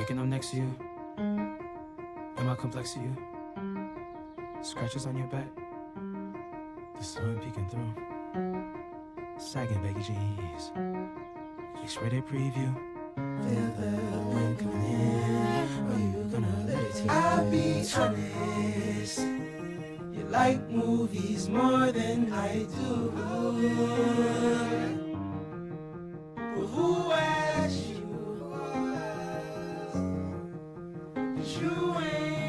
Waking up next to you. Am I complex to you? Scratches on your back. The sun peeking through. Sagging baggy jeans. X-rated preview. Feel the wind coming in. Are you gonna let it take? I'll be honest. You like movies more than I do. But who asked you? You ain't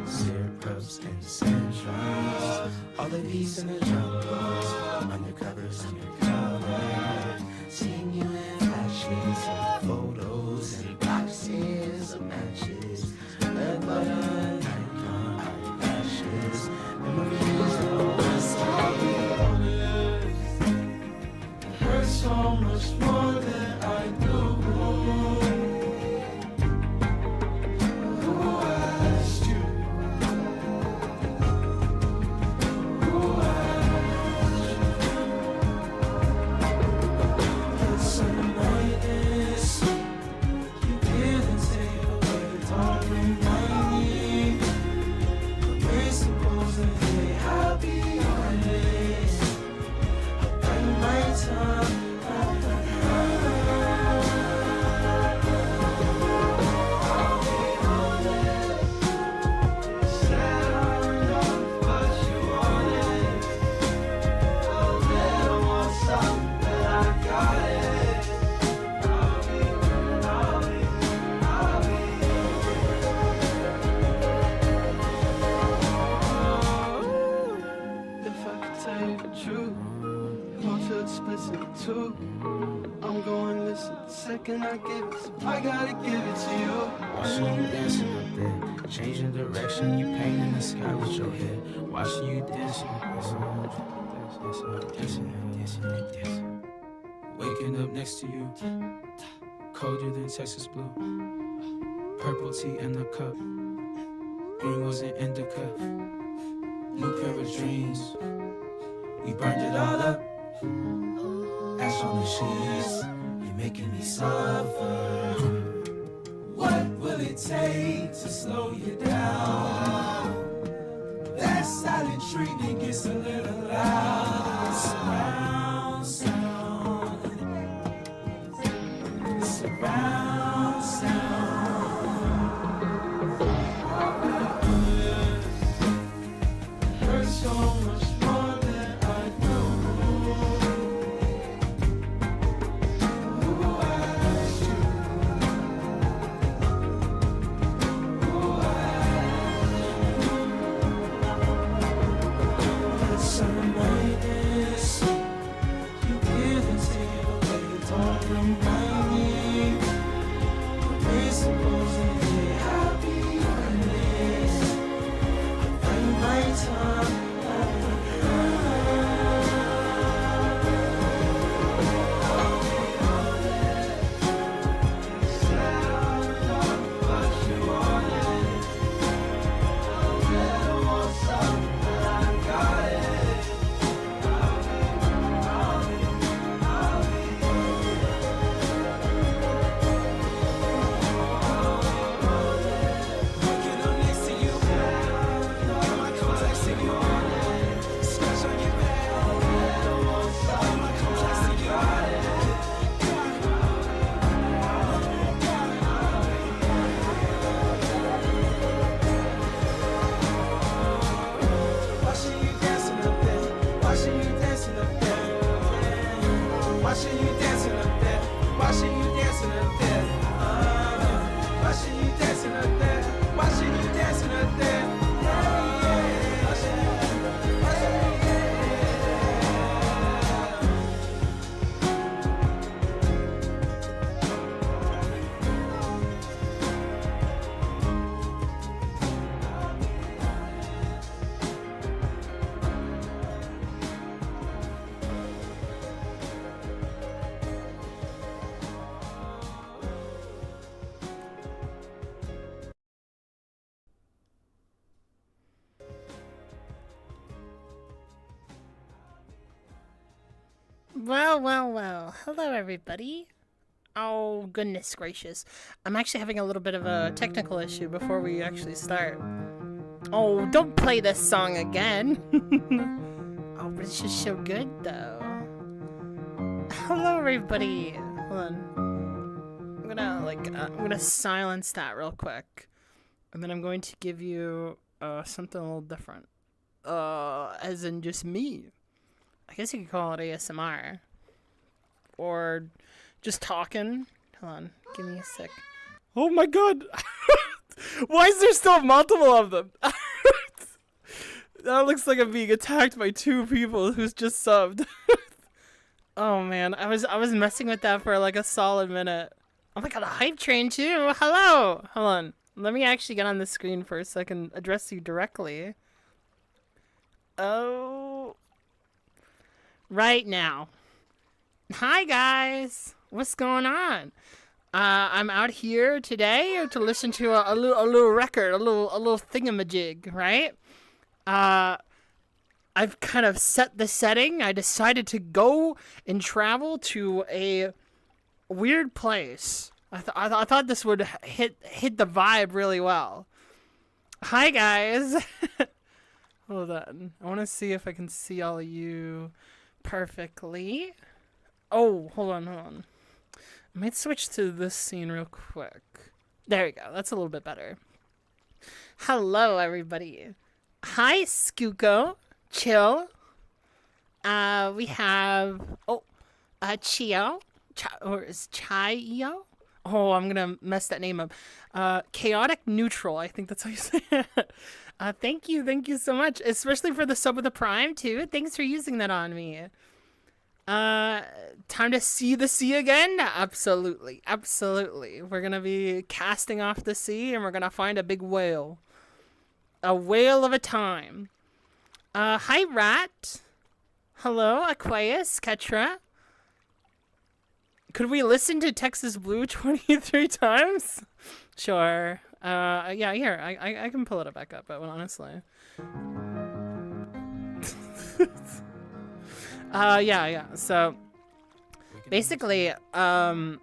syrups and centrals, all the beats in the jungles, undercovers undercover. Seeing you in flashes of photos and boxes of matches, red button, icon, eyelashes, memories of what's all we wanted. It hurts so much more than I do. I'm going listen the second I give it, so I gotta give it to you. Watching you dancing up there, changing direction, you painting the sky with your hair. Watching you dancing, dancing. Waking up next to you, colder than Texas blue. Purple tea in the cup, green was an indica. New pair of dreams, we burned it all up. Ash on the sheets, you're making me suffer. What will it take to slow you down? That silent treatment gets a little loud. Surround sound, surround sound. It hurts so much more than I do. Well, well, well. Hello, everybody. Oh, goodness gracious. I'm actually having a little bit of a technical issue before we actually start. Oh, don't play this song again. Oh, but it's just so good, though. Hello, everybody. Hold on. I'm gonna silence that real quick. And then I'm going to give you, something a little different. As in just me. I guess you could call it ASMR. Or just talking. Hold on. Give me a sec. Oh my god! Why is there still multiple of them? That looks like I'm being attacked by 2 people who's just subbed. Oh man, I was messing with that for like a solid minute. Oh my god, a hype train too! Hello! Hold on. Let me actually get on the screen first so I can address you directly. Oh... Right now. Hi guys! What's going on? I'm out here today to listen to a little record, a little thingamajig, right? I've kind of set the setting. I decided to go and travel to a weird place. I thought this would hit the vibe really well. Hi guys. Hold on. I want to see if I can see all of you perfectly. Oh, hold on. I might switch to this scene real quick. There we go. That's a little bit better. Hello, everybody. Hi, Skuko. Chill. We have... Oh, Chio. Or is Chaio? Oh, I'm gonna mess that name up. Chaotic Neutral. I think that's how you say it. Thank you so much. Especially for the sub with the Prime, too. Thanks for using that on me. Time to see the sea again? Absolutely. We're gonna be casting off the sea and we're gonna find a big whale. A whale of a time. Hi, Rat. Hello, Aquarius, Ketra. Could we listen to Texas Blue 23 times? Sure. Yeah, here, I can pull it back up, but honestly. Yeah. So, basically, oh,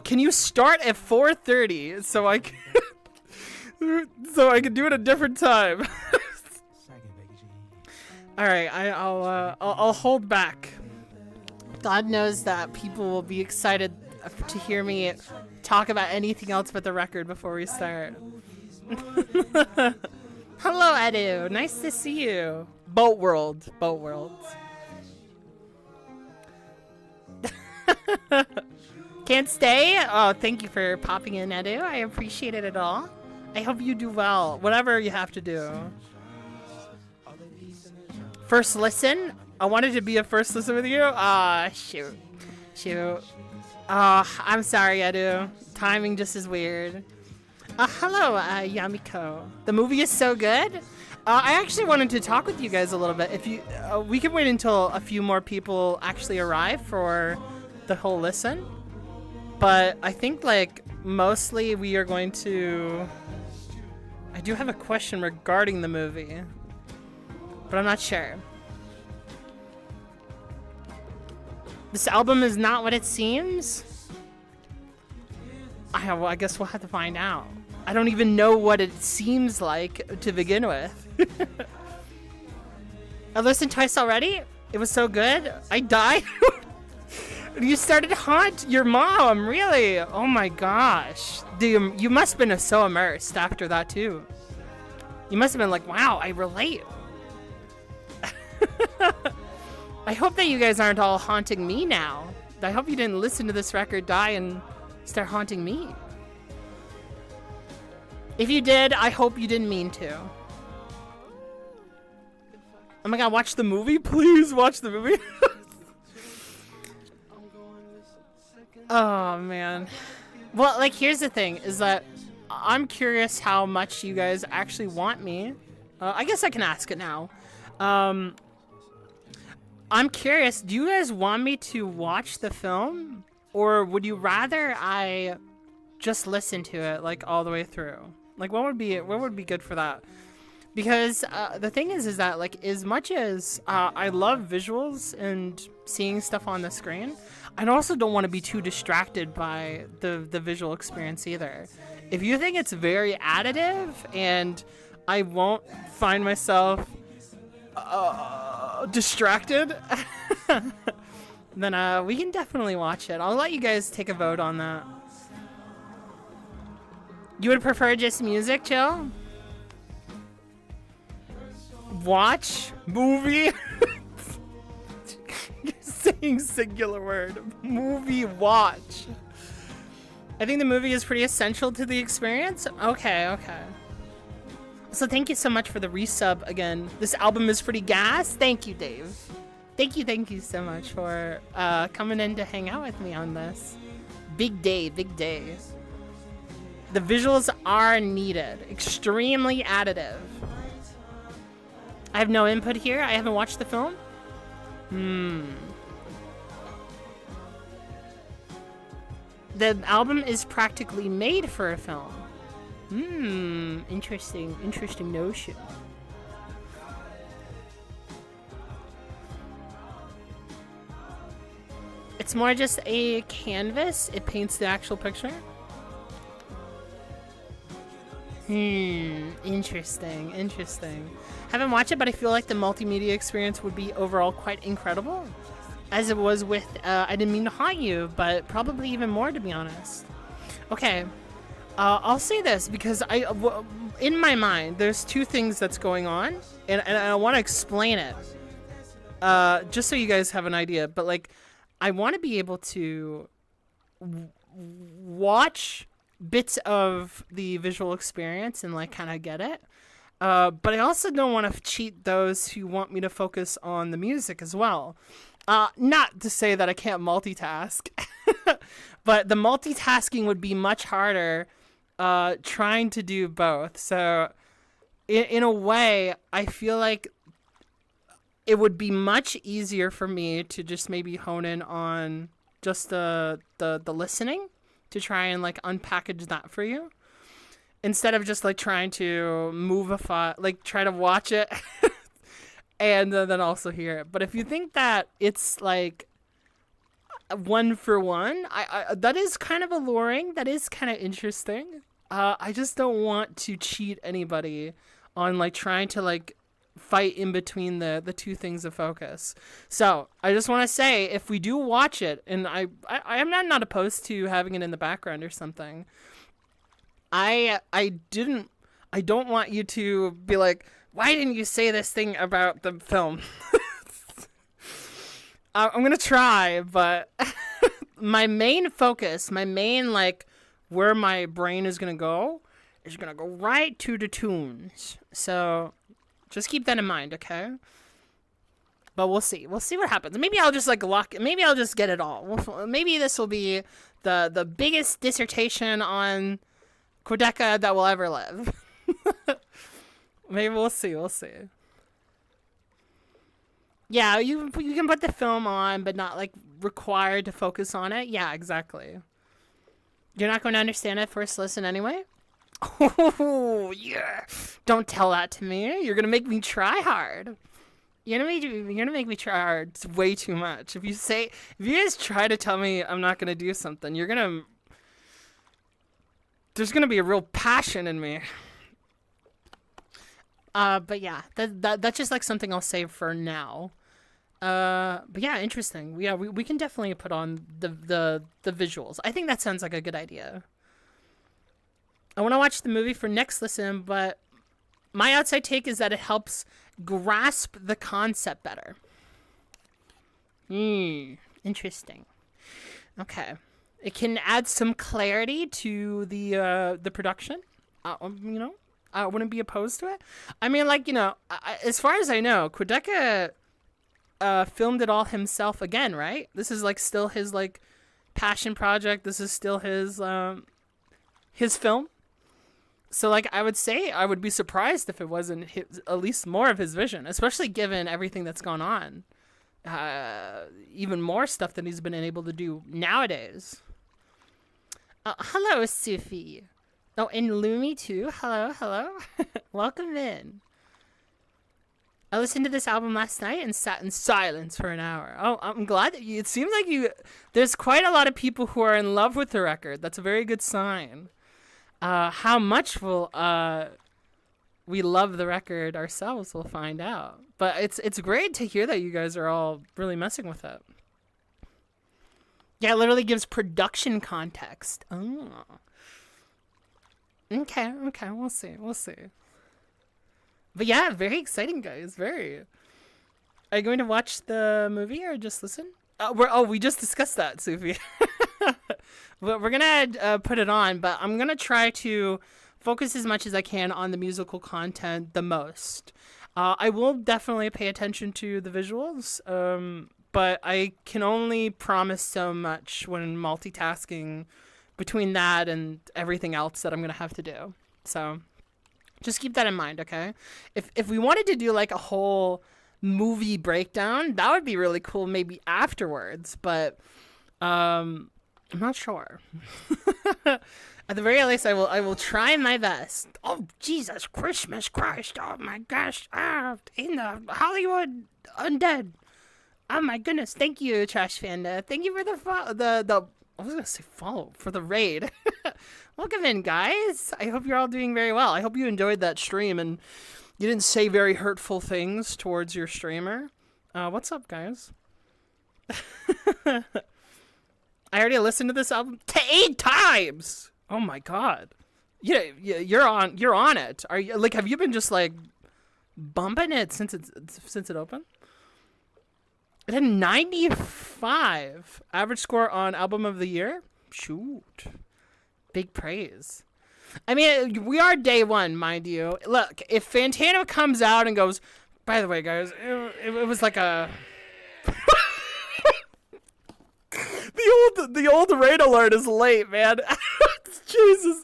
can you start at 4:30 so I can, so I can do it a different time? All right, I'll hold back. God knows that people will be excited to hear me talk about anything else but the record before we start. Hello, Edu. Nice to see you. Boat World. Can't stay? Oh, thank you for popping in, Edu. I appreciate it at all. I hope you do well. Whatever you have to do. First listen? I wanted to be a first listen with you? Ah, shoot. I'm sorry, Edu. Timing just is weird. Hello, Yamiko. The movie is so good. I actually wanted to talk with you guys a little bit. If you, we can wait until a few more people actually arrive for the whole listen. But I think, like, mostly we are going to... I do have a question regarding the movie, but I'm not sure. This album is not what it seems? Well, I guess we'll have to find out. I don't even know what it seems like to begin with. I listened twice already? It was so good? I died? You started to haunt your mom, really? Oh my gosh. Dude, you must have been so immersed after that too. You must have been like, wow, I relate. I hope that you guys aren't all haunting me now. I hope you didn't listen to this record, die, and start haunting me. If you did, I hope you didn't mean to. Oh my god, watch the movie? Please watch the movie. Oh man. Well, like, here's the thing, is that I'm curious how much you guys actually want me. I guess I can ask it now. I'm curious, do you guys want me to watch the film? Or would you rather I just listen to it, like, all the way through? Like, what would be good for that? Because the thing is that like as much as I love visuals and seeing stuff on the screen, I also don't want to be too distracted by the visual experience either. If you think it's very additive and I won't find myself distracted, then we can definitely watch it. I'll let you guys take a vote on that. You would prefer just music, Chill? Watch movie? You're saying singular word. Movie watch. I think the movie is pretty essential to the experience. Okay. So thank you so much for the resub again. This album is pretty gas. Thank you, Dave. Thank you so much for coming in to hang out with me on this. Big day. The visuals are needed. Extremely additive. I have no input here. I haven't watched the film. The album is practically made for a film. Interesting notion. It's more just a canvas. It paints the actual picture. Interesting. Haven't watched it, but I feel like the multimedia experience would be overall quite incredible. As it was with, I didn't mean to haunt you, but probably even more, to be honest. Okay, I'll say this because in my mind, there's two things that's going on, and I want to explain it, just so you guys have an idea. But like, I want to be able to watch bits of the visual experience and like kind of get it. But I also don't want to cheat those who want me to focus on the music as well. Not to say that I can't multitask, but the multitasking would be much harder trying to do both. So in a way, I feel like it would be much easier for me to just maybe hone in on just the listening, to try and like unpackage that for you, instead of just like trying to move a file, like try to watch it and then also hear it. But if you think that it's like one for one, I that is kind of alluring. That is kind of interesting. I just don't want to cheat anybody on like trying to like fight in between the two things of focus. So I just want to say, if we do watch it, and I am not opposed to having it in the background or something, I don't want you to be like, why didn't you say this thing about the film? I'm gonna try, but my main focus, like where my brain is gonna go right to the tunes. So just keep that in mind, okay? But we'll see. We'll see what happens. Maybe I'll just like maybe I'll just get it all. Maybe this will be the biggest dissertation on Quadeca that will ever live. Maybe we'll see. Yeah, you can put the film on, but not like required to focus on it. Yeah, exactly. You're not going to understand it first listen anyway? Oh, yeah. Don't tell that to me. You're going to make me try hard. You're gonna make me try hard. It's way too much. If you guys try to tell me I'm not going to do something, there's going to be a real passion in me. But yeah, that's just like something I'll save for now. But yeah, interesting. Yeah, we can definitely put on the visuals. I think that sounds like a good idea. I want to watch the movie for next listen, but my outside take is that it helps grasp the concept better. Interesting. Okay. It can add some clarity to the production. I wouldn't be opposed to it. I mean, like, as far as I know, Quadeca filmed it all himself again, right? This is like still his like passion project. This is still his film. So like I would say I would be surprised if it wasn't at least more of his vision, especially given everything that's gone on. Even more stuff that he's been able to do nowadays. Hello, Sufi. Oh, and Lumi too. Hello. Welcome in. I listened to this album last night and sat in silence for an hour. Oh, I'm glad that it seems like there's quite a lot of people who are in love with the record. That's a very good sign. How much will we love the record ourselves, we'll find out. But it's great to hear that you guys are all really messing with it. Yeah, it literally gives production context. Oh. Okay, we'll see. But yeah, very exciting, guys. Very. Are you going to watch the movie or just listen? We just discussed that, Sufi. We're gonna put it on, but I'm gonna try to focus as much as I can on the musical content the most. I will definitely pay attention to the visuals, but I can only promise so much when multitasking between that and everything else that I'm gonna have to do. So just keep that in mind, okay? If we wanted to do like a whole movie breakdown, that would be really cool maybe afterwards, but I'm not sure. At the very least, I will try my best. Oh, Jesus Christmas Christ. Oh my gosh. In the Hollywood Undead. Oh my goodness. Thank you, Trash Panda. Thank you for the I was going to say follow for the raid. Welcome in, guys. I hope you're all doing very well. I hope you enjoyed that stream and you didn't say very hurtful things towards your streamer. What's up, guys? I already listened to this album 8 times. Oh my god. Yeah, you're on it. Are you like, have you been just like bumping it since it opened? It had 95 average score on album of the year. Shoot. Big praise. I mean, we are day one, mind you. Look, if Fantano comes out and goes, by the way, guys, it was like a the old raid alert is late, man. Jesus.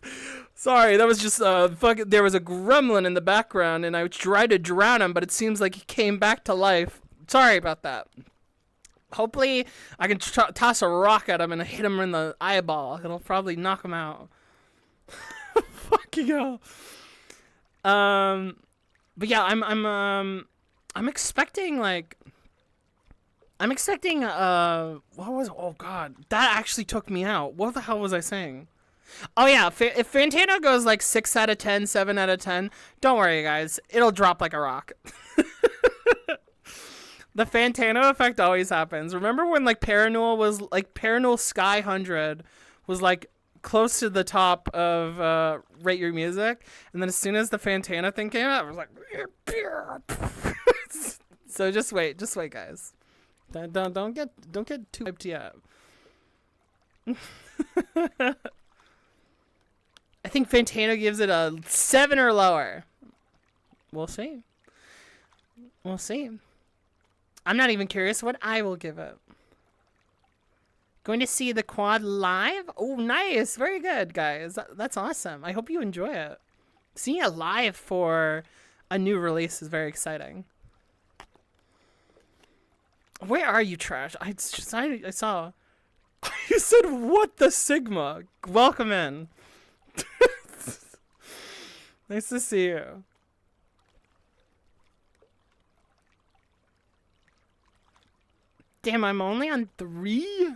Sorry, that was just there was a gremlin in the background and I tried to drown him, but it seems like he came back to life. Sorry about that. Hopefully, I can toss a rock at him and hit him in the eyeball. It'll probably knock him out. Fucking hell. But yeah, I'm expecting like. I'm expecting what was oh god, that actually took me out. What the hell was I saying? Oh yeah, if Fantano goes like 6 out of 10, 7 out of 10, don't worry guys, it'll drop like a rock. The Fantano effect always happens. Remember when like Parannoul Sky 100 was like close to the top of Rate Your Music, and then as soon as the Fantano thing came out, I was like so just wait guys. Don't get too hyped yet. I think Fantano gives it a 7 or lower. We'll see. I'm not even curious what I will give it. Going to see the Quad live? Oh, nice. Very good, guys. That's awesome. I hope you enjoy it. Seeing it live for a new release is very exciting. Where are you, Trash? I saw. You said, what the Sigma? Welcome in. Nice to see you. Damn, I'm only on 3?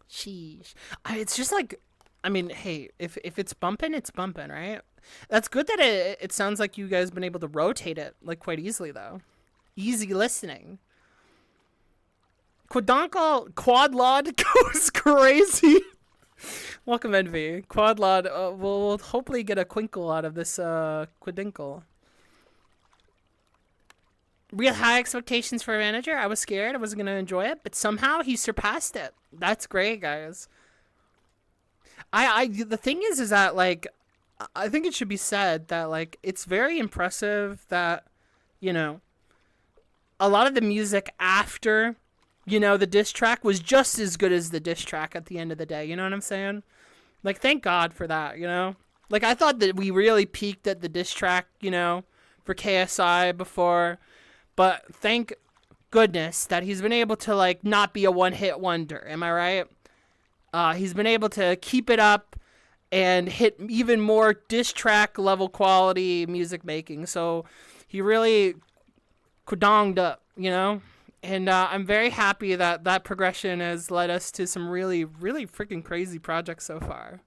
Sheesh. It's just like, I mean, hey, if it's bumping, it's bumping, right? That's good that it sounds like you guys been able to rotate it like quite easily, though. Easy listening. Quadlod goes crazy. Welcome, Envy. Quadlod, we'll hopefully get a quinkle out of this quidinkle. Real high expectations for a manager. I was scared I wasn't going to enjoy it, but somehow he surpassed it. That's great, guys. The thing is that, like, I think it should be said that, like, it's very impressive that, you know, a lot of the music after, you know, the diss track was just as good as the diss track at the end of the day. You know what I'm saying? Like, thank God for that, you know? Like, I thought that we really peaked at the diss track, you know, for KSI before. But thank goodness that he's been able to, like, not be a one-hit wonder. Am I right? He's been able to keep it up and hit even more diss track level quality music making. So he really quadonged up, you know? And I'm very happy that that progression has led us to some really, really freaking crazy projects so far.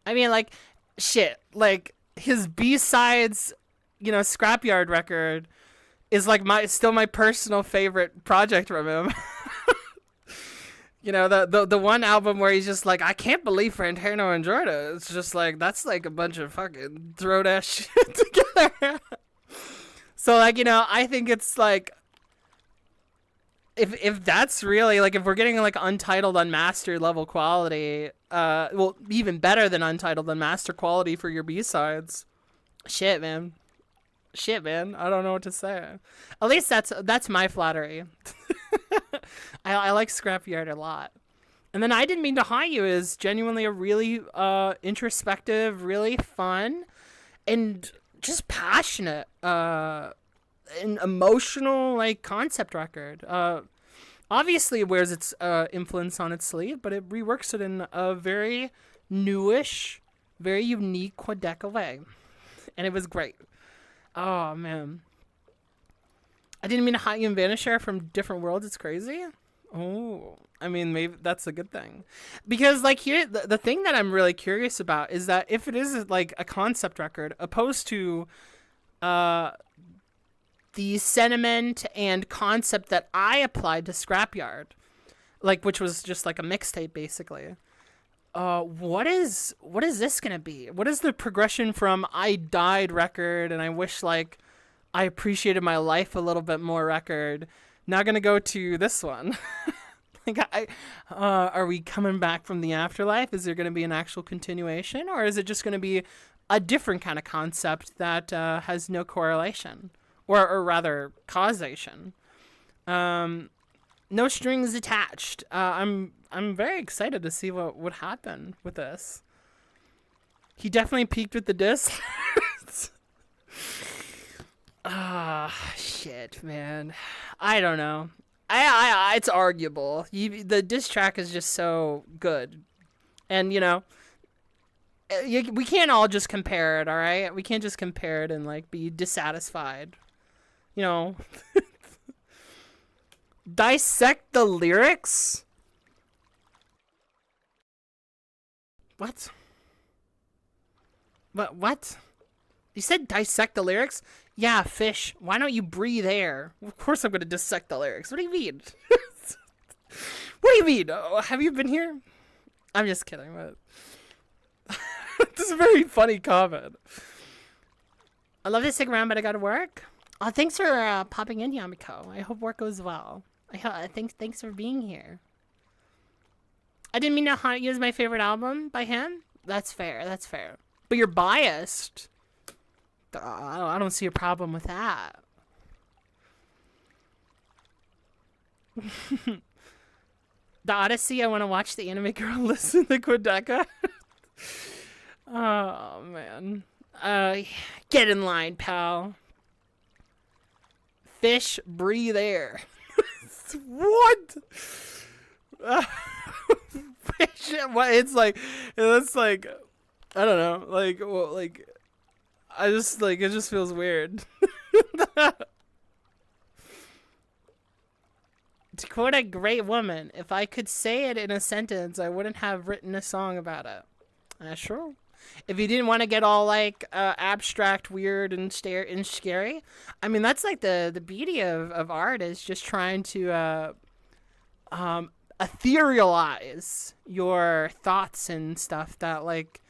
I mean, like, shit, like, his B-sides, you know, Scrapyard record is, like, still my personal favorite project from him. You know, the one album where he's just like, I can't believe Frantano and Jorda. It's just like, that's like a bunch of fucking throw that shit together. So, like, you know, I think it's like, if that's really, like, if we're getting like Untitled Unmastered level quality, well, even better than Untitled Unmastered quality for your B-sides, shit, man. Shit, man. I don't know what to say. At least that's my flattery. I like Scrapyard a lot. And then I Didn't Mean to Haunt You is genuinely a really introspective, really fun, and just passionate and emotional, like, concept record. Obviously it wears its influence on its sleeve, but it reworks it in a very newish, very unique Quadeca way. And it was great. Oh, man. I Didn't Mean to Haunt You and Vanisher from different worlds. It's crazy. Oh, I mean, maybe that's a good thing. Because, like, here, the thing that I'm really curious about is that if it is, like, a concept record, opposed to the sentiment and concept that I applied to Scrapyard, like, which was just, like, a mixtape, basically. What is this gonna be? What is the progression from I Died record and I wish, like, I appreciated my life a little bit more record, now gonna go to this one? Like, are we coming back from the afterlife? Is there gonna be an actual continuation, or is it just gonna be a different kind of concept that has no correlation, or rather causation? No strings attached. I'm very excited to see what would happen with this. He definitely peaked with the diss. Shit, man. I don't know. I it's arguable. The diss track is just so good, and you know, we can't all just compare it. All right, we can't just compare it and like be dissatisfied. You know, dissect the lyrics. What? What? You said dissect the lyrics? Yeah, fish. Why don't you breathe air? Of course I'm going to dissect the lyrics. What do you mean? What do you mean? Oh, have you been here? I'm just kidding. But this is a very funny comment. I love to stick around, but I got to work. Oh, thanks for popping in, Yamiko. I hope work goes well. Thanks for being here. I Didn't Mean to Haunt You is my favorite album by him. That's fair. That's fair. But you're biased. I don't see a problem with that. The Odyssey, I want to watch the anime girl listen to Quadeca. Oh, man. Get in line, pal. Fish, breathe air. What? Fish, what? It's like, I don't know. Like, well, like, I just, like, it just feels weird. To quote a great woman, if I could say it in a sentence, I wouldn't have written a song about it. That's true. If you didn't want to get all, like, abstract, weird, and scary, I mean, that's, like, the beauty of art is just trying to etherealize your thoughts and stuff that, like,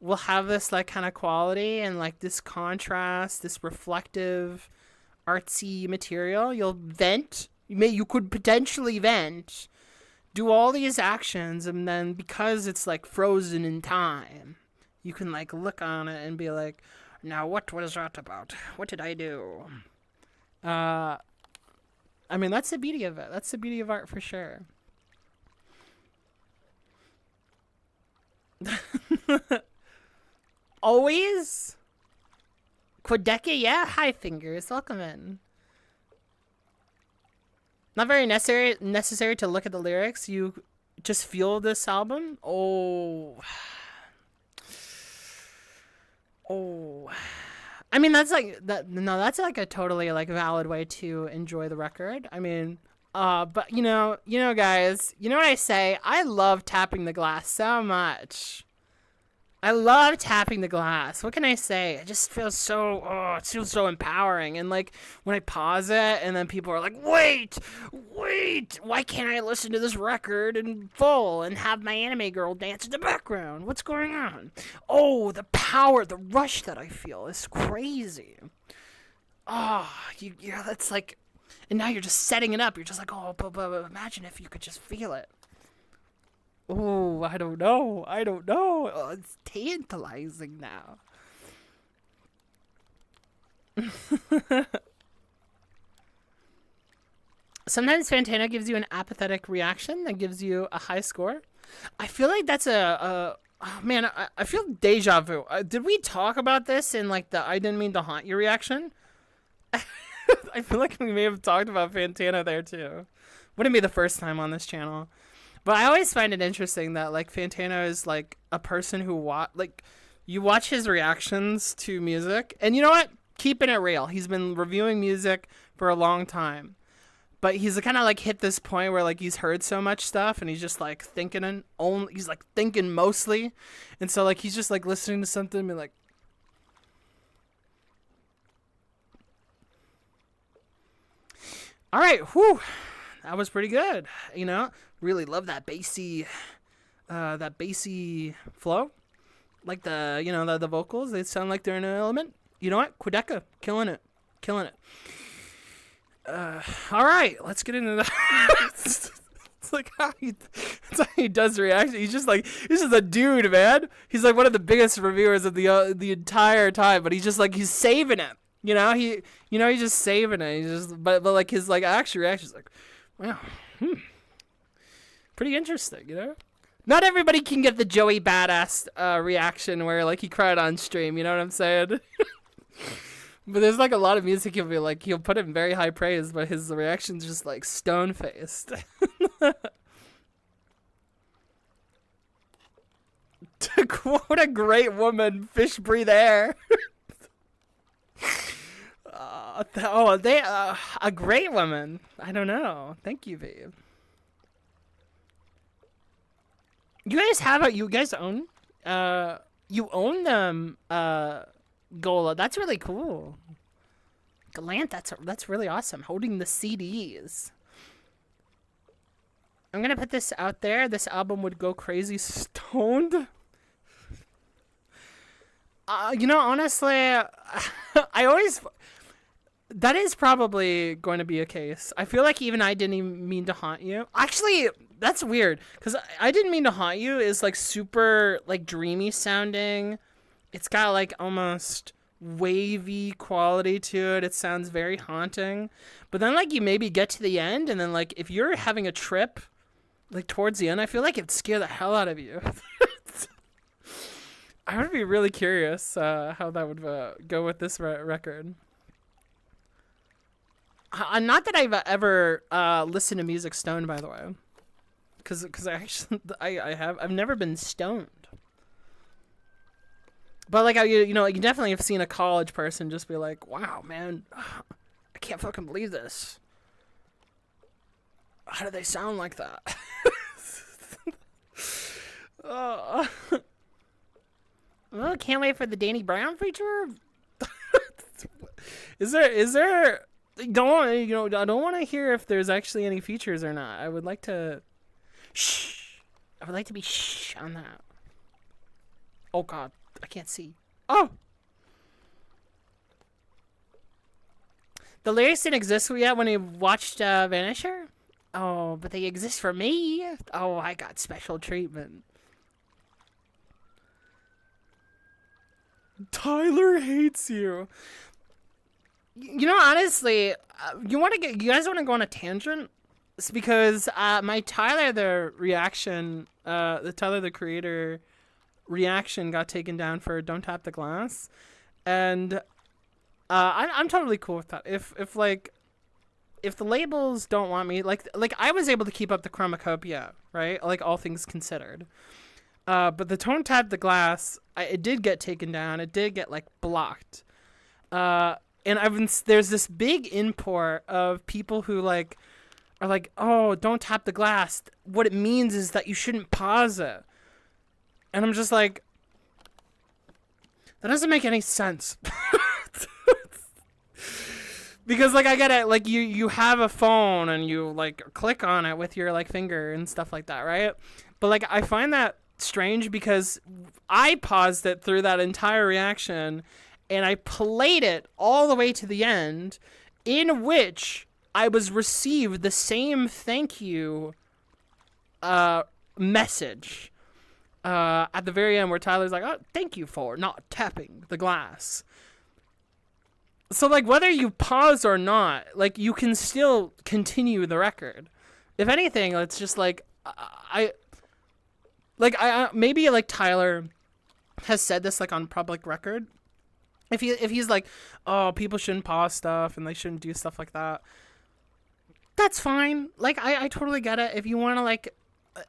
will have this, like, kind of quality and, like, this contrast, this reflective, artsy material. You'll vent. You could potentially vent, do all these actions, and then because it's, like, frozen in time, you can, like, look on it and be like, now what was that about? What did I do? I mean, that's the beauty of it. That's the beauty of art for sure. Always? Quadeca, yeah? Hi, Fingers. Welcome in. Not very necessary to look at the lyrics. You just feel this album. Oh. I mean, that's like that. No, that's like a totally like valid way to enjoy the record. I mean, but guys, you know what I say? I love tapping the glass so much. I love tapping the glass. What can I say? It just feels so, it feels so empowering. And like when I pause it and then people are like, wait, why can't I listen to this record in full and have my anime girl dance in the background? What's going on? Oh, the power, the rush that I feel is crazy. That's like, and now you're just setting it up. You're just like, but imagine if you could just feel it. Oh, I don't know. Oh, it's tantalizing now. Sometimes Fantano gives you an apathetic reaction that gives you a high score. I feel like that's oh man, I feel deja vu. Did we talk about this in like the I didn't mean to haunt you reaction? I feel like we may have talked about Fantano there too. Wouldn't be the first time on this channel. But I always find it interesting that like Fantano is like a person who you watch his reactions to music, and you know what? Keeping it real. He's been reviewing music for a long time, but he's kind of like hit this point where like he's heard so much stuff, and he's just like thinking mostly, and so like he's just like listening to something and be like, all right, whew, that was pretty good, you know. Really love that bassy flow, like the vocals. They sound like they're in an element. You know what? Quadeca, killing it. All right, let's get into that. It's like that's how he does reaction. He's just a dude, man. He's like one of the biggest reviewers of the entire time, but he's saving it. He's just saving it. He's just, but like his like actual reaction is like, wow. Pretty interesting, you know? Not everybody can get the Joey Badass reaction where, like, he cried on stream, you know what I'm saying? But there's, like, a lot of music he'll put it in very high praise, but his reaction's just, like, stone-faced. To quote a great woman, fish breathe air. A great woman. I don't know. Thank you, babe. You guys own them, Gola. That's really cool. Galant, that's really awesome. Holding the CDs. I'm gonna put this out there. This album would go crazy stoned. Honestly, that is probably going to be a case. I feel like even I didn't even mean to haunt you. Actually, that's weird, because I didn't mean to haunt you is like super like dreamy sounding. It's got like almost wavy quality to it. It sounds very haunting. But then like you maybe get to the end, and then like if you're having a trip like towards the end, I feel like it'd scare the hell out of you. I would be really curious how that would go with this record. Not that I've ever listened to music stoned, by the way, because I've never been stoned. But like you definitely have seen a college person just be like, "Wow, man, I can't fucking believe this. How do they sound like that?" Well, can't wait for the Danny Brown feature. Is there? I don't want to hear if there's actually any features or not. I would like to be shh on that. Oh God, I can't see. Oh, the lyrics didn't exist yet when we watched Vanisher. Oh, but they exist for me. Oh, I got special treatment. Tyler hates you. Honestly, you guys want to go on a tangent? It's because my Tyler the reaction, the Tyler the Creator reaction got taken down for "Don't Tap the Glass," and I'm totally cool with that. If the labels don't want me, like I was able to keep up the chromacopia, right? Like all things considered. But the "Don't Tap the Glass," it did get taken down. It did get like blocked. And there's this big import of people who like are like, oh, don't tap the glass. What it means is that you shouldn't pause it. And I'm just like, that doesn't make any sense. Because like I get it, like you have a phone and you like click on it with your like finger and stuff like that, right? But like I find that strange because I paused it through that entire reaction and I played it all the way to the end, in which I was received the same thank you message at the very end, where Tyler's like, oh, thank you for not tapping the glass. So like whether you pause or not, like you can still continue the record. If anything, it's just like I maybe like Tyler has said this like on public record. If he's like, oh, people shouldn't pause stuff and they shouldn't do stuff like that, that's fine. Like I totally get it. If you want to like,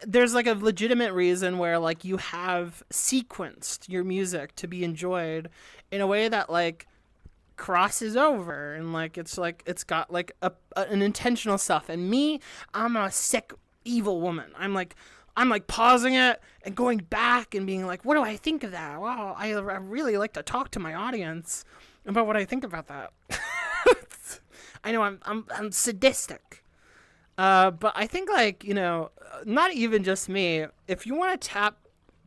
there's like a legitimate reason where like you have sequenced your music to be enjoyed in a way that like crosses over and like it's got like an intentional stuff. And me, I'm a sick evil woman. I'm like pausing it and going back and being like, what do I think of that? Wow, I really like to talk to my audience about what I think about that. I know I'm sadistic. But I think like, you know, not even just me, if you want to tap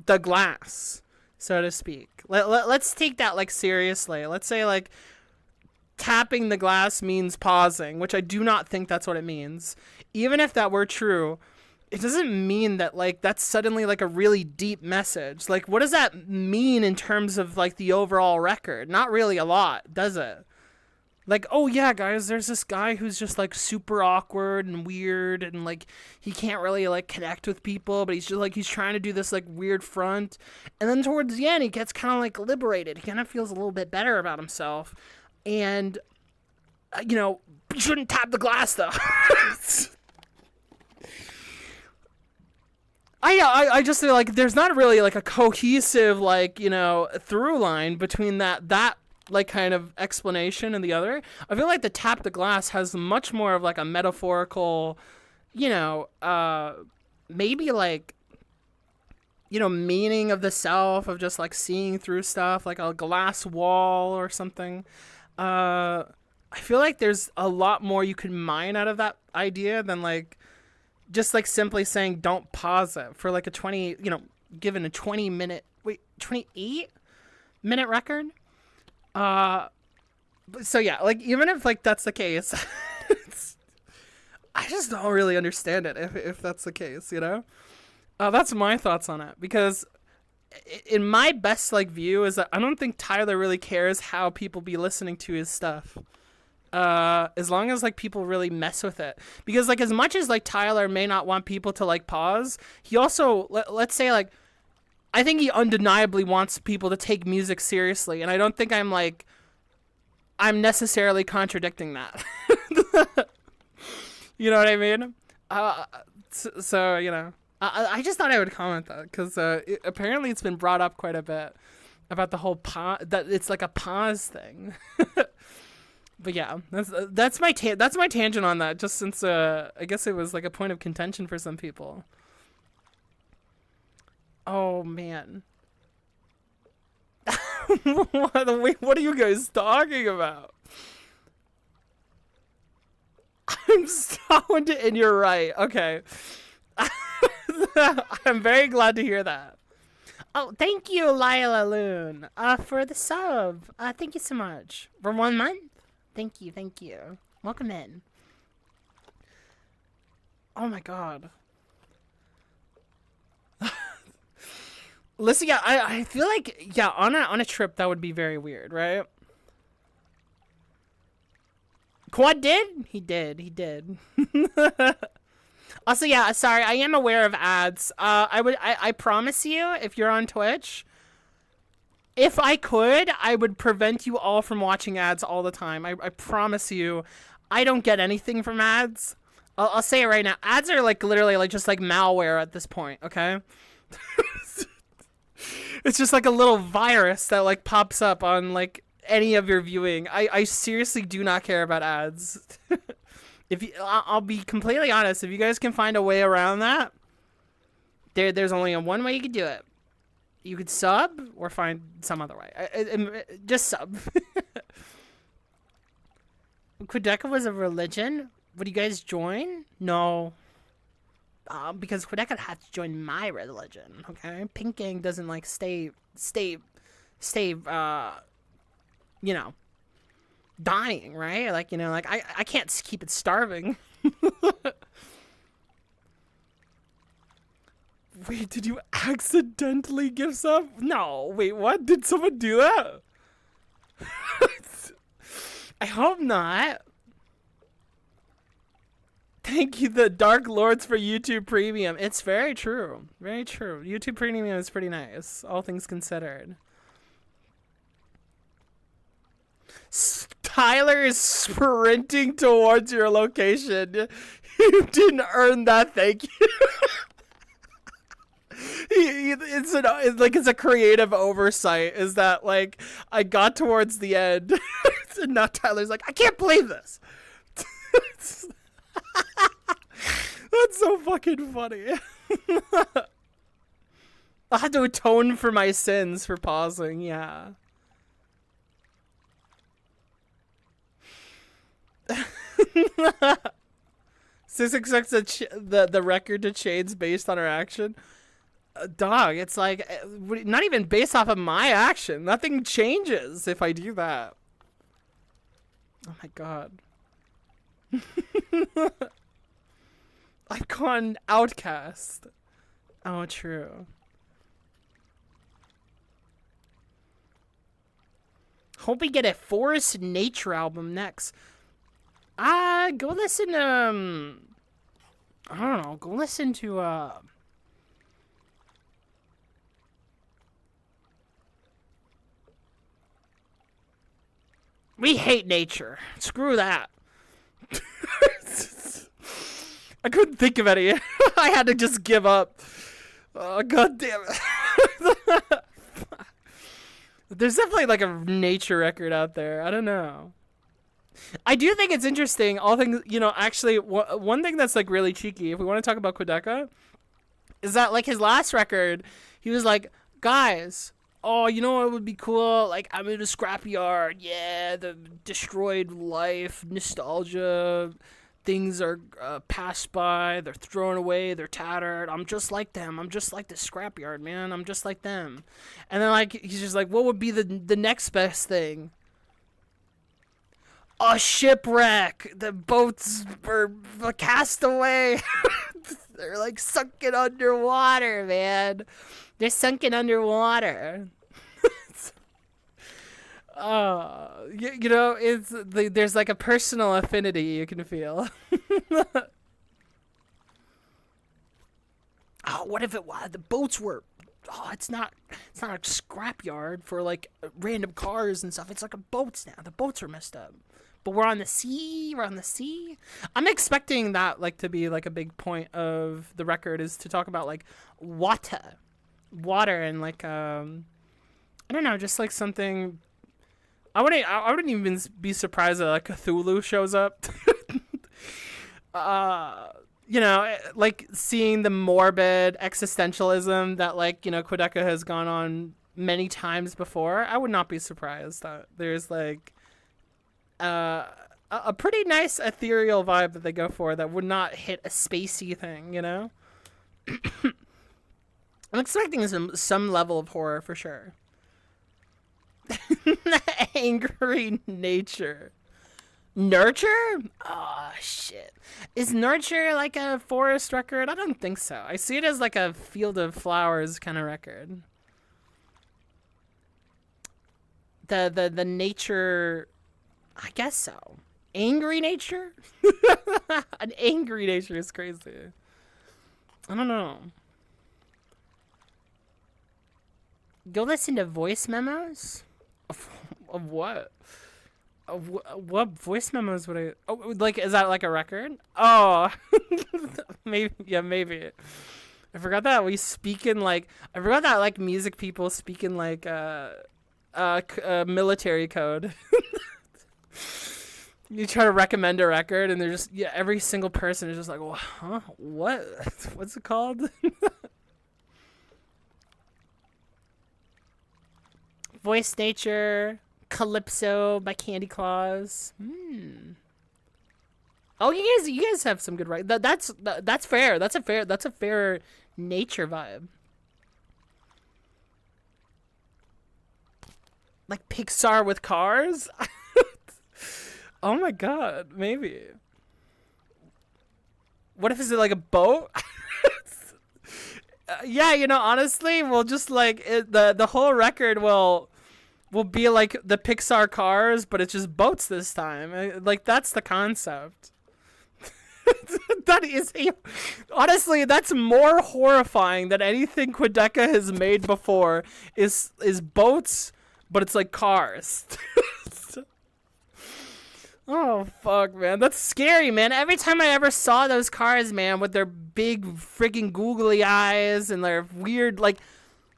the glass, so to speak, let's take that like seriously. Let's say like tapping the glass means pausing, which I do not think that's what it means. Even if that were true, it doesn't mean that like that's suddenly like a really deep message. Like what does that mean in terms of like the overall record? Not really a lot, does it? Like, oh yeah, guys, there's this guy who's just like super awkward and weird and like he can't really like connect with people, but he's just like he's trying to do this like weird front. And then towards the end he gets kind of like liberated. He kind of feels a little bit better about himself. And you know, you shouldn't tap the glass though. I just feel like there's not really like a cohesive like, you know, through line between that like kind of explanation and the other. I feel like the tap the glass has much more of like a metaphorical, you know, maybe like, you know, meaning of the self of just like seeing through stuff, like a glass wall or something. I feel like there's a lot more you could mine out of that idea than like just like simply saying don't pause it for like a 20, you know, given a 28 minute record. So yeah, like even if like that's the case, I just don't really understand it if that's the case, you know? That's my thoughts on it, because in my best like view is that I don't think Tyler really cares how people be listening to his stuff. As long as like people really mess with it, because like as much as like Tyler may not want people to like pause, he also let's say like I think he undeniably wants people to take music seriously, and I don't think I'm necessarily contradicting that. You know what I mean? So you know, I just thought I would comment that because apparently it's been brought up quite a bit about the whole pause, that it's like a pause thing. But yeah, that's my tangent on that. Just since I guess it was like a point of contention for some people. Oh man, what are you guys talking about? I'm stoned, and you're right. Okay, I'm very glad to hear that. Oh, thank you, Lila Loon, for the sub. Thank you so much for 1 month. Thank you. Welcome in. Oh my god. Listen, yeah, I feel like, yeah, on a trip that would be very weird, right? Quad did? He did. Also, yeah, sorry, I am aware of ads. I promise you, if you're on Twitch, if I could, I would prevent you all from watching ads all the time. I promise you, I don't get anything from ads. I'll say it right now. Ads are like literally like just like malware at this point, okay? It's just like a little virus that like pops up on like any of your viewing. I seriously do not care about ads. If you, I'll be completely honest. If you guys can find a way around that, there's only one way you could do it. You could sub or find some other way. Just sub. Quadeca was a religion. Would you guys join? No. Because Quadeca has to join my religion. Okay, Pink Gang doesn't like stay. You know, dying, right? Like, you know, like I can't keep it starving. Wait, did you accidentally give sub? No, wait, what? Did someone do that? I hope not. Thank you, the Dark Lords, for YouTube Premium. It's very true. Very true. YouTube Premium is pretty nice, all things considered. Tyler is sprinting towards your location. You didn't earn that, thank you. It's a creative oversight. Is that like I got towards the end, and now Tyler's like, I can't believe this. That's so fucking funny. I had to atone for my sins for pausing. Yeah. Sis expects the record to change based on her action. Dog, it's like not even based off of my action. Nothing changes if I do that. Oh my god. I've gone outcast. Oh, true. Hope we get a forest nature album next. Go listen to, I don't know, go listen to, we hate nature. Screw that. I couldn't think of any. I had to just give up. Oh, god damn it. There's definitely like a nature record out there. I don't know. I do think it's interesting. All things, you know, actually, one thing that's like really cheeky, if we want to talk about Quadeca, is that like his last record, he was like, guys, oh, you know what would be cool? Like, I'm in a scrapyard. Yeah, the destroyed life, nostalgia. Things are passed by. They're thrown away. They're tattered. I'm just like them. I'm just like the scrapyard, man. I'm just like them. And then like he's just like, what would be the next best thing? A shipwreck. The boats were cast away. They're like sunken underwater, man. They're sunken underwater. You know, there's like a personal affinity you can feel. Oh, what if it was the boats were? Oh, it's not a scrapyard for like random cars and stuff. It's like a boats now. The boats are messed up, but we're on the sea. We're on the sea. I'm expecting that like to be like a big point of the record is to talk about like water, and like I don't know, just like something. I wouldn't even be surprised that like Cthulhu shows up. You know, like seeing the morbid existentialism that like, you know, Quadeca has gone on many times before. I would not be surprised that there's like a pretty nice ethereal vibe that they go for that would not hit a spacey thing, you know? I'm expecting some level of horror for sure. Angry nature. Nurture? Oh, shit. Is Nurture like a forest record? I don't think so. I see it as like a Field of Flowers kind of record. The nature... I guess so. Angry nature? An angry nature is crazy. I don't know. Go listen to voice memos? Of what? What voice memos would I... Oh, like, is that like a record? Oh. Maybe. Yeah, maybe. I forgot that we speak in like... I forgot that like music people speak in like military code. You try to recommend a record, and they're just every single person is just like, well, huh? What? What's it called? Voice Nature, Calypso by Candy Claus. Oh, you guys have some good that's fair. That's a fair nature vibe. Like Pixar with cars? Oh my god, maybe. What if it's like a boat? Yeah, you know, honestly, we'll just like the whole record will be like the Pixar cars, but it's just boats this time. Like that's the concept. That is honestly, that's more horrifying than anything Quadeca has made before. Is boats, but it's like cars. Oh, fuck, man. That's scary, man. Every time I ever saw those cars, man, with their big freaking googly eyes and their weird, like,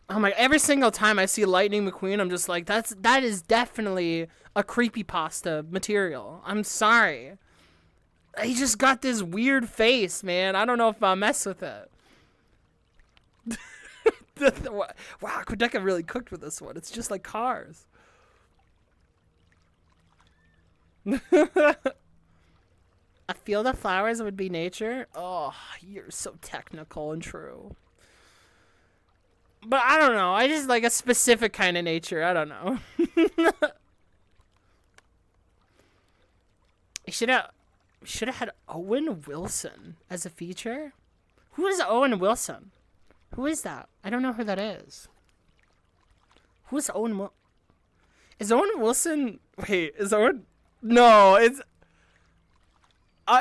oh my, every single time I see Lightning McQueen, I'm just like, that is definitely a creepypasta material. I'm sorry. He just got this weird face, man. I don't know if I'll mess with it. Wow, Quadeca really cooked with this one. It's just like cars. A field of flowers would be nature? Oh, you're so technical and true. But I don't know. I just like a specific kind of nature. I don't know. should have had Owen Wilson as a feature. Who is Owen Wilson? Who is that? I don't know who that is. Who is Owen Wilson? Is Owen Wilson... Wait, is Owen... No, it's...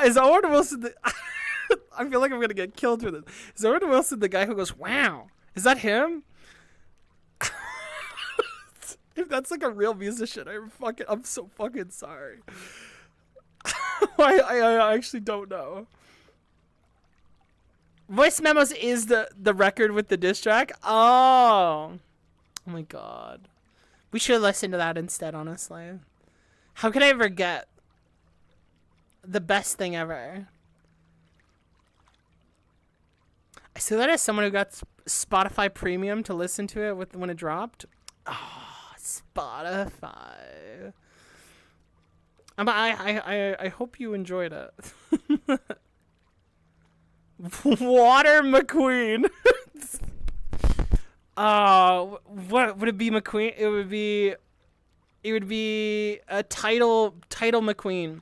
is Owen Wilson the... I feel like I'm gonna get killed for this. Is Owen Wilson the guy who goes, wow? Is that him? If that's like a real musician, I'm so fucking sorry. I actually don't know. Voice Memos is the record with the diss track? Oh my god. We should listen to that instead, honestly. How could I forget the best thing ever? I say that as someone who got Spotify Premium to listen to it when it dropped. Oh, Spotify. I hope you enjoyed it. Water McQueen. What would it be, McQueen? It would be a title McQueen.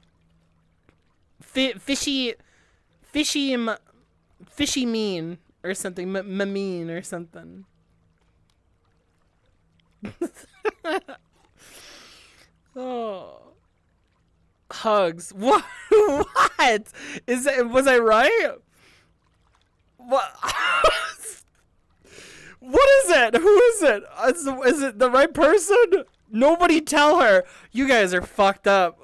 Fishy mean or something. Mean or something. Oh. Hugz. What? What? Was I right? What? What is it? Who is it? Is it the right person? Nobody tell her. You guys are fucked up.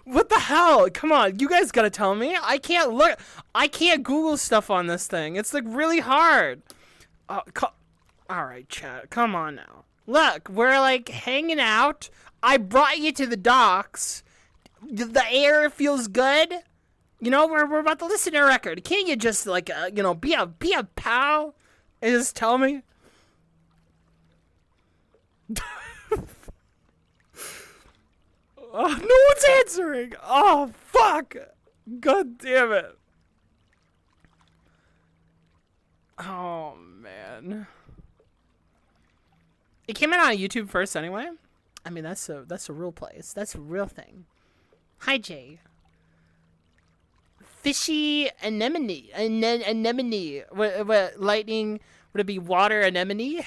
What the hell? Come on, you guys gotta tell me. I can't look. I can't Google stuff on this thing. It's like really hard. All right, chat. Come on now. Look, we're like hanging out. I brought you to the docks. The air feels good. You know, we're about to listen to a record. Can't you just like be a pal and just tell me? Oh, no one's answering. Oh, fuck. God damn it. Oh, man. It came out on YouTube first anyway. I mean, that's a real place. That's a real thing. Hi, Jay. Fishy anemone. Anemone. What, lightning? Would it be water anemone?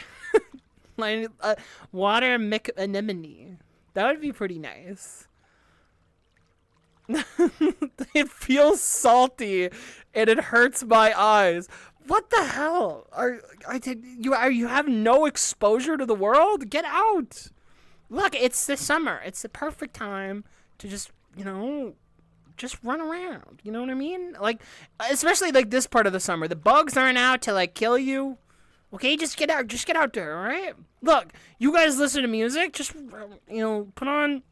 Water anemone. That would be pretty nice. It feels salty and it hurts my eyes. What the hell? You have no exposure to the world? Get out. Look, it's the summer. It's the perfect time to just run around. You know what I mean? Like, especially like this part of the summer. The bugs aren't out to like kill you. Okay, just get out there, all right? Look, you guys listen to music, just put on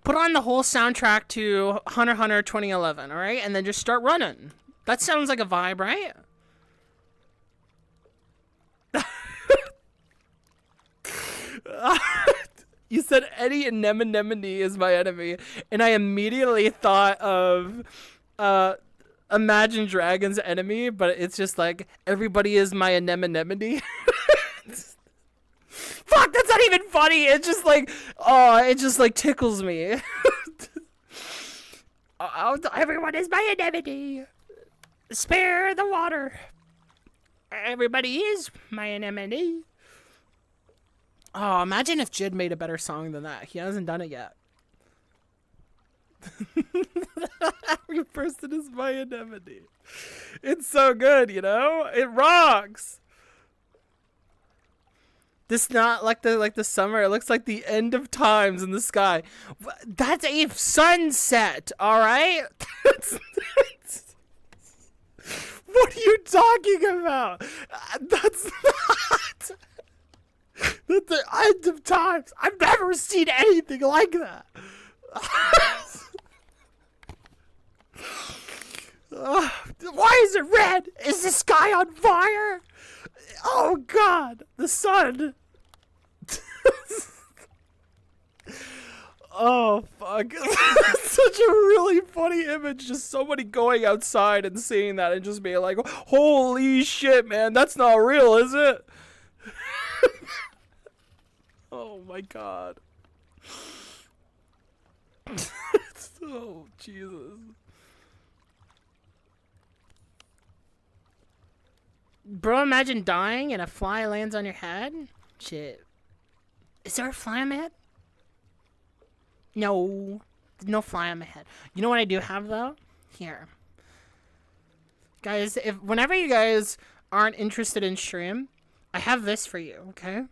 the whole soundtrack to Hunter x Hunter 2011, all right? And then just start running. That sounds like a vibe, right? You said any anemone is my enemy, and I immediately thought of Imagine Dragons' enemy, but it's just like, everybody is my anemone. Fuck, that's not even funny. It's just like, oh, it just like tickles me. Everyone is my anemone. Spare the water. Everybody is my anemone. Oh, imagine if Jid made a better song than that. He hasn't done it yet. Every person is my anemone. It's so good, you know? It rocks. This not like the summer. It looks like the end of times in the sky. That's a sunset, all right? What are you talking about? That's not. That's the end of times. I've never seen anything like that. Why is it red? Is the sky on fire? Oh God, the sun. Oh fuck. That's such a really funny image. Just somebody going outside and seeing that and just being like, holy shit, man, that's not real, is it? Oh my God. Oh Jesus. Bro, imagine dying and a fly lands on your head. Shit. Is there a fly on my head? No. There's no fly on my head. You know what I do have though? Here. Guys, whenever you guys aren't interested in stream, I have this for you, okay?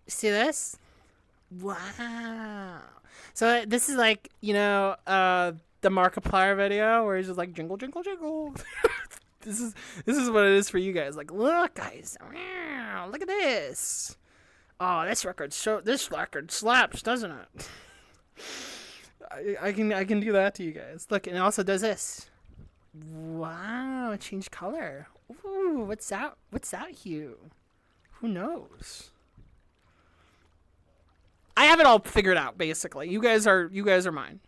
See this? Wow. So this is like, the Markiplier video where he's just like jingle, jingle, jingle. This is what it is for you guys. Like, look, guys. Wow, look at this. Oh, this record slaps, doesn't it? I can do that to you guys. Look, and it also does this. Wow, it changed color. Ooh, what's that? What's that hue? Who knows? I have it all figured out, basically. You guys are mine.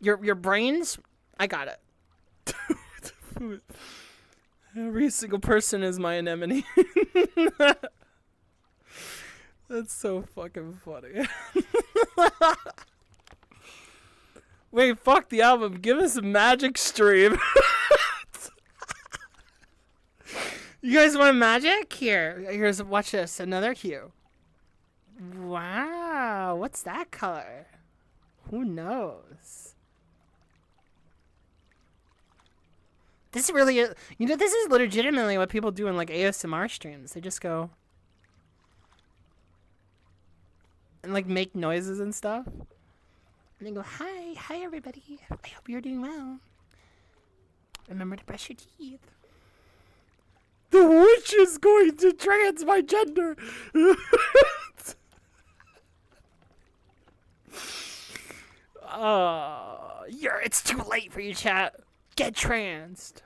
Your brains, I got it. Every single person is my anemone. That's so fucking funny. Wait, fuck the album. Give us a magic stream. You guys want magic? Here's watch this. Another hue. Wow, what's that color? Who knows? This really is, this is legitimately what people do in like ASMR streams. They just go and like make noises and stuff. And they go, hi everybody. I hope you're doing well. Remember to brush your teeth. The witch is going to trans my gender. It's too late for you, chat. Get transed.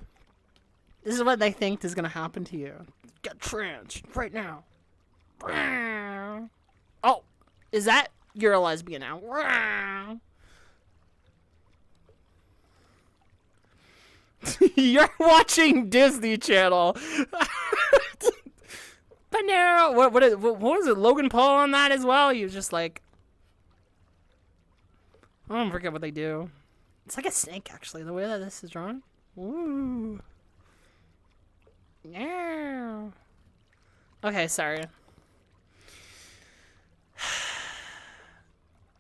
This is what they think is gonna happen to you. Get transed right now. Oh, is that you're a lesbian now? You're watching Disney Channel. Panero. What was it? Logan Paul on that as well? He was just like, I don't forget what they do. It's like a snake, actually, the way that this is drawn. Ooh. Yeah. Okay, sorry.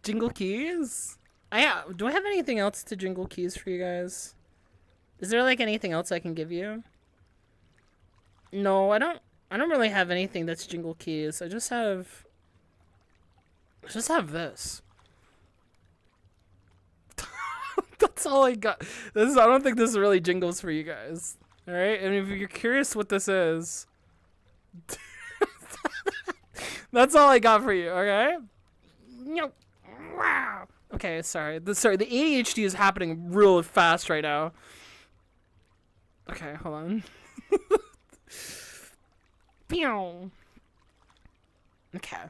Jingle keys? Do I have anything else to jingle keys for you guys? Is there like anything else I can give you? No, I don't really have anything that's jingle keys. I just have this. That's all I got. I don't think this really jingles for you guys. All right, and if you're curious what this is, that's all I got for you. Okay. Wow. Okay, sorry. The ADHD is happening real fast right now. Okay, hold on. Pew. Okay.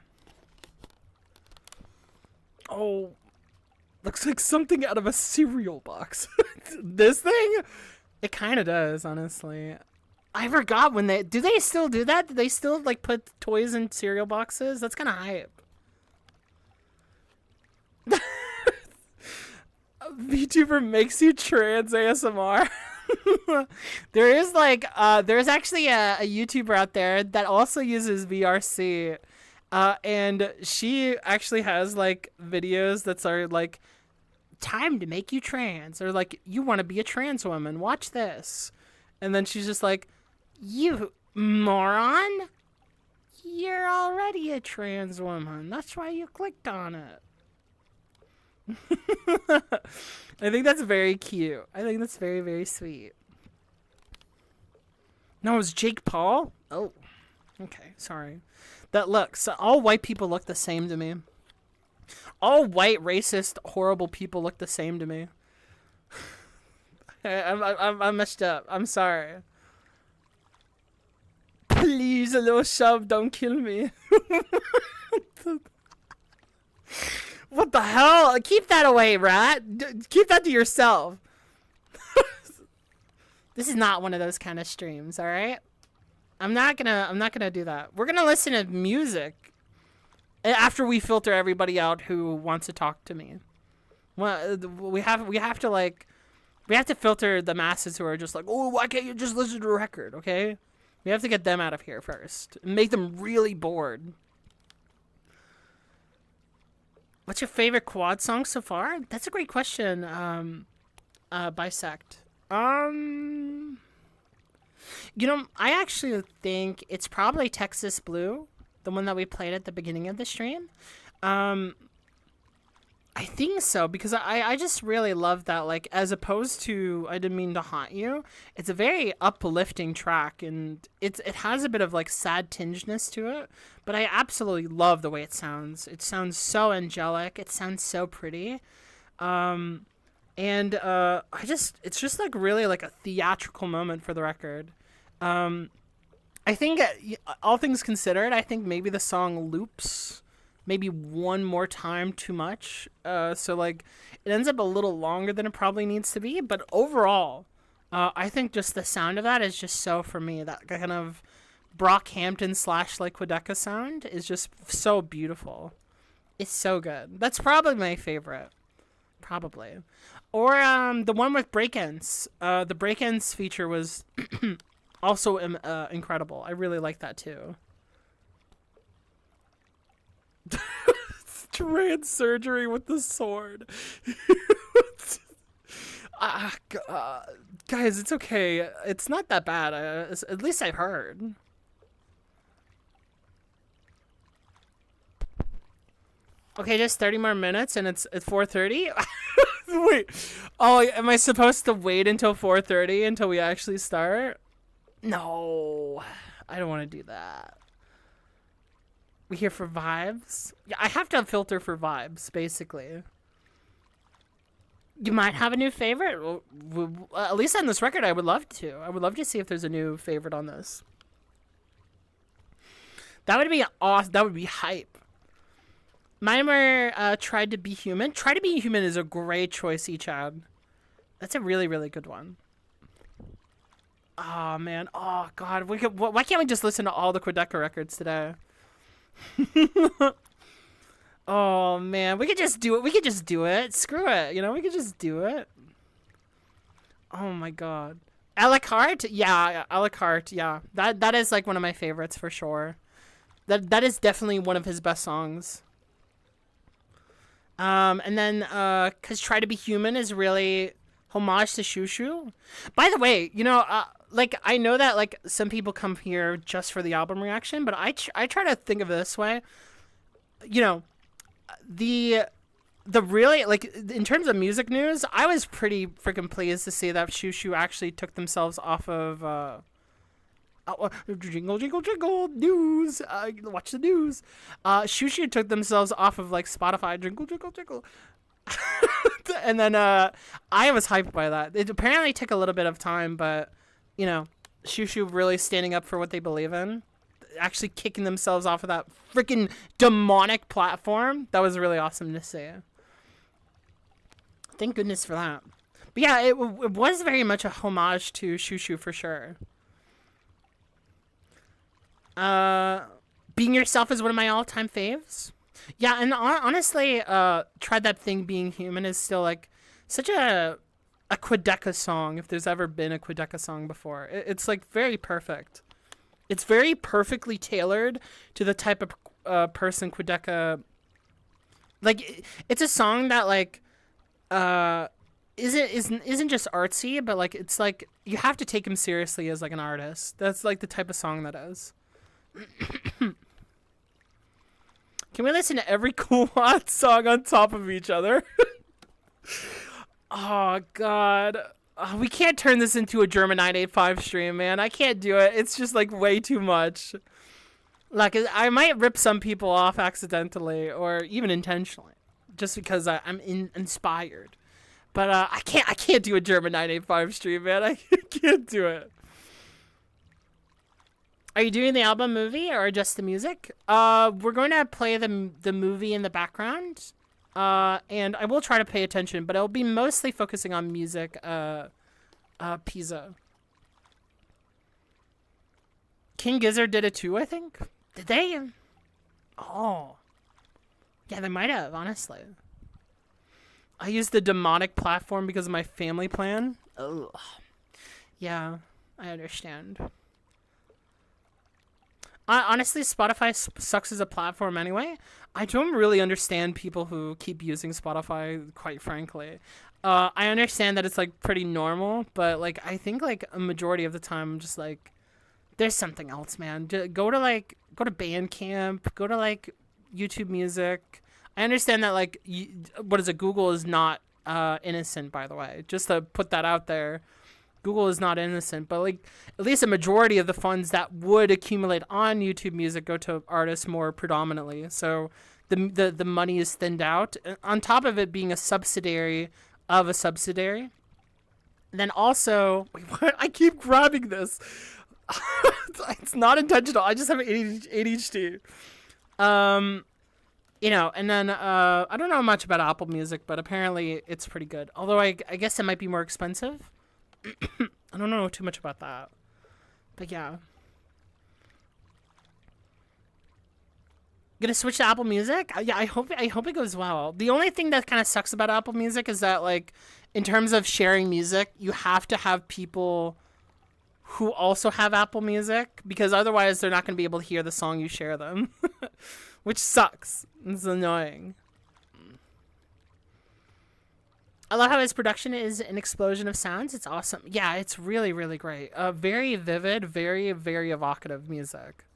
Oh, looks like something out of a cereal box. This thing? It kind of does, honestly. I forgot when do they still do that? Do they still like put toys in cereal boxes? That's kind of hype. VTuber makes you trans ASMR. There is like there's actually a YouTuber out there that also uses VRC, and she actually has like videos that are like time to make you trans, or like you want to be a trans woman, watch this. And then she's just like, you moron, you're already a trans woman, that's why you clicked on it. I think that's very cute. I think that's very, very sweet. No, it was Jake Paul? Oh, okay, sorry. That looks, all white people look the same to me. All white, racist, horrible people look the same to me. I messed up. I'm sorry. Please, a little shove, don't kill me. What the hell? Keep that away, rat. Keep that to yourself. This is not one of those kind of streams, all right? I'm not gonna do that. We're gonna listen to music after we filter everybody out who wants to talk to me. Well, we have to filter the masses who are just like, oh, why can't you just listen to a record? Okay, we have to get them out of here first and make them really bored. What's your favorite quad song so far? That's a great question. Bisect. You know, I actually think it's probably Texas Blue, the one that we played at the beginning of the stream. I think so, because I just really love that, like, as opposed to I Didn't Mean to Haunt You, it's a very uplifting track, and it has a bit of, like, sad tinginess to it, but I absolutely love the way it sounds. It sounds so angelic, it sounds so pretty, and it's just, like, really, like, a theatrical moment for the record. I think, all things considered, I think maybe the song loops maybe one more time too much, so like it ends up a little longer than it probably needs to be, but overall I think just the sound of that is just so, for me, that kind of Brockhampton / like Quadeca sound is just so beautiful. It's so good. That's probably my favorite, probably. Or the one with break-ins. The break-ins feature was also incredible. I really like that too. Trans surgery with the sword. Guys, it's okay. It's not that bad. At least I've heard. Okay, just 30 more minutes and it's 4:30. Wait. Oh, am I supposed to wait until 4:30 until we actually start? No. I don't want to do that. We here for vibes? Yeah, I have to filter for vibes, basically. You might have a new favorite. At least on this record, I would love to. I would love to see if there's a new favorite on this. That would be awesome. That would be hype. Mine were Tried to Be Human. Try to Be Human is a great choice, Chad. That's a really, really good one. Oh, man. Oh, God. Why can't we just listen to all the Quadeca records today? Oh man, we could just do it. Screw it, we could just do it. Oh my god. A la carte? Yeah, a la carte, yeah. That is like one of my favorites for sure. That is definitely one of his best songs. And then cause Try to Be Human is really homage to Shushu. By the way, like, I know that, like, some people come here just for the album reaction, but I try to think of it this way. The the really, like, in terms of music news, I was pretty freaking pleased to see that Shushu actually took themselves off of jingle jingle jingle news. Watch the news. Shushu took themselves off of like Spotify. Jingle jingle jingle. And then I was hyped by that. It apparently took a little bit of time, but you know, Shushu really standing up for what they believe in, actually kicking themselves off of that freaking demonic platform. That was really awesome to see. Thank goodness for that. But yeah, it was very much a homage to Shushu for sure. Being Yourself is one of my all-time faves. Yeah, and honestly, Tried That Thing Being Human is still like such a Quadeca song, if there's ever been a Quadeca song before. It's like very perfect. It's very perfectly tailored to the type of person Quadeca. Like, it's a song that like isn't just artsy, but like it's like you have to take him seriously as like an artist. That's like the type of song that is. Can we listen to every Cool Hot song on top of each other? Oh, God. We can't turn this into a German 985 stream, man. I can't do it. It's just, like, way too much. Like, I might rip some people off accidentally or even intentionally just because I'm inspired. But I can't do a German 985 stream, man. I can't do it. Are you doing the album movie or just the music? We're going to play the movie in the background. And I will try to pay attention, but I'll be mostly focusing on music, Pisa. King Gizzard did it too, I think. Did they? Oh. Yeah, they might have, honestly. I used the demonic platform because of my family plan. Ugh. Yeah, I understand. Honestly, Spotify sucks as a platform anyway. I don't really understand people who keep using Spotify, quite frankly. I understand that it's, like, pretty normal, but, like, I think, like, a majority of the time I'm just, like, there's something else, man. Go to Bandcamp, go to, like, YouTube Music. I understand that, like, Google is not innocent, by the way. Just to put that out there. Google is not innocent, but like at least a majority of the funds that would accumulate on YouTube Music go to artists more predominantly. So the money is thinned out. On top of it being a subsidiary of a subsidiary. And then also, wait, what? I keep grabbing this. It's not intentional. I just have ADHD. You know, and then I don't know much about Apple Music, but apparently it's pretty good. Although I guess it might be more expensive. I don't know too much about that, but yeah. Gonna switch to Apple Music? Yeah, I hope it goes well. The only thing that kind of sucks about Apple Music is that, like, in terms of sharing music, you have to have people who also have Apple Music, because otherwise they're not gonna be able to hear the song you share them, which sucks. It's annoying. I love how his production is an explosion of sounds. It's awesome. Yeah, it's really, really great. Very vivid, very, very evocative music.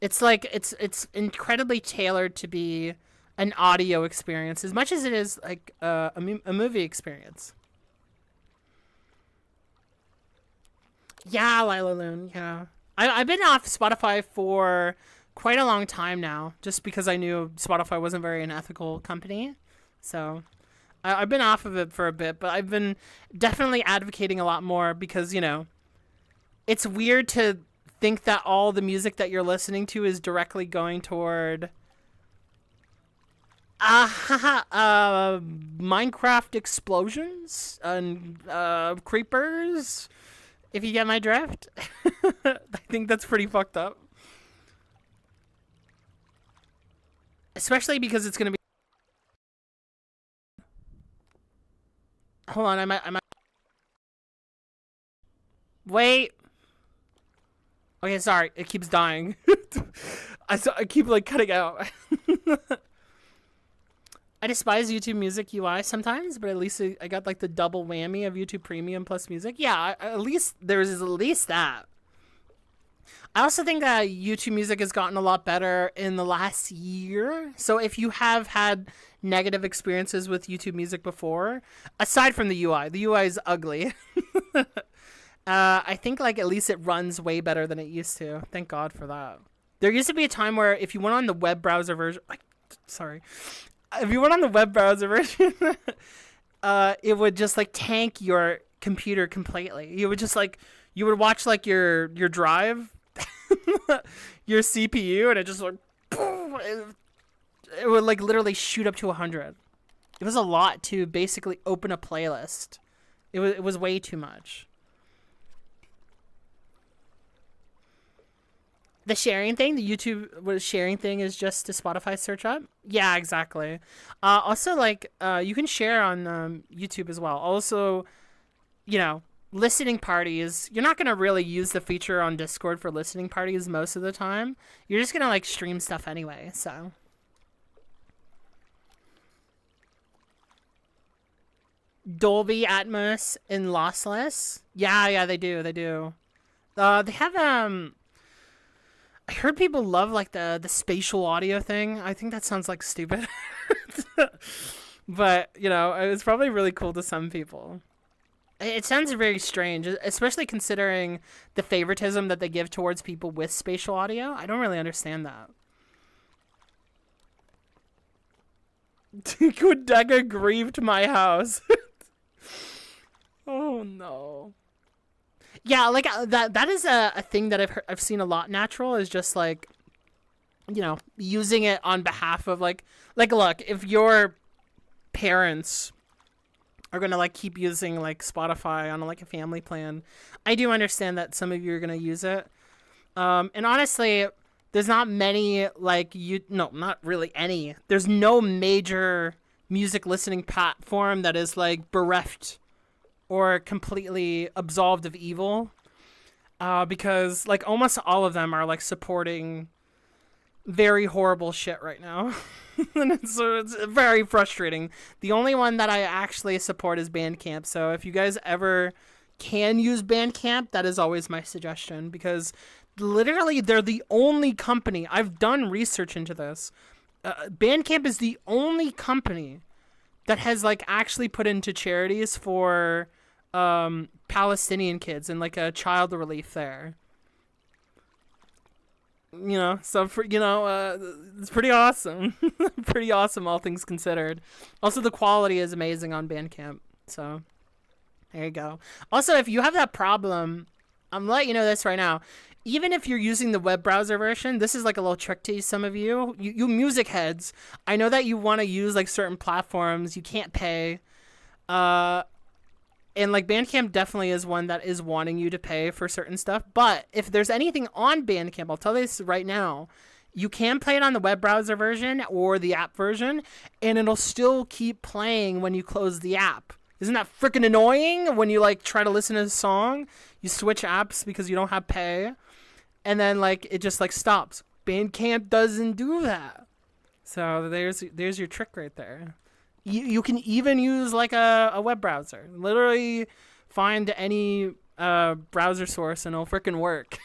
It's like, it's incredibly tailored to be an audio experience as much as it is like a movie experience. Yeah, Lila Loon, yeah. I've been off Spotify for quite a long time now, just because I knew Spotify wasn't very an ethical company. So I've been off of it for a bit, but I've been definitely advocating a lot more because, you know, it's weird to think that all the music that you're listening to is directly going toward Minecraft explosions and creepers, if you get my drift. I think that's pretty fucked up. Especially because it's going to be... Hold on, I might... Wait. Okay, sorry. It keeps dying. I keep, like, cutting out. I despise YouTube Music UI sometimes, but at least I got, like, the double whammy of YouTube Premium plus music. Yeah, at least there's at least that. I also think that YouTube Music has gotten a lot better in the last year. So if you have had negative experiences with YouTube Music before, aside from the UI is ugly. I think like at least it runs way better than it used to. Thank God for that. There used to be a time where if you went on the web browser version, if you went on the web browser version, it would just like tank your computer completely. You would just like you would watch like your drive, your CPU, and it just like it would like literally shoot up to 100. It was a lot to basically open a playlist. It was way too much. The sharing thing, the YouTube sharing thing is just to Spotify search up. Yeah, exactly. Also, like, you can share on YouTube as well. Also, you know, listening parties. You're not going to really use the feature on Discord for listening parties most of the time. You're just going to, like, stream stuff anyway, so. Dolby Atmos and lossless. Yeah, they do. They have, I heard people love like the spatial audio thing. I think that sounds like stupid. But, you know, it's probably really cool to some people. It sounds very strange, especially considering the favoritism that they give towards people with spatial audio. I don't really understand that. Quadeca grieved my house. Oh no. Yeah, like that is a thing that I've seen a lot. Natural is just like, you know, using it on behalf of like look, if your parents are gonna like keep using like Spotify on like a family plan, I do understand that some of you are gonna use it. And honestly, there's not many like not really any. There's no major music listening platform that is like bereft or completely absolved of evil, because like almost all of them are like supporting very horrible shit right now. And it's very frustrating. The only one that I actually support is Bandcamp, so if you guys ever can use Bandcamp, that is always my suggestion, because literally they're the only company, I've done research into this, Bandcamp is the only company that has like actually put into charities for Palestinian kids and like a child relief there. You know, so for it's pretty awesome. Pretty awesome, all things considered. Also, the quality is amazing on Bandcamp. So there you go. Also, if you have that problem, I'm letting you know this right now. Even if you're using the web browser version, this is like a little trick to some of you. You music heads, I know that you want to use like certain platforms. You can't pay. And like Bandcamp definitely is one that is wanting you to pay for certain stuff. But if there's anything on Bandcamp, I'll tell you this right now, you can play it on the web browser version or the app version, and it'll still keep playing when you close the app. Isn't that freaking annoying when you like try to listen to a song, you switch apps because you don't have pay, and then like it just like stops. Bandcamp doesn't do that. So there's your trick right there. You can even use like a web browser. Literally find any browser source and it'll freaking work.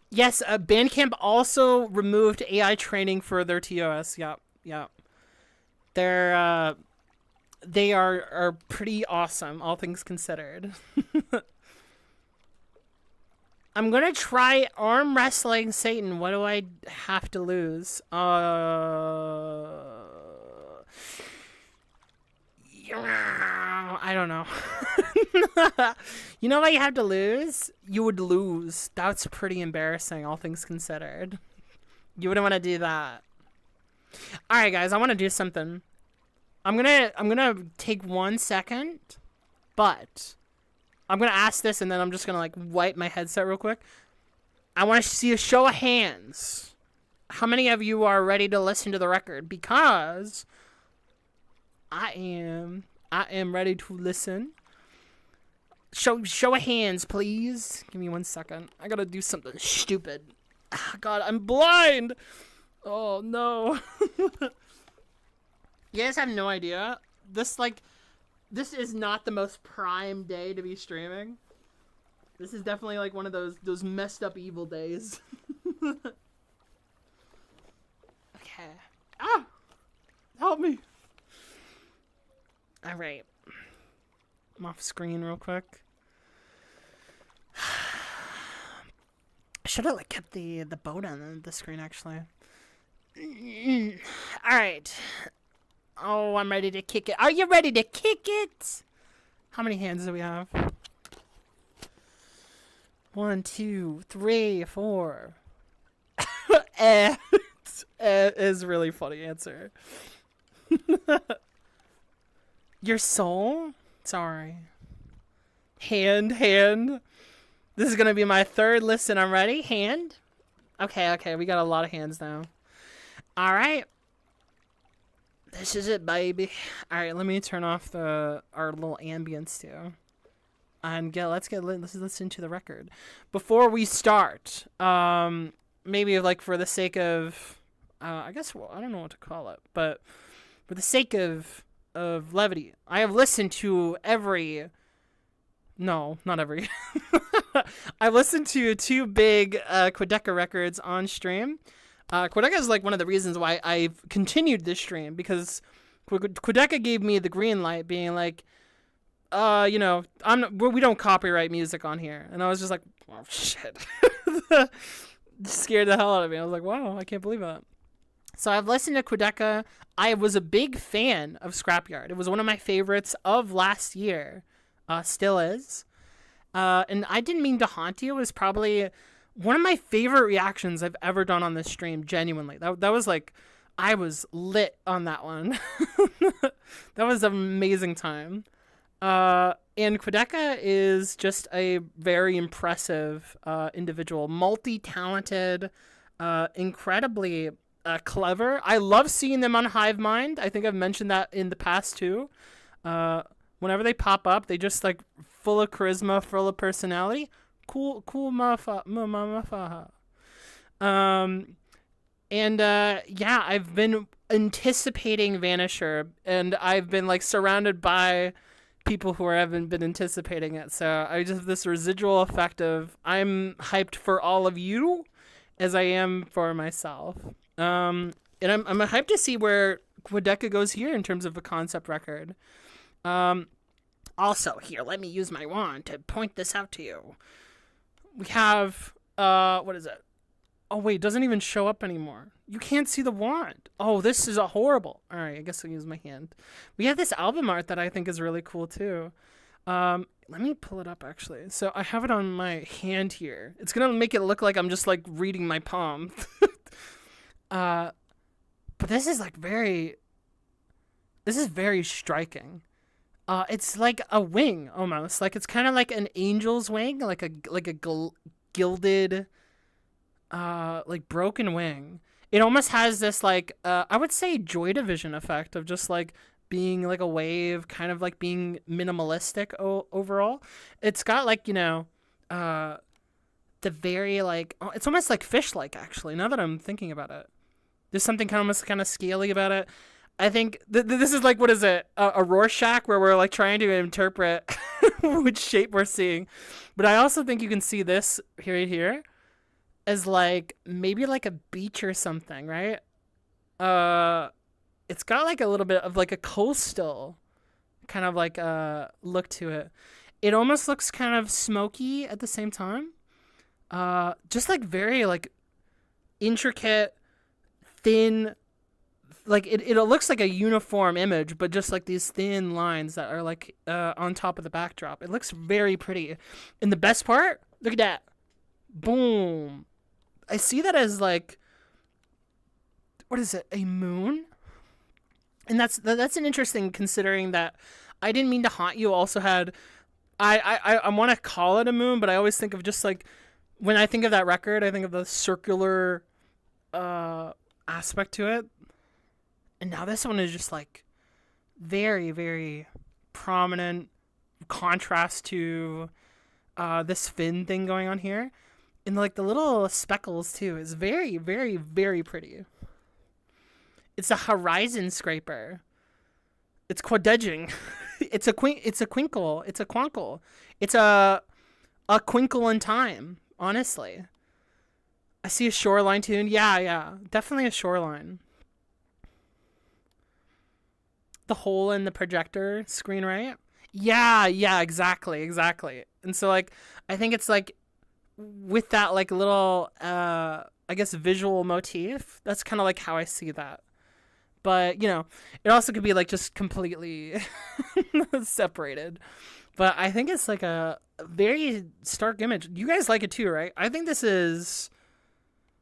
Yes, Bandcamp also removed AI training for their TOS. Yep. They are pretty awesome, all things considered. I'm gonna try arm wrestling Satan. What do I have to lose? I don't know. You know what you have to lose? You would lose. That's pretty embarrassing, all things considered. You wouldn't want to do that. All right, guys, I want to do something. I'm gonna take 1 second, but I'm going to ask this, and then I'm just going to, like, wipe my headset real quick. I want to see a show of hands. How many of you are ready to listen to the record? Because I am ready to listen. Show of hands, please. Give me 1 second. I got to do something stupid. Oh, God, I'm blind. Oh, no. You guys have no idea. This is not the most prime day to be streaming. This is definitely like one of those messed up evil days. Okay. Ah! Help me. All right. I'm off screen real quick. I should have like kept the boat on the screen actually. All right. Oh, I'm ready to kick it. Are you ready to kick it? How many hands do we have? 1, 2, 3, 4. Eh. Is a really funny answer. Your soul? Sorry. Hand. This is gonna be my third listen. I'm ready. Hand. Okay. We got a lot of hands now. All right. This is it, baby. All right. Let me turn off our little ambience too, and let's listen to the record before we start. Maybe like for the sake of, I guess, well, I don't know what to call it, but for the sake of levity, I have listened to not every. I've listened to 2 big Quadeca records on stream. Quadeca is like one of the reasons why I've continued this stream, because Quadeca gave me the green light, being like, we don't copyright music on here, and I was just like, oh shit. Scared the hell out of me. I was like, wow, I can't believe that. So I've listened to Quadeca. I was a big fan of Scrapyard. It was one of my favorites of last year. Still is. And I didn't mean to haunt you. It was probably one of my favorite reactions I've ever done on this stream, genuinely. That was like, I was lit on that one. That was an amazing time. And Quadeca is just a very impressive individual, multi-talented, incredibly clever. I love seeing them on Hive Mind. I think I've mentioned that in the past too. Whenever they pop up, they just like full of charisma, full of personality. Cool mafaha. Yeah, I've been anticipating Vanisher, and I've been like surrounded by people who haven't been anticipating it. So I just have this residual effect of I'm hyped for all of you as I am for myself. And I'm hyped to see where Quadeca goes here in terms of a concept record. Also, here, let me use my wand to point this out to you. We have, what is it? Oh, wait, it doesn't even show up anymore. You can't see the wand. Oh, this is horrible. All right, I guess I'll use my hand. We have this album art that I think is really cool, too. Let me pull it up, actually. So I have it on my hand here. It's going to make it look like I'm just, like, reading my palm. But this is, like, very striking. It's like a wing, almost. Like, it's kind of like an angel's wing, like a gilded, like, broken wing. It almost has this, like, I would say Joy Division effect of just, like, being, like, a wave, kind of, like, being minimalistic overall. It's got, like, the very, like, it's almost, like, fish-like, actually, now that I'm thinking about it. There's something kind of scaly about it. I think this is, like, what is it? A Rorschach, where we're, like, trying to interpret which shape we're seeing. But I also think you can see this here as, like, maybe like a beach or something, right? It's got like a little bit of like a coastal kind of like look to it. It almost looks kind of smoky at the same time. Just like very like intricate, thin, like it looks like a uniform image, but just like these thin lines that are like on top of the backdrop. It looks very pretty. And the best part, look at that. Boom. I see that as like, what is it? A moon? And that's an interesting, considering that I Didn't Mean to Haunt You also had, I want to call it a moon, but I always think of just like, when I think of that record, I think of the circular aspect to it. And now this one is just like very, very prominent contrast to this fin thing going on here. And like the little speckles too is very, very, very pretty. It's a horizon scraper. It's quadedging. It's a quinkle. It's a quankle. It's a A Twinkle in Time, honestly. I see a Shoreline tune. Yeah, definitely a Shoreline. The hole in the projector screen, right? Yeah, exactly. And so like I think it's like with that like little I guess visual motif, that's kind of like how I see that. But, you know, it also could be like just completely separated. But I think it's like a very stark image. You guys like it too, right? I think this is,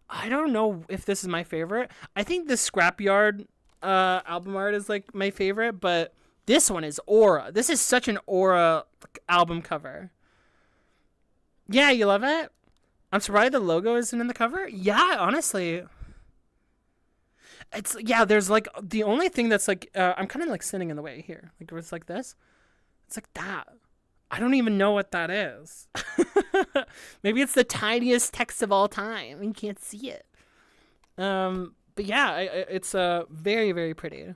I don't know if this is my favorite. I think the Scrapyard album art is like my favorite, but this one is Aura. This is such an Aura album cover. Yeah, you love it? I'm surprised the logo isn't in the cover. Yeah, honestly. It's, yeah, there's like, the only thing that's like, I'm kind of like sitting in the way here. Like, it's like this. It's like that. I don't even know what that is. Maybe it's the tiniest text of all time. You can't see it. But yeah, it's very, very pretty.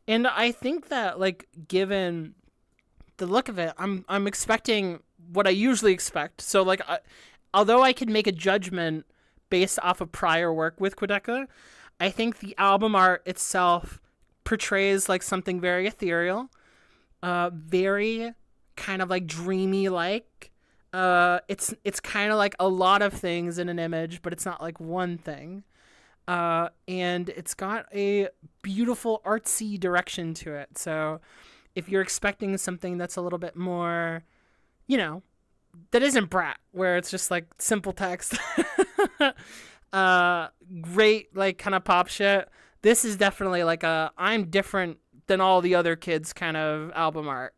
And I think that, like, given the look of it, I'm expecting what I usually expect. So, like, although I could make a judgment based off of prior work with Quadeca, I think the album art itself portrays like something very ethereal, very kind of like dreamy like. It's kind of like a lot of things in an image, but it's not like one thing. And it's got a beautiful artsy direction to it. So if you're expecting something that's a little bit more, you know, that isn't Brat, where it's just like simple text. Great like kind of pop shit. This is definitely like a I'm different than all the other kids kind of album art.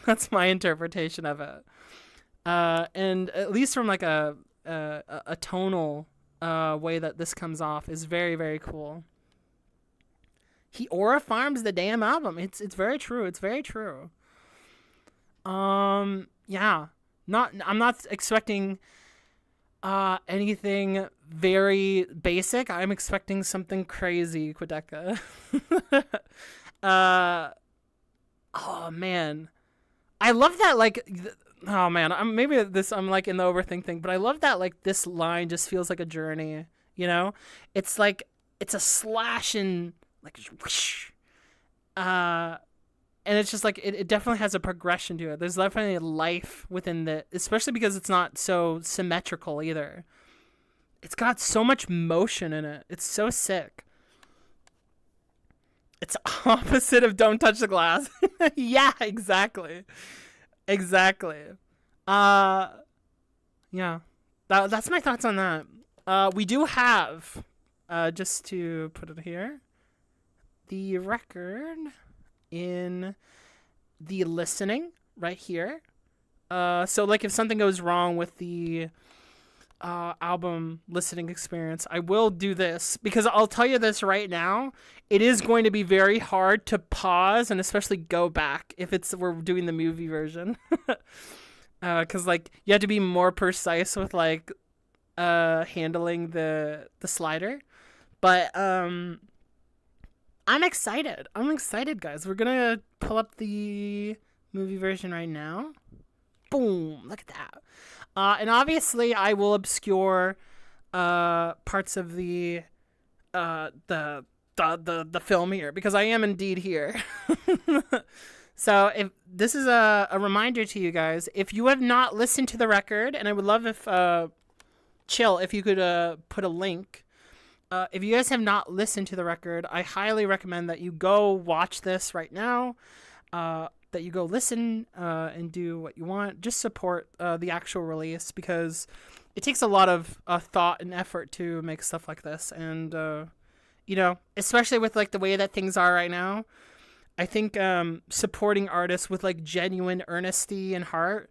That's my interpretation of it. And at least from like a tonal way that this comes off is very, very cool. He aura farms the damn album. It's very true. It's very true. Yeah. I'm not expecting anything very basic. I'm expecting something crazy, Quadeca. Oh man, I love that. Like, oh man, I'm like in the overthink thing, but I love that. Like, this line just feels like a journey. You know, it's like it's a slash and like whoosh. And it's just like it definitely has a progression to it. There's definitely life within the, especially because it's not so symmetrical either. It's got so much motion in it. It's so sick. It's opposite of Don't Touch the Glass. Yeah, exactly. Yeah. That's my thoughts on that. We do have, just to put it here, the record in the listening right here. So like if something goes wrong with the album listening experience, I will do this, because I'll tell you this right now, it is going to be very hard to pause and especially go back if we're doing the movie version. Because like you have to be more precise with like handling the slider. But I'm excited. Guys. We're gonna pull up the movie version right now. Boom! Look at that. And obviously, I will obscure parts of the film here, because I am indeed here. So if this is a reminder to you guys, if you have not listened to the record, and I would love if Chill, if you could put a link. If you guys have not listened to the record, I highly recommend that you go watch this right now, that you go listen and do what you want. Just support the actual release, because it takes a lot of thought and effort to make stuff like this. And, you know, especially with like the way that things are right now, I think supporting artists with like genuine earnesty and heart,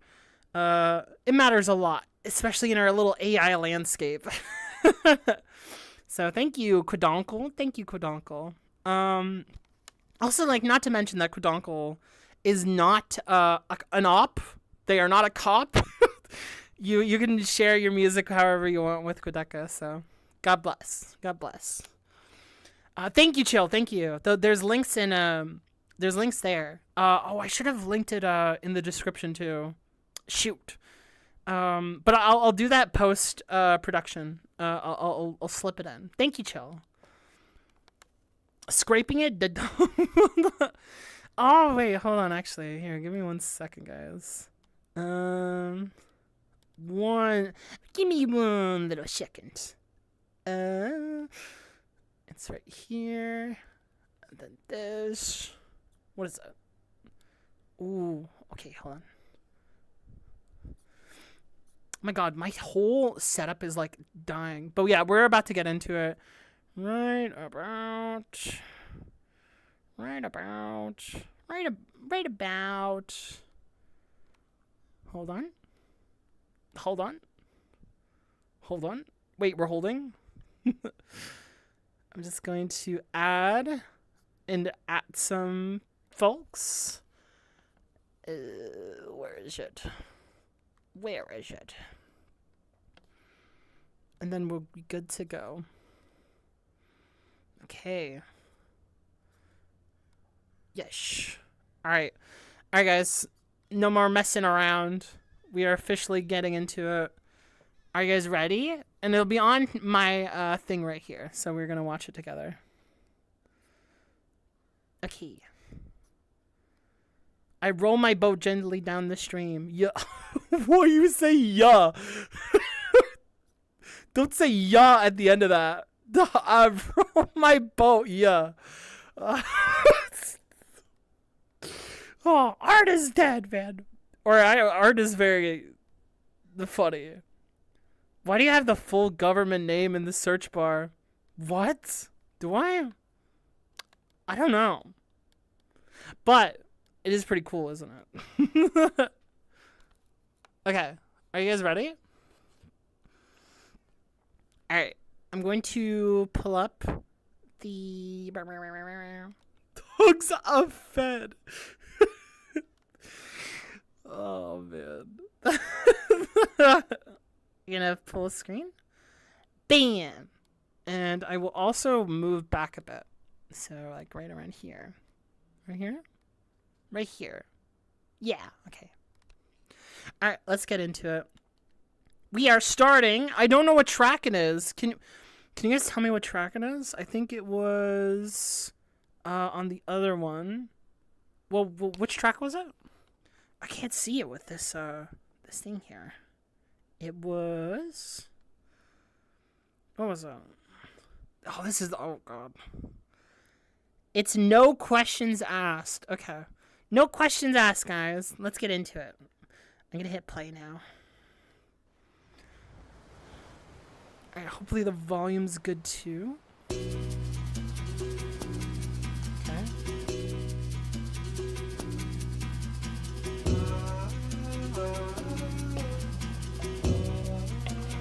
it matters a lot, especially in our little AI landscape. So thank you, Quadeca. Also, like, not to mention that Quadeca is not an op. They are not a cop. You can share your music however you want with Quadeca. So God bless. Thank you, Chill. Thank you. There's links in there's links there. I should have linked it in the description too. Shoot. But I'll do that post production. I'll slip it in. Thank you, Chill. Scraping it. Oh wait, hold on. Actually, here, give me 1 second, guys. Give me 1 little second. It's right here. And then this. What is that? Ooh. Okay, hold on. Oh my god, my whole setup is like dying. But yeah, we're about to get into it. Right about. Hold on. Wait, we're holding? I'm just going to add some folks. Where is it? And then we'll be good to go. Okay. Yes. Alright, guys. No more messing around. We are officially getting into it. Are you guys ready? And it'll be on my thing right here. So we're going to watch it together. Okay. I roll my boat gently down the stream. Yeah. Why you say yeah? Don't say yeah at the end of that. I roll my boat, yeah. Oh, art is dead, man. Art is very funny. Why do you have the full government name in the search bar? What? Do I? I don't know. But it is pretty cool, isn't it? Okay. Are you guys ready? Alright. I'm going to pull up the dogs are fed. Oh man. You're gonna pull a screen? Bam! And I will also move back a bit. So like right around here. Right here? Right here. Yeah, okay. Alright, let's get into it. We are starting. I don't know what track it is. Can you guys tell me what track it is? I think it was on the other one. Well, which track was it? I can't see it with this this thing here. It was. What was it? Oh, this is. Oh god. It's no questions asked. Okay, no questions asked, guys. Let's get into it. I'm gonna hit play now. All right. Hopefully the volume's good too.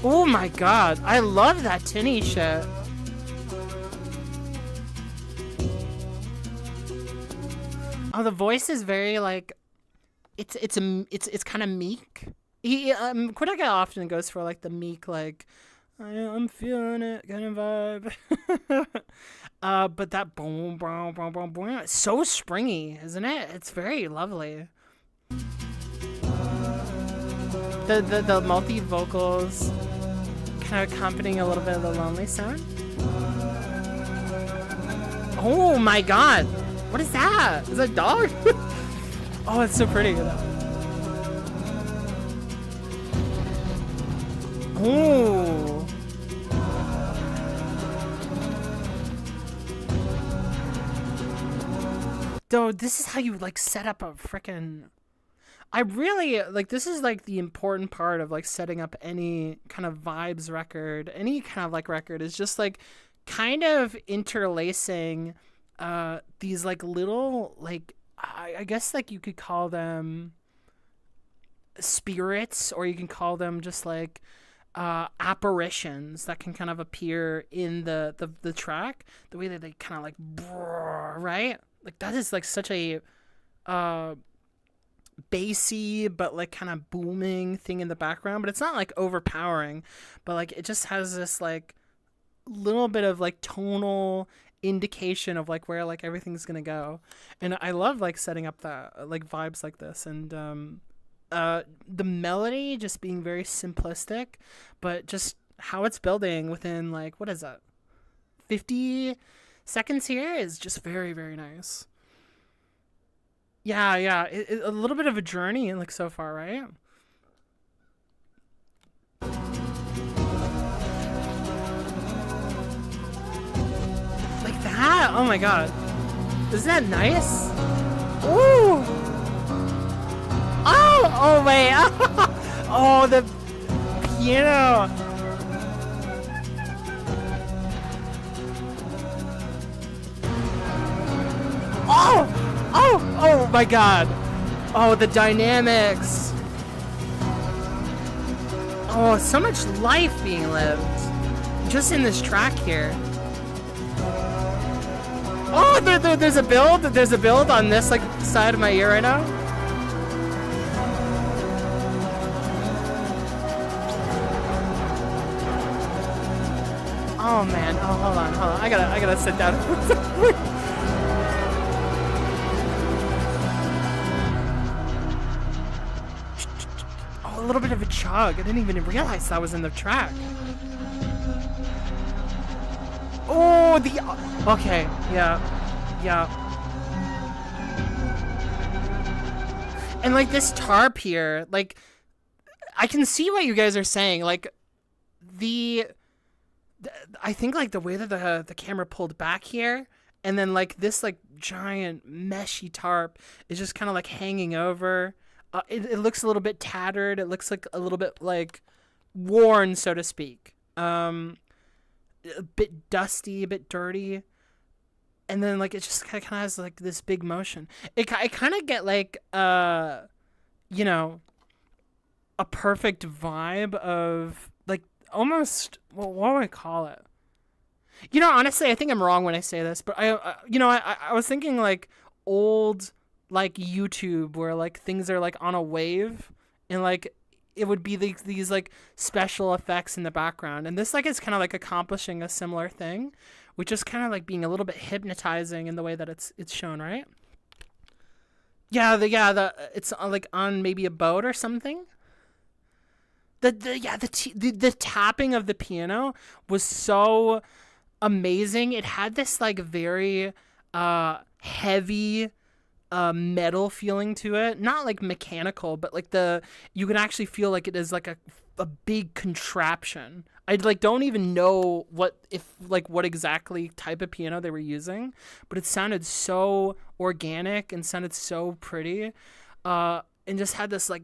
Oh my god, I love that tinny shit. Oh, the voice is very like, it's kind of meek. Quadeca often goes for like the meek, like I'm feeling it kind of vibe. But that boom, boom, boom, boom, boom, it's so springy, isn't it? It's very lovely. The multi vocals kind of accompanying a little bit of the lonely sound. Oh my god, what is that? Is that a dog? Oh, it's so pretty. Oh. Dude, this is how you like set up a frickin'. I really like this is like the important part of like setting up any kind of vibes record, any kind of like record is just like kind of interlacing these like little like I guess like you could call them spirits, or you can call them just like apparitions that can kind of appear in the track, the way that they kind of like right, like that is like such a bassy but like kind of booming thing in the background, but it's not like overpowering, but like it just has this like little bit of like tonal indication of like where like everything's gonna go. And I love like setting up that like vibes like this. And the melody just being very simplistic, but just how it's building within like, what is that, 50 seconds here is just very, very nice. Yeah, a little bit of a journey like so far, right? Like that? Oh my god. Isn't that nice? Ooh! Oh wait! Oh, the piano! Oh my god! Oh, the dynamics! Oh, so much life being lived just in this track here. Oh, there's a build. There's a build on this like side of my ear right now. Oh man. Oh, hold on. I gotta sit down. Oh, a little bit of a chug. I didn't even realize that was in the track. Oh, okay, yeah. And like this tarp here, like I can see what you guys are saying. Like I think like the way that the camera pulled back here, and then like this like giant meshy tarp is just kind of like hanging over. It looks a little bit tattered. It looks like a little bit like worn, so to speak. A bit dusty, a bit dirty, and then like it just kind of has like this big motion. I kind of get like you know, a perfect vibe of like almost what would I call it? You know, honestly, I think I'm wrong when I say this, but I was thinking like old like YouTube where like things are like on a wave and like it would be these like special effects in the background, and this like is kind of like accomplishing a similar thing, which is kind of like being a little bit hypnotizing in the way that it's shown, right? Yeah, it's like on maybe a boat or something. The tapping of the piano was so amazing. It had this like very heavy metal feeling to it, not like mechanical, but like you can actually feel like it is like a big contraption. I like don't even know what exactly type of piano they were using, but it sounded so organic and sounded so pretty, and just had this like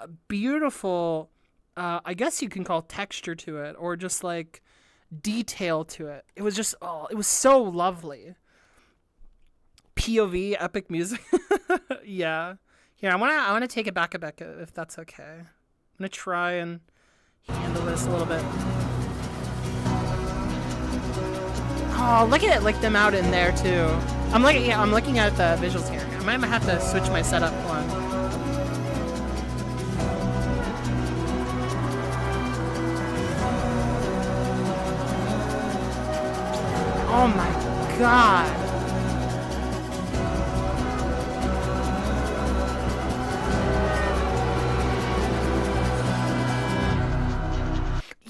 a beautiful I guess you can call texture to it, or just like detail to it. It was just it was so lovely. POV epic music. Yeah. Here, I wanna take it back a bit if that's okay. I'm gonna try and handle this a little bit. Oh, look at it, like them out in there too. I'm looking at the visuals here. I might have to switch my setup one. Oh my god.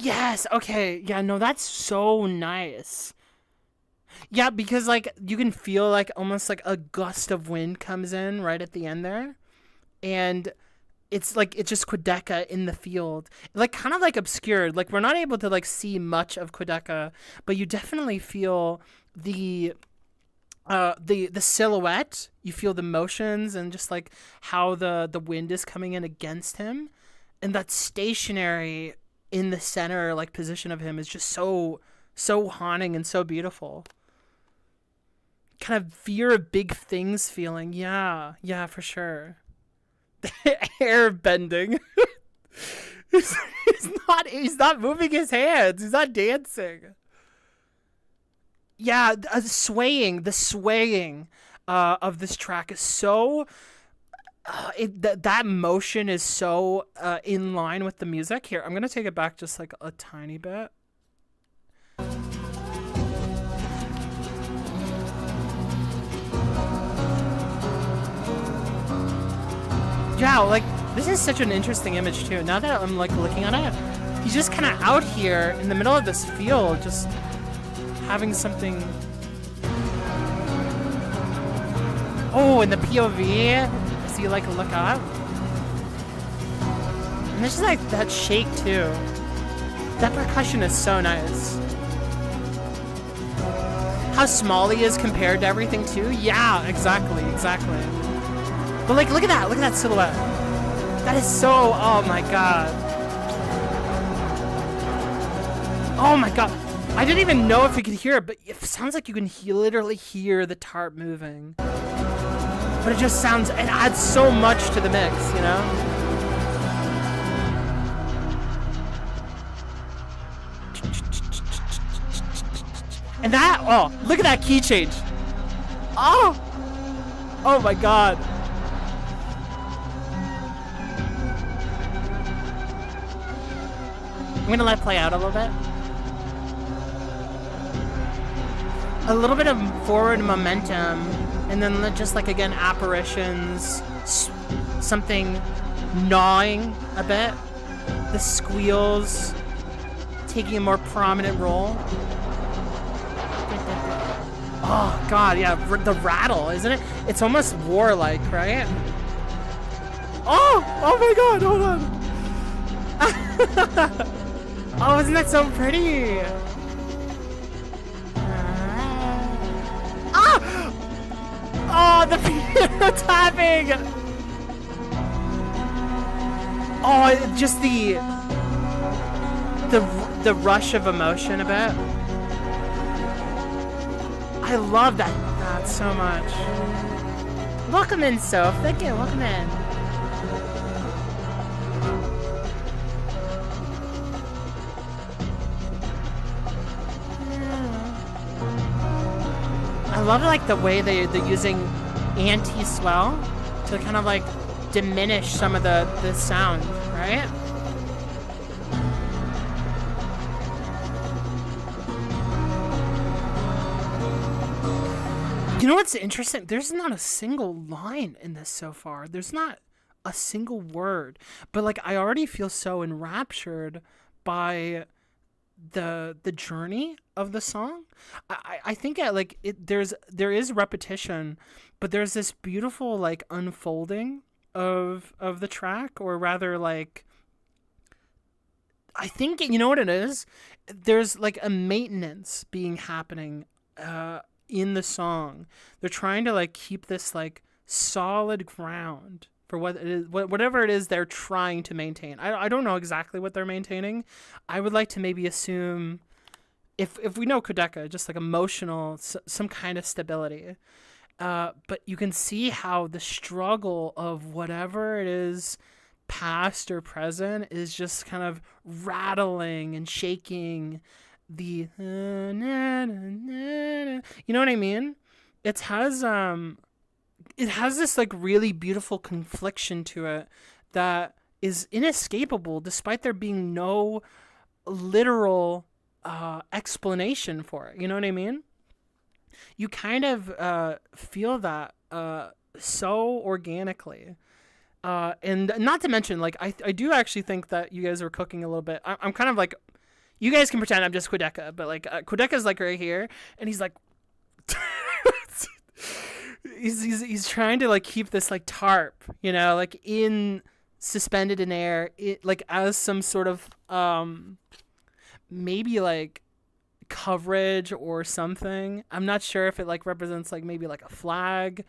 Yes, okay. Yeah, no, that's so nice. Yeah, because like you can feel like almost like a gust of wind comes in right at the end there. And it's just Quadeca in the field. Like kind of like obscured. Like we're not able to like see much of Quadeca, but you definitely feel the silhouette. You feel the motions and just like how the wind is coming in against him. And that stationary in the center like position of him is just so haunting and so beautiful. Kind of fear of big things feeling. Yeah, for sure. Hair bending. he's not moving his hands. He's not dancing. Yeah, the swaying of this track is so that motion is so in line with the music. Here, I'm gonna take it back just like a tiny bit. Yeah, like This is such an interesting image too. Now that I'm like looking at it, he's just kind of out here in the middle of this field, just having something. Oh, in the POV, as you like look up, and there's just like that shake too. That percussion is so nice. How small he is compared to everything too. Yeah, exactly. But like, look at that silhouette. That is so, oh my god. Oh my god. I didn't even know if you could hear it, but it sounds like you can literally hear the tarp moving. But it just sounds, it adds so much to the mix, you know? And that, oh, look at that key change. Oh my god. I'm gonna let it play out a little bit. A little bit of forward momentum, and then just like, again, apparitions, something gnawing a bit, the squeals taking a more prominent role. Oh god, yeah, the rattle, isn't it? It's almost warlike, right? Oh my god, hold on. Oh, isn't that so pretty? Oh, the piano tapping! Oh, just the rush of emotion a bit. I love that so much. Welcome in, Soph. Thank you. Welcome in. I love like the way they're using anti-swell to kind of like diminish some of the sound, right? You know what's interesting? There's not a single line in this so far. There's not a single word. But like, I already feel so enraptured by the journey of the song. I think there is repetition, but there's this beautiful like unfolding of the track, or rather like, I think, you know what it is? There's like a maintenance being happening in the song. They're trying to like keep this like solid ground for what it is, whatever it is they're trying to maintain. I don't know exactly what they're maintaining. I would like to maybe assume, if we know Quadeca, just like emotional, some kind of stability. But you can see how the struggle of whatever it is, past or present, is just kind of rattling and shaking the, you know what I mean? It has this like really beautiful confliction to it that is inescapable, despite there being no literal explanation for it. You know what I mean? You kind of feel that so organically. And not to mention, like, I do actually think that you guys are cooking a little bit. I'm kind of like, you guys can pretend I'm just Quadeca, but like Quadeca's like right here, and he's like, he's trying to like keep this like tarp, you know, like in suspended in air, like as some sort of maybe like coverage or something. I'm not sure if it like represents like maybe like a flag,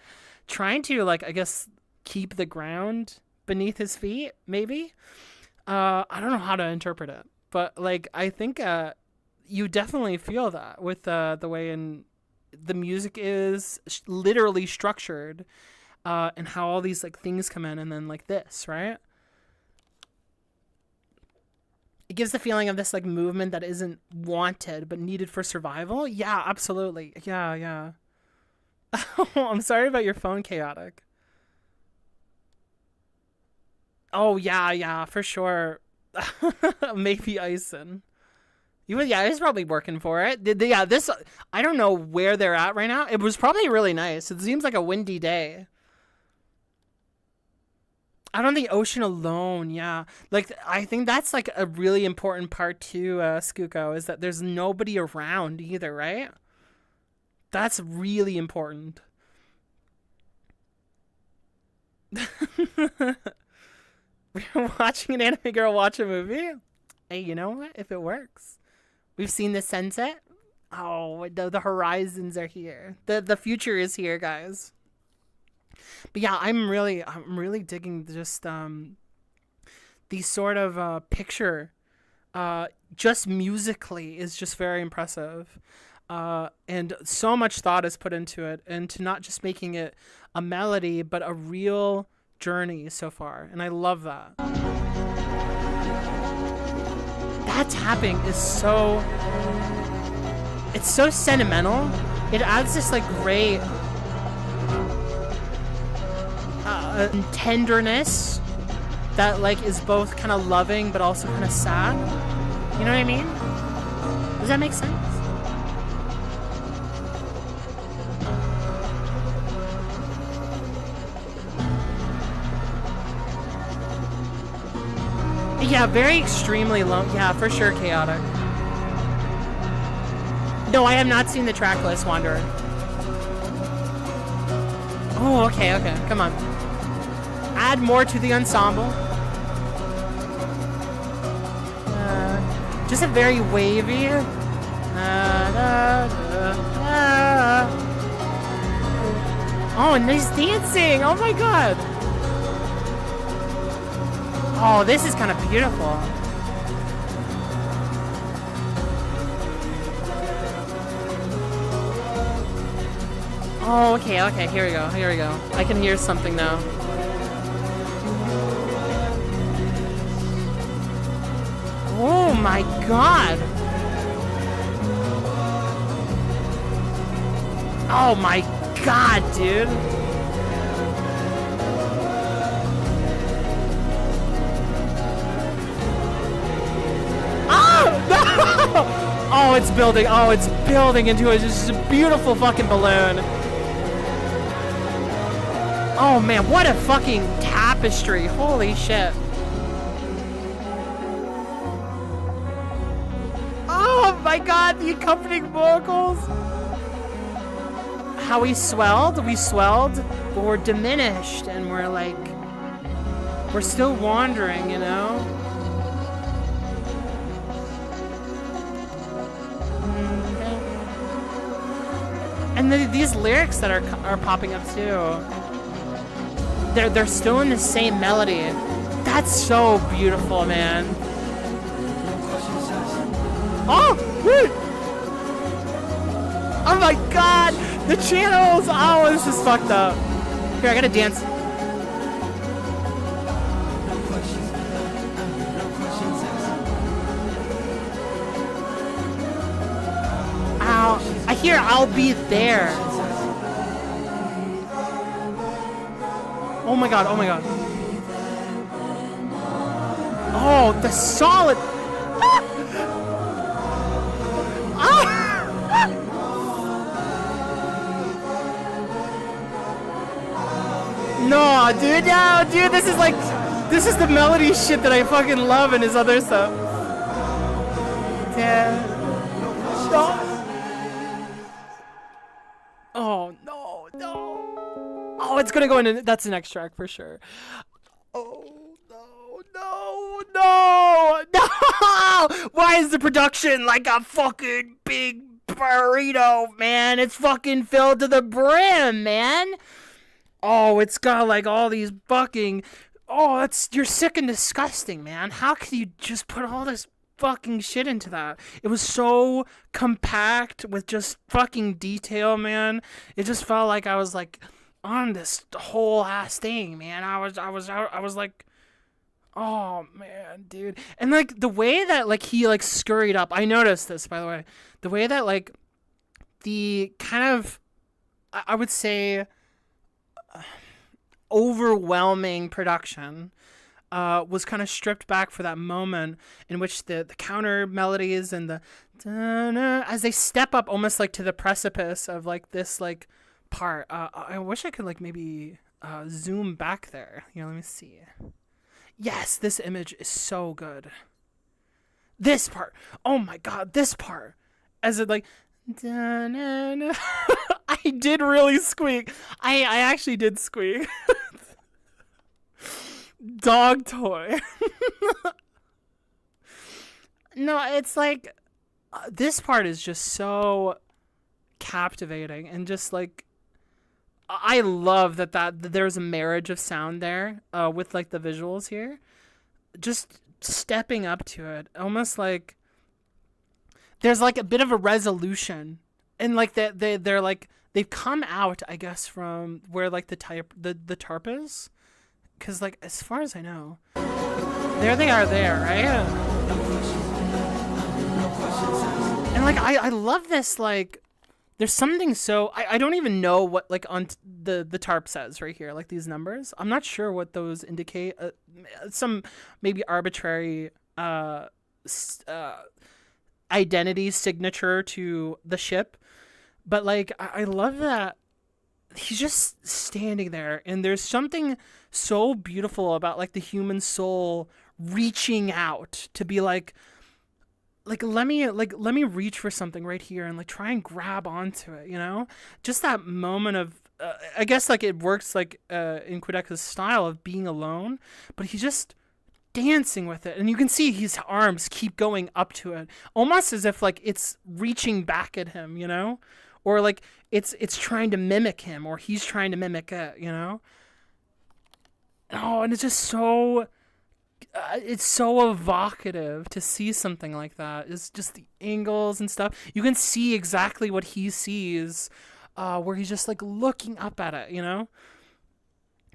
trying to like, I guess, keep the ground beneath his feet, maybe. I don't know how to interpret it, but like I think you definitely feel that with the way in the music is literally structured, and how all these like things come in, and then like this, right? It gives the feeling of this like movement that isn't wanted but needed for survival. Yeah, absolutely. Yeah. Oh, I'm sorry about your phone, Chaotic. Oh yeah, for sure. Maybe Ison. Yeah, he's probably working for it. Yeah, this, I don't know where they're at right now. It was probably really nice. It seems like a windy day. out on the ocean alone. Yeah, like I think that's like a really important part too, Skuko, is that there's nobody around either, right? That's really important. We're watching an anime girl watch a movie. Hey, you know what? If it works, we've seen the sunset. Oh, the horizons are here. The future is here, guys. But yeah, I'm really digging just the sort of picture. Just musically is just very impressive. And so much thought is put into it, and to not just making it a melody, but a real journey so far. And I love that. That tapping is so... It's so sentimental. It adds this like great tenderness that like is both kind of loving but also kind of sad. You know what I mean? Does that make sense? Yeah, very extremely low. Yeah, for sure, chaotic. No, I have not seen the track list, Wanderer. Oh, okay, okay. Come on. Add more to the ensemble. Just a very wavy. Oh, and nice dancing. Oh my god. Oh, this is kind of beautiful. Oh, okay, okay, here we go, here we go. I can hear something now. Oh my god! Oh my god, dude! Oh, no! Oh, it's building. Oh, it's building into just a beautiful fucking balloon. Oh man, what a fucking tapestry. Holy shit. Oh my god, the accompanying vocals. How we swelled, but we're diminished and we're like, we're still wandering, you know? And these lyrics that are popping up too. They're still in the same melody. That's so beautiful, man. Oh, wait. Oh my god, the channels. Oh, this is fucked up. Here, I gotta dance. Ow, I hear I'll be there. Oh my god, oh my god. Oh, the solid. No, dude, no, dude, this is the melody shit that I fucking love in his other stuff. Damn. No. Oh, no, no. Oh, it's gonna go into, that's the next track for sure. Oh, no, no, no, no! Why is the production like a fucking big burrito, man? It's fucking filled to the brim, man. Oh, it's got like all these fucking... Oh, you're sick and disgusting, man. How could you just put all this fucking shit into that? It was so compact with just fucking detail, man. It just felt like I was like on this whole ass thing, man. I was like, oh man, dude. And like the way that like he like scurried up, I noticed this, by the way. The way that like the kind of, I would say, overwhelming production was kind of stripped back for that moment in which the counter melodies and the as they step up almost like to the precipice of like this like part. I wish I could like maybe zoom back there. Let me see. Yes, this image is so good. This part. Oh my god, this part. As it like I did really squeak. I actually did squeak. Dog toy. No, it's like this part is just so captivating and just like I love that there's a marriage of sound there with like the visuals here. Just stepping up to it, almost like there's like a bit of a resolution, and like they're like they've come out, I guess, from where like the tarp is, because like as far as I know, there they are there, right? And like I love this, like there's something so I don't even know what like on the tarp says right here, like these numbers. I'm not sure what those indicate. Some maybe arbitrary identity signature to the ship, but like I love that he's just standing there, and there's something so beautiful about like the human soul reaching out to be like let me reach for something right here and like try and grab onto it, just that moment of I guess like it works like in Quadeca's style of being alone, but he's just dancing with it, and you can see his arms keep going up to it, almost as if like it's reaching back at him, or like it's trying to mimic him, or he's trying to mimic it, Oh, and it's just so it's so evocative to see something like that. It's just the angles and stuff. You can see exactly what he sees, where he's just like looking up at it,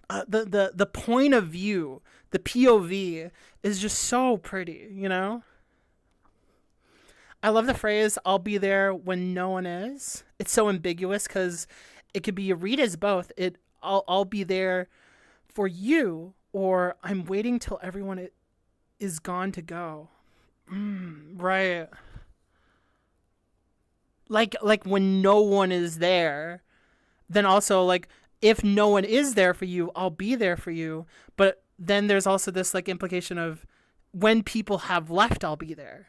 the point of view, the POV is just so pretty, I love the phrase, "I'll be there when no one is." It's so ambiguous because it could be read as both. I'll be there for you, or I'm waiting till everyone is gone to go. Right. Like when no one is there, then also like if no one is there for you, I'll be there for you. But then there's also this like implication of when people have left, I'll be there.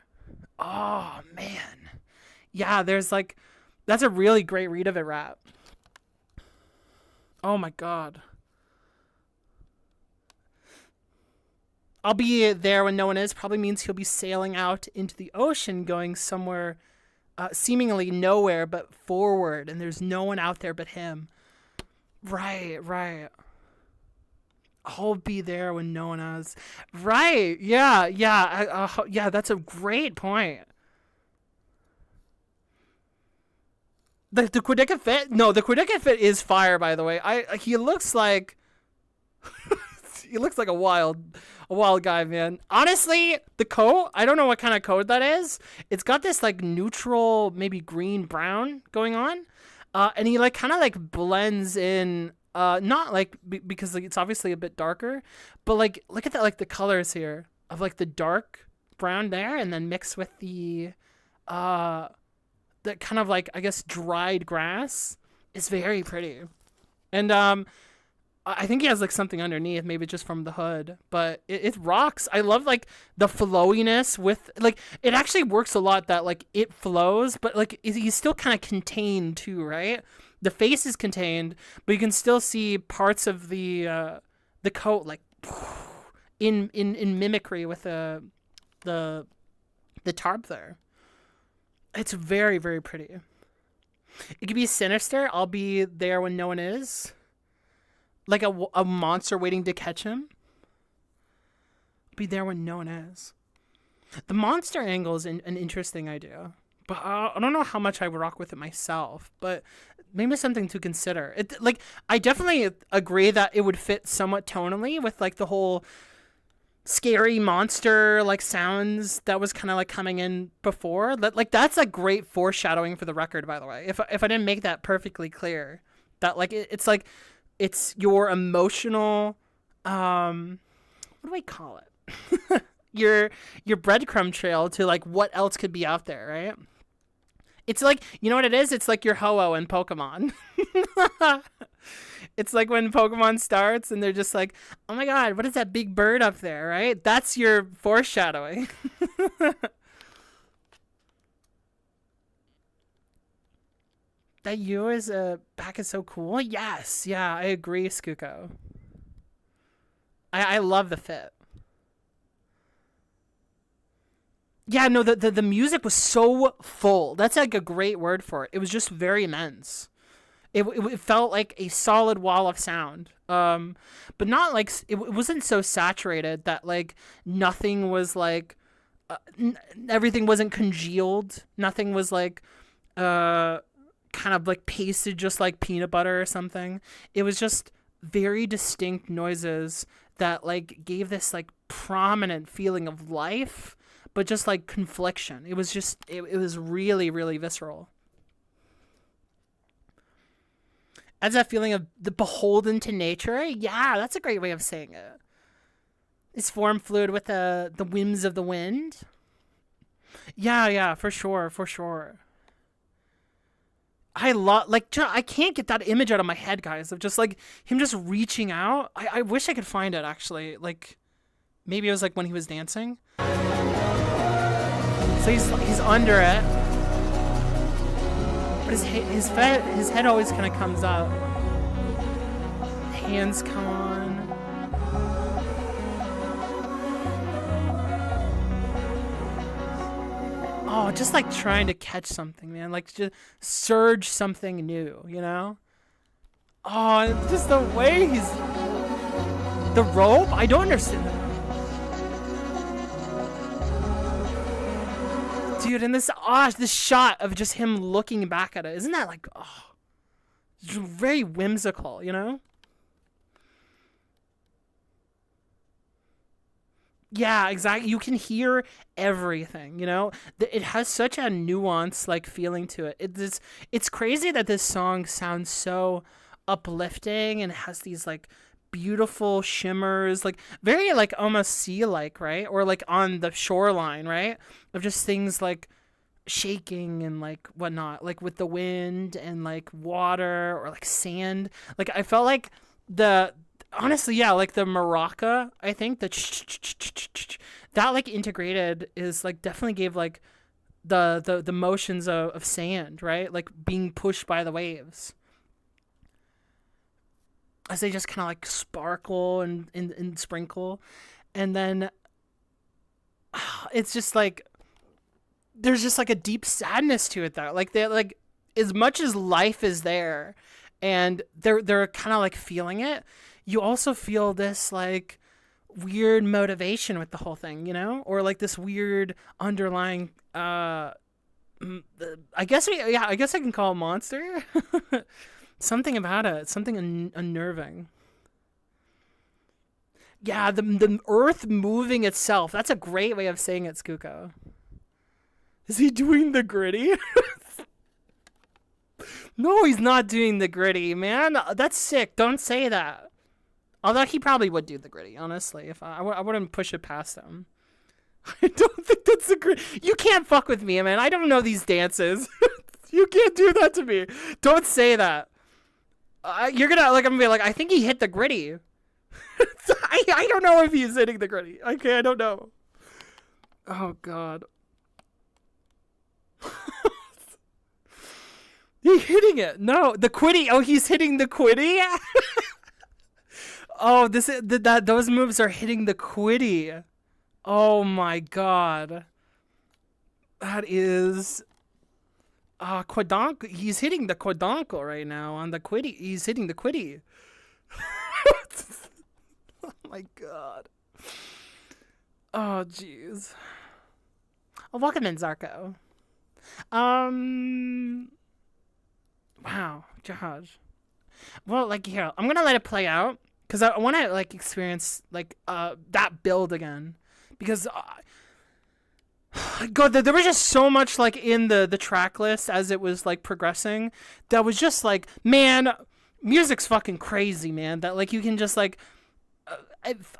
Oh man. Yeah, there's like that's a really great read of it, rap. Oh my god. I'll be there when no one is probably means he'll be sailing out into the ocean, going somewhere seemingly nowhere but forward, and there's no one out there but him. Right. I'll be there when no one is. Right, yeah, yeah, that's a great point. The Quadeca fit? No, the Quadeca fit is fire, by the way. He looks like... he looks like a wild guy, man. Honestly, the coat, I don't know what kind of coat that is. It's got this like neutral, maybe green brown going on, and he like kind of like blends in. Not like because like it's obviously a bit darker, but like look at that, like the colors here of like the dark brown there, and then mixed with the that kind of like I guess dried grass is very pretty, and I think he has like something underneath, maybe just from the hood, but it rocks. I love like the flowiness with like it actually works a lot that like it flows, but like he's still kind of contained too, right? The face is contained, but you can still see parts of the coat like in mimicry with the tarp there. It's very, very pretty. It could be sinister. I'll be there when no one is. Like a monster waiting to catch him. Be there when no one is. The monster angle is an interesting idea. But I don't know how much I would rock with it myself. But maybe something to consider. It like I definitely agree that it would fit somewhat tonally with like the whole scary monster like sounds that was kind of like coming in before. Like that's a great foreshadowing for the record, by the way. If I didn't make that perfectly clear, that like it's like it's your emotional what do I call it? your breadcrumb trail to like what else could be out there, right? It's like, you know what it is? It's like your Ho-Oh in Pokemon. It's like when Pokemon starts and they're just like, oh my god, what is that big bird up there, right? That's your foreshadowing. That you is back is so cool. Yes, yeah, I agree, Skuko. I love the fit. Yeah, no, the music was so full. That's like a great word for it. It was just very immense. It felt like a solid wall of sound. But not like it wasn't so saturated that like nothing was like everything wasn't congealed. Nothing was like kind of like pasted just like peanut butter or something. It was just very distinct noises that like gave this like prominent feeling of life, but just like confliction. It was just it was really, really visceral. As that feeling of the beholden to nature. Yeah, that's a great way of saying it. Is form fluid with the whims of the wind. Yeah, for sure, for sure. I love, like, I can't get that image out of my head, guys, of just like him just reaching out. I wish I could find it, actually. Like, maybe it was like when he was dancing. So he's under it, but his head always kind of comes up. Hands come on. Oh, just like trying to catch something, man. Like just surge something new, you know? Oh, just the way he's... The rope? I don't understand that. Dude, and this shot of just him looking back at it. Isn't that like... Oh, very whimsical, you know? Yeah, exactly. You can hear everything, you know? It has such a nuance, like, feeling to it. It's crazy that this song sounds so uplifting and has these, like, beautiful shimmers, like, very, like, almost sea-like, right? Or, like, on the shoreline, right? Of just things, like, shaking and, like, whatnot. Like, with the wind and, like, water or, like, sand. Like, I felt like honestly, yeah, like the maraca, I think that like integrated is like definitely gave like the motions of sand, right? Like being pushed by the waves as they just kind of like sparkle and sprinkle, and then it's just like there's just like a deep sadness to it though. Like they like as much as life is there, and they're kind of like feeling it. You also feel this like weird motivation with the whole thing, you know, or like this weird underlying. I guess I can call it monster. Something about it, something unnerving. Yeah, the earth moving itself. That's a great way of saying it, Skuko. Is he doing the gritty? No, he's not doing the gritty, man. That's sick. Don't say that. Although he probably would do the gritty, honestly. If I wouldn't push it past him. I don't think that's the gritty. You can't fuck with me, man. I don't know these dances. You can't do that to me. Don't say that. You're gonna like. I'm gonna be like. I think he hit the gritty. I don't know if he's hitting the gritty. Okay, I don't know. Oh god. He's hitting it. No, the quitty. Oh, he's hitting the quitty. Oh, those moves are hitting the quitty. Oh my god. That is Quadeca. He's hitting the Quadeca right now on the quitty. He's hitting the quitty. Oh my god. Oh jeez. Oh, welcome in, Zarko. Wow, Josh. Well, like here, I'm gonna let it play out. Because I want to, like, experience, like, that build again. Because, God, there was just so much, like, in the track list as it was, like, progressing. That was just, like, man, music's fucking crazy, man. That, like, you can just, like,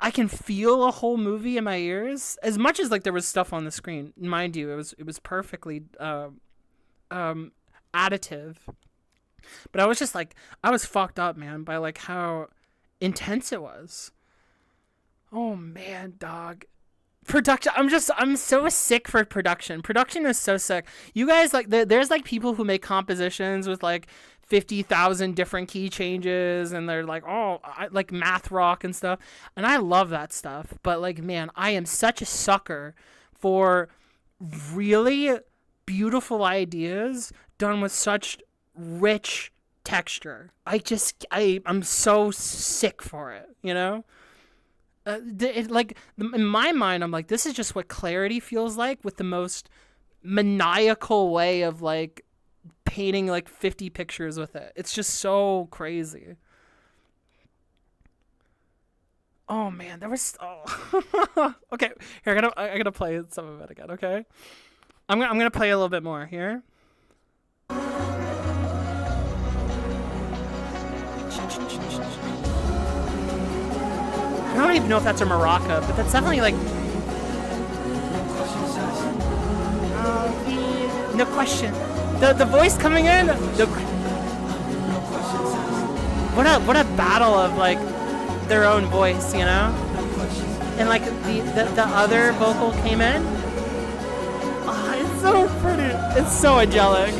I can feel a whole movie in my ears. As much as, like, there was stuff on the screen. Mind you, it was perfectly additive. But I was just like, I was fucked up, man, by like how intense it was. Oh man, dog. Production, I'm so sick for production. Production is so sick. You guys, like, there's like people who make compositions with like 50,000 different key changes, and they're like, oh, like math rock and stuff, and I love that stuff. But like, man, I am such a sucker for really beautiful ideas done with such rich texture. I'm so sick for it, you know? In my mind, I'm like, this is just what clarity feels like, with the most maniacal way of like painting like 50 pictures with it. It's just so crazy. Oh man, there was okay, here I gotta play some of it again, okay? I'm gonna play a little bit more here. I don't even know if that's a maraca, but that's definitely like no question. The voice coming in. What a battle of like their own voice, you know? And like the other vocal came in. Oh, it's so pretty. It's so angelic.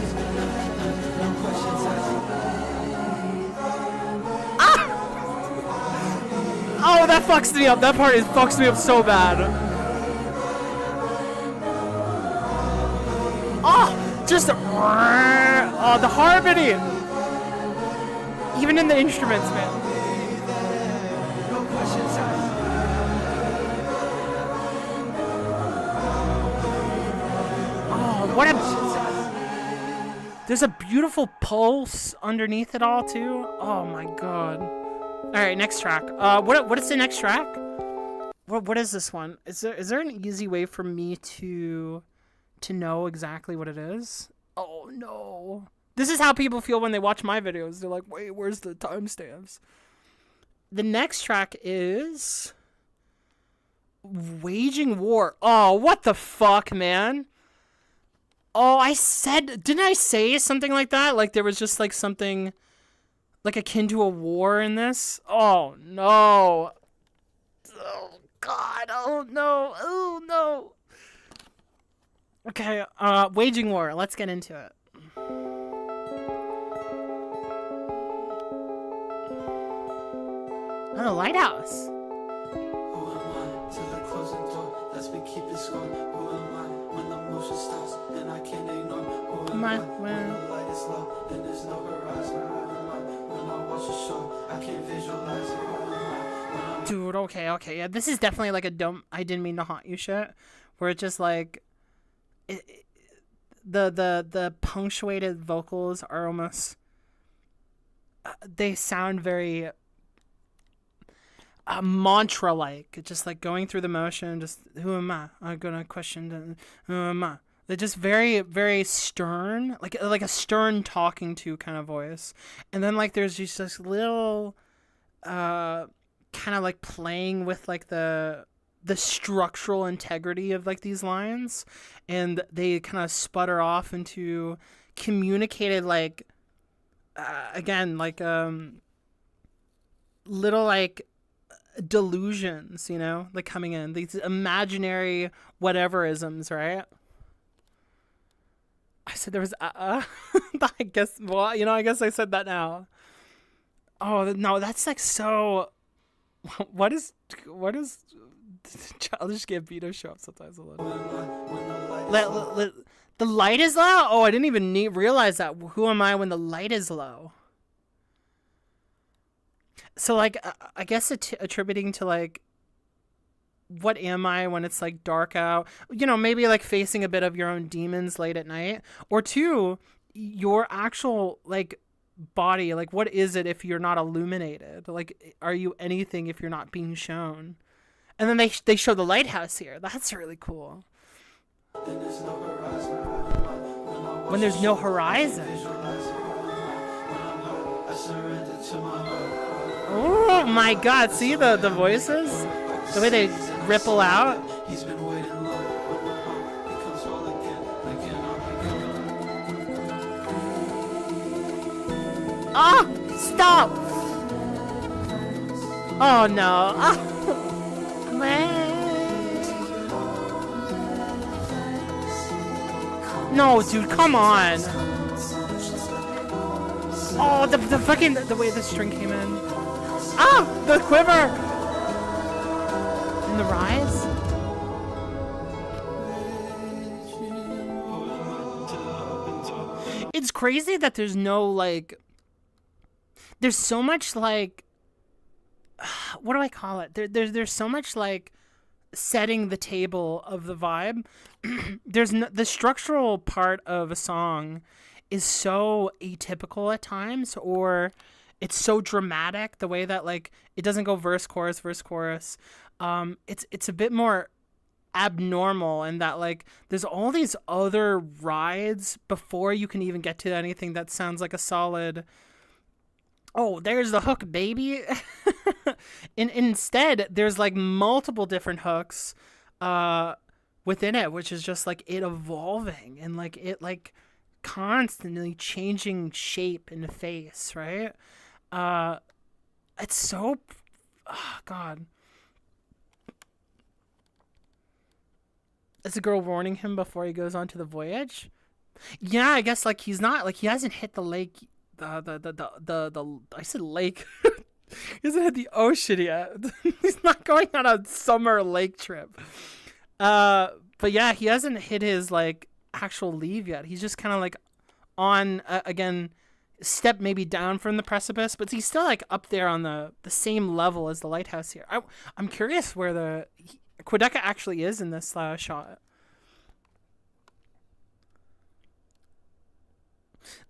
Oh, that fucks me up. That part fucks me up so bad. Oh, just oh, the harmony. Even in the instruments, man. Oh, what a... There's a beautiful pulse underneath it all, too. Oh, my God. All right, next track. What is the next track? What is this one? Is there an easy way for me to know exactly what it is? Oh no. This is how people feel when they watch my videos. They're like, "Wait, where's the timestamps?" The next track is Waging War. Oh, what the fuck, man? Oh, didn't I say something like that? Like there was just like something like akin to a war in this? Oh no. Oh God. Oh no. Oh no. Okay, Waging War. Let's get into it. Oh, the lighthouse. Who am I to the closing door? Let's be keeping score. Who am I when the motion stops and I can't ignore? Who am I when the light is low and there's no horizon? I can't visualize it. Dude, okay, yeah, this is definitely like a dumb I didn't mean to haunt you shit, where it's just like the punctuated vocals are almost they sound very mantra like, just like going through the motion, just who am I? I'm gonna question who am I? They're just very, very stern, like a stern talking to kind of voice. And then like there's just this little kind of like playing with like the structural integrity of like these lines, and they kind of sputter off into communicated like again like little like delusions, you know, like coming in, these imaginary whateverisms, right? I said there was I guess, well, you know, I guess I said that now. Oh no, that's like so. What is Childish Gambino show up sometimes a little. The light is low. Oh, I didn't even realize that. Who am I when the light is low? So like, I guess attributing to like, what am I when it's like dark out? You know, maybe like facing a bit of your own demons late at night, or two, your actual like body. Like, what is it if you're not illuminated? Like, are you anything if you're not being shown? And then they show the lighthouse here. That's really cool. When there's no horizon. Oh my God! See the voices, the way they ripple out. Ah! Stop! Oh no. Ah. Man. No, dude, come on. Oh, the fucking, the way the string came in. Ah! The quiver! And the rise? It's crazy that there's no, like, there's so much, like, what do I call it? There's so much, like, setting the table of the vibe. There's no, the structural part of a song is so atypical at times, or it's so dramatic the way that, like, it doesn't go verse, chorus, verse, chorus. It's a bit more abnormal in that, like, there's all these other rides before you can even get to anything that sounds like a solid, oh, there's the hook, baby. Instead, there's, like, multiple different hooks within it, which is just, like, it evolving and, like, it, like, constantly changing shape and face, right? It's so, oh, God. Is the girl warning him before he goes on to the voyage? Yeah, I guess, like, he's not, like, he hasn't hit the lake, I said lake. He hasn't hit the ocean yet. He's not going on a summer lake trip. But yeah, he hasn't hit his, like, actual leave yet. He's just kind of, like, on, again, step maybe down from the precipice, but he's still, like, up there on the same level as the lighthouse here. I'm curious where the Quadeca actually is in this shot.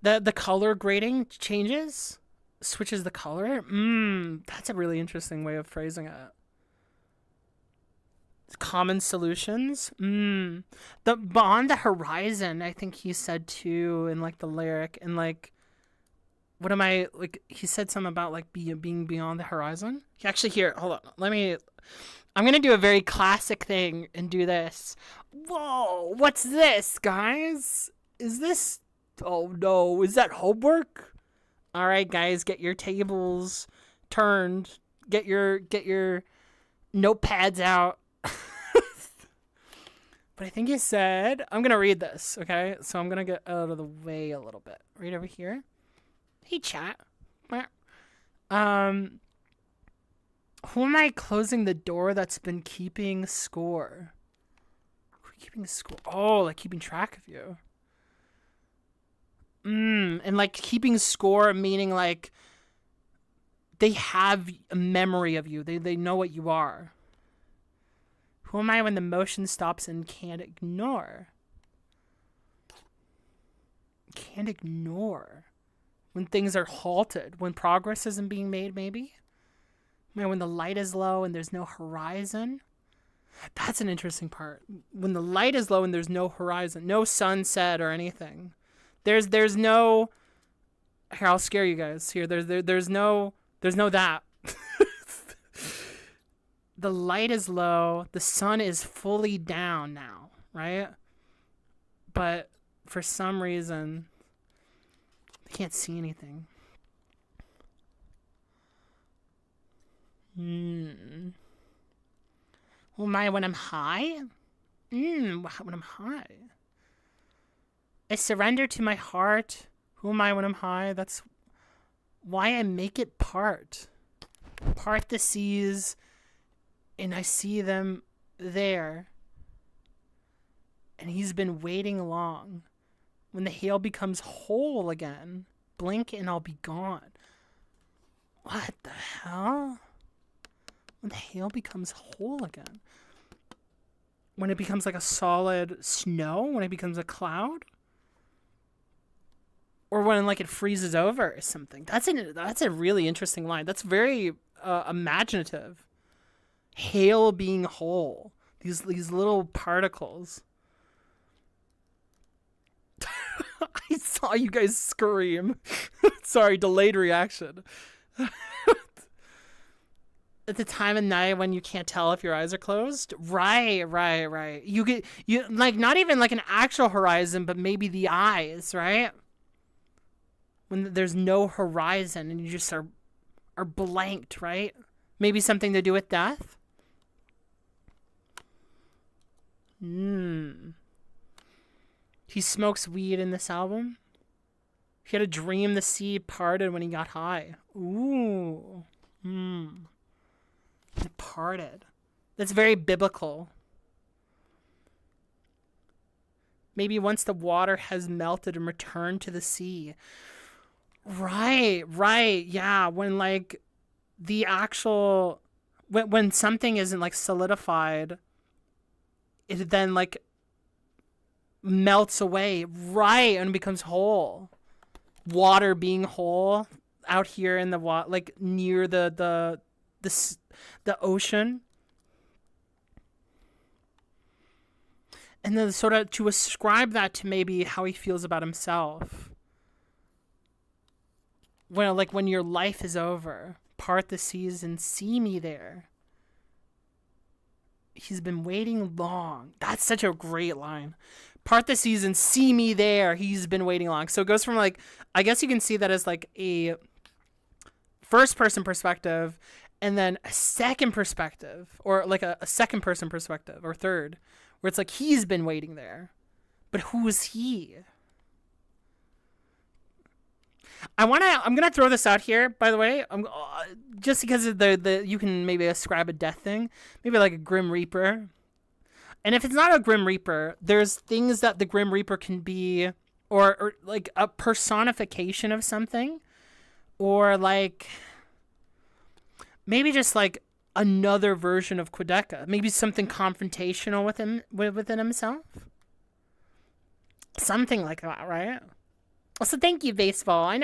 The color grading changes, switches the color. That's a really interesting way of phrasing it. Common solutions. The beyond the horizon, I think he said too in, like, the lyric, and, like, what am I, like, he said something about, like, being beyond the horizon. Actually, here, hold on. I'm going to do a very classic thing and do this. Whoa, what's this, guys? Is this, oh no, is that homework? All right, guys, get your tables turned. Get your notepads out. But I think he said, I'm going to read this, okay? So I'm going to get out of the way a little bit. Right over here. Hey, chat. Who am I closing the door that's been keeping score? Keeping score. Oh, like keeping track of you. And, like, keeping score meaning, like, they have a memory of you. They know what you are. Who am I when the motion stops and can't ignore? Can't ignore. When things are halted. When progress isn't being made, maybe? When the light is low and there's no horizon. That's an interesting part. When the light is low and there's no horizon. No sunset or anything. There's no... Here, I'll scare you guys. Here, there's no that. The light is low. The sun is fully down now, right? But for some reason, I can't see anything. Who am I when I'm high? When I'm high. I surrender to my heart. Who am I when I'm high? That's why I make it part. Part the seas, and I see them there. And he's been waiting long. When the hail becomes whole again, blink and I'll be gone. What the hell? When the hail becomes whole again. When it becomes like a solid snow? When it becomes a cloud? Or when, like, it freezes over or something. That's a really interesting line. That's very imaginative. Hail being whole. These little particles. I saw you guys scream. Sorry, delayed reaction. At the time of night when you can't tell if your eyes are closed. Right. You like, not even like an actual horizon, but maybe the eyes, right? when there's no horizon and you just are blanked, right? Maybe something to do with death? He smokes weed in this album. He had a dream the sea parted when he got high. Ooh. It parted. That's very biblical. Maybe once the water has melted and returned to the sea. Right. Yeah, when like the actual when something isn't like solidified, it then like melts away, right, and becomes whole. Water being whole out here in the water, like near the ocean. And then sort of to ascribe that to maybe how he feels about himself. When your life is over, part the seas and see me there. He's been waiting long. That's such a great line. Part the seas and see me there. He's been waiting long. So it goes from like, I guess you can see that as like a first person perspective and then a second perspective, or like a second person perspective, or third, where it's like he's been waiting there. But who is he? I'm gonna throw this out here, by the way. Just because of the you can maybe ascribe a death thing, maybe like a Grim Reaper. And if it's not a Grim Reaper, there's things that the Grim Reaper can be, or like a personification of something, or like maybe just like another version of Quadeca, maybe something confrontational within himself, something like that, right? Also, thank you, baseball. I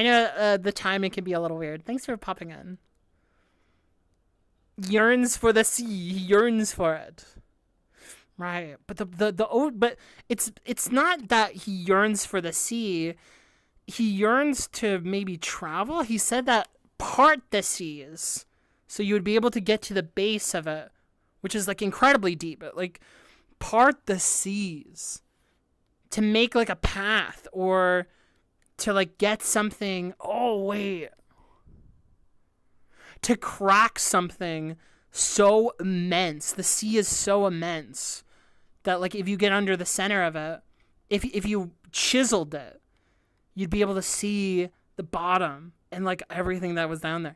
know the timing can be a little weird. Thanks for popping in. Yearns for the sea. He yearns for it. Right, but but it's not that he yearns for the sea. He yearns to maybe travel. He said that part the seas, so you would be able to get to the base of it, which is like incredibly deep. But like part the seas to make like a path, or to like get something. Oh wait, to crack something so immense. The sea is so immense that like if you get under the center of it, if you chiseled it, you'd be able to see the bottom and like everything that was down there.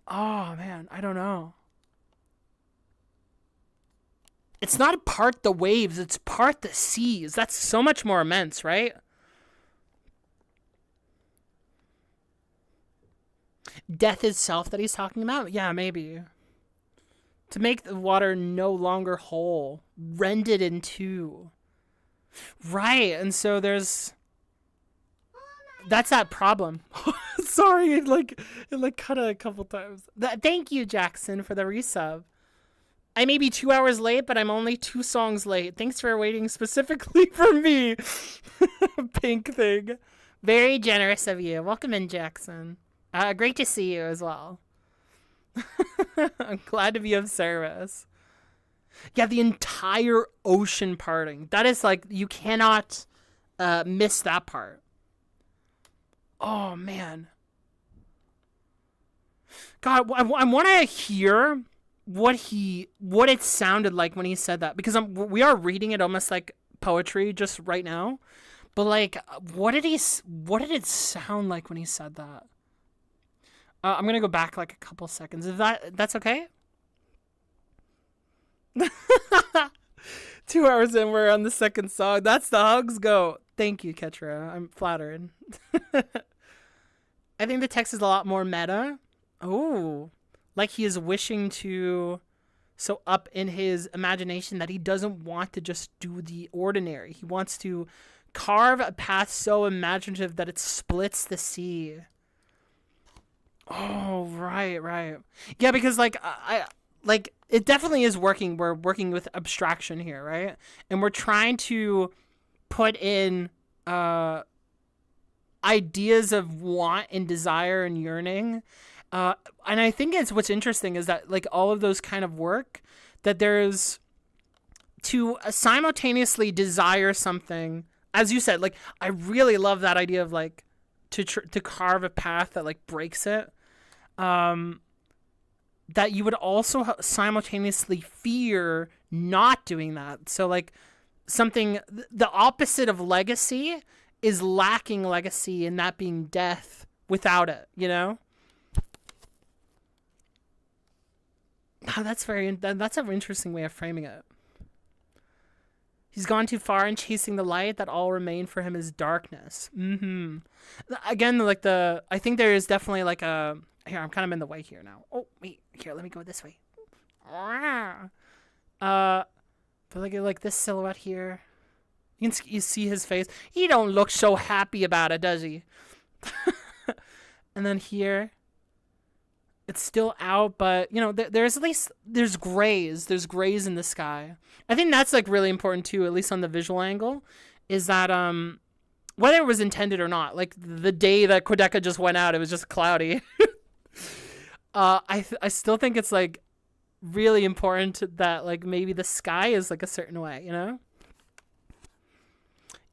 Oh man, I don't know. It's not part the waves, it's part the seas. That's so much more immense, right? Death itself that he's talking about? Yeah, maybe. To make the water no longer whole, rend it in two. Right, and so that's that problem. Sorry, it cut a couple times. Thank you, Jackson, for the resub. I may be 2 hours late, but I'm only 2 songs late. Thanks for waiting specifically for me. Pink thing. Very generous of you. Welcome in, Jackson. Great to see you as well. I'm glad to be of service. Yeah, the entire ocean parting. That is like, you cannot miss that part. Oh, man. God, I want to hear what it sounded like when he said that, because we are reading it almost like poetry just right now. But like, what did it sound like when he said that? I'm gonna go back like a couple seconds. If that's okay. 2 hours in, we're on the second song. That's the Hugz Go. Thank you, Ketra. I'm flattered. I think the text is a lot more meta. Oh, like he is wishing to, so up in his imagination that he doesn't want to just do the ordinary. He wants to carve a path so imaginative that it splits the sea. Oh, right. Yeah, because like it definitely is working. We're working with abstraction here, right? And we're trying to put in ideas of want and desire and yearning. And I think what's interesting is that like all of those kind of work, that there's to simultaneously desire something. As you said, like I really love that idea of like to carve a path that like breaks it, that you would also simultaneously fear not doing that. So like something, the opposite of legacy is lacking legacy, and that being death without it, you know? Oh, that's an interesting way of framing it. He's gone too far in chasing the light, that all remain for him is darkness. Again, like I think there is definitely like a, here, I'm kind of in the way here now. Oh, wait, here, let me go this way. But like this silhouette here, you see his face. He don't look so happy about it, does he? And then here, it's still out, but you know, there's grays in the sky. I think that's like really important too, at least on the visual angle, is that whether it was intended or not, like the day that Quadeca just went out, it was just cloudy. I still think it's like really important that like maybe the sky is like a certain way, you know?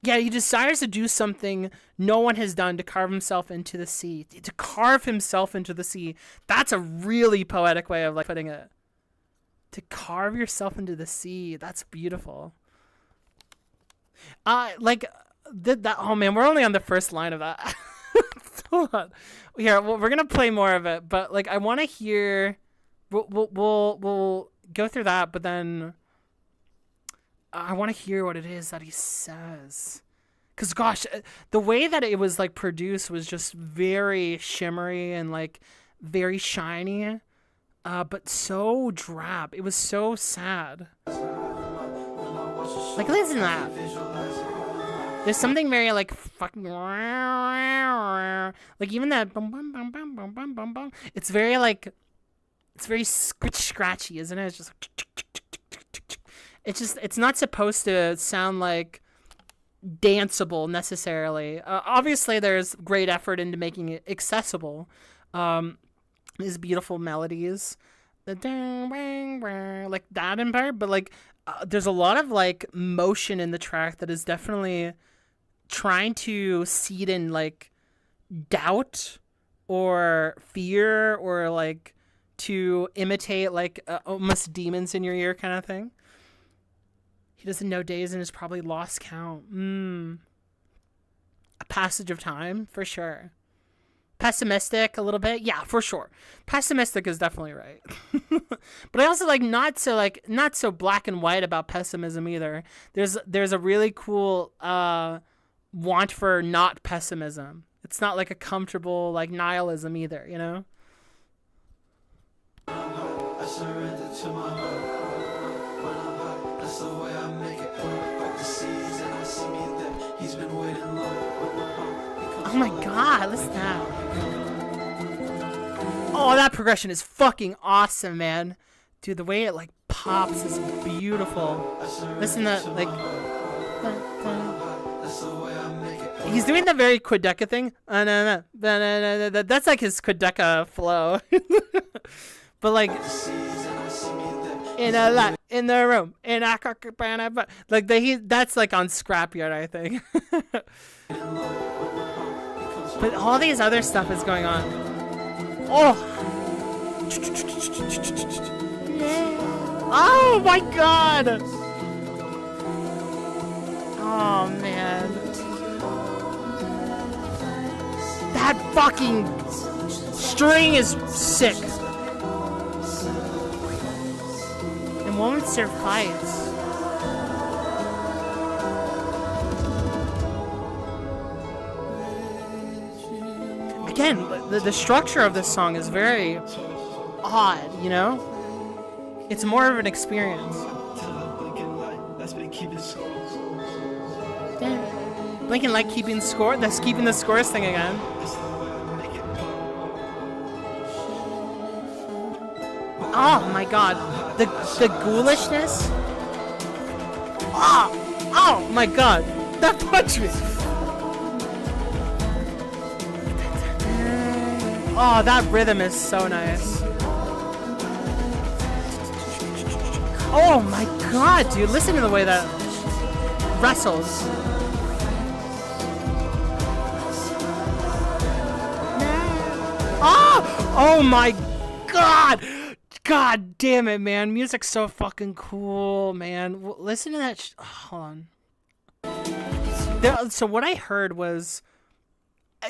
Yeah, he desires to do something no one has done, to carve himself into the sea. To carve himself into the sea. That's a really poetic way of like putting it. To carve yourself into the sea. That's beautiful. Like that. Oh man, we're only on the first line of that. Hold on. Here, we're gonna play more of it, but like I want to hear. We'll go through that, but then I want to hear what it is that he says. Because, gosh, the way that it was, like, produced was just very shimmery and, like, very shiny, but so drab. It was so sad. Like, listen to that. There's something very, like, fucking... Like, even that... It's very, like... It's very scratchy, isn't it? It's just... It's not supposed to sound like danceable necessarily. Obviously, there's great effort into making it accessible. These beautiful melodies, like that in part, but like there's a lot of like motion in the track that is definitely trying to seed in like doubt or fear or like to imitate like almost demons in your ear kind of thing. He doesn't know days and has probably lost count. A passage of time, for sure. Pessimistic a little bit? Yeah, for sure. Pessimistic is definitely right. But I also like not so black and white about pessimism either. There's a really cool want for not pessimism. It's not like a comfortable like nihilism either, you know? I surrender to my heart. That's the way I make it. Like the seas and I see me there. He's been waiting long. Oh my god, listen to that. Oh, that progression is fucking awesome, man. Dude, the way it like pops is beautiful. Listen to like he's doing the very Quadeca thing. That's like his Quadeca flow. But like in a lot in the room in a like that's like on Scrapyard, I think. But all these other stuff is going on. Oh, oh my god. Oh man, that fucking string is sick. Moments their fights. Again, the structure of this song is very odd, you know? It's more of an experience. Yeah. Blinking like keeping score. That's keeping the scores thing again. Oh my god. The ghoulishness. Oh my god. That punched me. Oh, that rhythm is so nice. Oh my god, dude. Listen to the way that wrestles. Oh my god! God damn it, man. Music's so fucking cool, man. Listen to that. Hold on. So what I heard was,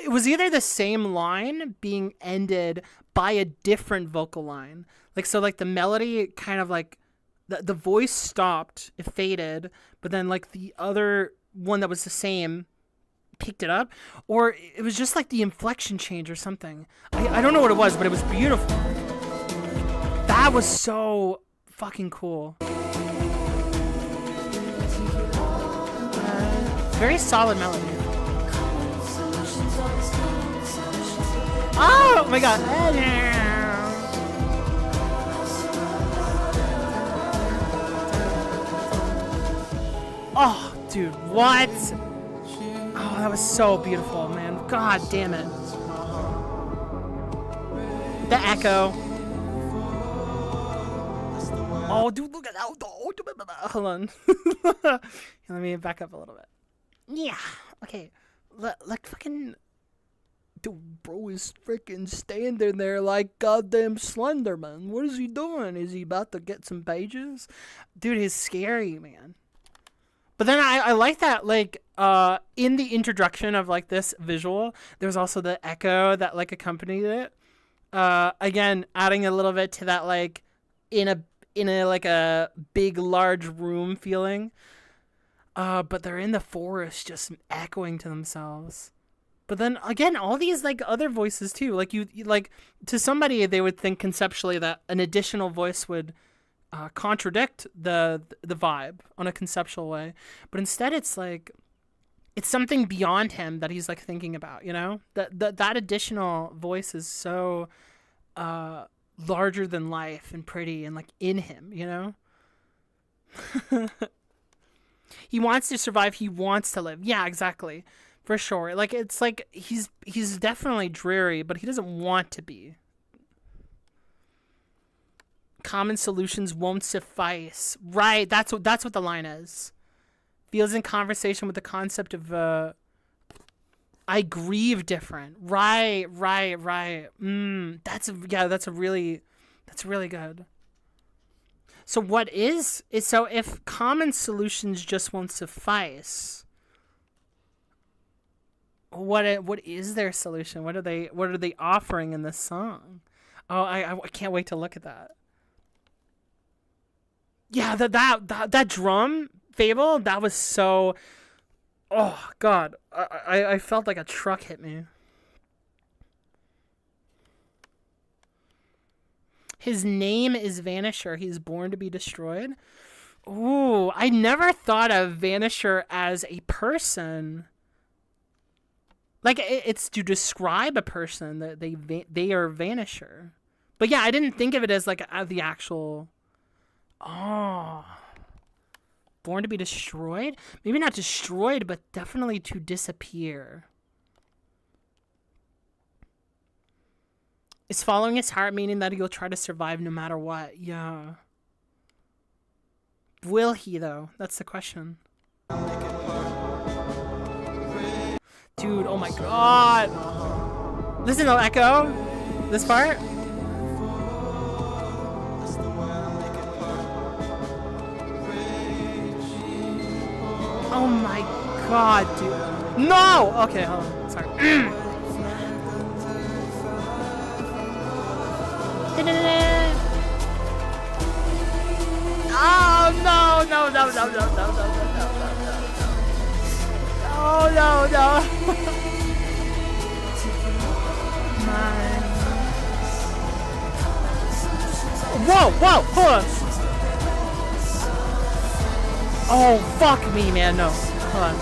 it was either the same line being ended by a different vocal line. Like, so like the melody kind of like, the voice stopped, it faded, but then like the other one that was the same picked it up, or it was just like the inflection change or something. I don't know what it was, but it was beautiful. That was so fucking cool. Very solid melody. Oh my god. Oh, dude, what? Oh, that was so beautiful, man. God damn it. The echo. Oh, dude, look at that. Hold on. Let me back up a little bit. Yeah. Okay. Like fucking... Dude, bro is freaking standing there like goddamn Slenderman. What is he doing? Is he about to get some pages? Dude, he's scary, man. But then I like that, like, in the introduction of, like, this visual, there's also the echo that, like, accompanied it. Again, adding a little bit to that, like, in a like, a big, large room feeling. But they're in the forest just echoing to themselves. But then, again, all these, like, other voices, too. Like, you like, to somebody, they would think conceptually that an additional voice would... contradict the vibe on a conceptual way, but instead it's like it's something beyond him that he's like thinking about, you know, that additional voice is so larger than life and pretty and like in him, you know. He wants to survive, he wants to live. Yeah, exactly, for sure. Like, it's like he's definitely dreary, but he doesn't want to be. Common solutions won't suffice. Right, that's what the line is. Feels in conversation with the concept of I grieve different. Right. That's really good. So what is so if common solutions just won't suffice, what is their solution? What are they offering in this song? Oh, I can't wait to look at that. Yeah, that drum fable, that was so... Oh, God. I felt like a truck hit me. His name is Vanisher. He's born to be destroyed. Ooh, I never thought of Vanisher as a person. Like, it's to describe a person that they are Vanisher. But yeah, I didn't think of it as, like, the actual... Oh, born to be destroyed? Maybe not destroyed, but definitely to disappear. Is following his heart meaning that he'll try to survive no matter what? Yeah. Will he, though? That's the question. Dude, oh my god. Listen to echo. This part. Oh my god, dude. No! Okay, hold on. Sorry. Oh, no. Oh, no. Whoa, hold on. Oh, fuck me, man. No. Hold on.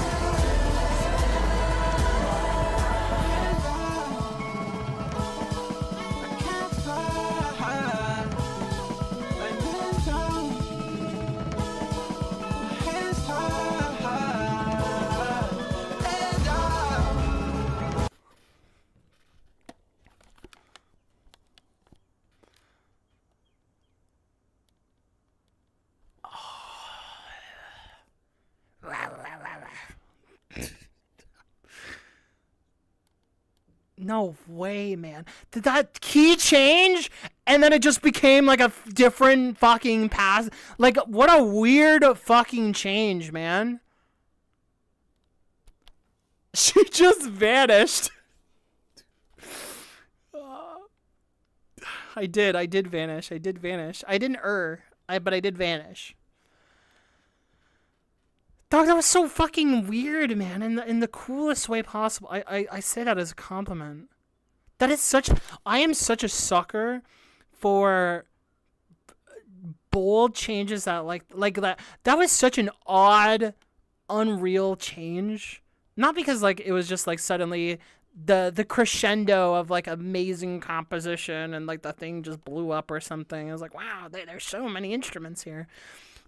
No way, man. Did that key change? And then it just became like a different fucking pass. Like, what a weird fucking change, man. She just vanished. I did vanish. I didn't but I did vanish. Dog, that was so fucking weird, man, in the coolest way possible. I say that as a compliment. That is such... I am such a sucker for bold changes that, like that. That was such an odd, unreal change. Not because, like, it was just, like, suddenly the crescendo of, like, amazing composition and, like, the thing just blew up or something. I was like, wow, there's so many instruments here.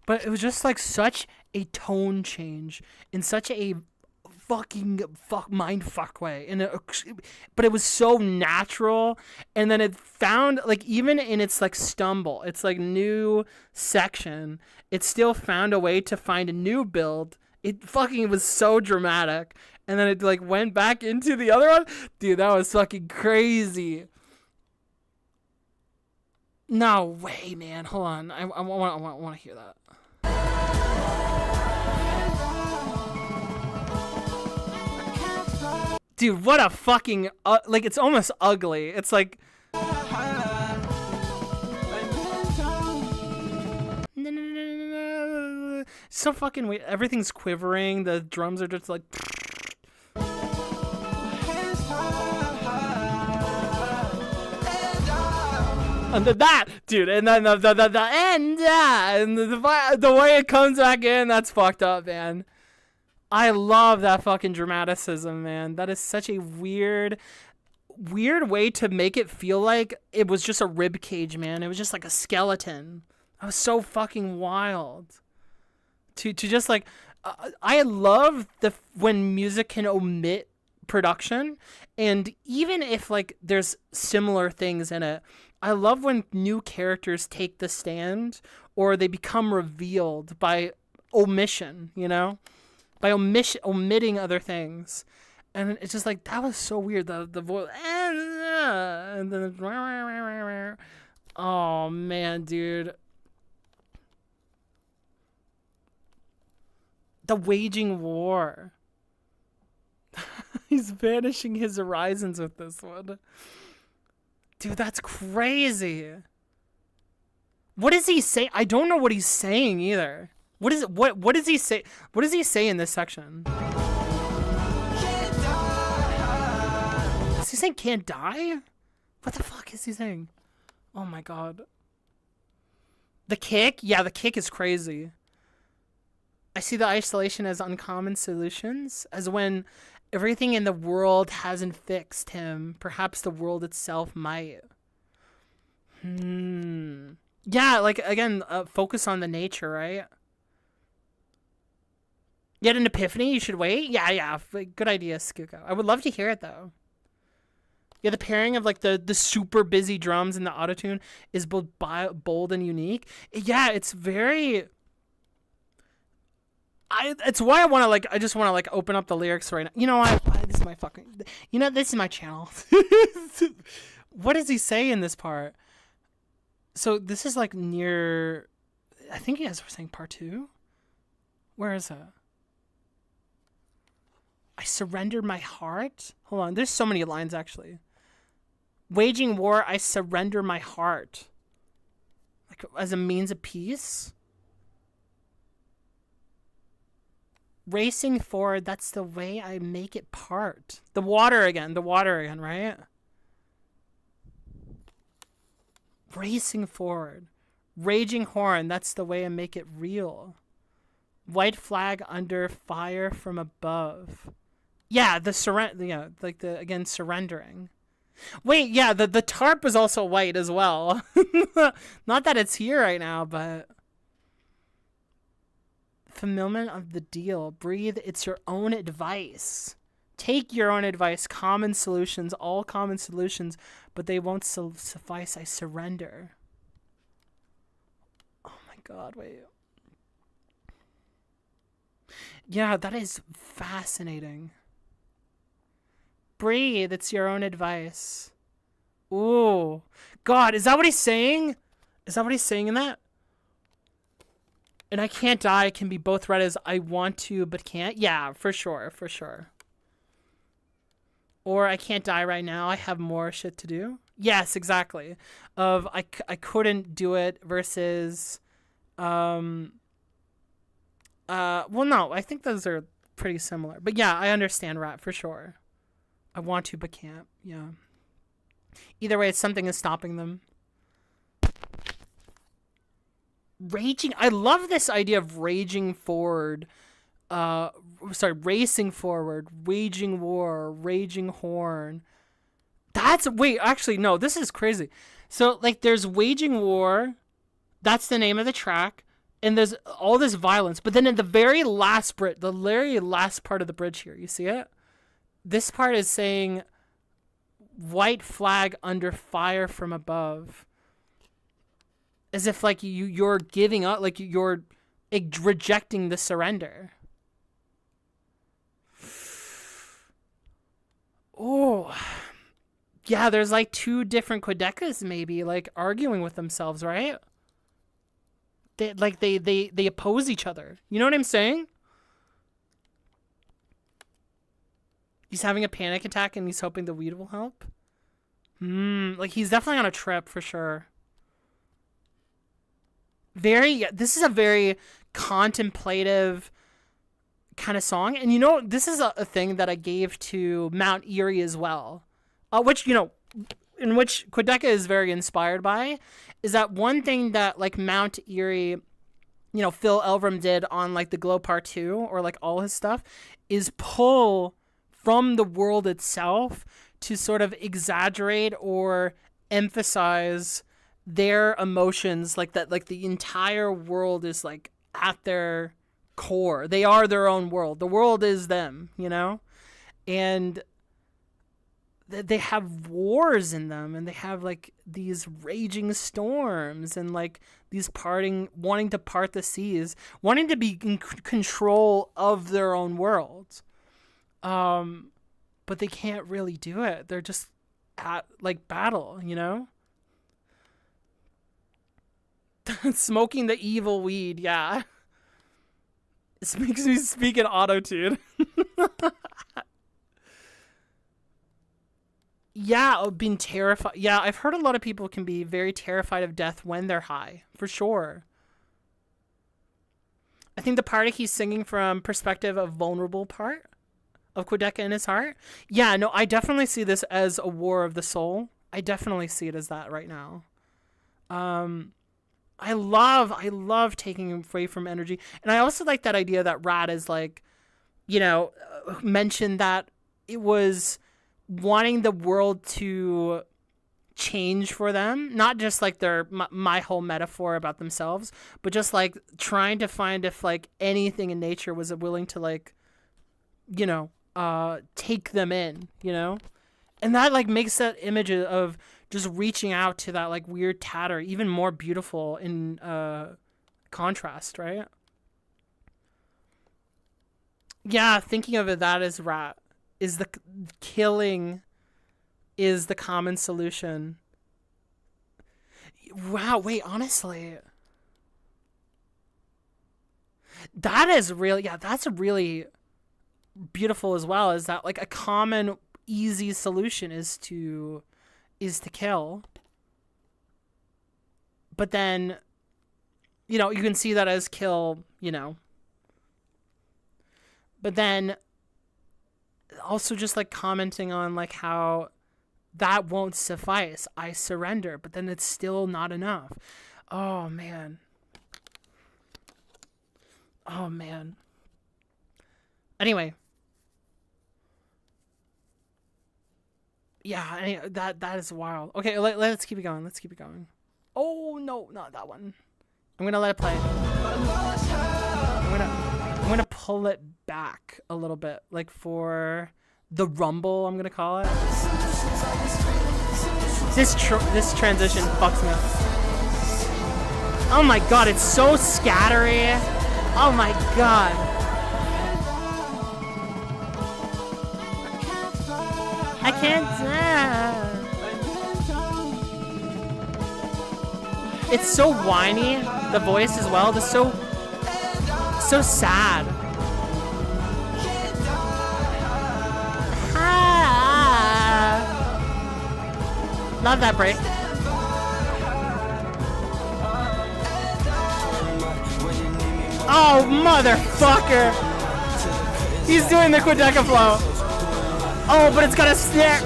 But it was just like such a tone change in such a fucking mindfuck way. But it was so natural. And then it found, like, even in its like stumble, its like new section, it still found a way to find a new build. It fucking was so dramatic. And then it like went back into the other one. Dude, that was fucking crazy. No way, man. Hold on. I want to hear that. Dude, what a fucking... like, it's almost ugly. It's like... So fucking weird. Everything's quivering. The drums are just like... And that, dude, and then the end, and the way it comes back in, that's fucked up, man. I love that fucking dramaticism, man. That is such a weird way to make it feel like it was just a rib cage, man. It was just like a skeleton. That was so fucking wild. To just like, I love when music can omit production, and even if like there's similar things in it, I love when new characters take the stand or they become revealed by omission, you know? By omitting other things. And it's just like, that was so weird. The voice, and then, oh man, dude. The waging war. He's vanishing his horizons with this one. Dude, that's crazy. What does he say? I don't know what he's saying either. What does he say? What does he say in this section? Is he saying can't die? What the fuck is he saying? Oh my god. The kick? Yeah, the kick is crazy. I see the isolation as uncommon solutions, as when everything in the world hasn't fixed him. Perhaps the world itself might. Yeah, like, again, focus on the nature, right? Get an epiphany? You should wait? Yeah. Good idea, Skuko. I would love to hear it, though. Yeah, the pairing of, like, the super busy drums and the autotune is both bold and unique. Yeah, it's very... It's why I want to, like, I just want to, like, open up the lyrics right now. You know what? This is my fucking... You know, this is my channel. What does he say in this part? So, this is, like, near... I think you guys were saying part 2? Where is that? I surrendered my heart? Hold on, there's so many lines, actually. Waging war, I surrender my heart. Like, as a means of peace? Racing forward, that's the way I make it part. The water again, right? Racing forward. Raging horn, that's the way I make it real. White flag under fire from above. Yeah, again, surrendering. Wait, yeah, the tarp is also white as well. Not that it's here right now, but... Fulfillment of the deal. Breathe, it's your own advice. Take your own advice. Common solutions, all common solutions, but they won't suffice. I surrender. Oh my god, wait. Yeah, that is fascinating. Breathe. It's your own advice. Ooh. God, is that what he's saying? Is that what he's saying in that? And I can't die can be both read as I want to but can't. Yeah, for sure, for sure. Or I can't die right now. I have more shit to do. Yes, exactly. Of I couldn't do it versus well, no, I think those are pretty similar. But yeah, I understand Rat for sure. I want to but can't. Yeah. Either way, it's something is stopping them. Raging. I love this idea of raging forward. Racing forward, waging war, raging horn. Wait, actually, no, this is crazy. So, like, there's waging war. That's the name of the track. And there's all this violence. But then in the very last part of the bridge here, you see it? This part is saying, white flag under fire from above. As if, like, you're giving up, like, you're rejecting the surrender. Oh. Yeah, there's, like, two different Quadecas, maybe, like, arguing with themselves, right? They oppose each other. You know what I'm saying? He's having a panic attack and he's hoping the weed will help. Like, he's definitely on a trip for sure. This is a very contemplative kind of song. And, you know, this is a thing that I gave to Mount Erie as well. Which, you know, in which Quadeca is very inspired by, is that one thing that, like, Mount Erie, you know, Phil Elverum did on, like, the Glow Part 2, or, like, all his stuff, is pull from the world itself to sort of exaggerate or emphasize their emotions, like that, like the entire world is, like, at their core. They are their own world. The world is them, you know? And they have wars in them, and they have, like, these raging storms, and, like, these wanting to part the seas, wanting to be in control of their own world. But they can't really do it. They're just at, like, battle, you know? Smoking the evil weed, yeah. This makes me speak in auto-tune. Yeah, being terrified. Yeah, I've heard a lot of people can be very terrified of death when they're high, for sure. I think the part he's singing from perspective of vulnerable part of Quadeca in his heart. Yeah, no, I definitely see this as a war of the soul. I definitely see it as that right now. I love taking away from energy. And I also like that idea that Rat is, like, you know, mentioned that it was wanting the world to change for them, not just, like, my whole metaphor about themselves, but just, like, trying to find if, like, anything in nature was willing to, like, you know, take them in, you know? And that, like, makes that image of just reaching out to that, like, weird tatter even more beautiful in contrast, right? Yeah, thinking of it, that is Rat. Is the killing is the common solution. Wow, wait, honestly. That is really, yeah, that's really beautiful as well, is that, like, a common easy solution is to kill. But then, you know, you can see that as kill, you know. But then also just, like, commenting on, like, how that won't suffice. I surrender, but then it's still not enough. Oh, man. Oh, man. Anyway. Yeah, that is wild. Okay, let's keep it going. Let's keep it going. Oh, no, not that one. I'm gonna let it play. I'm gonna pull it back a little bit, like, for the rumble, I'm gonna call it. This transition fucks me up. Oh my god, it's so scattery. Oh my god. I can't die. It's so whiny, the voice as well. It's so sad. Ah. Love that break. Oh, motherfucker! He's doing the Quadeca flow. Oh, but it's got a snare.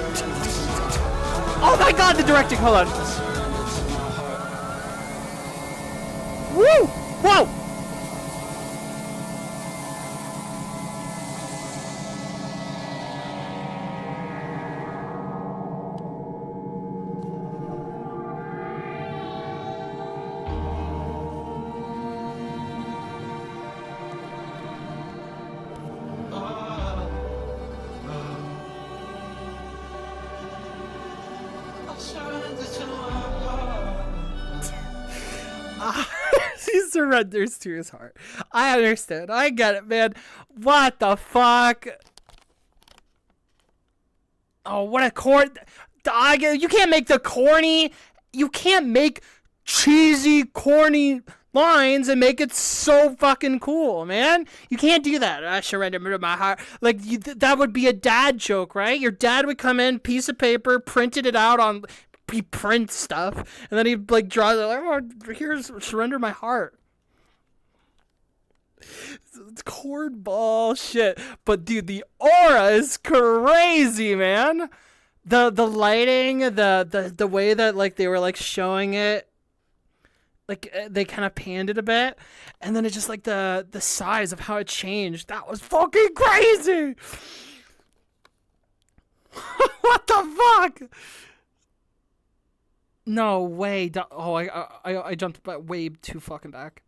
Oh my god, the directing. Hold on. Woo! Whoa! He surrenders to his heart. I understand. I get it, man. What the fuck? Oh, what a chord. You can't make the corny. You can't make cheesy, corny lines and make it so fucking cool, man. You can't do that. I surrender to my heart. Like, that would be a dad joke, right? Your dad would come in, piece of paper, printed it out on... He prints stuff, and then he like draws it like, oh, here's surrender my heart. It's cornball shit, but dude, the aura is crazy, man. The lighting, the way that like they were like showing it, like they kind of panned it a bit, and then it just like the size of how it changed. That was fucking crazy. What the fuck? No way. Oh, I jumped way too fucking back.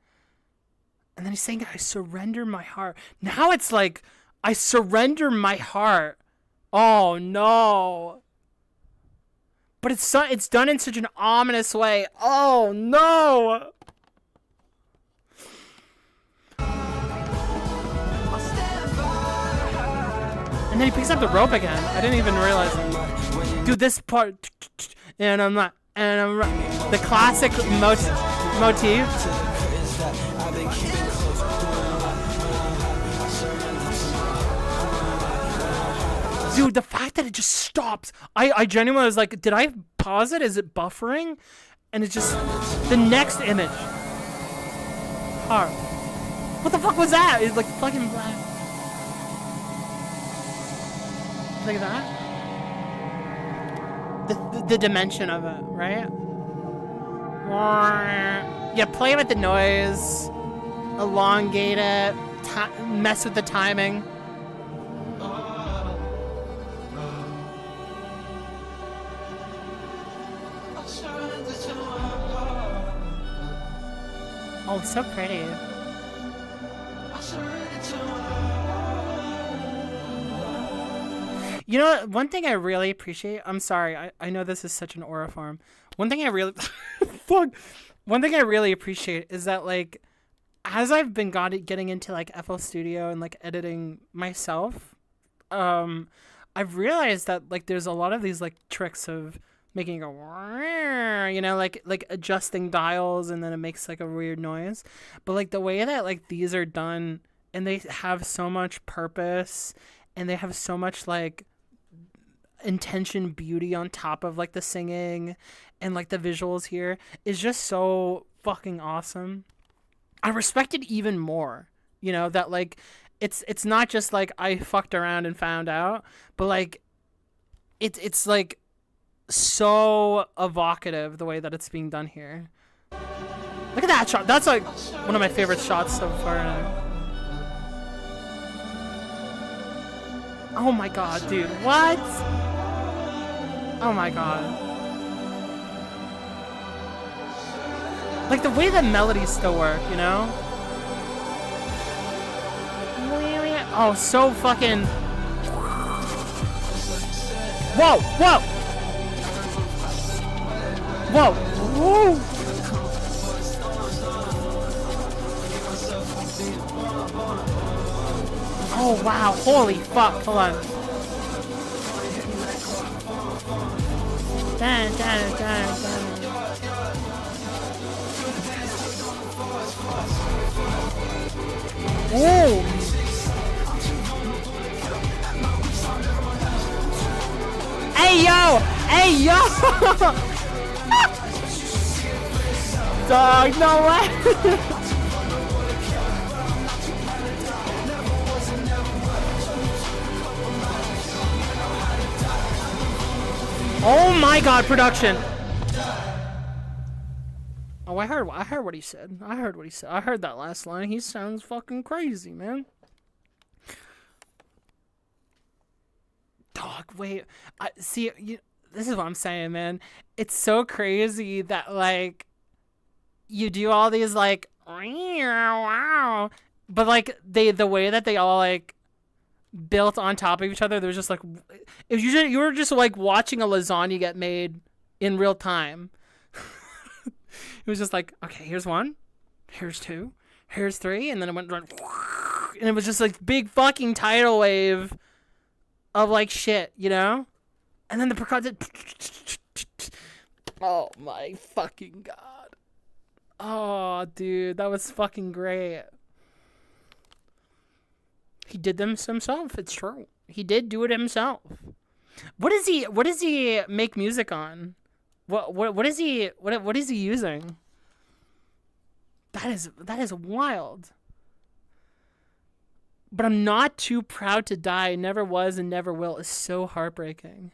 And then he's saying, I surrender my heart. Now it's like, I surrender my heart. Oh, no. But it's done in such an ominous way. Oh, no. And then he picks up the rope again. I didn't even realize it. Dude, this part... And I'm not... And the classic motif. Dude, the fact that it just stops. I genuinely was like, did I pause it? Is it buffering? And it's just the next image. Hard. What the fuck was that? It's like fucking black. Look at that. The dimension of it, right? Yeah, play with the noise, elongate it, mess with the timing. Oh, it's so pretty. You know, one thing I really appreciate, I'm sorry, I know this is such an aura farm. One thing I really, one thing I really appreciate is that, like, as I've been getting into, like, FL Studio and, like, editing myself, I've realized that, like, there's a lot of these, like, tricks of making it go, you know, like adjusting dials and then it makes, like, a weird noise. But, like, the way that, like, these are done and they have so much purpose and they have so much, like, intention, beauty on top of like the singing and like the visuals here is just so fucking awesome. I respect it even more, you know, that like it's not just like I fucked around and found out, but like it's like so evocative the way that it's being done here. Look at that shot. That's like one of my favorite shots so far now. Oh my god, dude. What? Oh my god. Like the way the melodies still work, you know? Oh, so fucking... Whoa! Whoa! Whoa! Whoa! Oh wow, holy fuck, hold on. Dun, dun, dun, dun. Ooh. Hey yo! Hey yo! Dog, no way! Oh my god, production! Oh, I heard what he said. I heard that last line. He sounds fucking crazy, man. Dog, wait. This is what I'm saying, man. It's so crazy that, like, you do all these, like, wow, but, like, the way that they all, like, built on top of each other, there's just, like, if you were just, like, watching a lasagna get made in real time. It was just like, okay, here's 1, here's 2, here's 3, and then it went, and it was just like big fucking tidal wave of like shit, you know? And then the percussion. Oh my fucking god. Oh, dude, that was fucking great. He did them himself. It's true. He did do it himself. What does he make music on? What is he using? That is wild. But I'm not too proud to die. Never was and never will is so heartbreaking.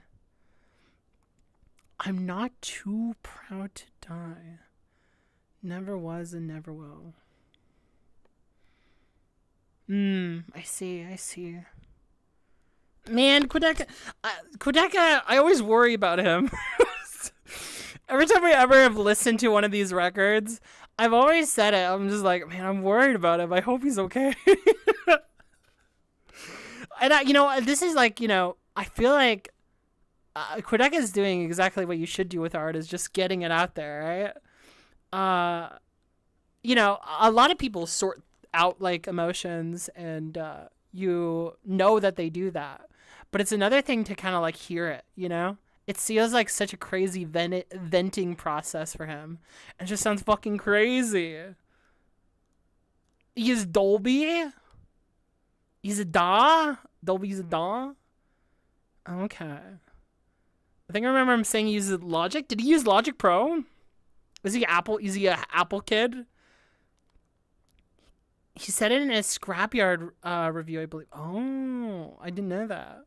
I'm not too proud to die. Never was and never will. I see. Man, Quadeca, I always worry about him. Every time I ever have listened to one of these records, I've always said it. I'm just like, man, I'm worried about him. I hope he's okay. And, this is like, I feel like Quadeca is doing exactly what you should do with art, is just getting it out there, right? A lot of people sort out, like, emotions, and that they do that. But it's another thing to kind of, like, hear it, It feels like such a crazy venting process for him. It just sounds fucking crazy. He's Dolby? He's a DAW? Dolby's a DAW? Okay. I think I remember him saying he uses Logic. Did he use Logic Pro? Is he Apple? Is he an Apple kid? He said it in a Scrapyard review, I believe. Oh, I didn't know that.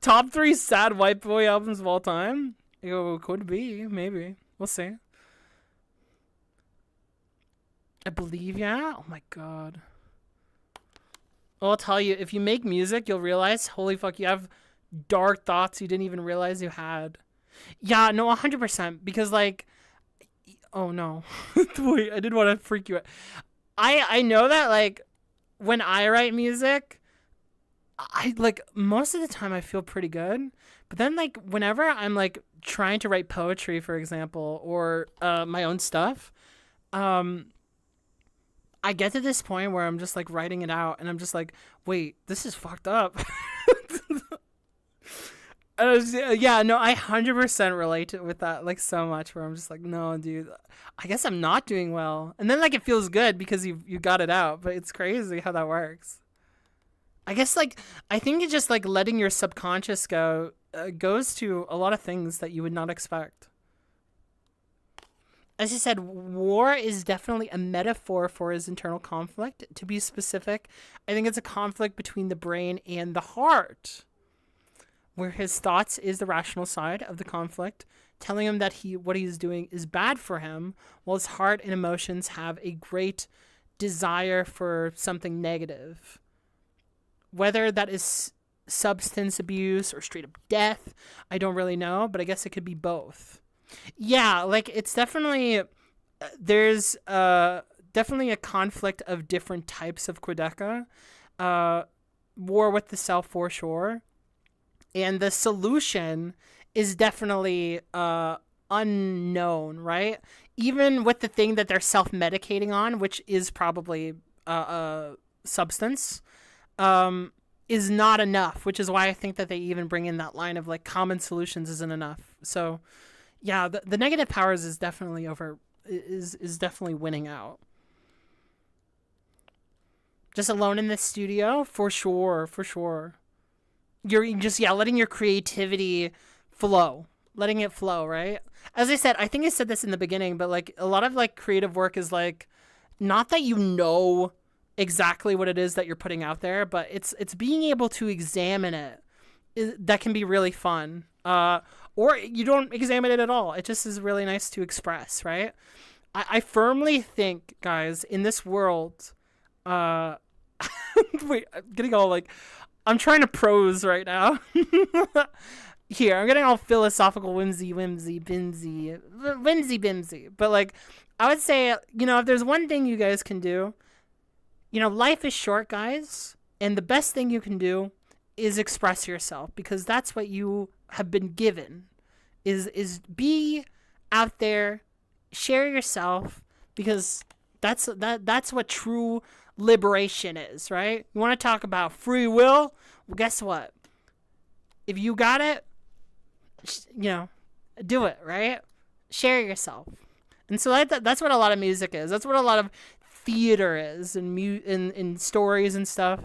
Top 3 sad white boy albums of all time? Could be, maybe. We'll see. I believe, yeah. Oh my god. I'll tell you, if you make music, you'll realize, holy fuck, you have dark thoughts you didn't even realize you had. Yeah, no, 100%. Because, like, oh no. Wait, I didn't want to freak you out. I know that, like, when I write music, I, like, most of the time I feel pretty good. But then, like, whenever I'm, like, trying to write poetry, for example, or my own stuff, I get to this point where I'm just, like, writing it out, and I'm just like, wait, this is fucked up. Yeah, no, I 100% relate with that, like, so much, where I'm just like, no, dude, I guess I'm not doing well. And then, like, it feels good because you got it out, but it's crazy how that works. I guess, like, I think it's just, like, letting your subconscious go goes to a lot of things that you would not expect. As I said, war is definitely a metaphor for his internal conflict. To be specific, I think it's a conflict between the brain and the heart, where his thoughts is the rational side of the conflict, telling him that what he's doing is bad for him, while his heart and emotions have a great desire for something negative. Whether that is substance abuse or straight up death, I don't really know, but I guess it could be both. Yeah, like, it's definitely, there's definitely a conflict of different types of Quadeca. War with the self, for sure. And the solution is definitely unknown, right? Even with the thing that they're self-medicating on, which is probably a substance. is not enough, which is why I think that they even bring in that line of like common solutions isn't enough. So yeah, the negative powers is definitely is definitely winning out. Just alone in the studio, for sure, for sure. You're just letting your creativity flow, letting it flow, right? As I said, I think I said this in the beginning, but like a lot of like creative work is like not that you know exactly what it is that you're putting out there, but it's being able to examine it that can be really fun. Or you don't examine it at all. It just is really nice to express, right? I firmly think, guys, in this world, wait, I'm getting all like, I'm trying to prose right now. Here, I'm getting all philosophical, whimsy, bimsy. But like, I would say, if there's one thing you guys can do, life is short, guys, and the best thing you can do is express yourself, because that's what you have been given, is be out there, share yourself, because that's what true liberation is, right? You want to talk about free will? Well, guess what? If you got it, do it, right? Share yourself. And so that's what a lot of music is. That's what a lot of theater is, and in stories and stuff.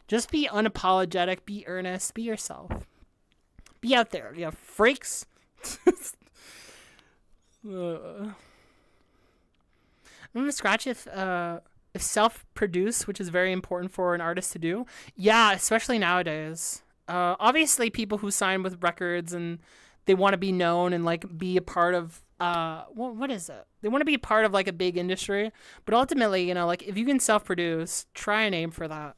Just be unapologetic, be earnest, be yourself. Be out there, freaks. I'm gonna scratch if self-produce, which is very important for an artist to do. Yeah, especially nowadays. Obviously, people who sign with records and they want to be known and like be a part of what is it? They want to be a part of like a big industry, but ultimately, like if you can self-produce, try and aim for that.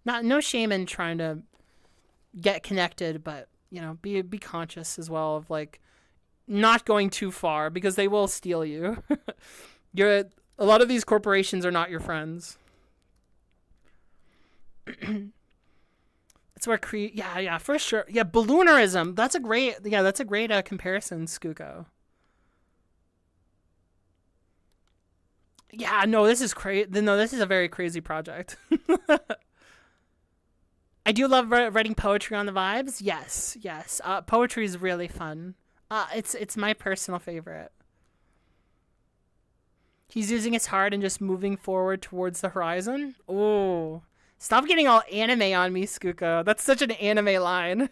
No shame in trying to get connected, but be conscious as well of like not going too far, because they will steal you. A lot of these corporations are not your friends. It's where yeah, for sure. Yeah, balloonerism. That's a great comparison, Skuko. Yeah, no, this is crazy. No, this is a very crazy project. I do love writing poetry on the vibes. Yes. Poetry is really fun. It's my personal favorite. He's using his heart and just moving forward towards the horizon. Oh, stop getting all anime on me, Skuko. That's such an anime line.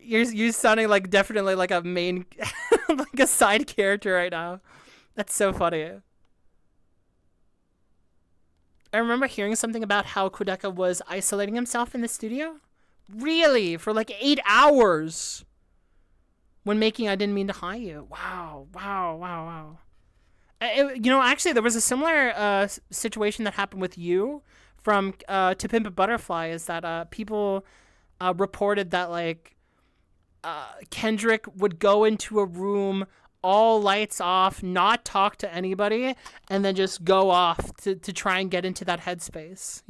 You're sounding like definitely like a main, like a side character right now. That's so funny. I remember hearing something about how Quadeca was isolating himself in the studio. Really? For like 8 hours. When making I Didn't Mean to Haunt You. Wow. Actually, there was a similar situation that happened with you from To Pimp a Butterfly, is that people reported that like Kendrick would go into a room, all lights off, not talk to anybody, and then just go off to try and get into that headspace,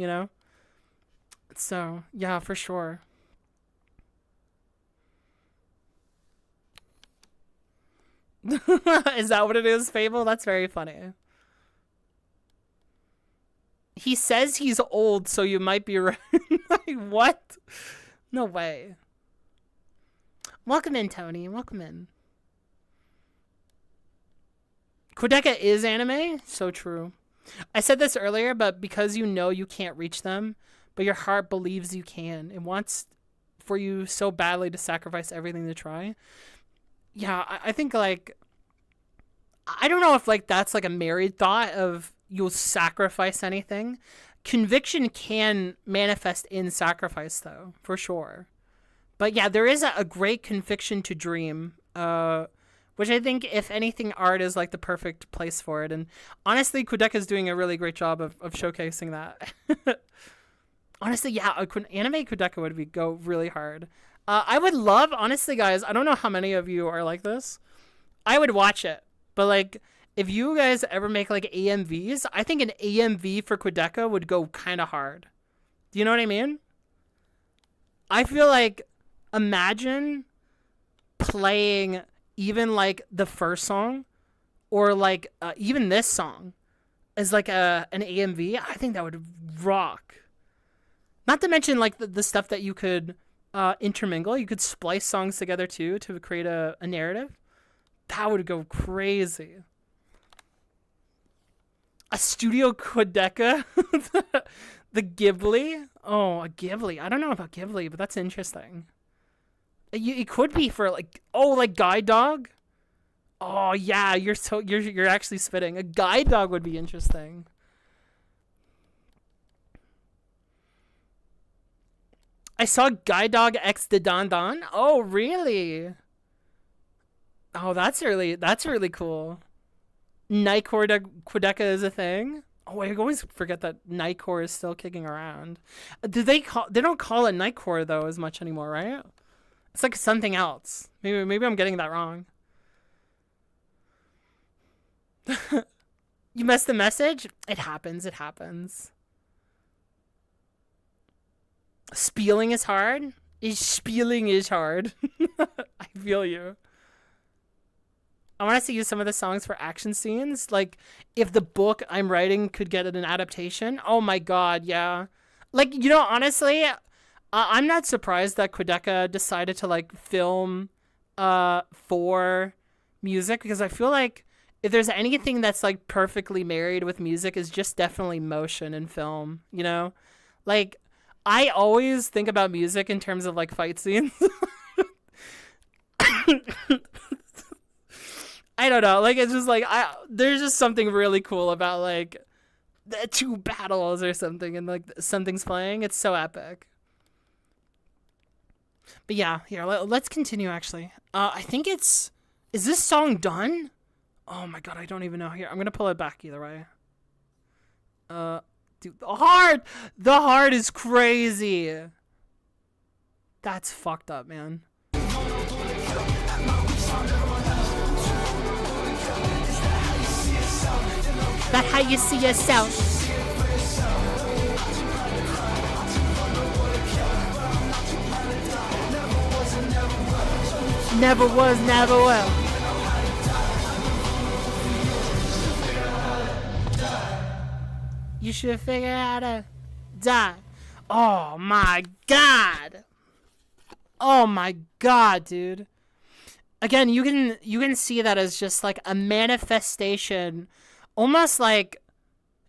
So, yeah, for sure. Is that what it is, Fable? That's very funny. He says he's old, so you might be right. Like, what? No way. Welcome in, Tony. Welcome in. Quadeca is anime? So true. I said this earlier, but because you can't reach them, but your heart believes you can. It wants for you so badly to sacrifice everything to try. Yeah, I think, like, I don't know if, like, that's, like, a married thought of you'll sacrifice anything. Conviction can manifest in sacrifice, though, for sure. But, yeah, there is a great conviction to dream, which I think, if anything, art is, like, the perfect place for it. And, honestly, Quadeca is doing a really great job of showcasing that. Honestly, yeah, anime Quadeca would go really hard. I would love, honestly, guys, I don't know how many of you are like this. I would watch it. But, like, if you guys ever make, like, AMVs, I think an AMV for Quadeca would go kind of hard. Do you know what I mean? I feel like, imagine playing even, like, the first song or, like, even this song as, like, an AMV. I think that would rock. Not to mention like the stuff that you could intermingle. You could splice songs together too to create a narrative. That would go crazy. A studio Quadeca? The Ghibli? Oh, a Ghibli. I don't know about Ghibli, but that's interesting. It could be for like, oh, like Guide Dog? Oh yeah, you're actually spitting. A Guide Dog would be interesting. I saw Guide Dog X the Don Don. Oh really? Oh, that's really cool. Nightcore Quadeca is a thing. Oh, I always forget that Nightcore is still kicking around. They don't call it Nightcore though as much anymore, right? It's like something else. Maybe I'm getting that wrong. You missed the message? It happens. Spieling is hard? Spieling is hard. I feel you. I want us to use some of the songs for action scenes. Like, if the book I'm writing could get an adaptation. Oh my god, yeah. Like, you know, honestly, I'm not surprised that Quadeca decided to, like, film for music. Because I feel like if there's anything that's, like, perfectly married with music is just definitely motion and film, you know? Like, I always think about music in terms of, like, fight scenes. I don't know, like, it's just like, there's just something really cool about, like, the two battles or something, and, like, something's playing. It's so epic. But yeah, here, let's continue, actually. I think is this song done? Oh my god, I don't even know. Here, I'm gonna pull it back either way. Dude, the heart is crazy. That's fucked up, man. That how you see yourself. Never was, never will. You should figure out how to die. Oh my god. Oh my god, dude. Again, you can see that as just like a manifestation, almost like,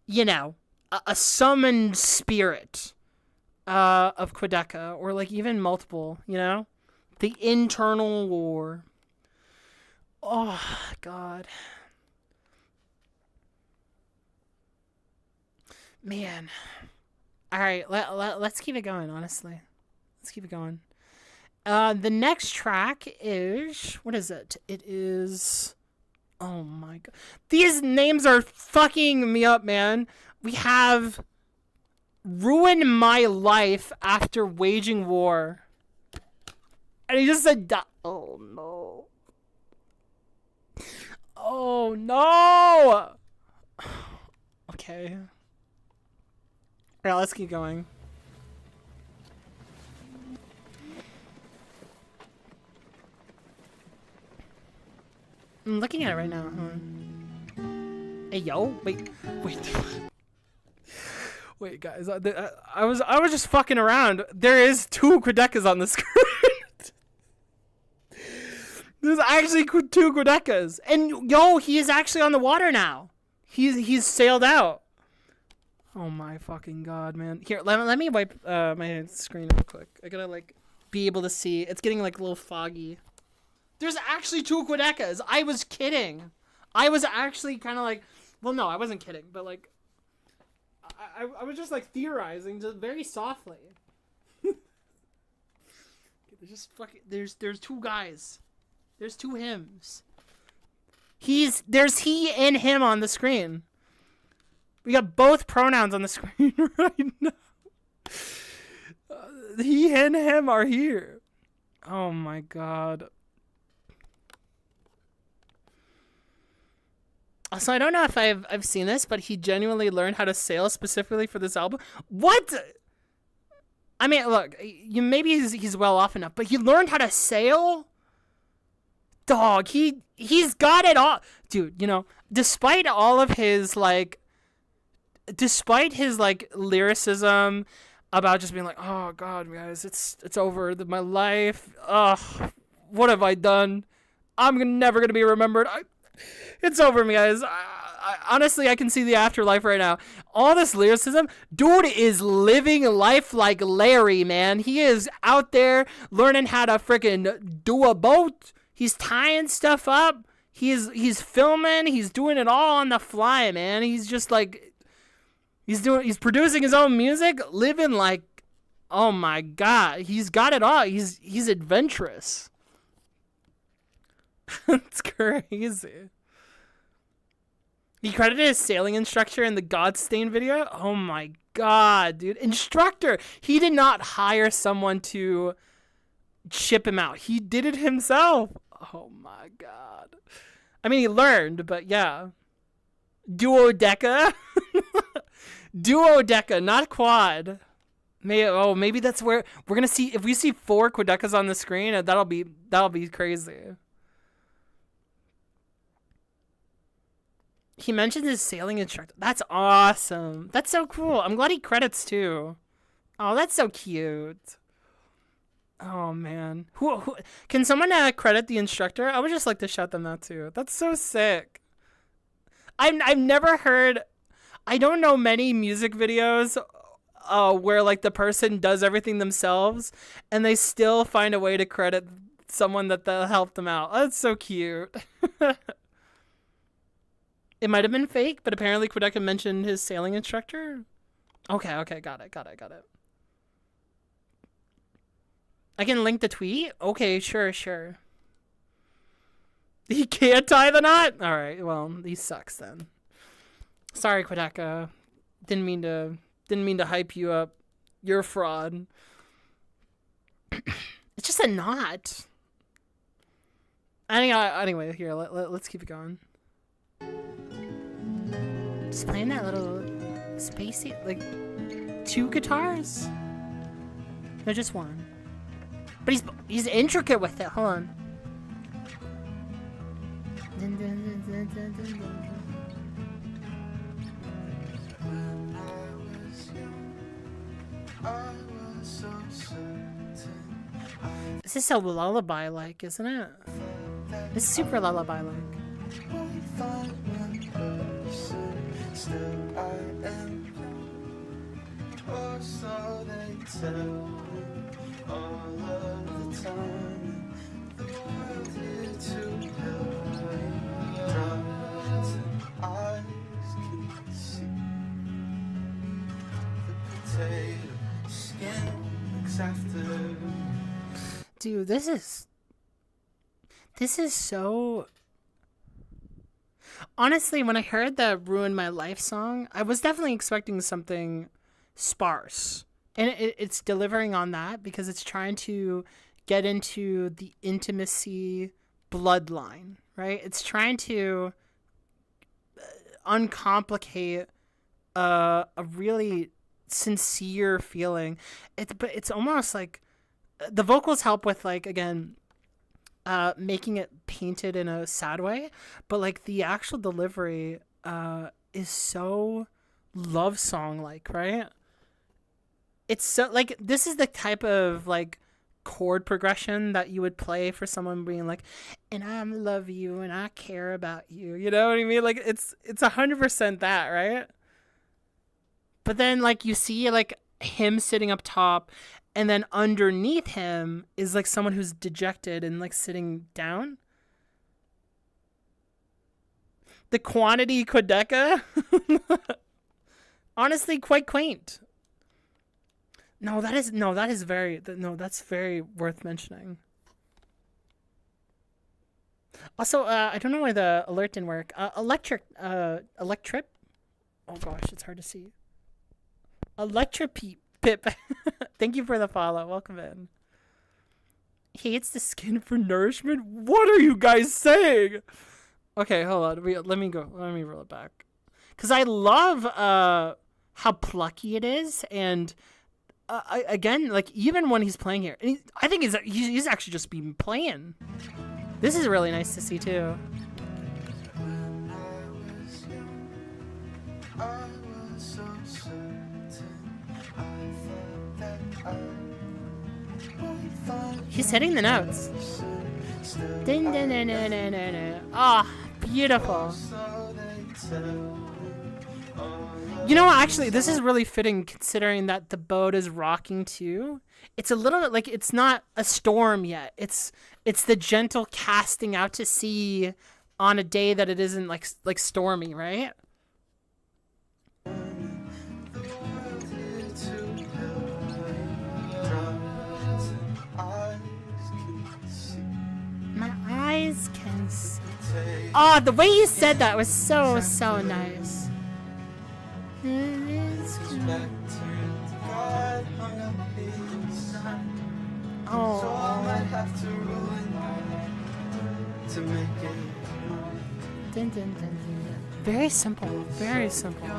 you know, a summoned spirit of Quadeca, or like even multiple, you know? The internal war. Oh, God. Man. All right, let's keep it going, honestly. Let's keep it going. The next track is... What is it? It is... Oh, my God. These names are fucking me up, man. We have... Ruin My Life After Waging War. And he just said... Oh, no. Oh, no! Okay. Alright, let's keep going. I'm looking at it right now. Hey, yo, wait. Wait, guys. I was just fucking around. There is 2 Quadecas on the screen. There's actually 2 Quadecas, and yo, he is actually on the water now. He's sailed out. Oh my fucking god, man. Here, let me wipe my screen real quick. I gotta like be able to see. It's getting like a little foggy. There's actually 2 Quadecas. I was kidding. I was actually kind of like, well, no, I wasn't kidding, but like, I was just like theorizing, just very softly. There's just fucking there's 2 guys. There's 2 hims. There's he and him on the screen. We got both pronouns on the screen right now. He and him are here. Oh my god. Also, I don't know if I've seen this, but he genuinely learned how to sail specifically for this album. What? I mean, look, maybe he's well off enough, but he learned how to sail? Dog, he's got it all. Dude, you know, despite his lyricism, about just being like, oh God, guys, it's over. My life. Ugh, what have I done? I'm never gonna be remembered. It's over, me guys. Honestly, I can see the afterlife right now. All this lyricism, dude is living life like Larry, man. He is out there learning how to freaking do a boat. He's tying stuff up. He's filming. He's doing it all on the fly, man. He's just like, he's producing his own music, living like, oh my God, he's got it all. He's adventurous. It's crazy. He credited his sailing instructor in the GODSTAINED video. Oh my God, dude. Instructor. He did not hire someone to ship him out. He did it himself. Oh my God. I mean, he learned, but yeah. Duodeca. Duodeca, not quad. Maybe that's where we're gonna see. If we see 4 Quadecas on the screen, that'll be crazy. He mentioned his sailing instructor. That's awesome. That's so cool. I'm glad he credits too. Oh, that's so cute. Oh man, who can someone credit the instructor? I would just like to shout them out too. That's so sick. I've never heard. I don't know many music videos where like the person does everything themselves and they still find a way to credit someone that helped them out. That's so cute. It might have been fake, but apparently Quadeca mentioned his sailing instructor. Okay, got it. I can link the tweet? Okay, sure. He can't tie the knot? Alright, well, he sucks then. Sorry, Quadeca. Didn't mean to hype you up. You're a fraud. It's just a knot. Anyway, here, let's keep it going. Just playing that little spacey, like 2 guitars? No, just 1. But he's intricate with it. Hold on. This is so lullaby-like, isn't it? It's super lullaby-like. All of the time, the world here to help. Eyes can see the potato skin looks after. Dude, this is so. Honestly, when I heard the "Ruin My Life" song, I was definitely expecting something sparse. And it's delivering on that because it's trying to get into the intimacy bloodline, right? It's trying to uncomplicate a really sincere feeling. But it's almost like the vocals help with, like, again, making it painted in a sad way. But, like, the actual delivery is so love song-like, right? It's so, like, this is the type of, like, chord progression that you would play for someone being like, and I love you and I care about you. You know what I mean? Like, it's 100% that, right? But then, like, you see, like, him sitting up top, and then underneath him is, like, someone who's dejected and, like, sitting down. The quantity Quadeca. Honestly, quite quaint. That's very worth mentioning. Also, I don't know why the alert didn't work. Electric. Oh gosh, it's hard to see. Pip. Thank you for the follow. Welcome in. He eats the skin for nourishment? What are you guys saying? Okay, hold on. Let me roll it back. Because I love how plucky it is, and again, like, even when he's playing here, and I think he's actually just been playing. This is really nice to see too. He's hitting the notes. Dun, dun, dun, dun, dun, dun, dun. Ah, beautiful. You know, actually, this is really fitting considering that the boat is rocking too. It's a little bit like it's not a storm yet. It's the gentle casting out to sea on a day that it isn't like stormy, right? My eyes can see. Oh, the way you said that was so nice. Oh. Dun, dun, dun, dun. Very simple, very simple.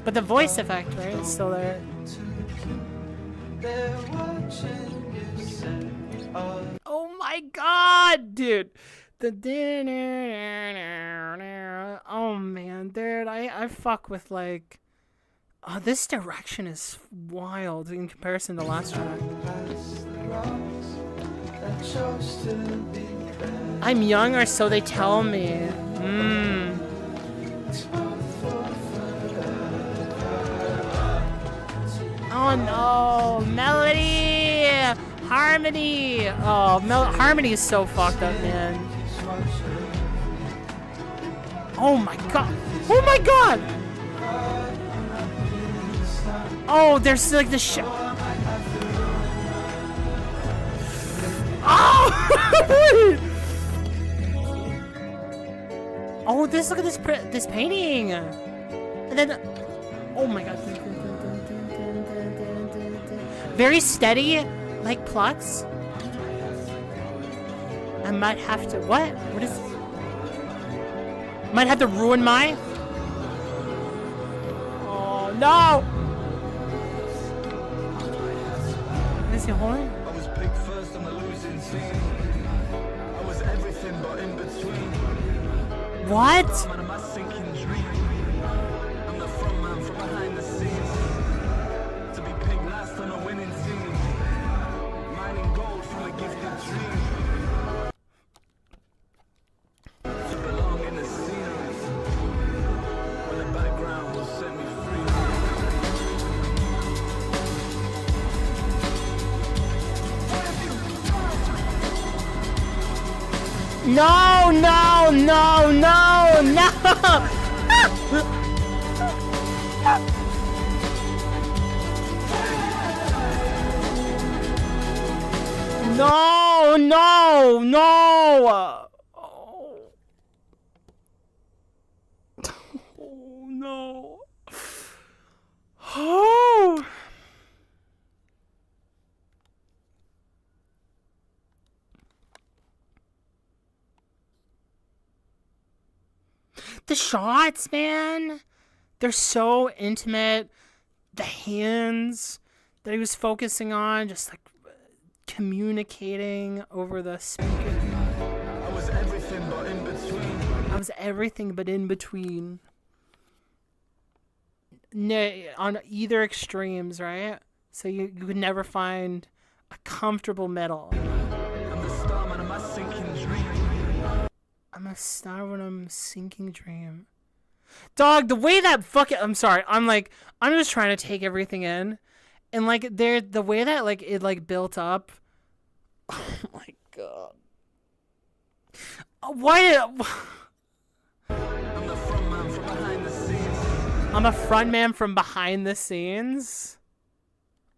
But the voice effect, right, is still there. Oh my god, dude. Oh man, dude, I fuck with like, oh, this direction is wild in comparison to last track. I'm young, or so they tell me. Oh no, melody, harmony. Oh, harmony is so fucked up, man. Oh my god! Oh my god! Oh, there's like the shit. Oh! Oh, this, look at this painting. And then, oh my god. Very steady, like Plux. I might have to, what is this? Might have to ruin my. Oh no! Is he holding? I was picked first on the losing team. I was everything but in between. What? Man of my sinking dream. I'm the front man from behind the scenes. To be picked last on a winning team. Mining gold from a gifted dream. To belong in the scenery. Where the background will set me free. No, no, no, no, no! No, no, no! Oh, oh no. Oh. The shots, man, they're so intimate. The hands that he was focusing on, just like communicating over the speaker. I was everything but in between. I was everything but in between. On either extremes, right? So you could never find a comfortable middle. I'm the starman of my sinking dream. I'm a star when I'm sinking dream. Dog, the way that fucking, I'm sorry, I'm just trying to take everything in. And like the way that like it like built up. Oh my god. Why I'm the front man from behind the scenes. I'm a front man from behind the scenes.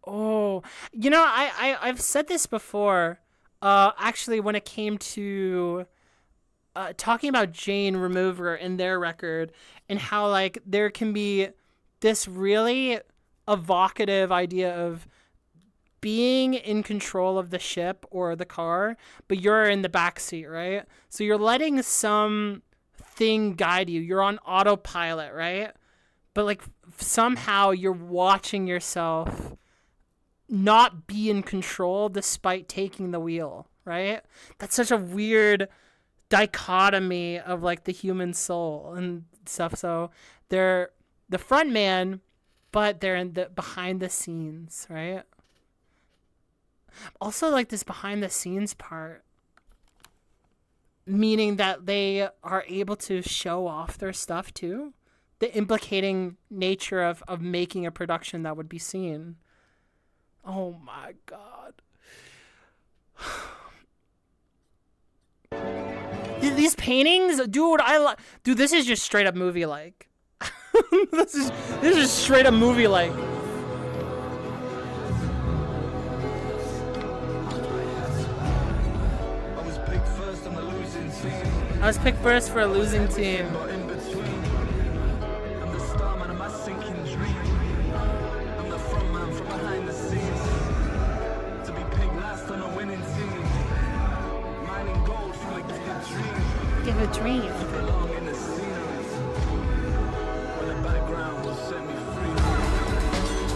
Oh, you know, I've said this before. Actually, when it came to talking about Jane Remover and their record, and how like there can be this really evocative idea of being in control of the ship or the car, but you're in the back seat, right? So you're letting some thing guide you. You're on autopilot, right? But like somehow you're watching yourself not be in control despite taking the wheel, right? That's such a weird dichotomy of like the human soul and stuff. So they're the front man, but they're in the behind the scenes, right? Also, like this behind the scenes part, meaning that they are able to show off their stuff too. The implicating nature of making a production that would be seen. Oh my god. These paintings, dude, dude, this is just straight up movie like. this is straight up movie like. I was picked first on the losing team. I was picked first for a losing team. But in between, I'm the starman of my sinking dream. I'm the front man from behind the scenes. To be picked last on a winning team. Mining gold from a gifted dream. Give a dream. Belong in the scenery. Where the background will set me free.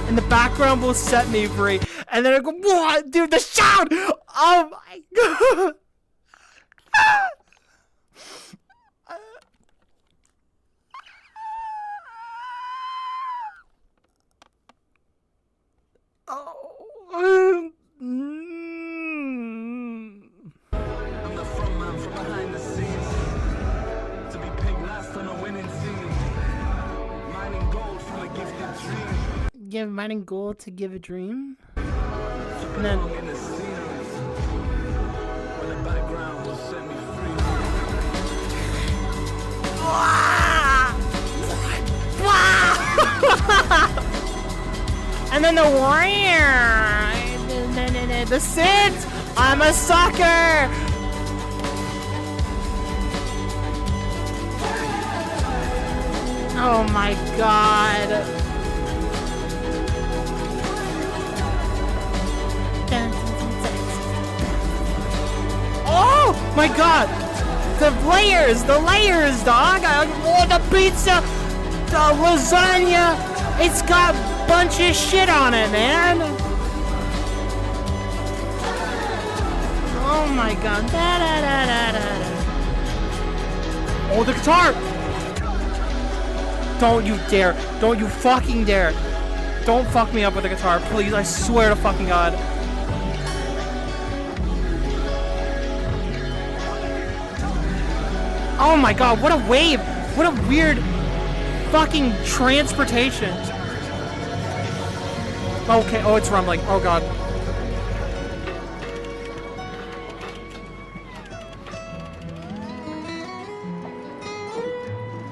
And the background will set me free. And then I go, what? Dude, the sound! Oh my god! I'm the front man from behind the scenes. To be picked last on a winning team. Mining gold from a gifted dream. Give mining gold to give a dream. And then In the scenery. Where the background will set me free. and then the warrior. The Sids. I'm a sucker. Oh my god. Oh my god! The layers, dog! Oh, the pizza, the lasagna, it's got a bunch of shit on it, man! Oh my god. Da, da, da, da, da. Oh, the guitar! Don't you dare. Don't you fucking dare. Don't fuck me up with the guitar, please. I swear to fucking god. Oh my god, what a wave! What a weird fucking transportation. Okay, oh, it's rumbling. Oh god.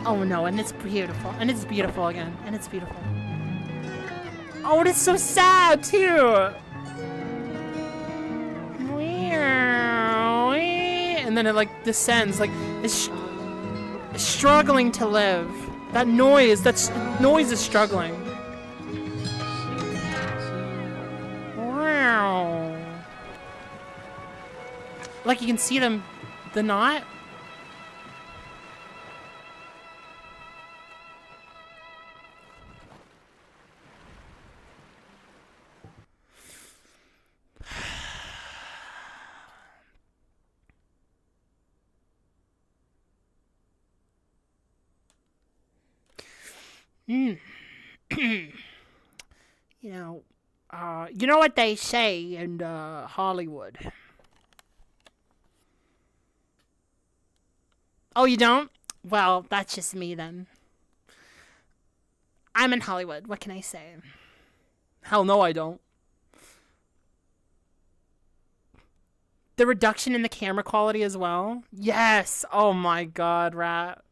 Oh no, and it's beautiful. And it's beautiful again. And it's beautiful. Oh, and it's so sad too! And then it like descends, like it's struggling to live. That noise is struggling. Wow. Like you can see them, the knot. You know what they say in Hollywood. Oh, you don't? Well, that's just me then. I'm in Hollywood. What can I say? Hell no, I don't. The reduction in the camera quality as well. Yes. Oh my god, Rat.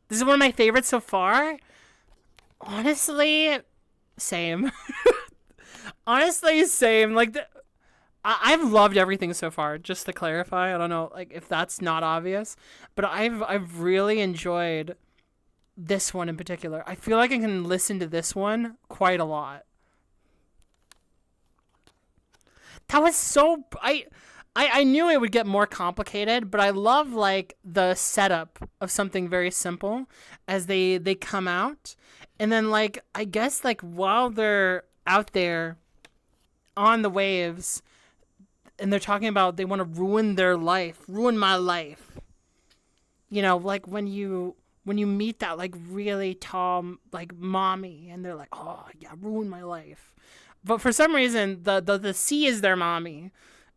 This is one of my favorites so far. Honestly, same. Honestly, same. Like, I've loved everything so far. Just to clarify, I don't know, like if that's not obvious, but I've really enjoyed this one in particular. I feel like I can listen to this one quite a lot. That was so I knew it would get more complicated, but I love like the setup of something very simple as they come out. And then like I guess like while they're out there on the waves and they're talking about they want to ruin their life, ruin my life. You know, like when you when you meet that like really tall like mommy, and they're like, oh yeah, ruined my life. But for some reason, the sea is their mommy,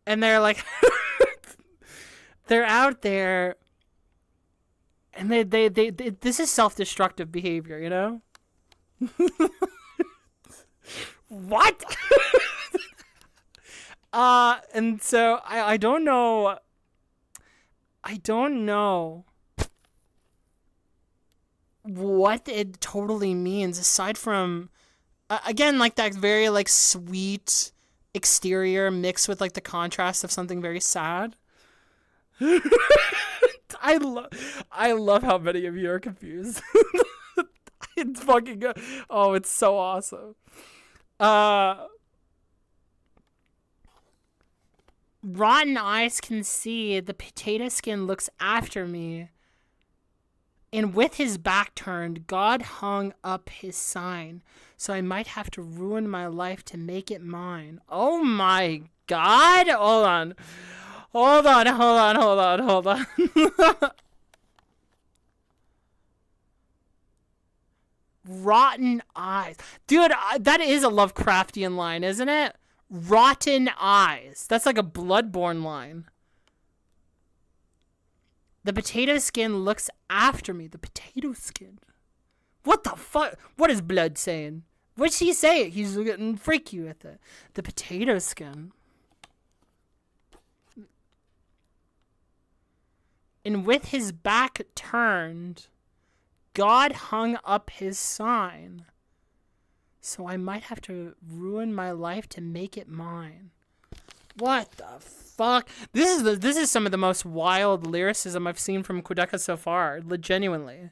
and they're like, they're out there, and they this is self-destructive behavior, you know? What? And so I don't know. I don't know what it totally means, aside from again, like that very like sweet exterior mixed with like the contrast of something very sad. I love how many of you are confused. It's fucking good. Oh, it's so awesome. Rotten eyes can see, the potato skin looks after me, and with his back turned, God hung up his sign, so I might have to ruin my life to make it mine. Oh my God! Hold on. Rotten eyes. Dude, that is a Lovecraftian line, isn't it? Rotten eyes. That's like a Bloodborne line. The potato skin looks after me. The potato skin. What the fuck? What is Blood saying? What'd she say? He's getting freaky with it. The potato skin. And with his back turned, God hung up his sign. So I might have to ruin my life to make it mine. What the fuck? This is some of the most wild lyricism I've seen from Quadeca so far, genuinely.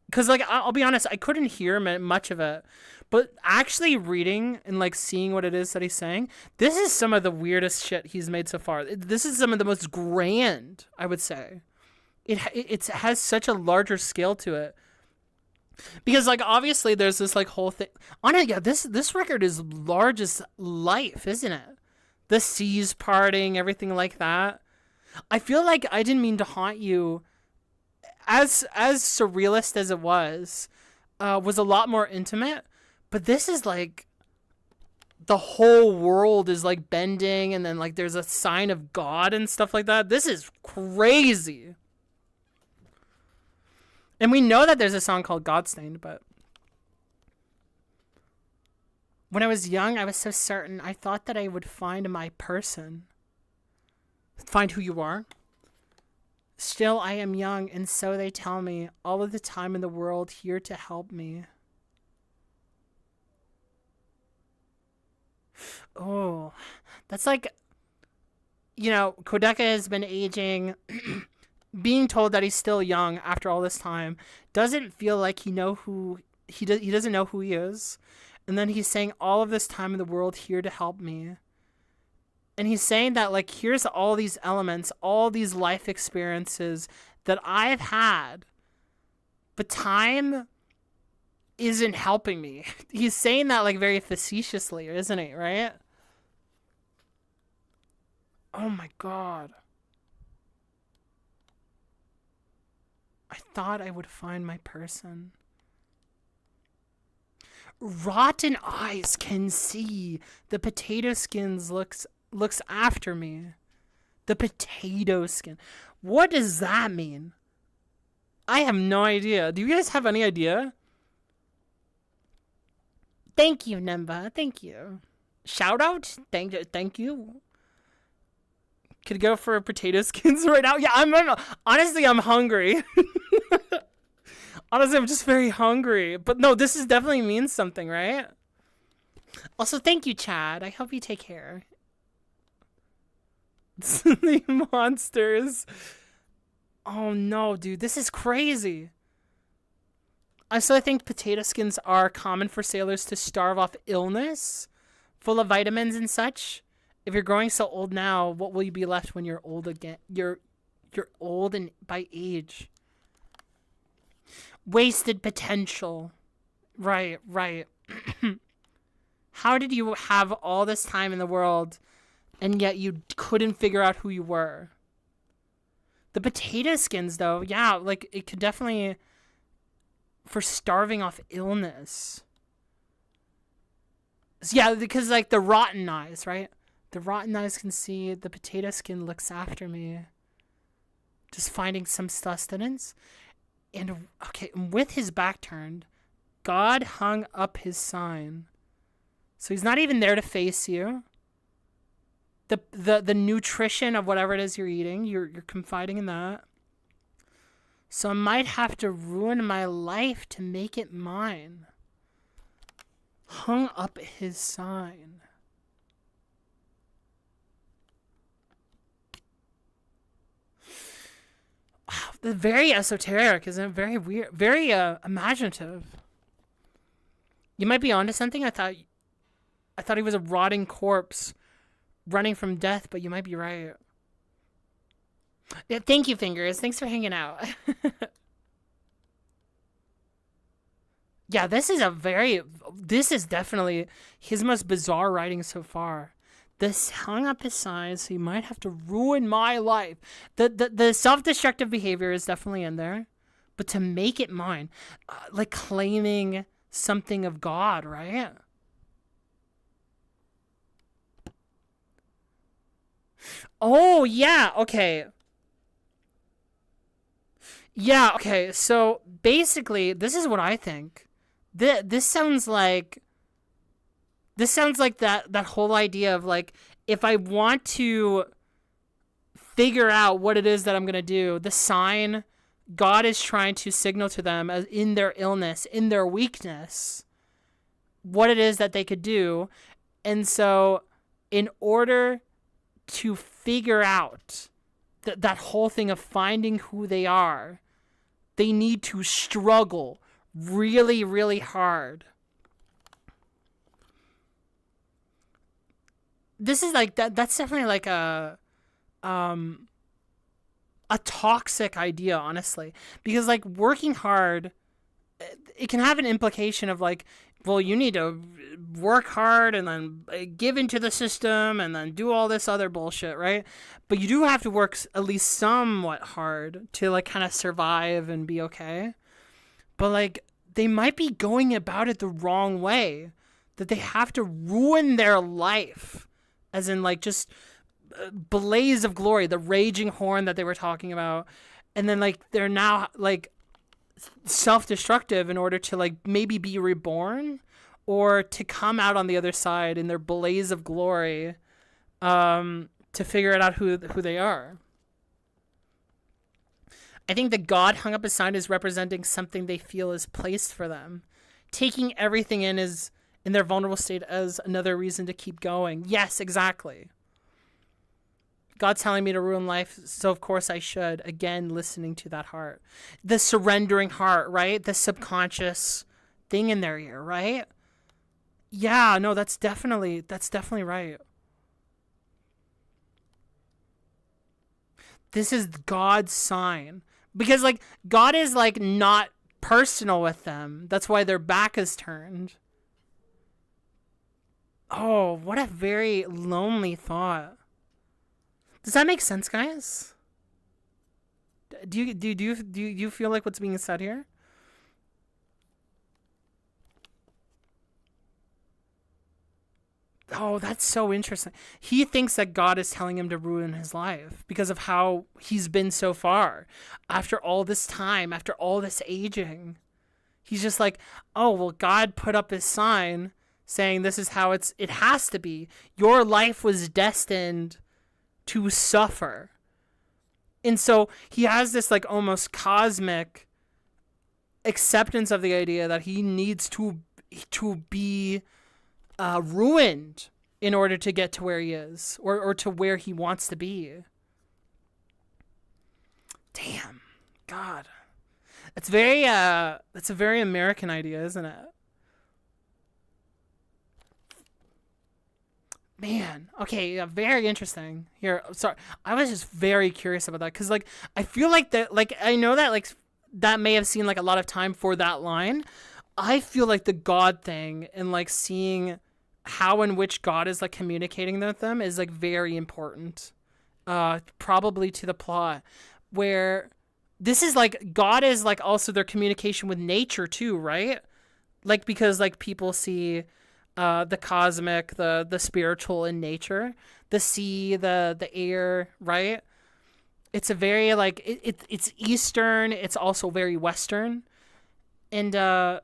Because, like, I'll be honest, I couldn't hear much of it. But actually reading and, like, seeing what it is that he's saying, this is some of the weirdest shit he's made so far. This is some of the most grand, I would say. It has such a larger scale to it. Because, like, obviously there's this, like, whole thing. On it, yeah, this record is large as life, isn't it? The seas parting, everything like that. I feel like I Didn't Mean to Haunt You, as surrealist as it was a lot more intimate. But this is, like, the whole world is, like, bending, and then, like, there's a sign of God and stuff like that. This is crazy. And we know that there's a song called GODSTAINED, but when I was young, I was so certain. I thought that I would find my person. Find who you are. Still, I am young, and so they tell me, all of the time in the world here to help me. Oh, that's like, you know, Quadeca has been aging. Being told that he's still young after all this time doesn't feel like he doesn't know who he is. And then he's saying all of this time in the world here to help me. And he's saying that, like, here's all these elements, all these life experiences that I've had, but time isn't helping me. He's saying that, like, very facetiously, isn't he, right? Oh my God. I thought I would find my person. Rotten eyes can see. The potato skins looks after me. The potato skin. What does that mean? I have no idea. Do you guys have any idea? Thank you, Nemba. Thank you. Shout out. Thank you. Could go for potato skins right now. Yeah, honestly, I'm hungry. Honestly, I'm just very hungry. But no, this is definitely means something, right? Also, thank you, Chad. I hope you take care. The monsters. Oh no, dude, this is crazy. I still think potato skins are common for sailors to starve off illness, full of vitamins and such. If you're growing so old now, what will you be left when you're old again? You're old and by age. Wasted potential. Right. How did you have all this time in the world and yet you couldn't figure out who you were? The potato skins, though, yeah, like, it could definitely for starving off illness. Yeah, because like the rotten eyes, right? The rotten eyes can see, the potato skin looks after me. Just finding some sustenance. And okay, with his back turned, God hung up his sign. So he's not even there to face you. The nutrition of whatever it is you're eating, you're confiding in that. So I might have to ruin my life to make it mine. Hung up his sign. Wow, very esoteric, isn't it? Very weird, very imaginative. You might be onto something. I thought he was a rotting corpse running from death, but you might be right. Yeah, thank you, Fingers. Thanks for hanging out. Yeah, this is definitely his most bizarre writing so far. This hung up his sign, so you might have to ruin my life. The self-destructive behavior is definitely in there, but to make it mine, like claiming something of God, right? Oh, yeah, okay. Yeah, okay, so basically, this is what I think. This sounds like that whole idea of like, if I want to figure out what it is that I'm going to do, the sign God is trying to signal to them as in their illness, in their weakness, what it is that they could do. And so in order to figure out that whole thing of finding who they are, they need to struggle really, really hard. This is like that's definitely like a toxic idea, honestly, because like working hard, it can have an implication of like, well, you need to work hard and then give into the system and then do all this other bullshit, right? But you do have to work at least somewhat hard to like kind of survive and be okay. But like, they might be going about it the wrong way, that they have to ruin their life, as in like just blaze of glory, the raging horn that they were talking about. And then like, they're now like self-destructive in order to like maybe be reborn or to come out on the other side in their blaze of glory, to figure out who they are. I think the God hung up a sign is representing something they feel is placed for them. Taking everything in their vulnerable state as another reason to keep going. Yes, exactly. God's telling me to ruin life, so of course I should. Again, listening to that heart. The surrendering heart, right? The subconscious thing in their ear, right? Yeah, no, that's definitely right. This is God's sign. Because, like, God is, like, not personal with them. That's why their back is turned. Oh, what a very lonely thought. Does that make sense, guys? Do you feel like what's being said here? Oh, that's so interesting. He thinks that God is telling him to ruin his life because of how he's been so far. After all this time, after all this aging, he's just like, oh, well, God put up his sign saying this is how it has to be. Your life was destined to suffer. And so he has this like almost cosmic acceptance of the idea that he needs to be ruined in order to get to where he is, or to where he wants to be. Damn, God, that's a very American idea, isn't it? Man, okay, yeah, very interesting. Here, sorry, I was just very curious about that because, like, I feel like that, like, I know that, like, that may have seemed like a lot of time for that line. I feel like the God thing and like seeing how in which God is like communicating with them is like very important, probably to the plot, where this is like God is like also their communication with nature too, right? Like because like people see the cosmic, the spiritual in nature, the sea, the air, right? It's a very like it's Eastern, it's also very Western. And yeah,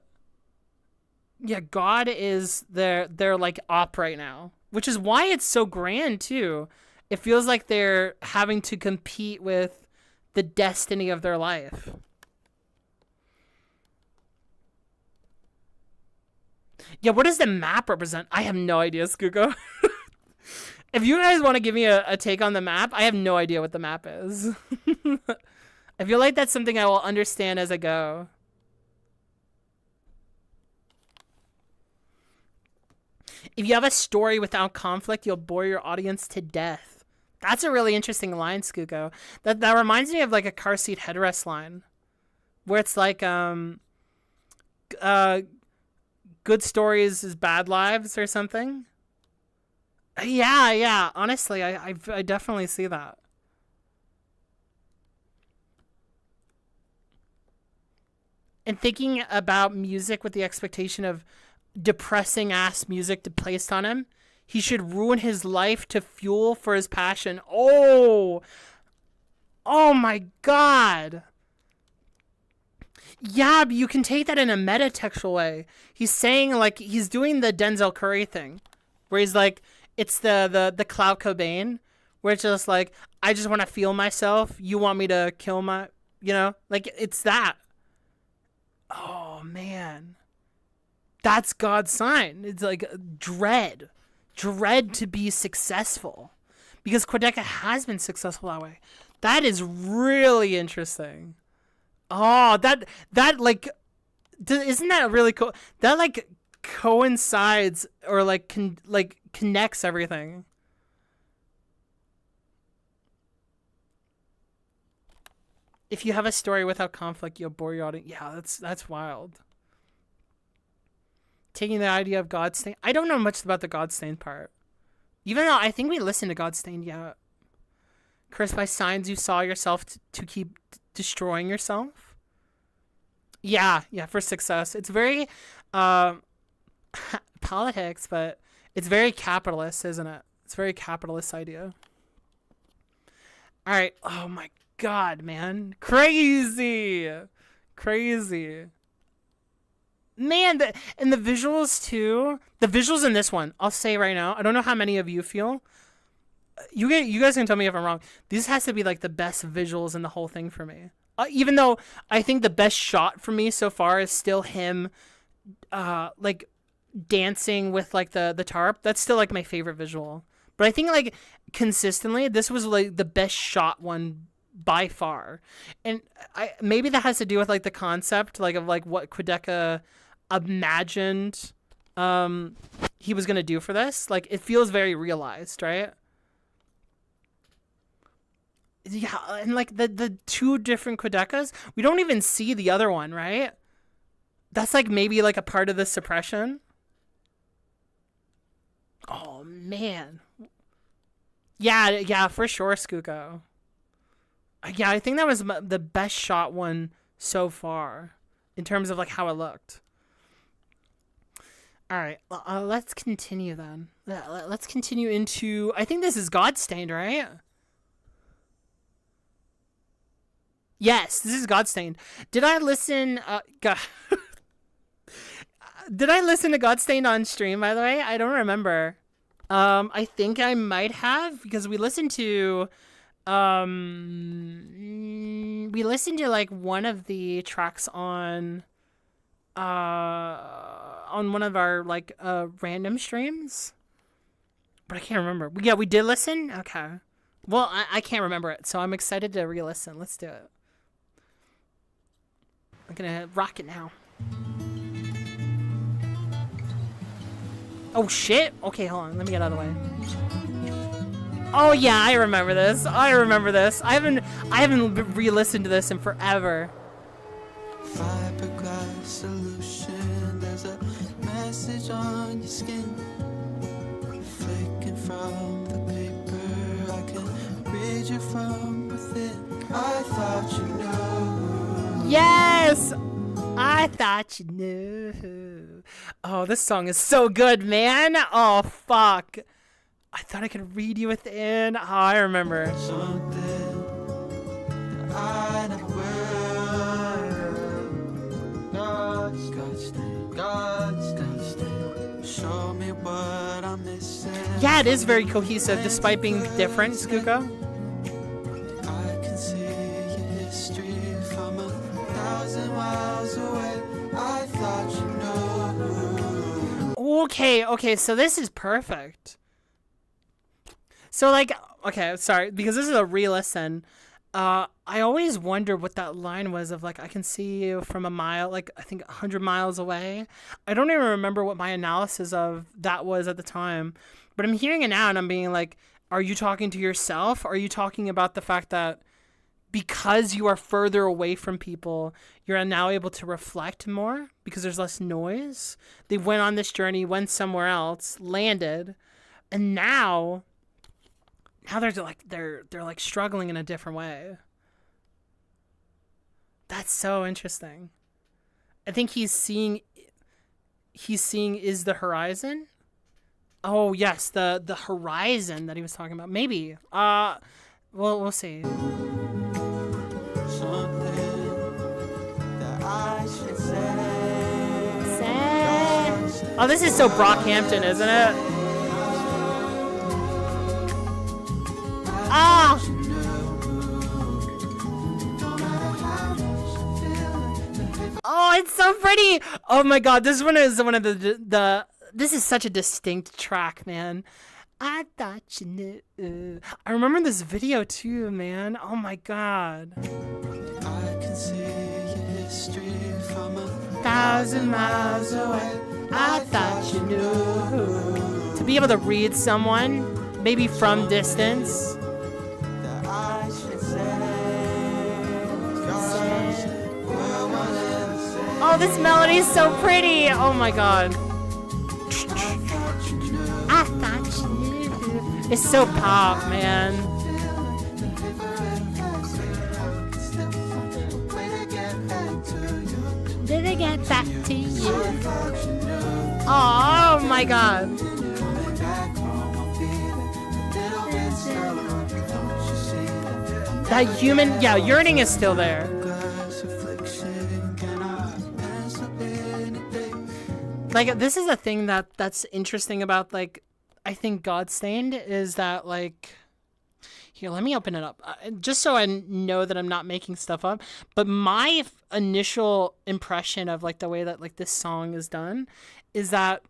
God is their like op right now, which is why it's so grand too. It feels like they're having to compete with the destiny of their life. Yeah, what does the map represent? I have no idea, Skuko. If you guys want to give me a take on the map, I have no idea what the map is. I feel like that's something I will understand as I go. If you have a story without conflict, you'll bore your audience to death. That's a really interesting line, Skuko. That reminds me of like a car seat headrest line, where it's like good stories is bad lives or something. Yeah. Honestly, I definitely see that. And thinking about music with the expectation of depressing ass music to placed on him, he should ruin his life to fuel for his passion. Oh my god. Yeah, but you can take that in a metatextual way. He's saying like he's doing the Denzel Curry thing, where he's like, it's the Clout Cobain, where it's just like, I just want to feel myself. You want me to kill my, like it's that. Oh man, that's God's sign. It's like dread to be successful, because Quadeca has been successful that way. That is really interesting. Oh, that like, isn't that really cool? That like coincides or like connects everything. If you have a story without conflict, you'll bore your audience. Yeah, that's wild. Taking the idea of GODSTAINED. I don't know much about the GODSTAINED part. Even though I think we listened to GODSTAINED, yeah. Cursed by signs you saw yourself to keep destroying yourself. Yeah, for success. It's very politics, but it's very capitalist, isn't it? It's a very capitalist idea. All right. Oh my god, man. Crazy. Man, and the visuals too. The visuals in this one, I'll say right now, I don't know how many of you feel. You guys can tell me if I'm wrong. This has to be like the best visuals in the whole thing for me. Even though I think the best shot for me so far is still him like dancing with like the tarp. That's still like my favorite visual. But I think like consistently this was like the best shot one by far. And maybe that has to do with like the concept like of like what Quadeca imagined he was going to do for this. Like it feels very realized, right? Yeah, and like the two different Quadecas, we don't even see the other one, right? That's like maybe like a part of the suppression. Oh man. Yeah, for sure, Skuko. Yeah, I think that was the best shot one so far in terms of like how it looked. All right, let's continue then. Let's continue into, I think this is GODSTAINED, right? Yes, this is GODSTAINED. Did I listen? Did I listen to GODSTAINED on stream? By the way, I don't remember. I think I might have, because we listened to like one of the tracks on one of our like random streams, but I can't remember. Yeah, we did listen. Okay. Well, I can't remember it, so I'm excited to re-listen. Let's do it. I'm gonna rock it now. Oh shit! Okay, hold on. Let me get out of the way. Oh yeah, I remember this. I haven't re-listened to this in forever. Fiberglass solution. There's a message on your skin. Flicking from the paper. I can read you from within. I thought you knew. Yes! I thought you knew. Oh, this song is so good, man. Oh, fuck. I thought I could read you within. Oh, I remember. Something I never will. GODSTAINED. Show me what I'm missing. Yeah, it is very cohesive despite being different, Skuko. I can see your history from 1,000 miles away. I thought you knew. Okay, so this is perfect. So, like, okay, sorry, because this is a re-listen. I always wonder what that line was of, like, I can see you from a mile, like, I think 100 miles away. I don't even remember what my analysis of that was at the time. But I'm hearing it now and I'm being like, are you talking to yourself? Are you talking about the fact that because you are further away from people, you're now able to reflect more because there's less noise? They went on this journey, went somewhere else, landed, and now they're like struggling in a different way. That's so interesting. I think he's seeing is the horizon. Oh yes, the horizon that he was talking about. Maybe. We'll see. Something that I should say. Oh, this is so Brockhampton, isn't it? Ah! Oh, it's so pretty. Oh my god, this one is one of the this is such a distinct track, man. I thought you knew. I remember this video too, man. Oh my god. I can see your history from 1,000 miles away. I thought you knew. To be able to read someone, maybe from distance. that I should say. Oh, this melody is so pretty. Oh my god. I thought you knew. It's so pop, man. Did it get back to you? Oh my god. That human, yeah, yearning is still there. Like, this is a thing that's interesting about, like, I think GODSTAINED is that, like, here, let me open it up, just so I know that I'm not making stuff up. But my initial impression of, like, the way that, like, this song is done is that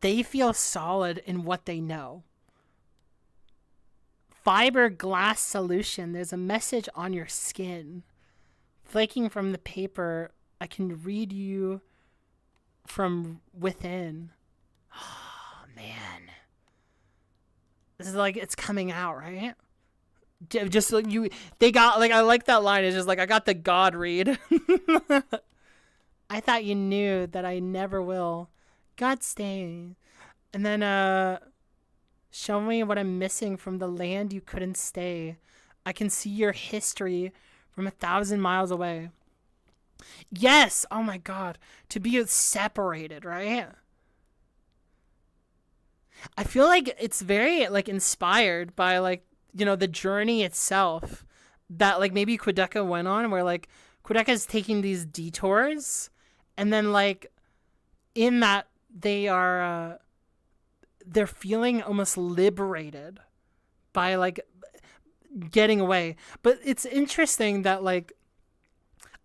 they feel solid in what they know. Fiberglass solution. There's a message on your skin. Flaking from the paper. I can read you from within. Oh, man. This is like, it's coming out, right? Just like you, they got, like, I like that line. It's just like, I got the God read. I thought you knew that I never will. GODSTAINED. And then, show me what I'm missing from the land you couldn't stay. I can see your history from 1,000 miles away. Yes! Oh my god. To be separated, right? I feel like it's very, like, inspired by, like, you know, the journey itself that, like, maybe Quadeca went on, where, like, Quadeca is taking these detours, and then, like, in that they are, they're feeling almost liberated by, like, getting away. But it's interesting that, like,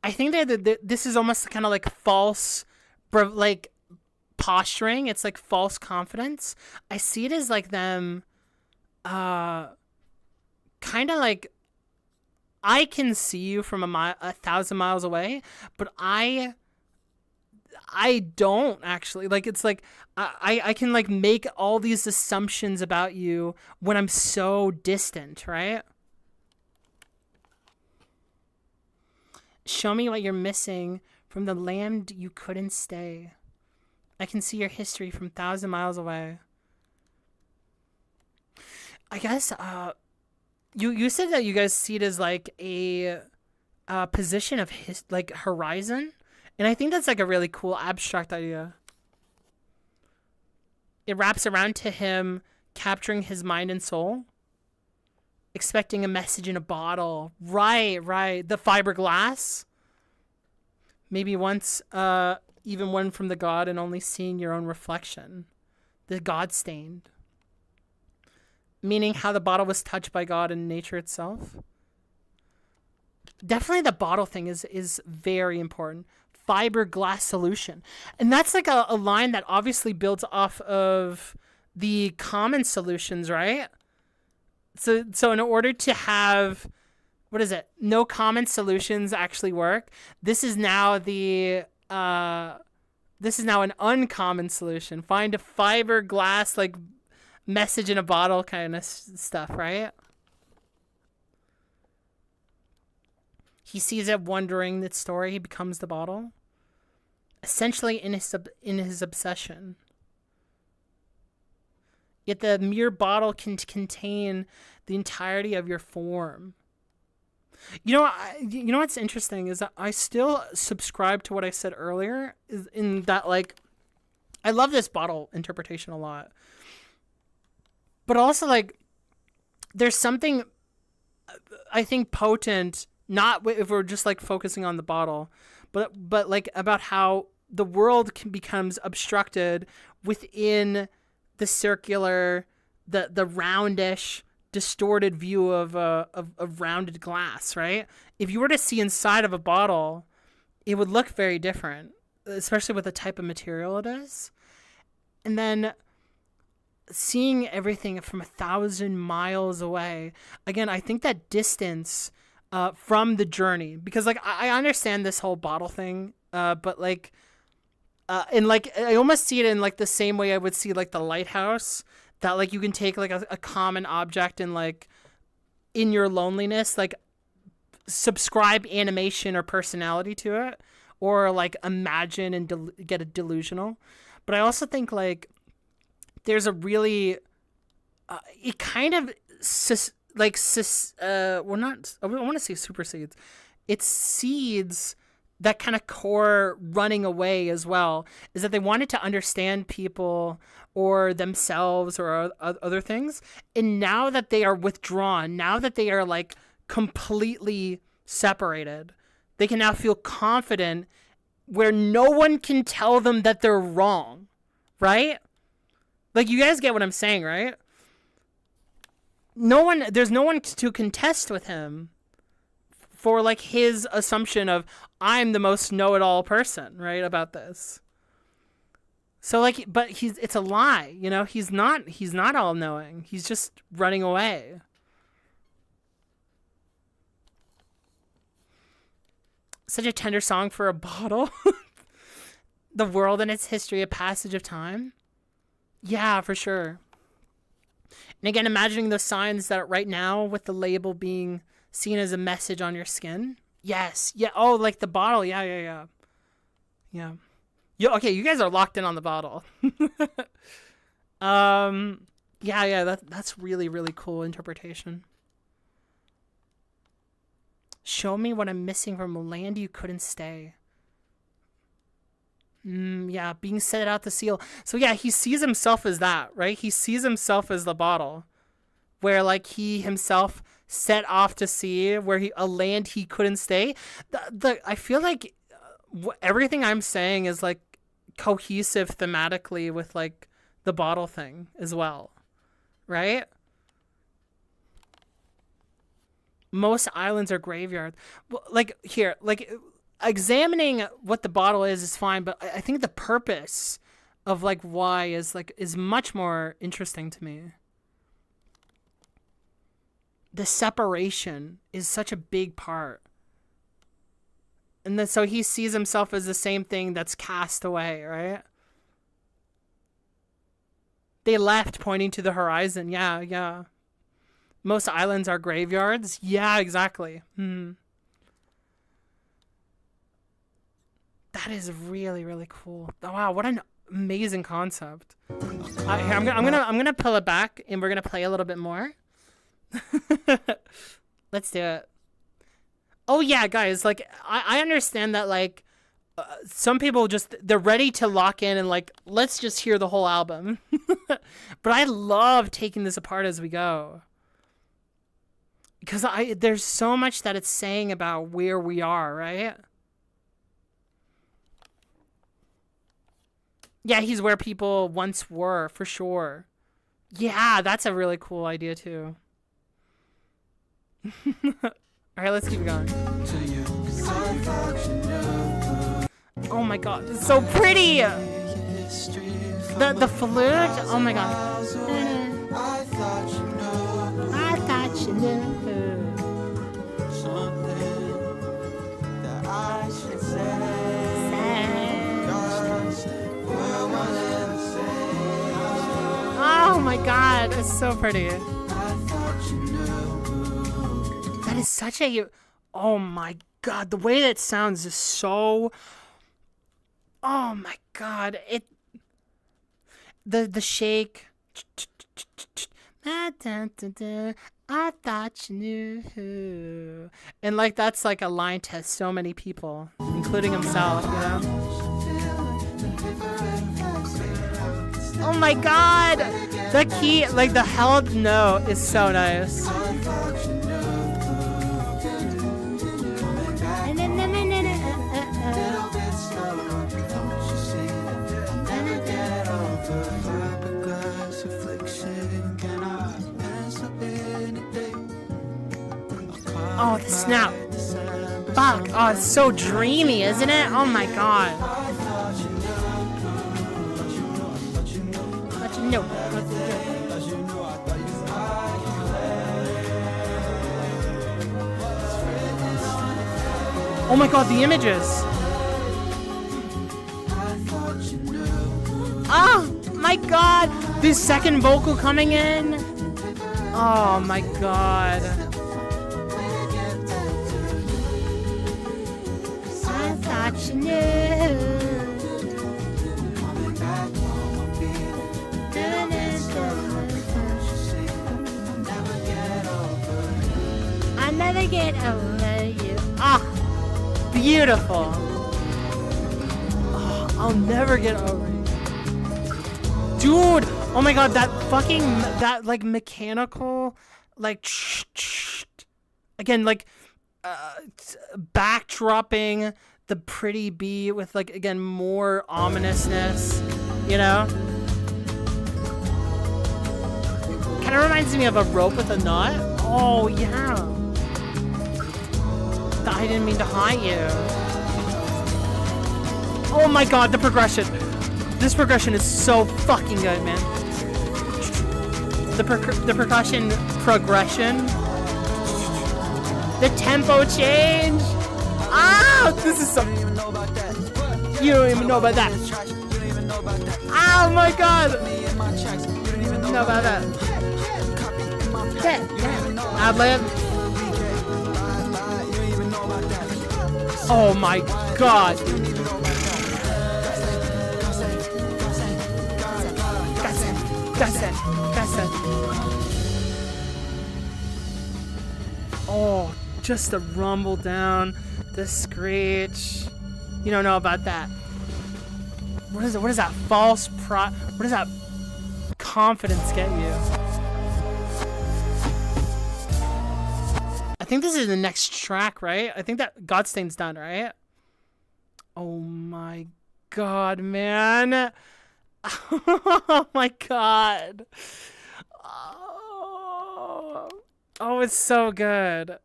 I think that this is almost kind of like false, like, posturing. It's like false confidence. I see it as like them, kind of like, I can see you from 1,000 miles away, but I don't actually. Like, it's like I can, like, make all these assumptions about you when I'm so distant, right? Show me what you're missing from the land you couldn't stay. I can see your history from 1,000 miles away. I guess, you said that you guys see it as, like, a position of his like horizon, and I think that's like a really cool abstract idea. It wraps around to him capturing his mind and soul, expecting a message in a bottle. Right. The fiberglass. Maybe once, even one from the god, and only seeing your own reflection. The God-stained. Meaning how the bottle was touched by God and nature itself. Definitely the bottle thing is very important. Fiberglass solution. And that's like a line that obviously builds off of the common solutions, right? So in order to have, what is it? No common solutions actually work. This is now an uncommon solution. Find a fiberglass like message in a bottle kind of stuff, right? He sees it wondering that story. He becomes the bottle. Essentially in his obsession. Yet the mere bottle can contain the entirety of your form. You know what's interesting is that I still subscribe to what I said earlier, in that like I love this bottle interpretation a lot. But also like there's something I think potent, not if we're just like focusing on the bottle, but like about how the world becomes obstructed within the circular, the roundish, distorted view of rounded glass, right? If you were to see inside of a bottle, it would look very different, especially with the type of material it is. And then seeing everything from 1,000 miles away, again, I think that distance from the journey, because like I understand this whole bottle thing, but like and like I almost see it in like the same way I would see like the lighthouse, that like you can take like a common object and like in your loneliness like subscribe animation or personality to it, or like imagine and get a delusional. But I also think like there's a really it kind of I want to say supersedes. It seeds that kind of core running away as well, is that they wanted to understand people or themselves or other things. And now that they are withdrawn, now that they are like completely separated, they can now feel confident where no one can tell them that they're wrong, right? Like, you guys get what I'm saying, right? There's no one to contest with him for like his assumption of I'm the most know-it-all person, right, about this. So like, but it's a lie, you know. He's not all knowing. He's just running away. Such a tender song for a bottle. The world and its history, a passage of time. Yeah, for sure. And again, imagining those signs that right now with the label being seen as a message on your skin. Yes. Yeah. Oh, like the bottle. Yeah. Okay, you guys are locked in on the bottle. Yeah. That's really, really cool interpretation. Show me what I'm missing from a land you couldn't stay. Yeah, being set out to seal. So yeah, he sees himself as that, right? He sees himself as the bottle, where like he himself set off to sea, where a land he couldn't stay. I feel like everything I'm saying is like cohesive thematically with like the bottle thing as well, right? Most islands are graveyards. Well, like here, like examining what the bottle is fine, but I think the purpose of like why is much more interesting to me. The separation is such a big part. And then so he sees himself as the same thing that's cast away, right? They left, pointing to the horizon. Yeah. Most islands are graveyards. Yeah, exactly. That is really, really cool. Oh, wow, what an amazing concept. I'm gonna pull it back and we're gonna play a little bit more. Let's do it. Oh yeah, guys, like I understand that like some people just they're ready to lock in and like let's just hear the whole album. But I love taking this apart as we go. Because there's so much that it's saying about where we are, right? Yeah, he's where people once were, for sure. Yeah, that's a really cool idea, too. Alright, let's keep going. Oh my god, it's so pretty! The flute? Oh my god. I thought you knew. Oh my god, it's so pretty. That is such a... Oh my god, the way that sounds is so... Oh my god, it... The shake... I thought you knew. And like that's like a line to so many people, including himself, you know? Oh my god! The key, like the held note is so nice. Oh, the snap. Fuck. Oh, it's so dreamy, isn't it? Oh my god. Let you know. Oh my god, the images. Oh my god. The second vocal coming in. Oh my god. You knew. I'll never get over you. Ah, beautiful. Oh, I'll never get over you, dude. Oh my god, that fucking that like mechanical, like again, like backdropping. The pretty beat with like again more ominousness, you know? Kind of reminds me of a rope with a knot. Oh yeah. I didn't mean to haunt you. Oh my god, the progression. This progression is so fucking good, man. The percussion progression. The tempo change. Ah, this is so... You don't even know about that. Oh my god. You don't even know about that. Ad-lib. Oh my god. That's it. Oh, just the rumble down. The screech. You don't know about that. What is it? What is that false what does that confidence get you? I think this is the next track, right? I think that GODSTAINED's done, right? Oh my god, man. Oh my god. Oh, it's so good.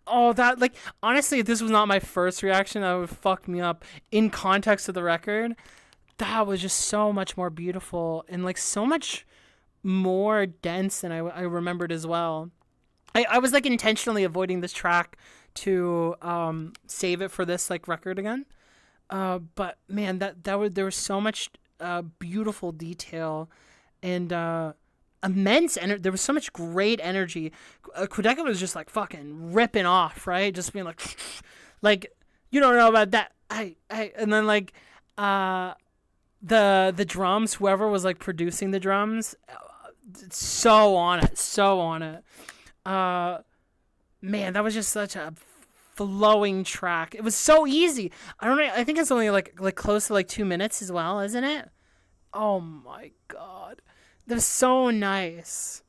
Oh, that, like, honestly, if this was not my first reaction, that would fuck me up. In context of the record, that was just so much more beautiful and, like, so much more dense than I remembered as well. I was, like, intentionally avoiding this track to save it for this, like, record again. But, man, there was so much beautiful detail and immense energy. There was so much great energy. Quadeca was just like fucking ripping off, right? Just being like you don't know about that. And then like the drums, whoever was like producing the drums, so on it. Man, that was just such a flowing track. It was so easy. I don't know. I think it's only like close to like 2 minutes as well, isn't it? Oh my god, they're so nice.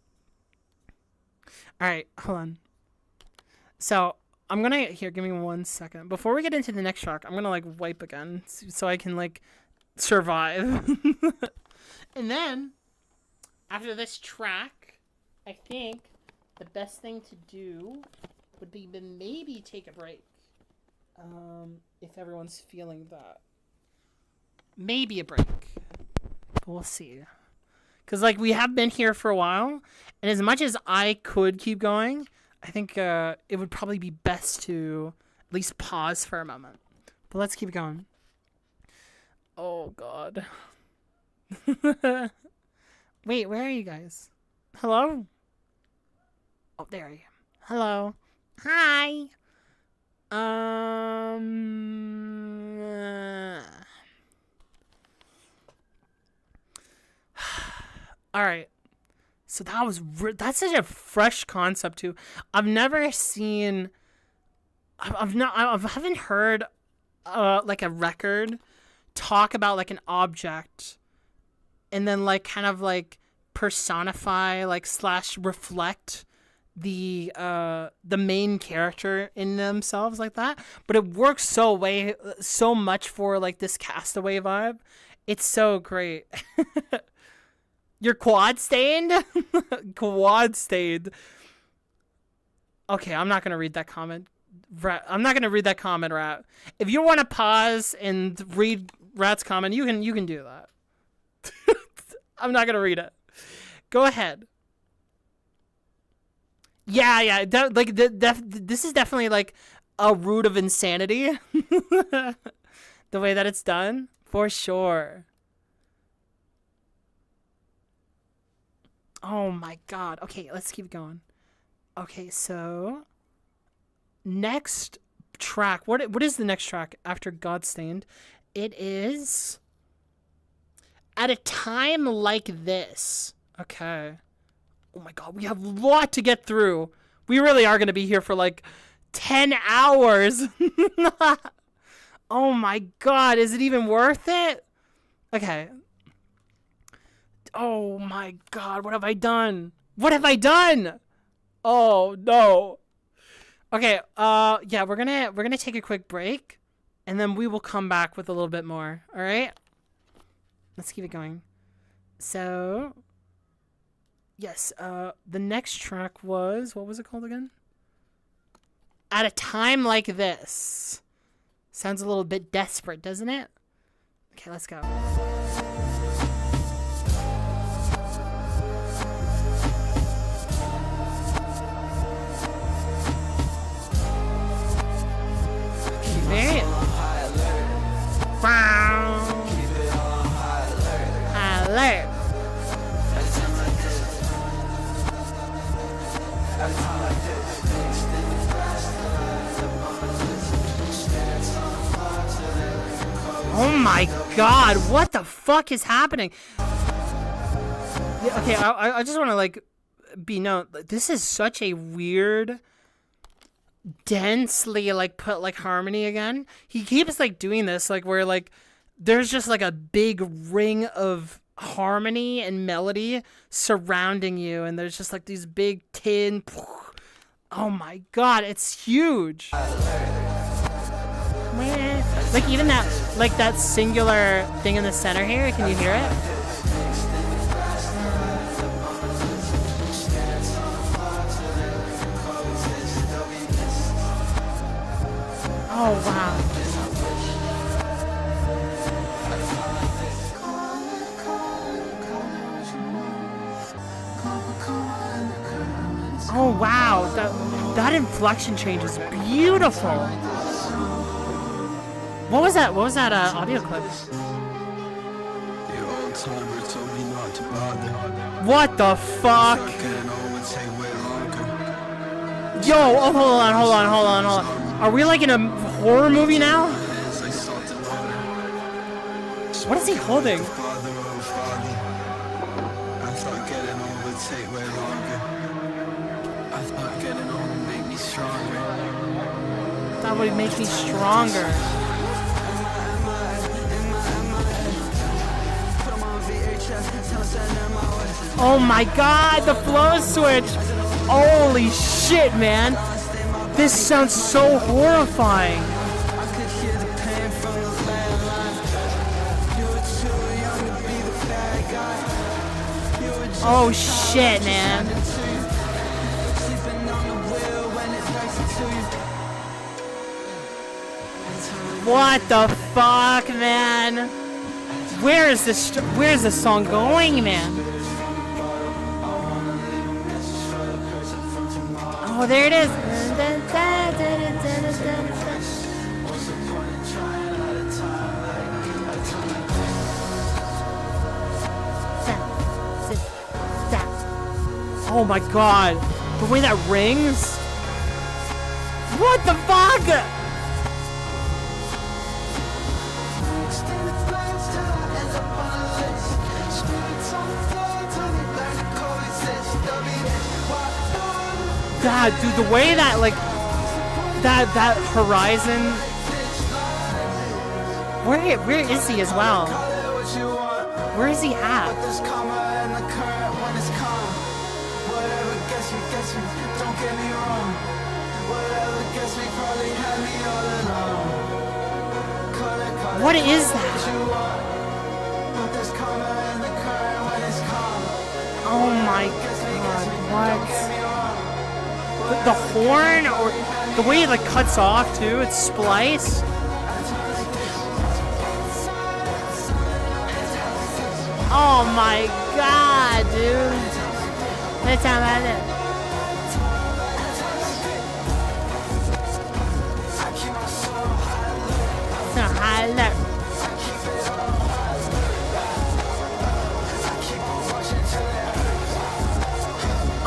All right, hold on. So I'm gonna give me 1 second before we get into the next track. I'm gonna like wipe again so I can like survive. And then after this track, I think the best thing to do would be to maybe take a break. If everyone's feeling that. Maybe a break. We'll see. Because, like, we have been here for a while. And as much as I could keep going, I think it would probably be best to at least pause for a moment. But let's keep going. Oh, God. Wait, where are you guys? Hello? Oh, there I am. Hello. Hi. All right. So that's such a fresh concept too. I've never seen. I haven't heard, like a record talk about like an object, and then like kind of like personify like / reflect the main character in themselves like that. But it works so much for like this Castaway vibe. It's so great. You're quad stained? Quad stained. Okay, I'm not gonna read that comment. I'm not gonna read that comment, Rat. If you want to pause and read Rat's comment, you can do that. I'm not gonna read it. Go ahead. Yeah. This is definitely like a root of insanity. The way that it's done, for sure. Oh my god. Okay, let's keep going. Okay, so next track. What is the next track after GODSTAINED? It is At a Time Like This. Okay. Oh my god, we have a lot to get through. We really are going to be here for like 10 hours. Oh my god, is it even worth it? Okay. Oh my god, what have I done? What have I done? Oh no. Okay, yeah, we're gonna take a quick break, and then we will come back with a little bit more. All right? Let's keep it going. So, yes, the next track was, what was it called again? At a Time Like This. Sounds a little bit desperate, doesn't it? Okay, let's go. Very wow. Alert. Oh my god, what the fuck is happening? Yeah, okay, I just want to like be known. This is such a weird, densely like put like harmony again. He keeps like doing this like where like there's just like a big ring of harmony and melody surrounding you, and there's just like these big tin. Oh my god, it's huge. Like even that singular thing in the center here, can you hear it? Oh wow. Oh wow, that inflection change is beautiful. What was that audio clip? What the fuck? Yo, oh, hold on. Are we like in a horror movie now? What is he holding? that would make me stronger. Oh my god, the flow switch! Holy shit, man! This sounds so horrifying. Oh shit, man. What the fuck, man? Where's this song going, man? Oh, there it is. Oh my god, the way that rings. What the fuck? God, dude, the way that, like, that horizon. Where is he as well? Where is he at? What is that? Oh my god, what? The horn, or the way it like cuts off too, it's spliced. Oh my god, dude. Let's have at it. So high alert.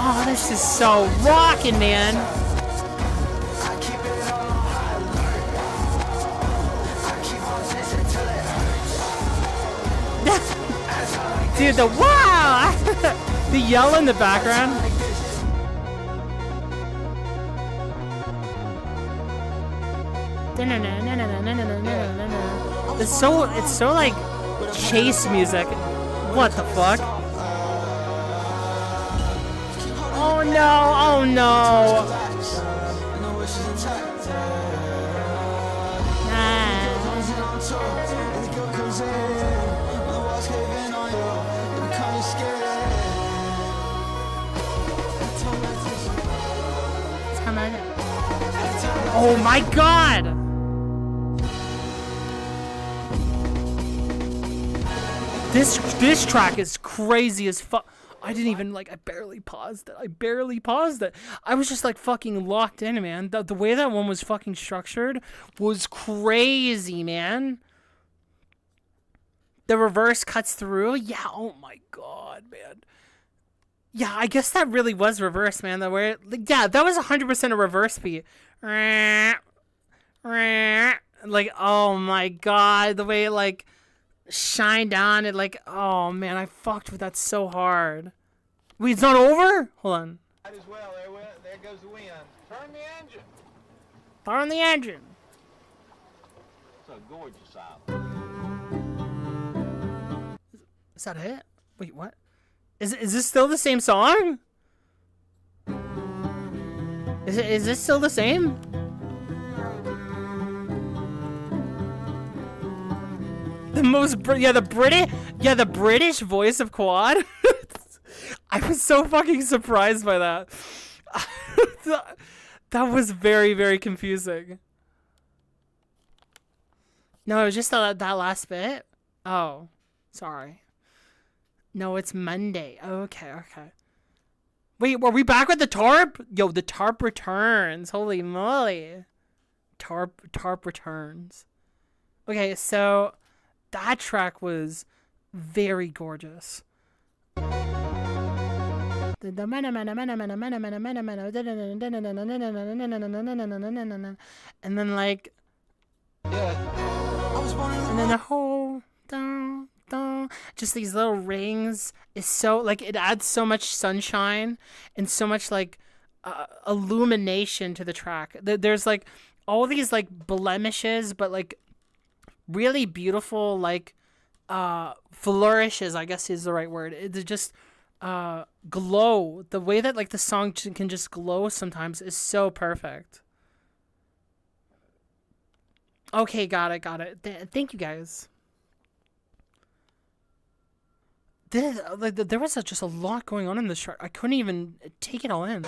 Oh, this is so rockin', man. Dude, the wow! The yell in the background. It's so like chase music. What the fuck? Oh no, oh no. Oh my god! This track is crazy as fuck. I didn't even, like, I barely paused it. I was just, like, fucking locked in, man. The way that one was fucking structured was crazy, man. The reverse cuts through. Yeah, oh my god, man. Yeah, I guess that really was reverse, man. The way, like, yeah, that was 100% a reverse beat. Like, oh my god, the way it, like, shined on it, like, oh man, I fucked with that so hard. Wait, it's not over? Hold on. Might as well, there goes the wind. Turn the engine. Turn the engine. It's a gorgeous island. Is that it? Wait, what? Is this still the same song? Is this still the same? The British voice of Quad. I was so fucking surprised by that. That was very, very confusing. No, it was just that last bit. Oh, sorry. No, it's Monday. Okay. Wait, were we back with the tarp? Yo, the tarp returns. Holy moly. Tarp returns. Okay, so that track was very gorgeous. And then like, and then the whole just these little rings is so like, it adds so much sunshine and so much like illumination to the track. There's like all these like blemishes, but like really beautiful like flourishes, I guess is the right word. It's just glow. The way that like the song can just glow sometimes is so perfect. Okay, got it. Thank you guys. There was just a lot going on in this track. I couldn't even take it all in.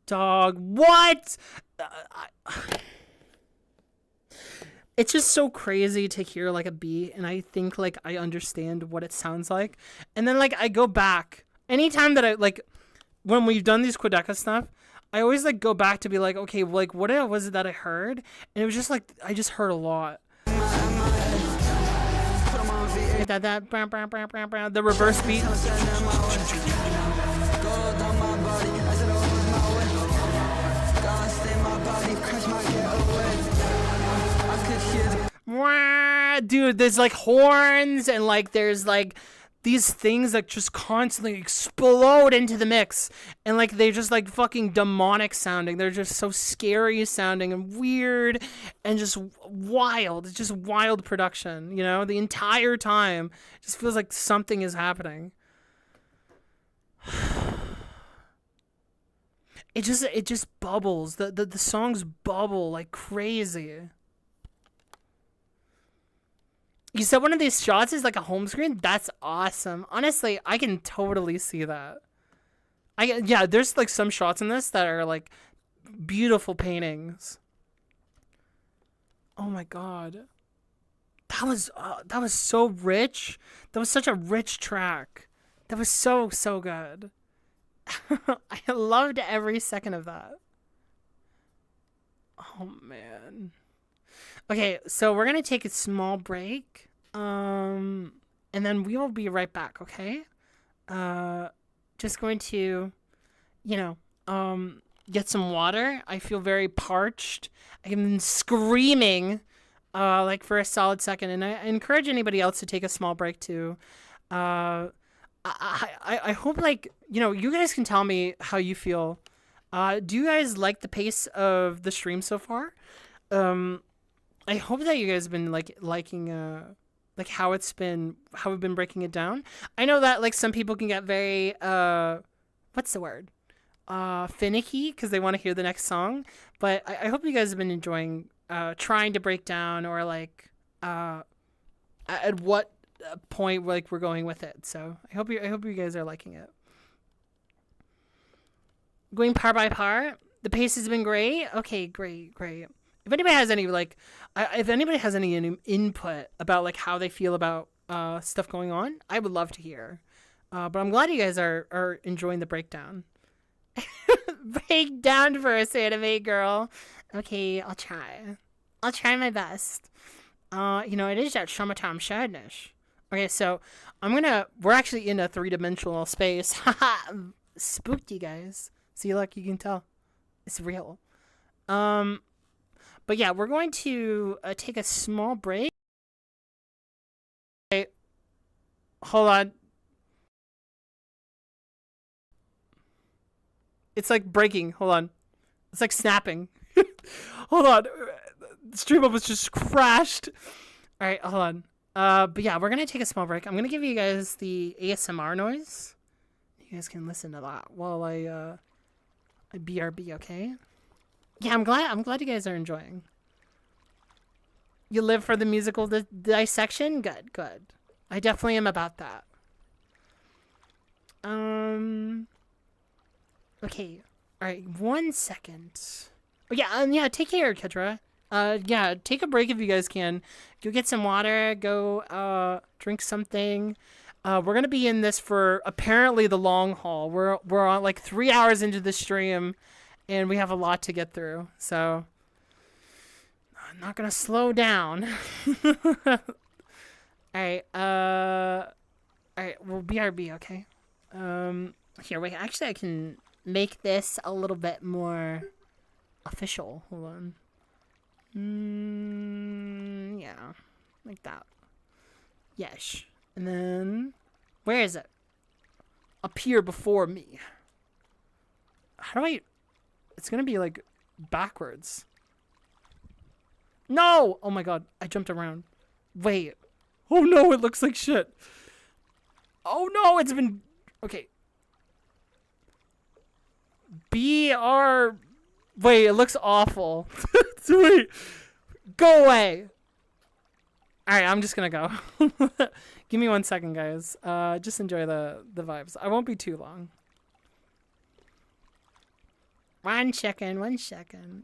Dog, what? It's just so crazy to hear like a beat, and I think like I understand what it sounds like, and then like I go back anytime that I like when we've done these Quadeca stuff, I always like go back to be like, okay, like what was it that I heard, and it was just like I just heard a lot. The reverse beat. Dude, there's like horns and like there's like these things that just constantly explode into the mix, and like they're just like fucking demonic sounding. They're just so scary sounding and weird and just wild. It's just wild production, you know, the entire time. It just feels like something is happening. It just bubbles. The songs bubble like crazy. You said one of these shots is like a home screen? That's awesome. Honestly, I can totally see that. Yeah, there's like some shots in this that are like beautiful paintings. Oh my god. That was so rich. That was such a rich track. That was so good. I loved every second of that. Oh man. Okay, so we're gonna take a small break, and then we will be right back. Okay, just going to, you know, get some water. I feel very parched. I've been screaming, like for a solid second, and I encourage anybody else to take a small break too. I hope like you know you guys can tell me how you feel. Do you guys like the pace of the stream so far? I hope that you guys have been like liking like how we've been breaking it down. I know that like some people can get very what's the word? Finicky because they want to hear the next song. But I hope you guys have been enjoying trying to break down or like at what point like we're going with it. So I hope you guys are liking it. Going par by par. The pace has been great. Okay, great. If anybody has any like, if anybody has any input about like how they feel about stuff going on, I would love to hear. But I'm glad you guys are enjoying the breakdown. Break down for us, anime girl. Okay, I'll try. I'll try my best. You know, it is that summertime sadness. Okay, so we're actually in a 3-dimensional space. Haha, spooked you guys. See, look, you can tell. It's real. But yeah, we're going to take a small break. Okay. Hold on. It's like breaking. Hold on. It's like snapping. Hold on. The stream was just crashed. All right, hold on. But yeah, we're going to take a small break. I'm going to give you guys the ASMR noise. You guys can listen to that while I BRB, okay? Yeah, I'm glad you guys are enjoying. You live for the musical dissection? Good. I definitely am about that. Okay. Alright, 1 second. Oh, yeah, take care, Kedra. Yeah, take a break if you guys can. Go get some water, go, drink something. We're gonna be in this for, apparently, the long haul. We're on, like, 3 hours into the stream. And we have a lot to get through, so I'm not gonna slow down. Alright, we'll BRB, okay? Here, wait, actually I can make this a little bit more official. Hold on. Yeah, like that. Yes. And then Where is it? Appear before me. How do I... It's gonna be, like, backwards. No! Oh my god, I jumped around. Wait. Oh no, it looks like shit. Oh no, it's been... Okay. BR... Wait, it looks awful. Wait. Go away. Alright, I'm just gonna go. Give me 1 second, guys. Just enjoy the vibes. I won't be too long. 1 second, 1 second.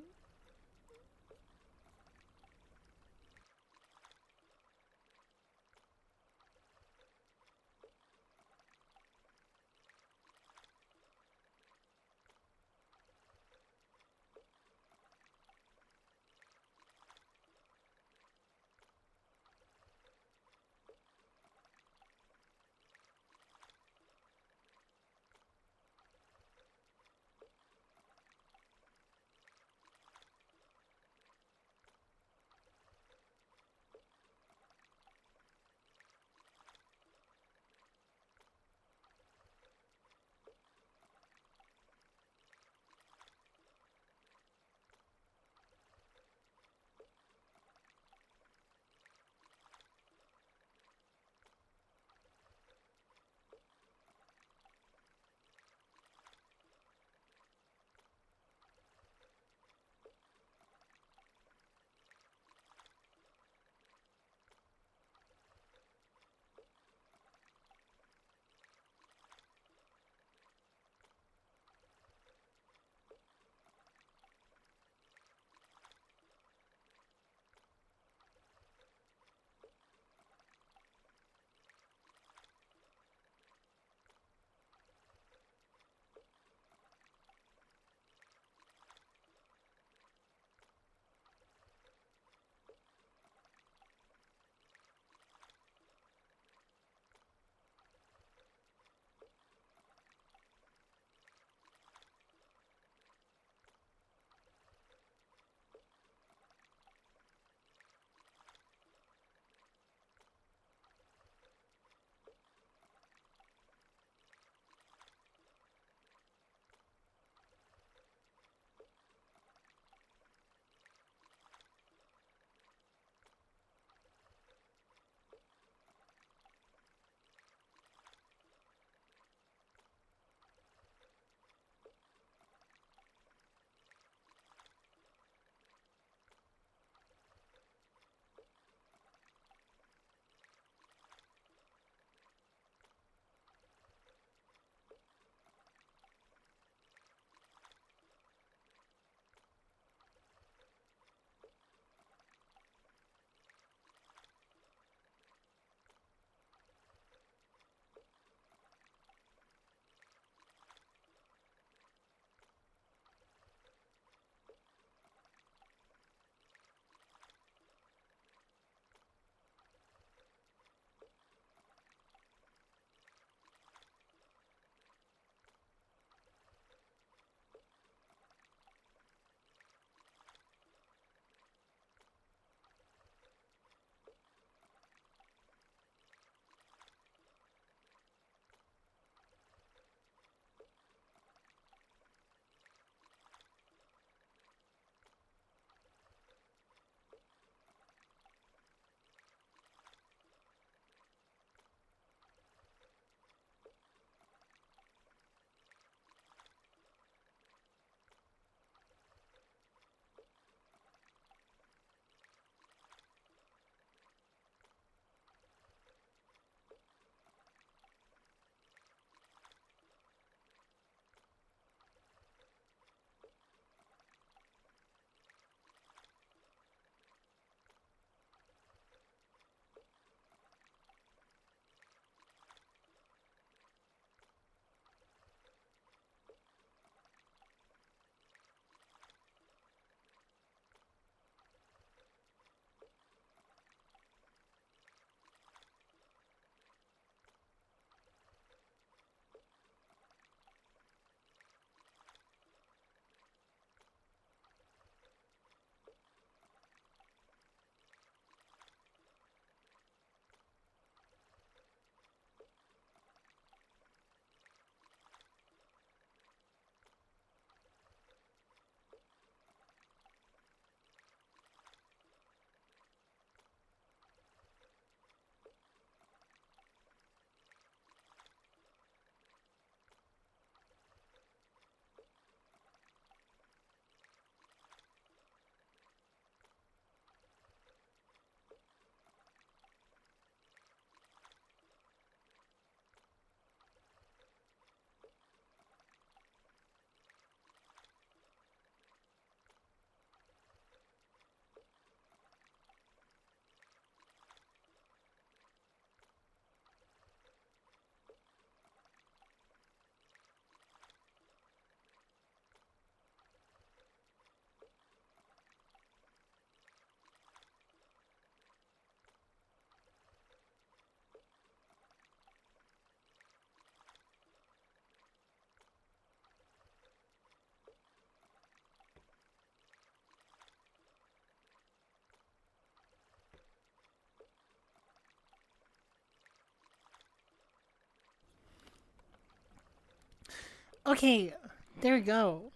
Okay, there we go.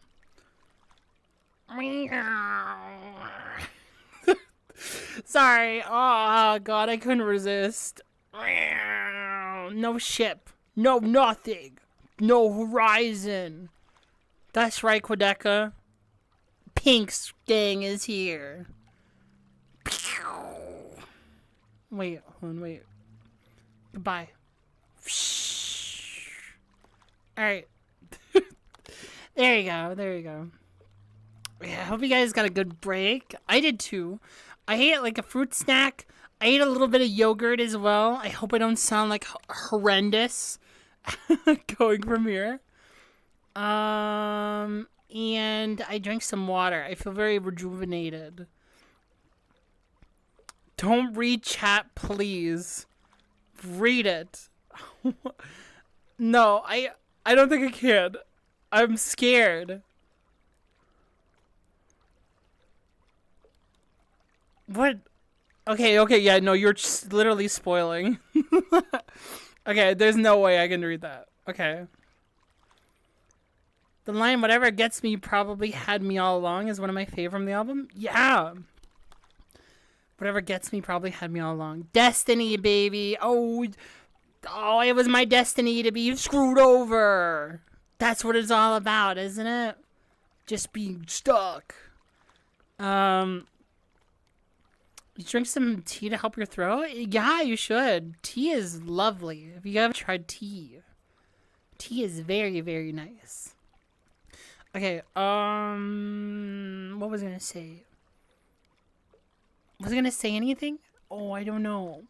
Sorry. Oh, God, I couldn't resist. No ship. No nothing. No horizon. That's right, Quadeca. Pink's gang is here. Wait, hold on, wait. Goodbye. Alright. There you go, there you go. Yeah, I hope you guys got a good break. I did too. I ate like a fruit snack. I ate a little bit of yogurt as well. I hope I don't sound like horrendous going from here. And I drank some water. I feel very rejuvenated. Don't read chat, please. Read it. No, I don't think I can. I'm scared. What? Okay, yeah, no, you're just literally spoiling. Okay, there's no way I can read that. Okay. The line, whatever gets me probably had me all along, is one of my favorite from the album. Yeah. Whatever gets me probably had me all along. Destiny, baby. Oh, it was my destiny to be screwed over. That's what it's all about, isn't it? Just being stuck. You drink some tea to help your throat? Yeah, you should. Tea is lovely. If you haven't tried tea, tea is very, very nice. Okay, what was I gonna say? Was I gonna say anything? Oh, I don't know.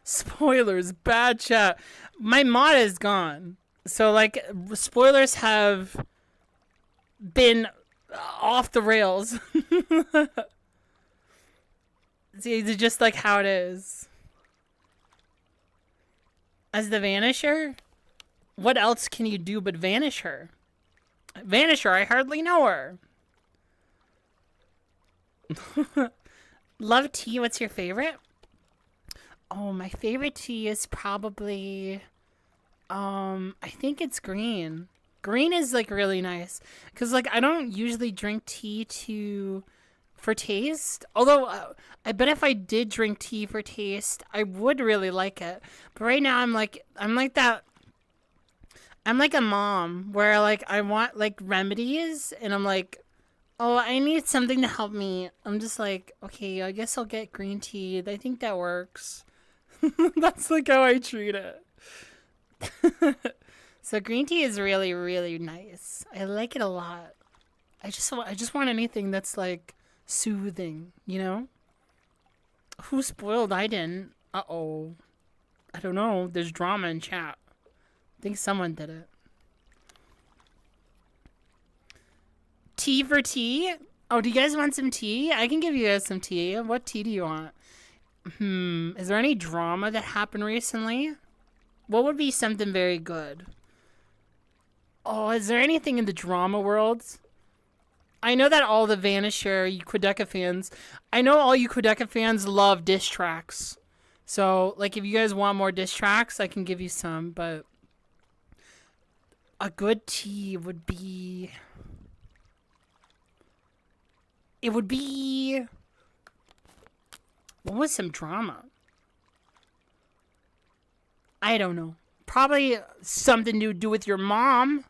Spoilers, bad chat. My mod is gone. So, like, spoilers have been off the rails. See, it's just like how it is. As the Vanisher? What else can you do but vanish her? Vanisher, I hardly know her. Love tea, what's your favorite? Oh, my favorite tea is probably, I think it's green. Green is, like, really nice. Because, like, I don't usually drink tea for taste. Although, I bet if I did drink tea for taste, I would really like it. But right now, I'm like a mom where, like, I want, like, remedies. And I'm like, oh, I need something to help me. I'm just like, okay, I guess I'll get green tea. I think that works. That's, like, how I treat it. So green tea is really, really nice. I like it a lot. I just want anything that's, like, soothing, you know? Who spoiled? I didn't. Uh-oh. I don't know. There's drama in chat. I think someone did it. Tea for tea? Oh, do you guys want some tea? I can give you guys some tea. What tea do you want? Is there any drama that happened recently? What would be something very good? Oh, is there anything in the drama world? I know that all the Vanisher, you Quadeca fans, I know all you Quadeca fans love diss tracks. So, like, if you guys want more diss tracks, I can give you some, but a good tea would be... It would be... What was some drama? I don't know. Probably something to do with your mom.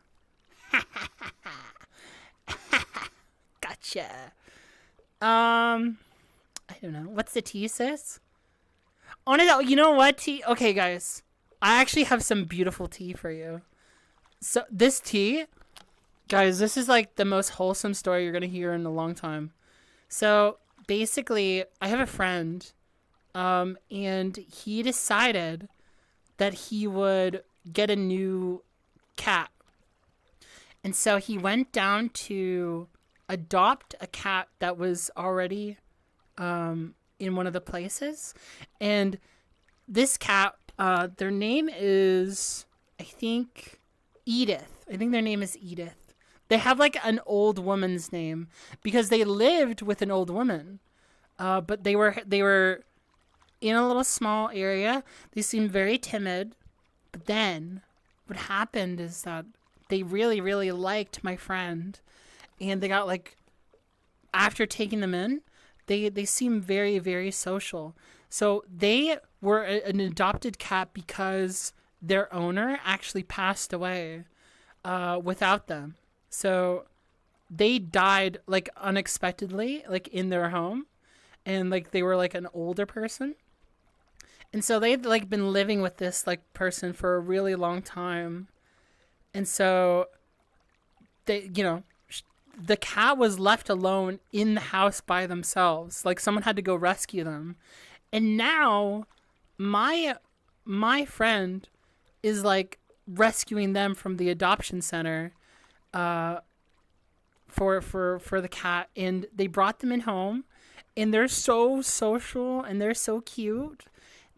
Gotcha. I don't know. What's the tea, sis? Oh, no, you know what, tea? Okay, guys. I actually have some beautiful tea for you. So, this tea... Guys, this is, like, the most wholesome story you're going to hear in a long time. So, basically, I have a friend, and he decided that he would get a new cat. And so he went down to adopt a cat that was already in one of the places. And this cat, their name is, I think, Edith. I think their name is Edith. They have, like, an old woman's name because they lived with an old woman. But they were in a little small area. They seemed very timid. But then what happened is that they really, really liked my friend, and they got like, after taking them in, they seem very, very social. So they were an adopted cat because their owner actually passed away without them. So they died like unexpectedly, like in their home, and like they were like an older person. And so they'd like been living with this like person for a really long time. And so they, you know, the cat was left alone in the house by themselves. Like someone had to go rescue them. And now my friend is like rescuing them from the adoption center for the cat, and they brought them in home, and they're so social and they're so cute.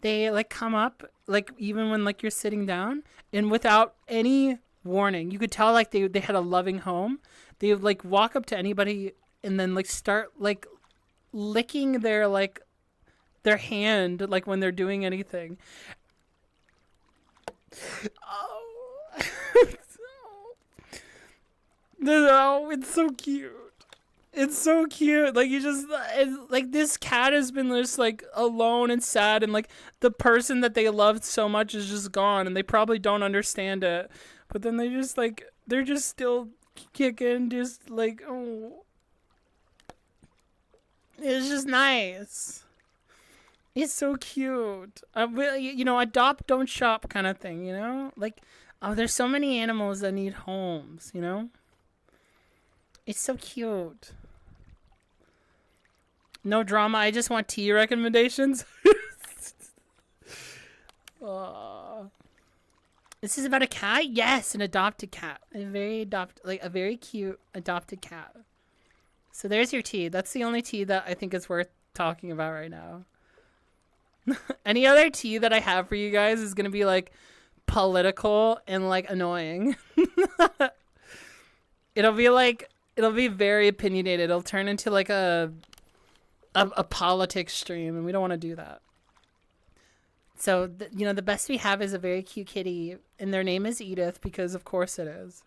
They like come up like even when like you're sitting down, and without any warning, you could tell like they had a loving home. They would like walk up to anybody and then like start like licking their hand like when they're doing anything. Oh. No, it's so cute. It's so cute. Like, you just, like, this cat has been just, like, alone and sad, and, like, the person that they loved so much is just gone, and they probably don't understand it. But then they just, like, they're just still kicking, just, like, oh. It's just nice. It's so cute. You know, adopt, don't shop kind of thing, you know? Like, oh, there's so many animals that need homes, you know? It's so cute. No drama. I just want tea recommendations. This is about a cat? Yes, an adopted cat. A very cute adopted cat. So there's your tea. That's the only tea that I think is worth talking about right now. Any other tea that I have for you guys is going to be like political and like annoying. It'll be very opinionated. It'll turn into like a politics stream, and we don't want to do that. So, you know, the best we have is a very cute kitty, and their name is Edith, because of course it is.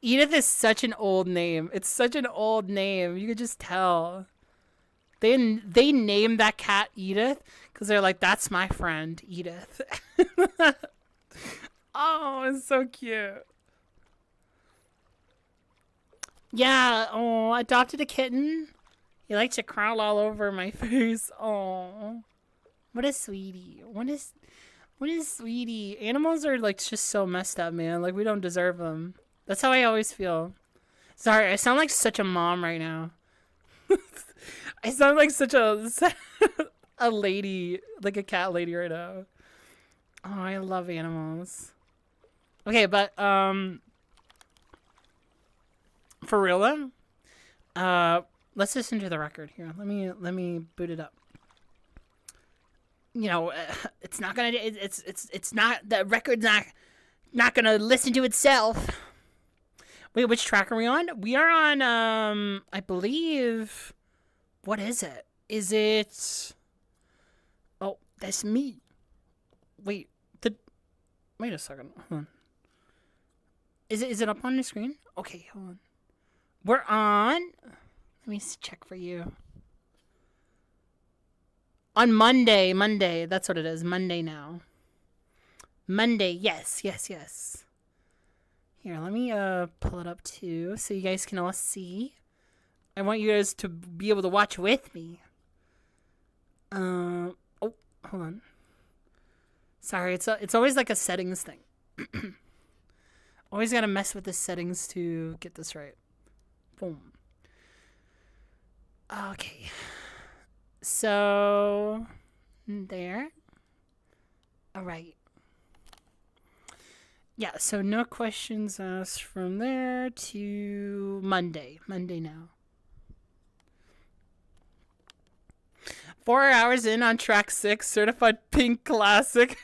Edith is such an old name. It's such an old name. You could just tell. They named that cat Edith because they're like, that's my friend, Edith. Oh, it's so cute. Yeah, oh, adopted a kitten. He likes to crawl all over my face. Oh, what a sweetie. What is sweetie? Animals are like just so messed up, man. Like, we don't deserve them. That's how I always feel. Sorry, I sound like such a mom right now. I sound like such a lady, like a cat lady right now. Oh, I love animals. Okay, but for real though, let's listen to the record here. Let me boot it up. You know, it's not gonna. It's not, the record's not gonna listen to itself. Wait, which track are we on? We are on I believe. What is it? Is it? Oh, that's me. Wait a second. Hold on. Is it up on the screen? Okay, hold on. We're on. Let me check for you. On Monday. That's what it is. Monday now. Monday. Yes. Here, let me pull it up too, so you guys can all see. I want you guys to be able to watch with me. Oh, hold on. Sorry, it's always like a settings thing. Always gotta mess with the settings to get this right. Boom. Okay. So, there. All right. Yeah, so no questions asked from there to Monday. Monday now. 4 hours in on track 6, certified pink classic.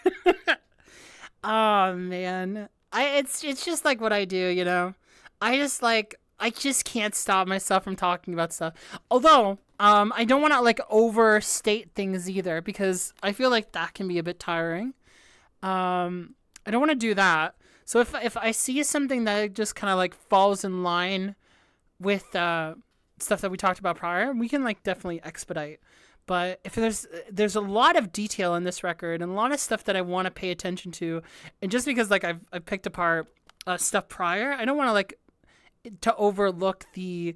Oh man, it's just like what I do, you know. I just can't stop myself from talking about stuff. Although, I don't want to like overstate things either, because I feel like that can be a bit tiring. I don't want to do that. So if I see something that just kind of like falls in line with stuff that we talked about prior, we can like definitely expedite. But if there's a lot of detail in this record and a lot of stuff that I want to pay attention to, and just because like I've picked apart stuff prior, I don't want to like to overlook the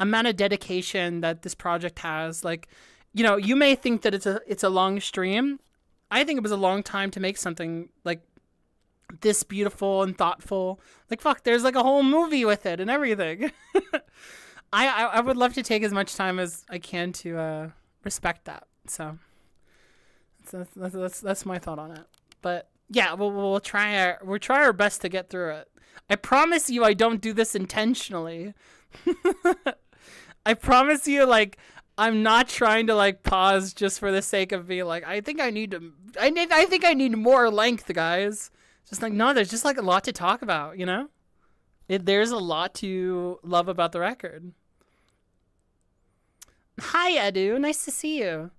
amount of dedication that this project has. Like, you know, you may think that it's a long stream. I think it was a long time to make something like this beautiful and thoughtful. Like, fuck, there's like a whole movie with it and everything. I would love to take as much time as I can to respect that. So that's my thought on it. But yeah, we'll try our best to get through it. I promise you I don't do this intentionally. I promise you, like, I'm not trying to like pause just for the sake of being like, I think I need more length, guys. Just like, no, there's just like a lot to talk about, you know? There's a lot to love about the record. Hi, Edu. Nice to see you.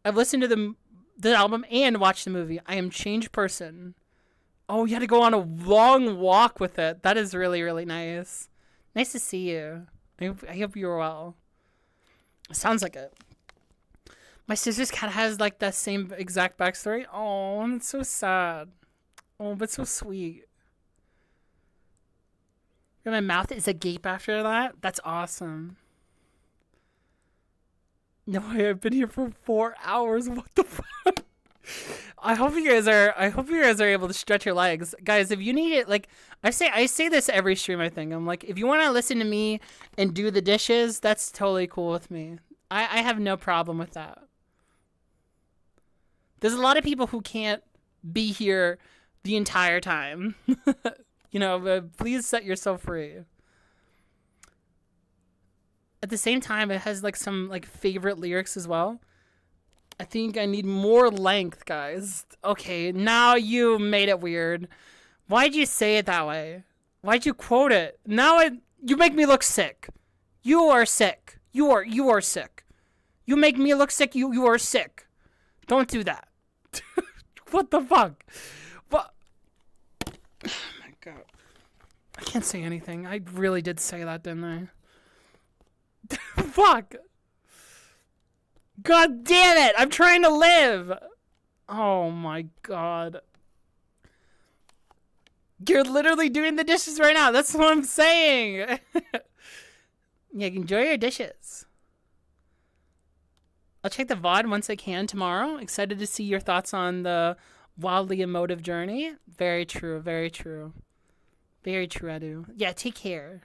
I've listened to the album and watched the movie. I am changed person. Oh, you had to go on a long walk with it. That is really, really nice. Nice to see you. I hope you're well. Sounds like it. My sister's cat has like that same exact backstory. Oh, that's so sad. Oh, but so sweet. My mouth is agape after that. That's awesome. No, I've been here for 4 hours. What the fuck? I hope you guys are able to stretch your legs, guys. If you need it, like I say this every stream. I think I'm like, if you want to listen to me and do the dishes, that's totally cool with me. I have no problem with that. There's a lot of people who can't be here the entire time. You know, but please set yourself free. At the same time, it has like some like favorite lyrics as well. I think I need more length, guys. Okay, now you made it weird. Why'd you say it that way? Why'd you quote it? Now you make me look sick. You are sick. You are sick. You make me look sick. You are sick. Don't do that. What the fuck? What? Oh my god. I can't say anything. I really did say that, didn't I? Fuck. God damn it! I'm trying to live! Oh my god. You're literally doing the dishes right now. That's what I'm saying. Yeah, enjoy your dishes. I'll check the VOD once I can tomorrow. Excited to see your thoughts on the wildly emotive journey. Very true, very true. Very true, Edu. Yeah, take care.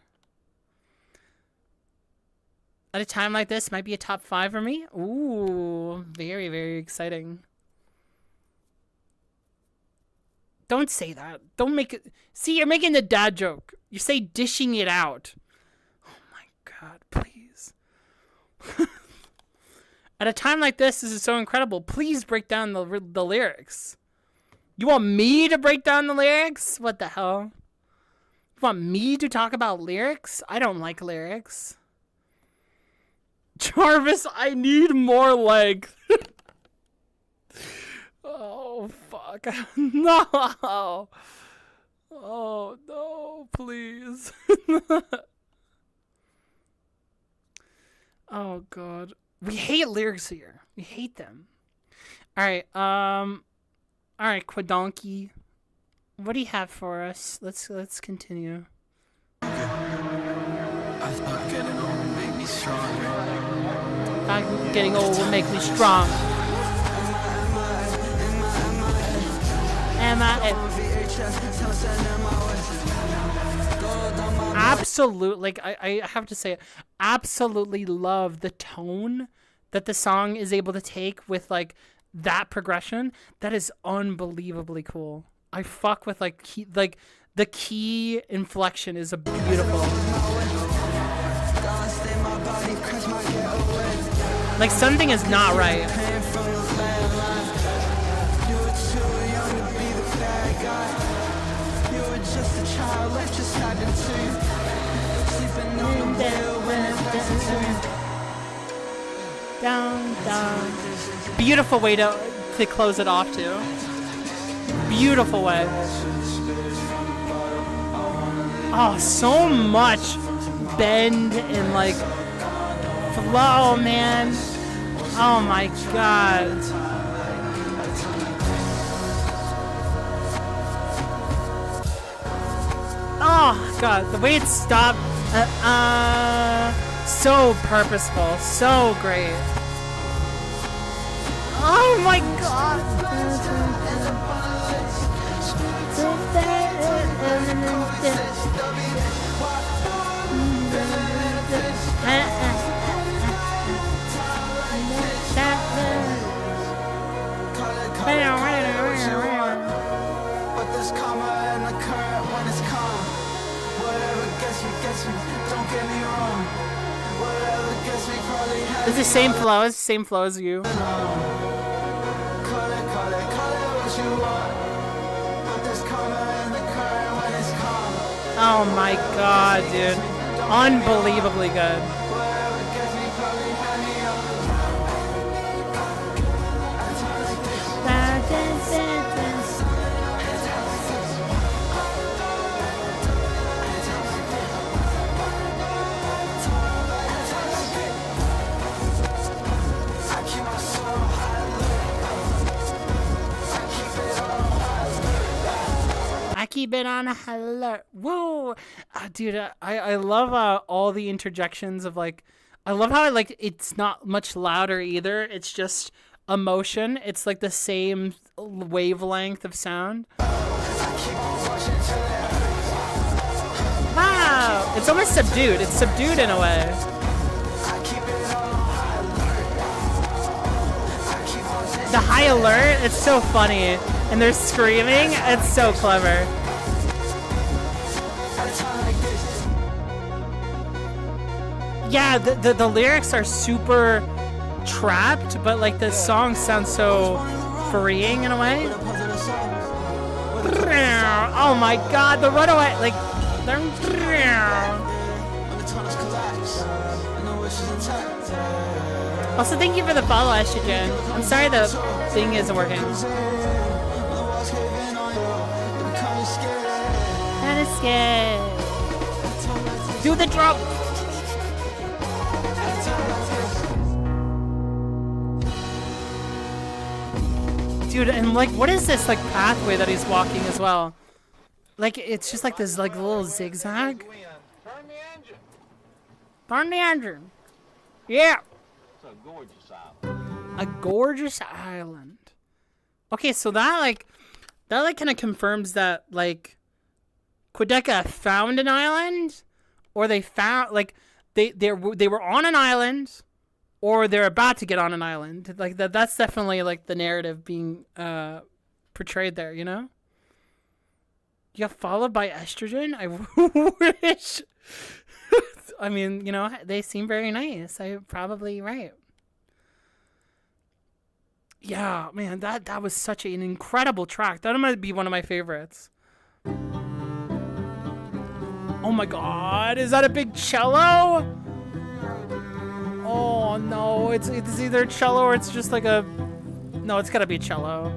At a time like this, might be a top 5 for me. Ooh, very, very exciting. Don't say that. Don't make it. See, you're making the dad joke. You say dishing it out. Oh my god, please. At a time like this is so incredible. Please break down the lyrics. You want me to break down the lyrics? What the hell? You want me to talk about lyrics? I don't like lyrics. Jarvis, I need more length. Oh, fuck. No. Oh, no, please. Oh, God. We hate lyrics here. We hate them. Alright, alright, Quadonkey. What do you have for us? Let's continue. I thought getting old would make me stronger. Getting old will make me strong. Absolutely, like I have to say it, absolutely love the tone that the song is able to take with like that progression. That is unbelievably cool. I fuck with like the key inflection is a beautiful. Like something is not right. Down, down. Beautiful way to close it off too. beautiful way. Oh, so much bend and like flow, man. Oh my god. Oh god, the way it stopped, so purposeful, so great. Oh my god. But there's karma in the current when it's calm. Whatever gets me, don't get me wrong. Whatever gets me probably has It's the same flow, it's the same flow as you. call it what you want. But there's karma in the current when it's calm. Oh my god, dude. Unbelievably good. Whatever gets me probably had me on. I keep it on alert. Whoa, dude, I love all the interjections of like, I love how like it's not much louder either. It's just emotion. It's like the same wavelength of sound. Wow, it's almost subdued. It's subdued in a way. The high alert, it's so funny. And they're screaming, it's so clever. Yeah, the lyrics are super trapped, but like the song sounds so freeing in a way. Oh my god, the runaway, like, also, thank you for the follow, Estrogen. I'm sorry the thing isn't working. That is scared. Do the drop. Dude, and like, what is this like pathway that he's walking as well? Like, it's just like this like little zigzag. Turn the engine. Turn the engine. Yeah. It's a gorgeous island. A gorgeous island. Okay, so that kind of confirms that like Quadeca found an island, or they found like they were on an island, or they're about to get on an island. Like that's definitely like the narrative being portrayed there, you know? You got followed by Estrogen? I wish. I mean, you know, they seem very nice. I'm probably right. Yeah, man, that was such an incredible track. That might be one of my favorites. Oh my god, is that a big cello? Oh no, it's either a cello or it's just like a... No, it's gotta be a cello.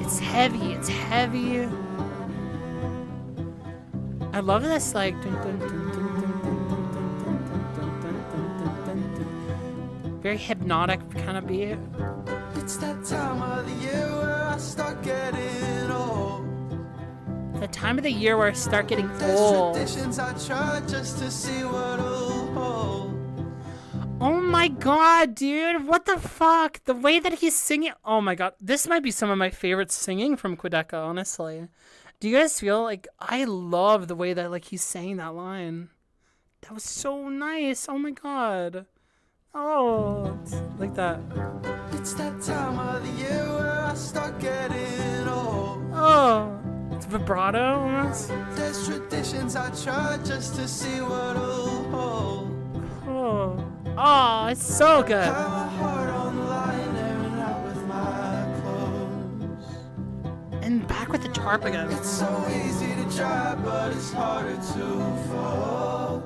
It's heavy, it's heavy. I love this, like... Very hypnotic kind of beat. It's that time of the year where I start getting old. The time of the year where I start getting There's old. traditions I try just to see what'll hold. Oh my god, dude. What the fuck? The way that he's singing. Oh my god. This might be some of my favorite singing from Quadeca, honestly. Do you guys feel like I love the way that like he's saying that line? That was so nice. Oh my god. Oh, it's like that. It's that time of the year where I start getting old. Oh, it's vibrato almost. There's traditions I try just to see what'll hold. Oh, it's so good. Have my heart on the line, airing out with my clothes. And back with the tarp again. It's so easy to try, but it's harder to fall.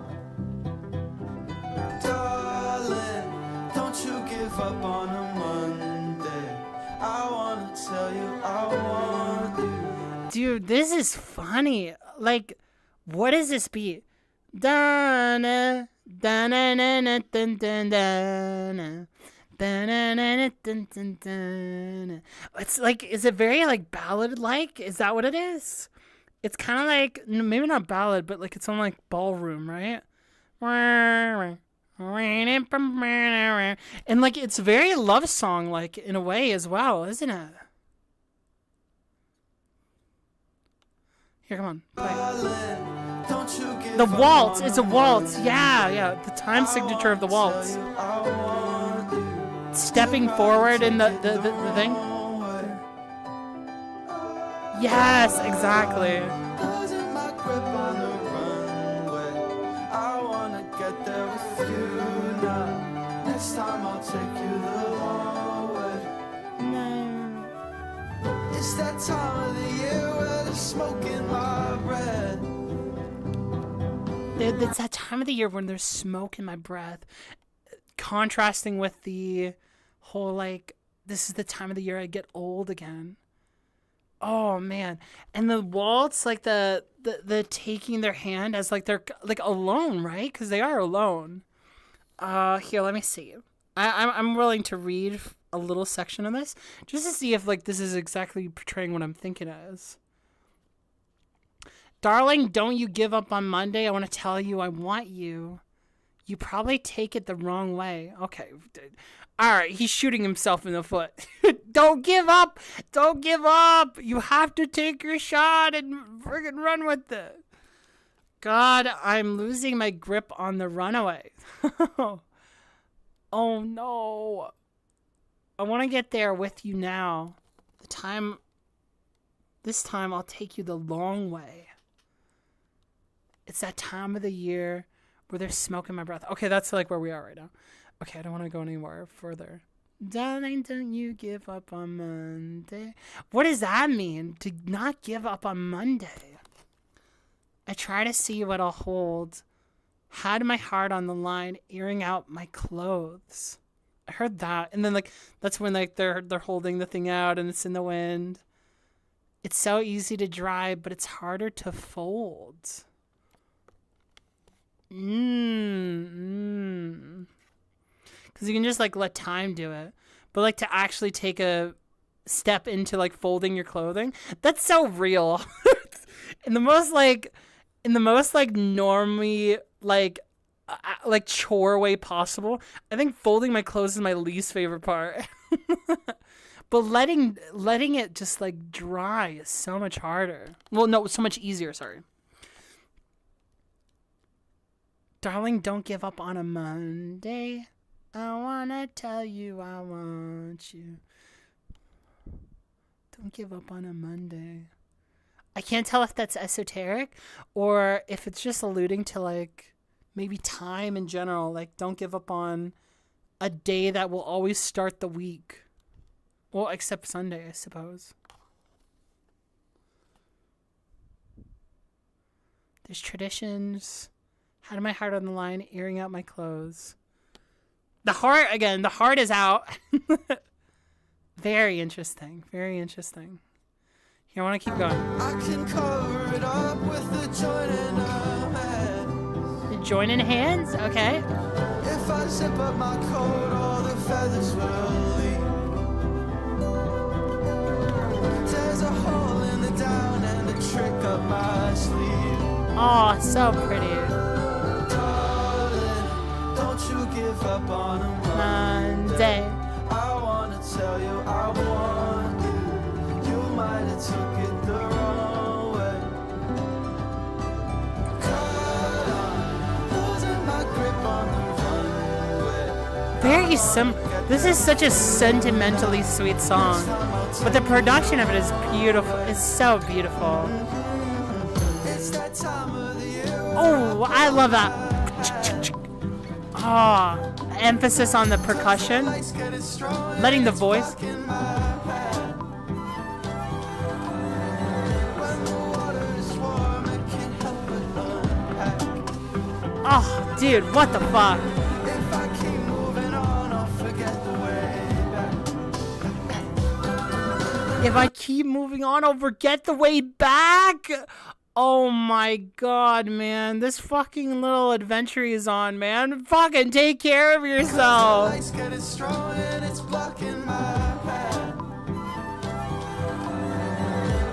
Darling, don't you give up on a Monday. I wanna tell you I Dude, this is funny. Like, what is this beat? Da-na, da-na-na-na, dun-dun-dun-na. It's like, is it very like ballad like? Is that what it is? It's kind of like, maybe not ballad, but like it's on like ballroom, right? And like it's very love song like in a way as well, isn't it? Here, come on, play. The waltz, it's a waltz. Yeah, the time signature of the waltz. Stepping forward in the thing. Yes, exactly. Next time I'll take you the long way. It's that time of the year where there's smoke in my breath. It's that time of the year when there's smoke in my breath. Contrasting with the whole, like, this is the time of the year I get old again. Oh, man. And the waltz, like, the taking their hand as, like, they're, like, alone, right? Because they are alone. Here, let me see. I'm willing to read a little section of this just to see if like this is exactly portraying what I'm thinking it is. Darling, don't you give up on Monday. I want to tell you I want you. You probably take it the wrong way. Okay. All right, he's shooting himself in the foot. Don't give up. Don't give up. You have to take your shot and friggin' run with it. God, I'm losing my grip on the runaway. Oh no. I want to get there with you now. This time I'll take you the long way. It's that time of the year where there's smoke in my breath. Okay, that's like where we are right now. Okay, I don't want to go anywhere further. Darling, don't you give up on Monday. What does that mean? To not give up on Monday. I try to see what I'll hold. Had my heart on the line, airing out my clothes. I heard that. And then like that's when like they're holding the thing out and it's in the wind. It's so easy to dry, but it's harder to fold. Because you can just like let time do it. But like to actually take a step into like folding your clothing, that's so real. in the most normie like chore way possible. I think folding my clothes is my least favorite part. But letting it just like dry is so much harder. Well, no, so much easier, sorry. Darling, don't give up on a Monday. I wanna tell you I want you. Don't give up on a Monday. I can't tell if that's esoteric or if it's just alluding to like maybe time in general. Like don't give up on a day that will always start the week. Well, except Sunday, I suppose. There's traditions. Had my heart on the line, airing out my clothes. The heart is out. Very interesting. Very interesting. Here, I want to keep going. I can cover it up with the joint in a hand. The joint in hands? Okay. If I zip up my coat, all the feathers will leave. There's a hole in the down and a trick up my sleeve. Oh, so pretty. Darling, don't you give up on a Monday. I wanna tell you I want you. You might have took it the wrong way. Caught on, losing my grip on the runway. This is such a sentimentally sweet song, but the production of it is beautiful. It's so beautiful. It's that time of the year. Oh, I love that. Oh, emphasis on the percussion, Lights getting strong. letting the voice. In my head. When the water is warm, I can't help but unpack. Oh, dude, what the fuck? If I keep moving on, I'll forget the way back. If I keep moving on, I'll forget the way back. Oh my god, man. This fucking little adventure he's on, man. Fucking take care of yourself. Lights getting strong and it's blocking my path.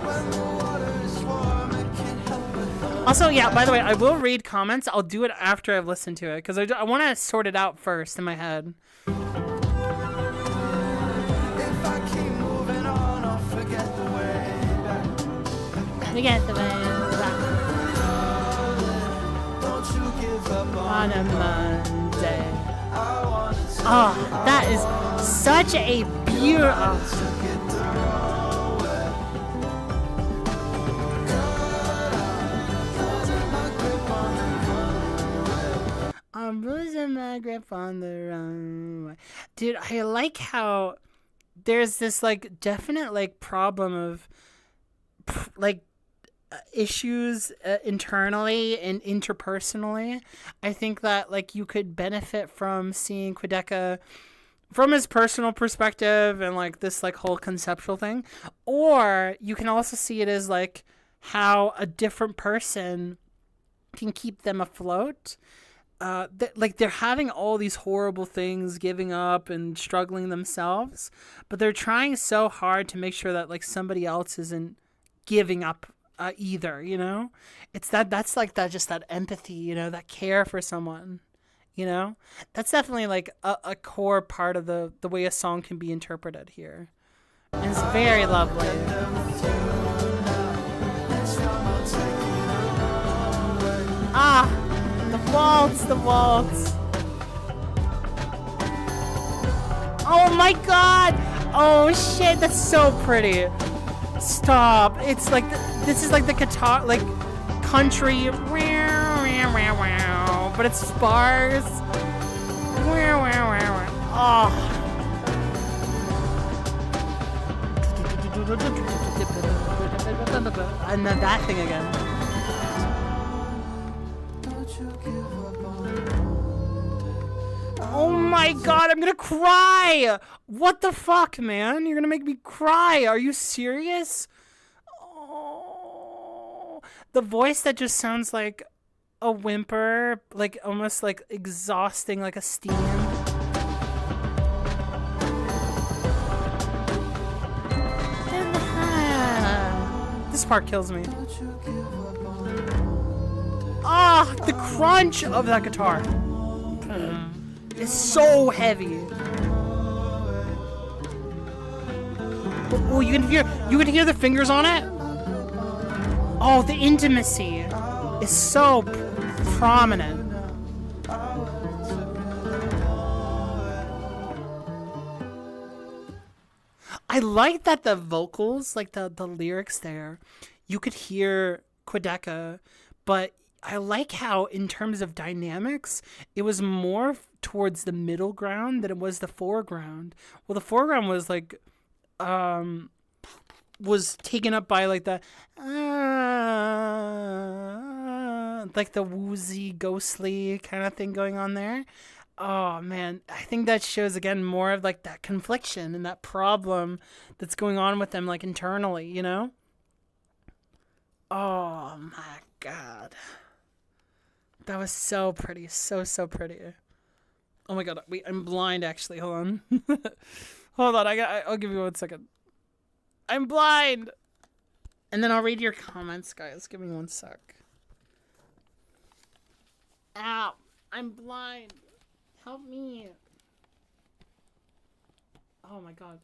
When the water is warm, I can't help but Also, yeah, by the way, I will read comments. I'll do it after I've listened to it, because I want to sort it out first in my head. if I keep moving on, I'll forget the way back. We get the way back Don't you give up on a Monday. I wanna take Oh, that is such a beautiful... it the wrong way. I'm losing my grip on the runway. Dude, I like how there's this, like, definite, like, problem of, like, issues internally and interpersonally. I think that, like, you could benefit from seeing Quadeca from his personal perspective and, like, this, like, whole conceptual thing. Or you can also see it as, like, how a different person can keep them afloat. Like, they're having all these horrible things, giving up and struggling themselves, but they're trying so hard to make sure that, like, somebody else isn't giving up either, you know? That's like that, just that empathy, you know, that care for someone, you know? That's definitely, like, a core part of the way a song can be interpreted here. And it's very lovely. Ah! The waltz. Oh my god! Oh shit, that's so pretty. Stop. It's like, this is like the guitar, like, country, but it's sparse. Oh. And then that thing again. Oh my god, I'm gonna cry! What the fuck, man? You're gonna make me cry. Are you serious? Oh, the voice that just sounds like a whimper, like almost like exhausting, like a steam. This part kills me. Ah, the crunch of that guitar. It's so heavy. Oh, you can hear the fingers on it. Oh, the intimacy is so prominent. I like that the vocals, like the lyrics there, you could hear Quadeca, but I like how, in terms of dynamics, it was more towards the middle ground than it was the foreground. Well, the foreground was like, was taken up by like the, like the woozy, ghostly kind of thing going on there. Oh man, I think that shows again more of like that confliction and that problem that's going on with them, like internally, you know? Oh my god. That was so pretty. So pretty. Oh my god. Wait, I'm blind actually. Hold on. Hold on. I'll give you 1 second. I'm blind. And then I'll read your comments, guys. Give me 1 sec. Ow. I'm blind. Help me. Oh my god.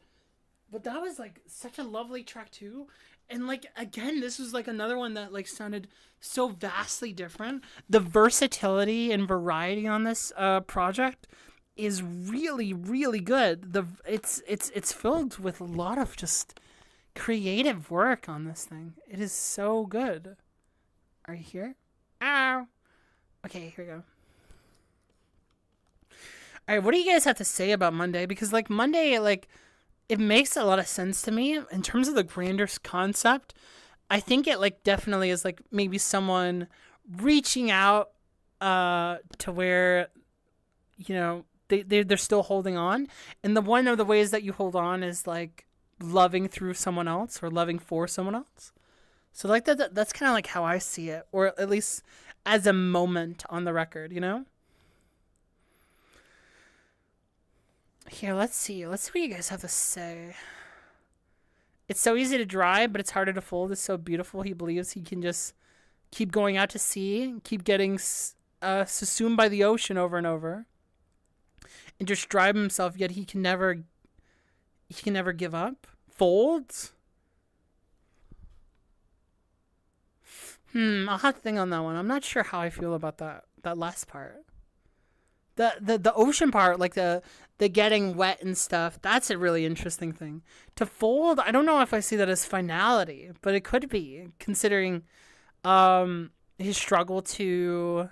But that was like such a lovely track too. And like, again, this was like another one that like sounded so vastly different. The versatility and variety on this project is really, really good. It's filled with a lot of just creative work on this thing. It is so good. Are you here? Ow. Okay, here we go. All right, what do you guys have to say about Monday? Because like Monday, like, it makes a lot of sense to me in terms of the grander concept. I think it like definitely is like maybe someone reaching out to where, you know, they're still holding on. And one of the ways that you hold on is like loving through someone else or loving for someone else. So like that's kind of like how I see it, or at least as a moment on the record, you know? Here, let's see what you guys have to say. It's so easy to dry, but it's harder to fold. It's so beautiful. He believes he can just keep going out to sea, keep getting subsumed by the ocean over and over, and just drive himself, yet he can never give up. Folds? I'll have to think on that one. I'm not sure how I feel about that last part. The ocean part, like the getting wet and stuff, that's a really interesting thing. To fold, I don't know if I see that as finality, but it could be, considering his struggle to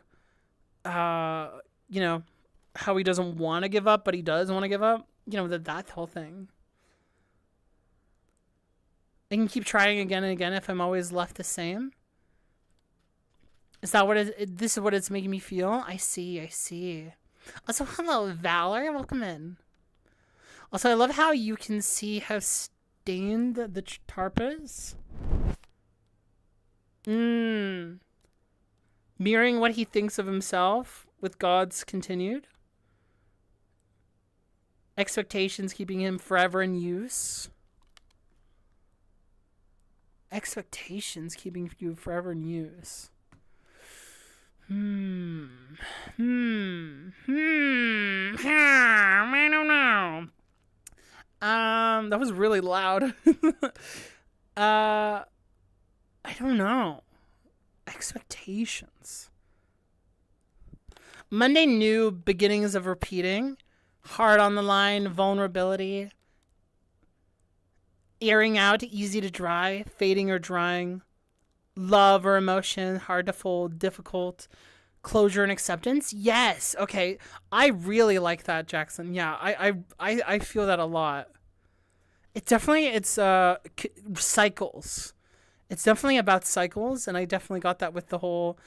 you know, how he doesn't want to give up, but he does want to give up. You know, that whole thing. I can keep trying again and again if I'm always left the same. Is that what this is what it's making me feel? I see. Also, hello, Valor. Welcome in. Also, I love how you can see how stained the tarp is. Mirroring what he thinks of himself with God's continued. Expectations keeping him forever in use. Expectations keeping you forever in use. I don't know. That was really loud. I don't know. Expectations. Monday knew beginnings of repeating. Hard on the line, vulnerability. Airing out, easy to dry, fading or drying. Love or emotion, hard to fold, difficult. Closure and acceptance. Yes. Okay. I really like that, Jackson. Yeah, I feel that a lot. It's cycles. It's definitely about cycles, and I definitely got that with the whole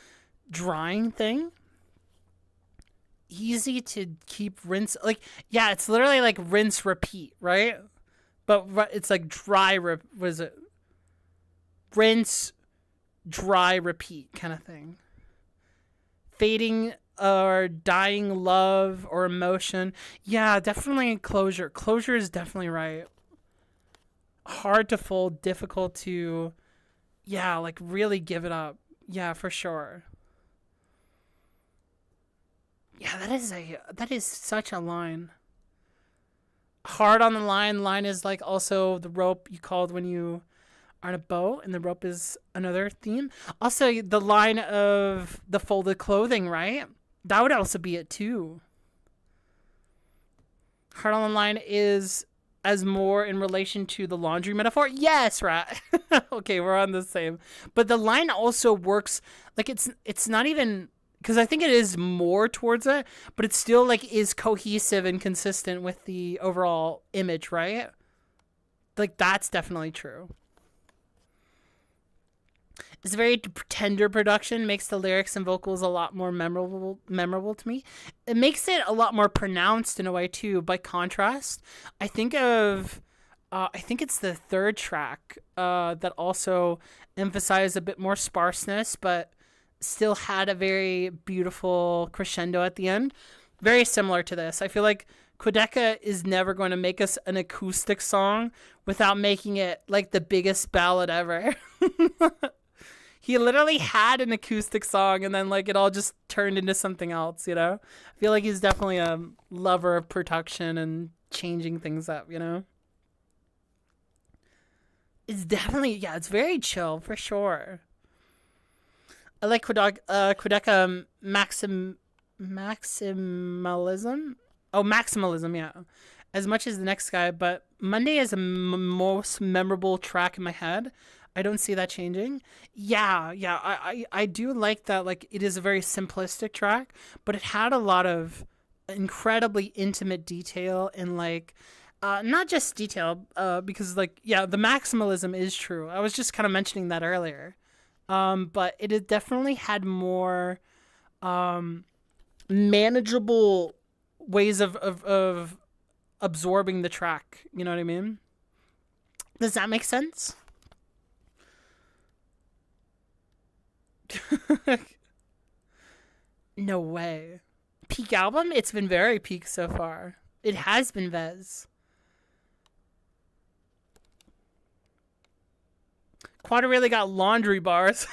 drying thing. Easy to keep rinse. Like, yeah, it's literally like rinse, repeat, right? But it's like dry, what is it? Rinse, dry, repeat kind of thing. Fading or dying love or emotion. Yeah, definitely closure. Closure is definitely right. Hard to fold, difficult to, yeah, like really give it up. Yeah, for sure. Yeah, that is such a line. Hard on the line. Line is like also the rope you called when you are on a boat, and the rope is another theme. Also, the line of the folded clothing, right? That would also be it too. Hard on the line is as more in relation to the laundry metaphor. Yes, right. Okay, we're on the same. But the line also works like it's not even, because I think it is more towards it, but it still like is cohesive and consistent with the overall image, right? Like that's definitely true. It's a very tender production, makes the lyrics and vocals a lot more memorable to me. It makes it a lot more pronounced in a way too. By contrast, I think it's the third track that also emphasized a bit more sparseness, but still had a very beautiful crescendo at the end. Very similar to this. I feel like Quadeca is never going to make us an acoustic song without making it like the biggest ballad ever. He literally had an acoustic song and then like it all just turned into something else, you know? I feel like he's definitely a lover of production and changing things up, you know? It's definitely, yeah, it's very chill for sure. I like Quadeca maximalism. Oh, maximalism, yeah. As much as the next guy, but Monday is the most memorable track in my head. I don't see that changing. Yeah, I do like that. Like, it is a very simplistic track, but it had a lot of incredibly intimate detail and like, not just detail, because like, yeah, the maximalism is true. I was just kind of mentioning that earlier. But it definitely had more manageable ways of absorbing the track. You know what I mean? Does that make sense? No way. Peak album? It's been very peak so far. It has been Vez. Quad really got laundry bars.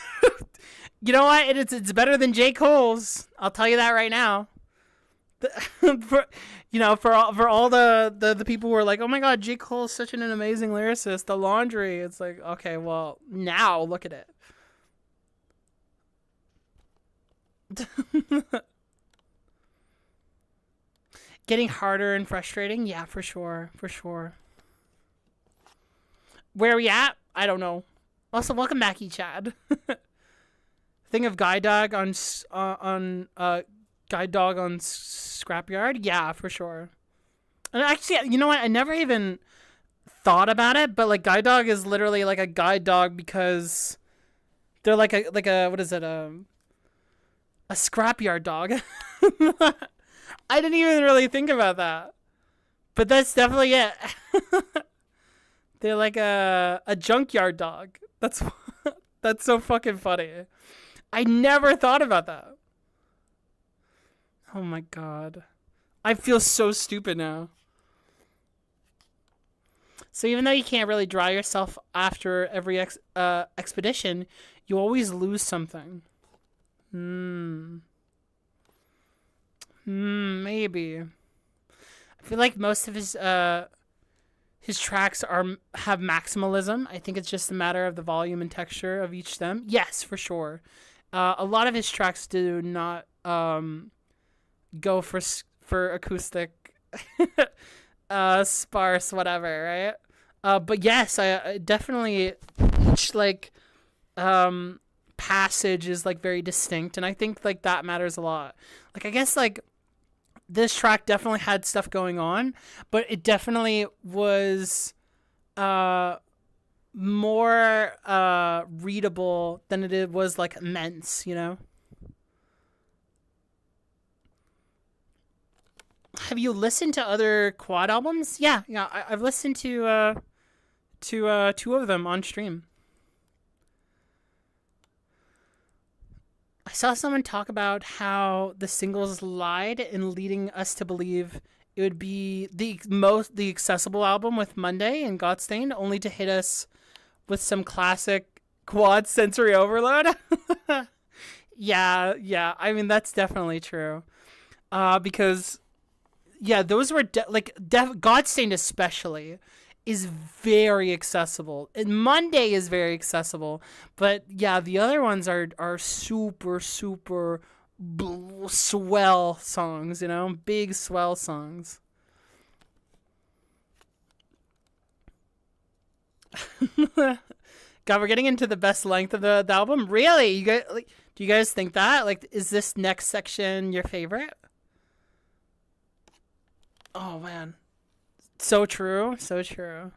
You know what? It's better than J. Cole's. I'll tell you that right now. For all the people who are like, oh my god, J. Cole is such an amazing lyricist. The laundry. It's like, okay, well, now look at it. Getting harder and frustrating? Yeah, for sure. For sure. Where are we at? I don't know. Also, welcome back, Chad. Thing of Guide Dog on Scrapyard? Yeah, for sure. And actually, you know what? I never even thought about it, but like Guide Dog is literally like a guide dog because they're like a what is it? A scrapyard dog. I didn't even really think about that. But that's definitely it. They're like a junkyard dog. That's so fucking funny. I never thought about that. Oh my god. I feel so stupid now. So even though you can't really dry yourself after every expedition, you always lose something. Maybe. I feel like most of his tracks have maximalism. I think it's just a matter of the volume and texture of each stem. Yes, for sure. A lot of his tracks do not go for acoustic, sparse, whatever, right? But yes, I definitely each like passage is like very distinct, and I think like that matters a lot. Like I guess like this track definitely had stuff going on, but it definitely was more readable than it was like immense, you know? Have you listened to other Quad albums? Yeah, I've listened to two of them on stream. I saw someone talk about how the singles lied in leading us to believe it would be the accessible album with Monday and GODSTAINED, only to hit us with some classic Quad sensory overload. Yeah. I mean, that's definitely true. Because, yeah, those were GODSTAINED especially is very accessible. And Monday is very accessible. But, yeah, the other ones are super, super swell songs, you know? Big, swell songs. God, we're getting into the best length of the album. Really? You guys, like, do you guys think that? Like, is this next section your favorite? Oh man, so true, so true.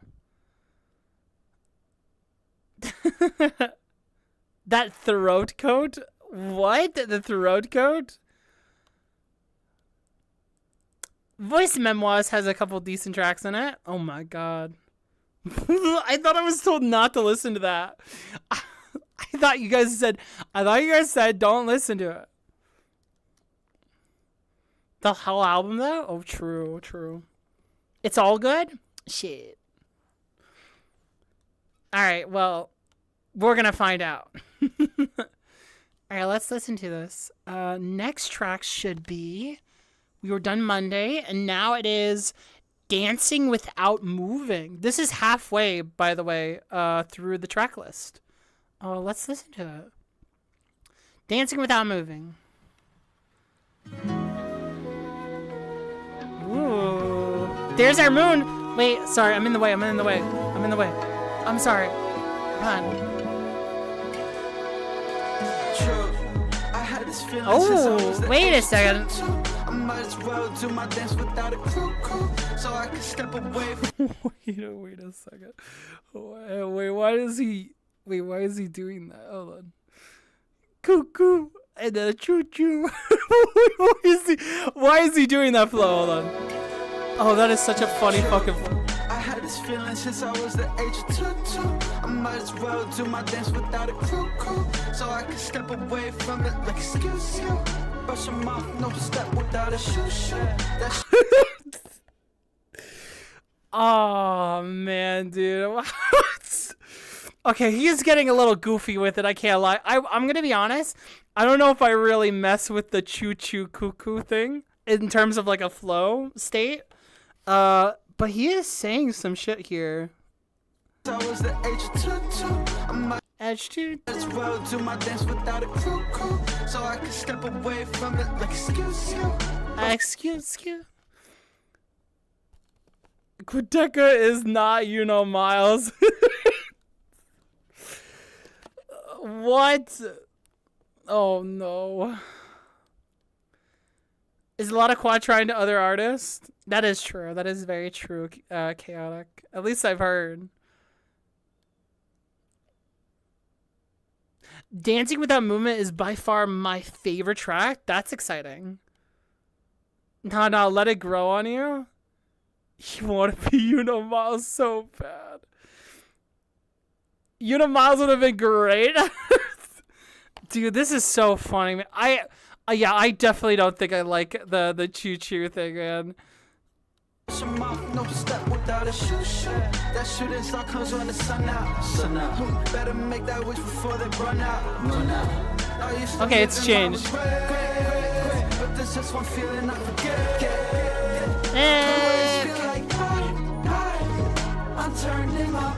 That throat coat? What? The throat coat? Voice Memoirs has a couple decent tracks in it. Oh my god. I thought I was told not to listen to that. I thought you guys said don't listen to it. The whole album though? Oh, true. It's all good? Shit. Alright, well, we're gonna find out. Alright, let's listen to this. Next track should be... We were done Monday, and now it is Dancing Without Moving. This is halfway, by the way, through the track list. Oh, let's listen to it. Dancing Without Moving. Ooh. There's our moon. Wait, sorry, I'm in the way. I'm sorry. Come on. Oh, wait a second. I might as well do my dance without a clue, so I can step away. Wait a second. Wait, why is he doing that? Hold on. Cuckoo and then choo choo. Why is he doing that flow? Hold on. Oh, that is such a funny fucking flow. I had this feeling since I was the age of 2. I might as well do my dance without a crew, so I can step away from it like excuse you. Brush them off, no step without a shoe. That Oh man, dude. Okay, he's getting a little goofy with it, I can't lie. I'm gonna be honest, I don't know if I really mess with the choo-choo cuckoo thing in terms of like a flow state. But he is saying some shit here. I was the age of 2. I might Edge 2. as well do my dance without a crew, so I can step away from it like excuse you. Excuse you. Quadeca is not, you know, Miles. What? Oh no. Is a lot of quad trying to other artists? That is true. That is very true, chaotic. At least I've heard. Dancing Without Movement is by far my favorite track. That's exciting. No, let it grow on you. You want to be Miles so bad. Miles would have been great. Dude, this is so funny, man. I definitely don't think I like the choo-choo thing, man. No step without a shoe. That shooting star comes when the sun out. Better make that wish before they run out. Okay, it's changed. But there's just one feeling I forget. I'm turning my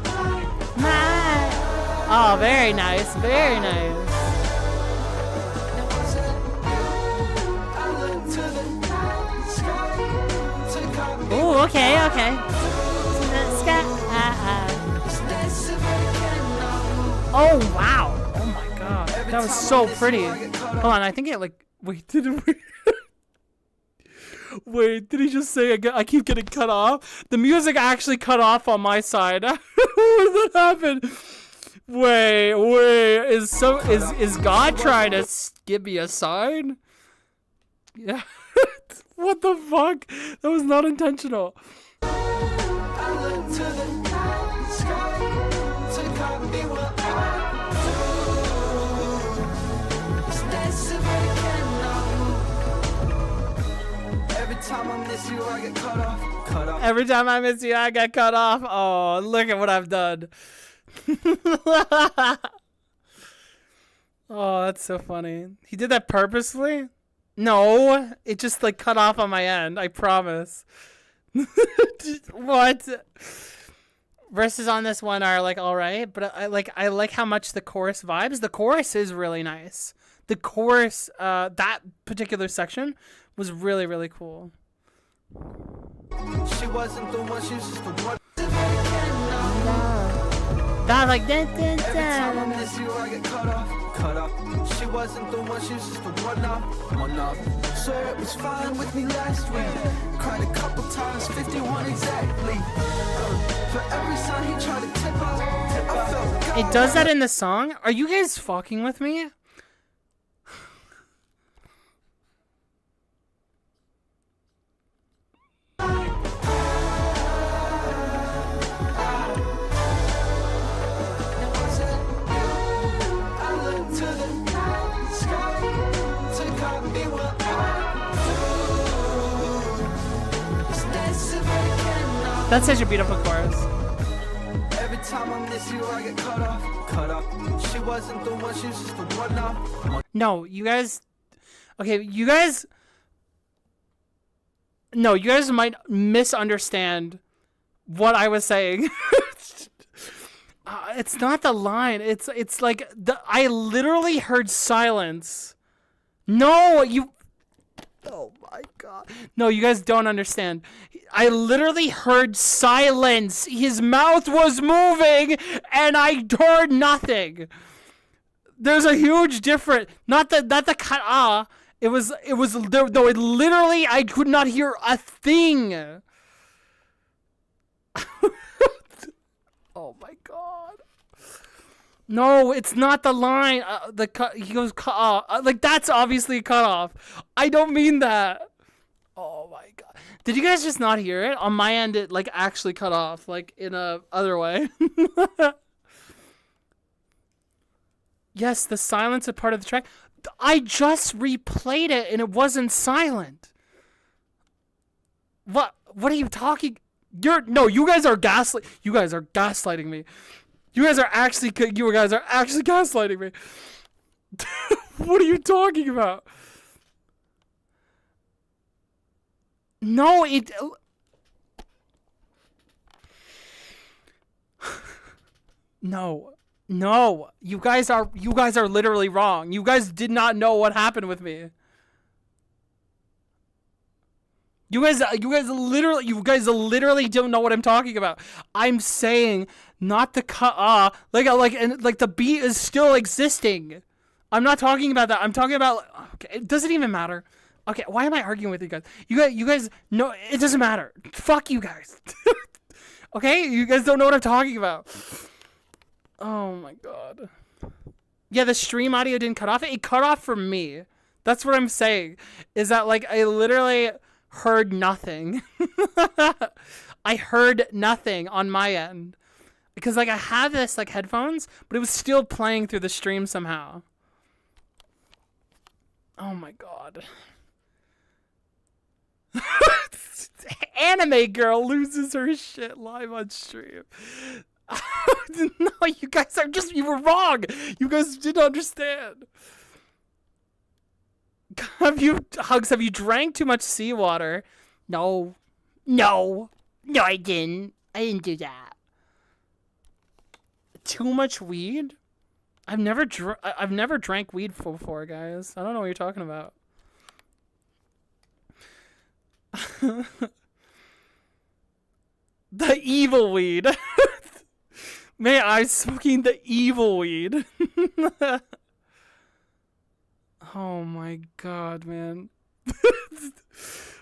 Oh, very nice, very nice. Oh, okay. Oh, wow. Oh my god. That was so pretty. Hold on, I think it like... Wait, did he just say I keep getting cut off? The music actually cut off on my side. What did that happen? Wait, is God trying to give me a sign? Yeah. What the fuck? That was not intentional. Every time I miss you, I get cut off. Every time I miss you, I get cut off. Oh, look at what I've done. Oh, that's so funny. He did that purposely? No, it just like cut off on my end. I promise. What? Verses on this one are like all right, but I like how much the chorus vibes. The chorus is really nice. The chorus, that particular section was really, really cool. She wasn't the one, she was just the one. That like Every time I miss you, I get cut off. She wasn't the one, she was just the one off. Swear it was fine with me last week. Cried a couple times, 51 exactly. For every sign he tried to tip off, I felt it does that in the song. Are you guys fucking with me? That's such a beautiful chorus. Every time I miss you, I get cut off. She wasn't the one, she was just the one off. No, you guys. Okay, you guys. No, you guys might misunderstand what I was saying. It's not the line. It's like I literally heard silence. No, you. Oh my god. No, you guys don't understand. I literally heard silence. His mouth was moving and I heard nothing. There's a huge difference. Not the cut it was there, no, it literally I could not hear a thing. Oh my god. No, it's not the line. The cut. He goes cut off. Like that's obviously a cut off. I don't mean that. Oh my god. Did you guys just not hear it? On my end, it like actually cut off, like in a other way. Yes, the silence is part of the track. I just replayed it and it wasn't silent. What are you talking? You guys are gaslighting me. You guys are actually gaslighting me. What are you talking about? No, No, you guys are literally wrong. You guys did not know what happened with me. You guys literally don't know what I'm talking about. I'm saying not the cut like the beat is still existing. I'm not talking about that. I'm talking about okay, it doesn't even matter. Okay, why am I arguing with you guys? You guys no, it doesn't matter. Fuck you guys. Okay, you guys don't know what I'm talking about. Oh my god. Yeah, the stream audio didn't cut off. It cut off for me. That's what I'm saying. Is that like I literally heard nothing. I heard nothing on my end. Because like I had this like headphones, but it was still playing through the stream somehow. Oh my god. Anime girl loses her shit live on stream. No, you guys you were wrong. You guys didn't understand. Hugz, have you drank too much seawater? No, I didn't. I didn't do that. Too much weed? I've never drank weed before, guys. I don't know what you're talking about. The evil weed. Man, I'm smoking the evil weed. Oh my god, man.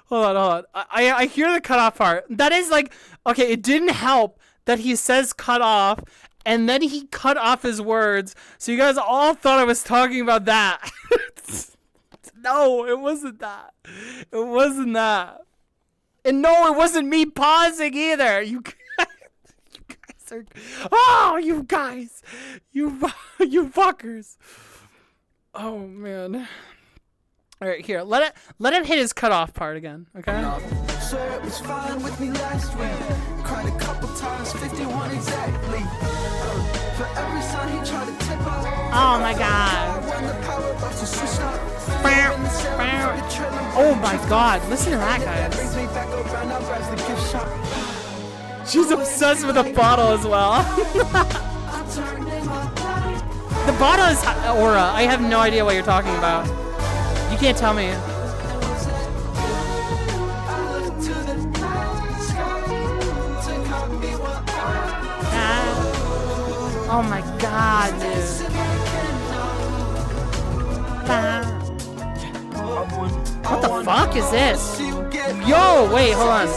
Hold on. I hear the cutoff part. That is like, okay, it didn't help that he says cut off, and then he cut off his words, so you guys all thought I was talking about that. No, it wasn't that. It wasn't that. And no, it wasn't me pausing either. You guys are... Oh, you guys. You fuckers. Oh, man. All right, here. Let him hit his cutoff part again, okay? Sure, it was fine with me last week. Cried a couple times, 51 exactly. For every son he tried to tip out. Oh my god. Oh my god. Listen to that, guys. She's obsessed with the bottle as well. The bottle is aura. I have no idea what you're talking about. You can't tell me. Oh my god, dude. What the fuck is this? Yo, wait, hold on.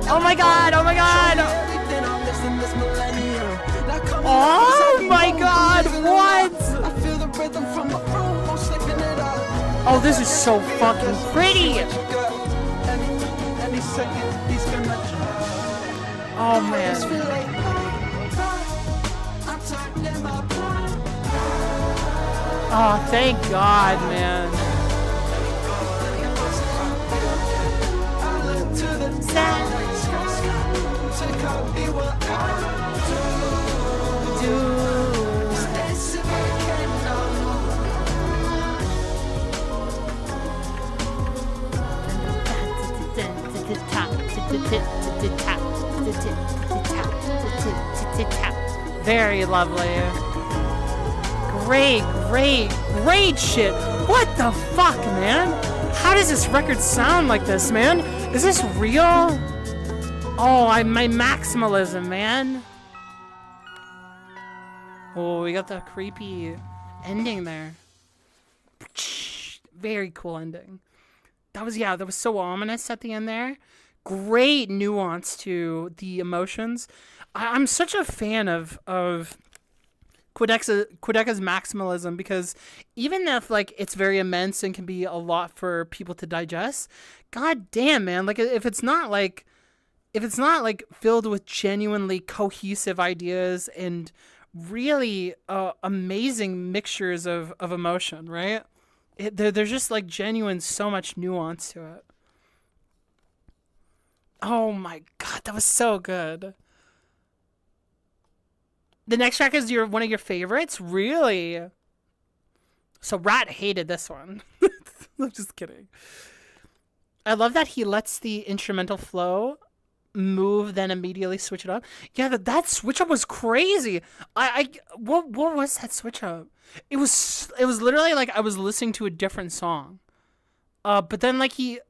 Oh my god, oh my god! Oh my god, what? Oh, this is so fucking pretty! Oh man. Oh, thank God, man. Very lovely. Great shit. What the fuck, man? How does this record sound like this, man? Is this real? Oh, my maximalism, man. Oh, we got the creepy ending there. Very cool ending. That was so ominous at the end there. Great nuance to the emotions. I'm such a fan of Quadeca's maximalism, because even if like it's very immense and can be a lot for people to digest, god damn, man, like if it's not like filled with genuinely cohesive ideas and really amazing mixtures of emotion, right? There's just like genuine so much nuance to it. Oh my god, that was so good. The next track is one of your favorites? Really? So Rat hated this one. I'm just kidding. I love that he lets the instrumental flow move, then immediately switch it up. Yeah, that switch up was crazy. What was that switch up? It was literally like I was listening to a different song. But then like he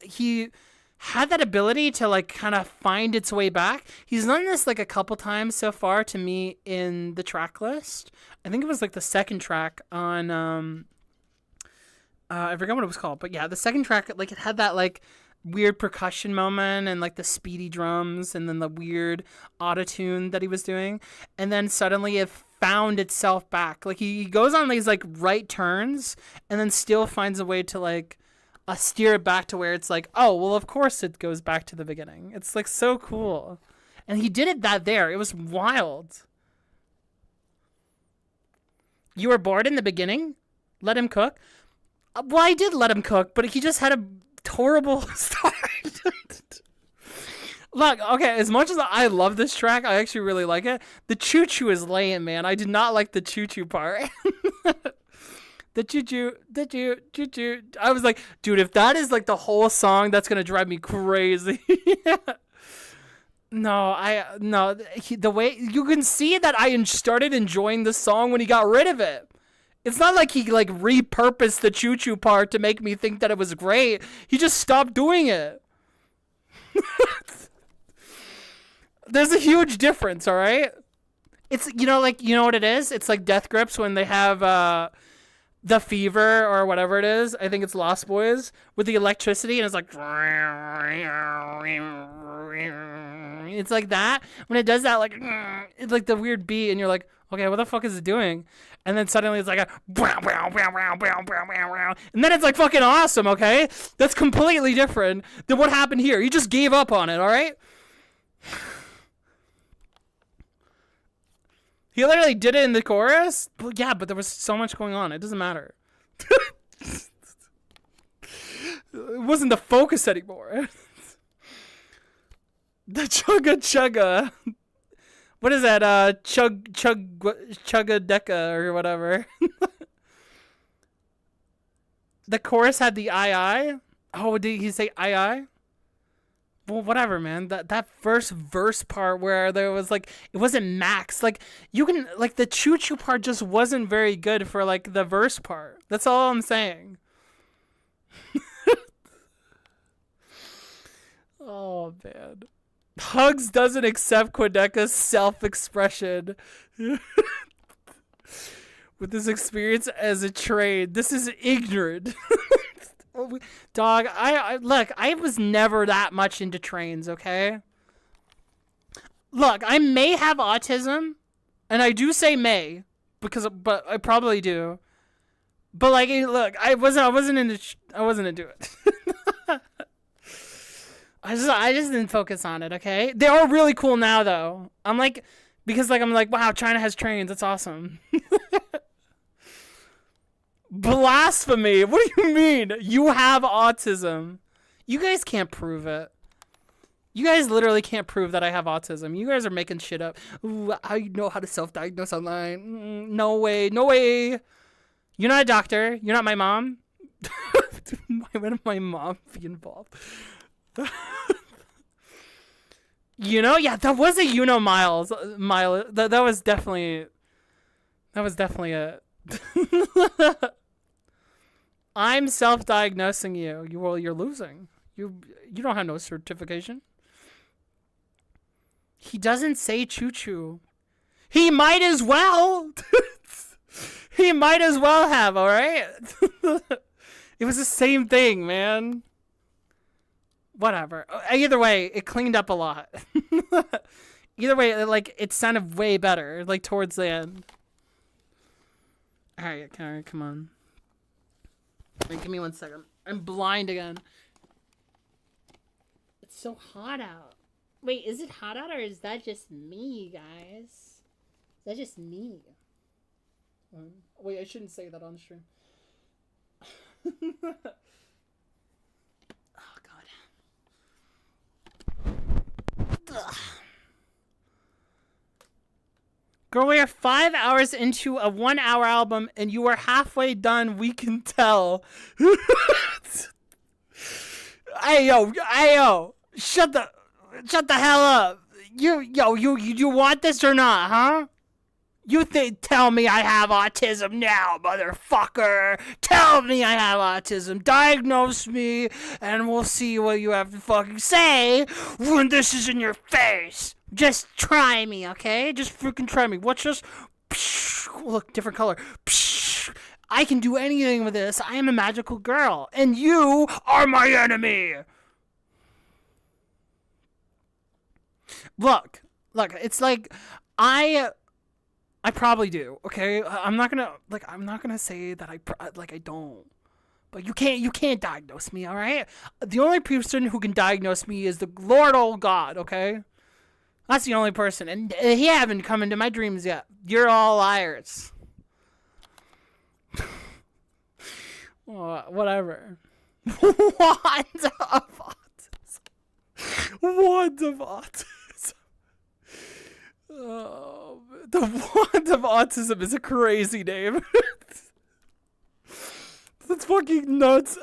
had that ability to like kind of find its way back. He's done this like a couple times so far to me in the track list. I think it was like the second track on I forgot what it was called, but yeah, the second track, like it had that like weird percussion moment and like the speedy drums and then the weird auto-tune that he was doing, and then suddenly it found itself back. Like he goes on these like right turns and then still finds a way to like steer it back to where it's like, oh well, of course it goes back to the beginning. It's like so cool, and he did it there. It was wild. You were bored in the beginning? Let him cook. Well, I did let him cook, but he just had a horrible start. Look, okay, as much as I love this track, I actually really like it. The choo-choo is lame, man. I did not like the choo-choo part. The choo-choo. I was like, dude, if that is like the whole song, that's going to drive me crazy. The way you can see that I started enjoying the song when he got rid of it. It's not like he like repurposed the choo-choo part to make me think that it was great. He just stopped doing it. There's a huge difference, all right? It's, you know what it is? It's like Death Grips when they have the fever or whatever it is. I think it's Lost Boys with the electricity, and it's like it's like that. When it does that, like it's like the weird beat, and you're like, okay, what the fuck is it doing? And then suddenly it's like a and then it's like fucking awesome, okay? That's completely different than what happened here. You just gave up on it, all right? He literally did it in the chorus? But yeah, but there was so much going on. It doesn't matter. It wasn't the focus anymore. The chugga chugga. What is that? Chugga-deca or whatever. The chorus had the I. Oh, did he say I? Well, whatever, man. That first verse part where there was like, it wasn't max. Like you can like the choo choo part just wasn't very good for like the verse part. That's all I'm saying. Oh man. Hugz doesn't accept Quadeca's self-expression with his experience as a trade. This is ignorant. Dog, look, I was never that much into trains, okay? Look, I may have autism, and I do say may, but I probably do. But like, look, I wasn't into it. I just didn't focus on it, okay? They are really cool now, though. I'm like, wow, China has trains. That's awesome. Blasphemy. What do you mean? You have autism. You guys can't prove it. You guys literally can't prove that I have autism. You guys are making shit up. Ooh, I know how to self-diagnose online. No way. No way. You're not a doctor. You're not my mom. Why would my mom be involved? Yeah, that was a Miles. That was definitely a I'm self-diagnosing you. You're losing. You don't have no certification. He doesn't say choo-choo. He might as well. He might as well have, all right? It was the same thing, man. Whatever. Either way, it cleaned up a lot. Either way, it sounded way better, like towards the end. All right, come on. Wait, give me 1 second. I'm blind again. It's so hot out. Wait, is it hot out or is that just me, guys? Is that just me? Wait, I shouldn't say that on stream. Oh, God. Ugh. Girl, we are 5 hours into a 1 hour album and you are halfway done, we can tell. Ayo, shut the hell up. You want this or not, huh? Tell me I have autism now, motherfucker. Tell me I have autism. Diagnose me, and we'll see what you have to fucking say when this is in your face. Just try me, okay? Just freaking try me. Watch this. Look, different color. I can do anything with this. I am a magical girl, and you are my enemy. Look, it's like I probably do, okay? I'm not gonna say that I don't. But you can't diagnose me, all right? The only person who can diagnose me is the Lord old God, okay? That's the only person, and he haven't come into my dreams yet. You're all liars. Whatever. Wand of autism. Wand of autism. Oh, the Wand of Autism is a crazy name. That's fucking nuts.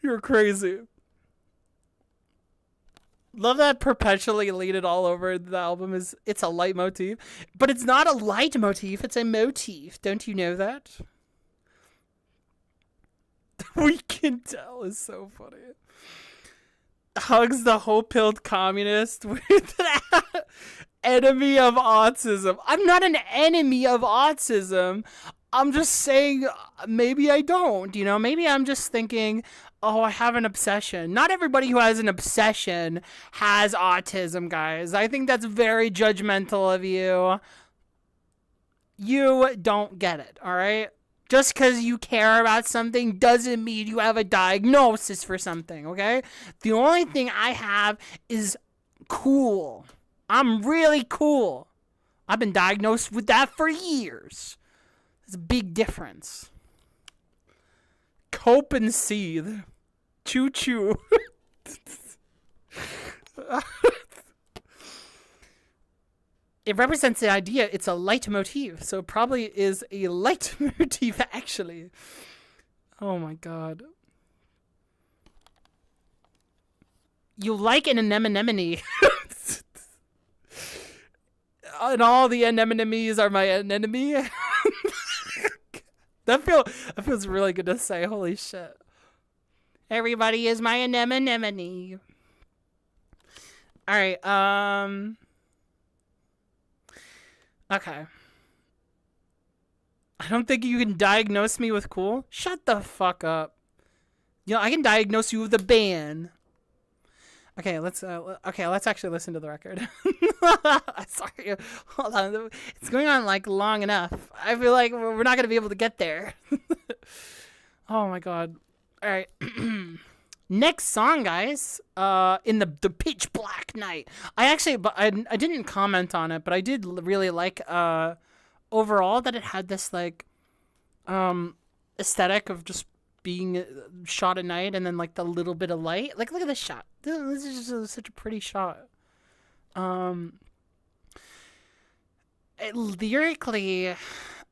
You're crazy. Love that perpetually leaded all over the album it's a leitmotif. But it's not a leitmotif, it's a motif. Don't you know that? We can tell is so funny. Hugz the hope-pilled communist with enemy of autism. I'm not an enemy of autism. I'm just saying maybe I don't, you know? Maybe I'm just thinking, oh, I have an obsession. Not everybody who has an obsession has autism, guys. I think that's very judgmental of you. You don't get it, all right? Just because you care about something doesn't mean you have a diagnosis for something, okay? The only thing I have is cool. I'm really cool. I've been diagnosed with that for years. There's a big difference. Cope and seethe. Choo-choo. It represents the idea. It's a leitmotif, so it probably is a leitmotif, actually. Oh my god. You like an anemone. And all the anemones are my enemy. That feels really good to say. Holy shit. Everybody is my anemone. Alright, okay. I don't think you can diagnose me with cool. Shut the fuck up. You know, I can diagnose you with a band. Okay, let's actually listen to the record. Sorry, hold on. It's going on like long enough. I feel like we're not gonna be able to get there. Oh my god. All right. Next song, guys. In the pitch black night. I didn't comment on it, but I did really like overall that it had this like aesthetic of just being shot at night and then like the little bit of light. Like look at this shot. This is just such a pretty shot. Lyrically,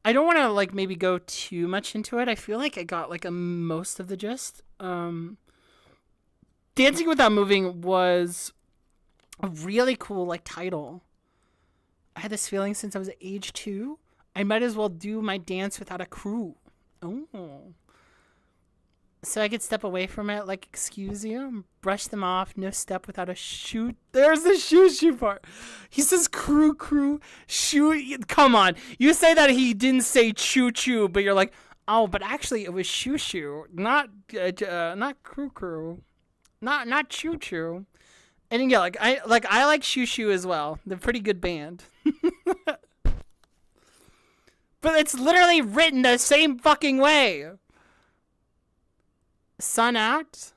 I don't want to like maybe go too much into it. I feel like I got like most of the gist. Dancing Without Moving was a really cool like title. I had this feeling since I was age 2. I might as well do my dance without a crew. Oh. So I could step away from it, like, excuse you, brush them off, no step without a shoot. There's the shoo part. He says crew, shoot. Come on. You say that he didn't say choo, but you're like, oh, but actually it was shoo, not crew. Not choo. And yeah, I like shoo as well. They're a pretty good band. But it's literally written the same fucking way. Sun out.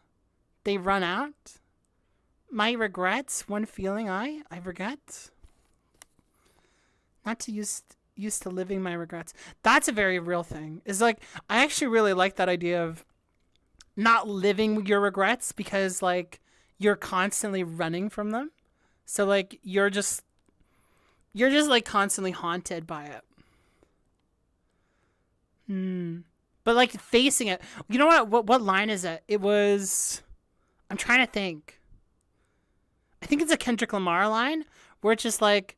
They run out. My regrets. One feeling I regret. Not to used to living my regrets. That's a very real thing. Is like, I actually really like that idea of not living your regrets because like you're constantly running from them. So like you're just like constantly haunted by it. But like facing it. You know what line is it? It was, I'm trying to think. I think it's a Kendrick Lamar line where it's just like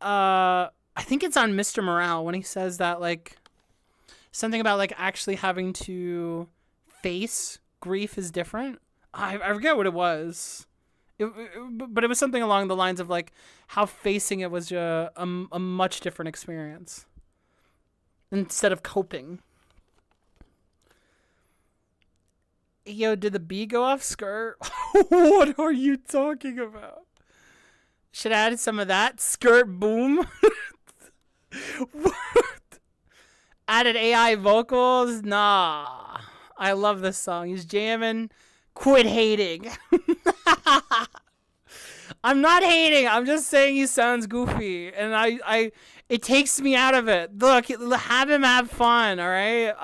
I think it's on Mr. Morale when he says that like something about like actually having to face grief is different. I forget what it was. But it was something along the lines of like how facing it was a much different experience instead of coping. Yo, did the bee go off, skirt? What are you talking about? Should I add some of that? Skirt boom. What? Added AI vocals? Nah. I love this song. He's jamming. Quit hating. I'm not hating. I'm just saying he sounds goofy. And it takes me out of it. Look, have him have fun, all right?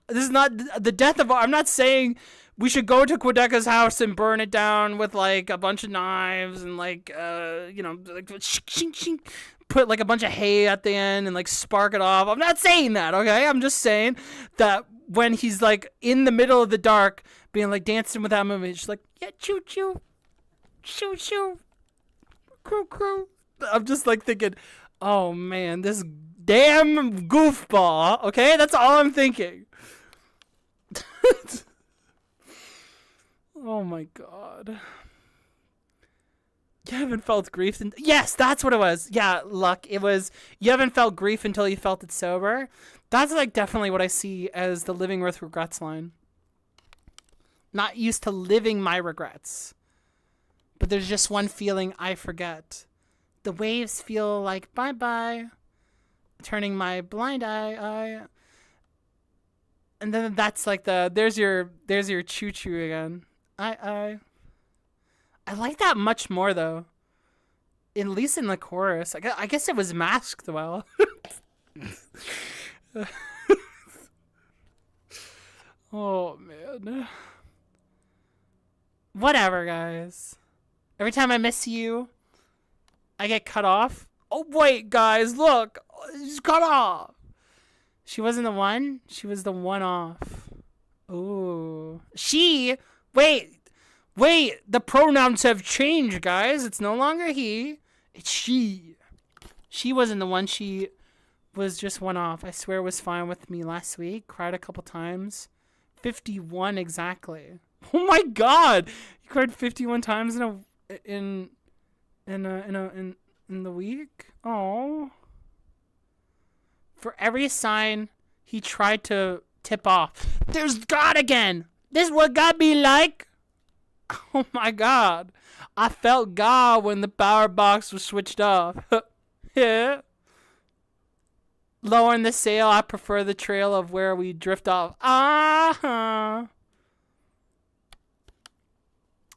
This is not the death of... I'm not saying we should go to Quadeca's house and burn it down with, like, a bunch of knives and, like, like, put, like, a bunch of hay at the end and, like, spark it off. I'm not saying that, okay? I'm just saying that when he's, like, in the middle of the dark, being, like, dancing with that movie, just like, yeah, choo-choo, choo-choo, crew. I'm just, like, thinking, oh, man, this damn goofball, okay? That's all I'm thinking. Oh, my God. You haven't felt grief yes, that's what it was. Yeah, Luck. It was, you haven't felt grief until you felt it sober. That's, like, definitely what I see as the living with regrets line. Not used to living my regrets. But there's just one feeling I forget. The waves feel like bye-bye. Turning my blind eye. And then that's like there's your choo-choo again. I like that much more, though. At least in the chorus. I guess it was masked well. Oh, man. Whatever, guys. Every time I miss you, I get cut off. Oh, wait, guys, look. She's cut off. She wasn't the one. She was the one off. Ooh. She... Wait. The pronouns have changed, guys. It's no longer he. It's she. She wasn't the one. She was just one off. I swear it was fine with me last week. Cried a couple times. 51 exactly. Oh my God! You cried 51 times in the week. Oh. For every sign he tried to tip off. There's God again. This what God be like. Oh my God. I felt God when the power box was switched off. Yeah. Lowering the sail, I prefer the trail of where we drift off.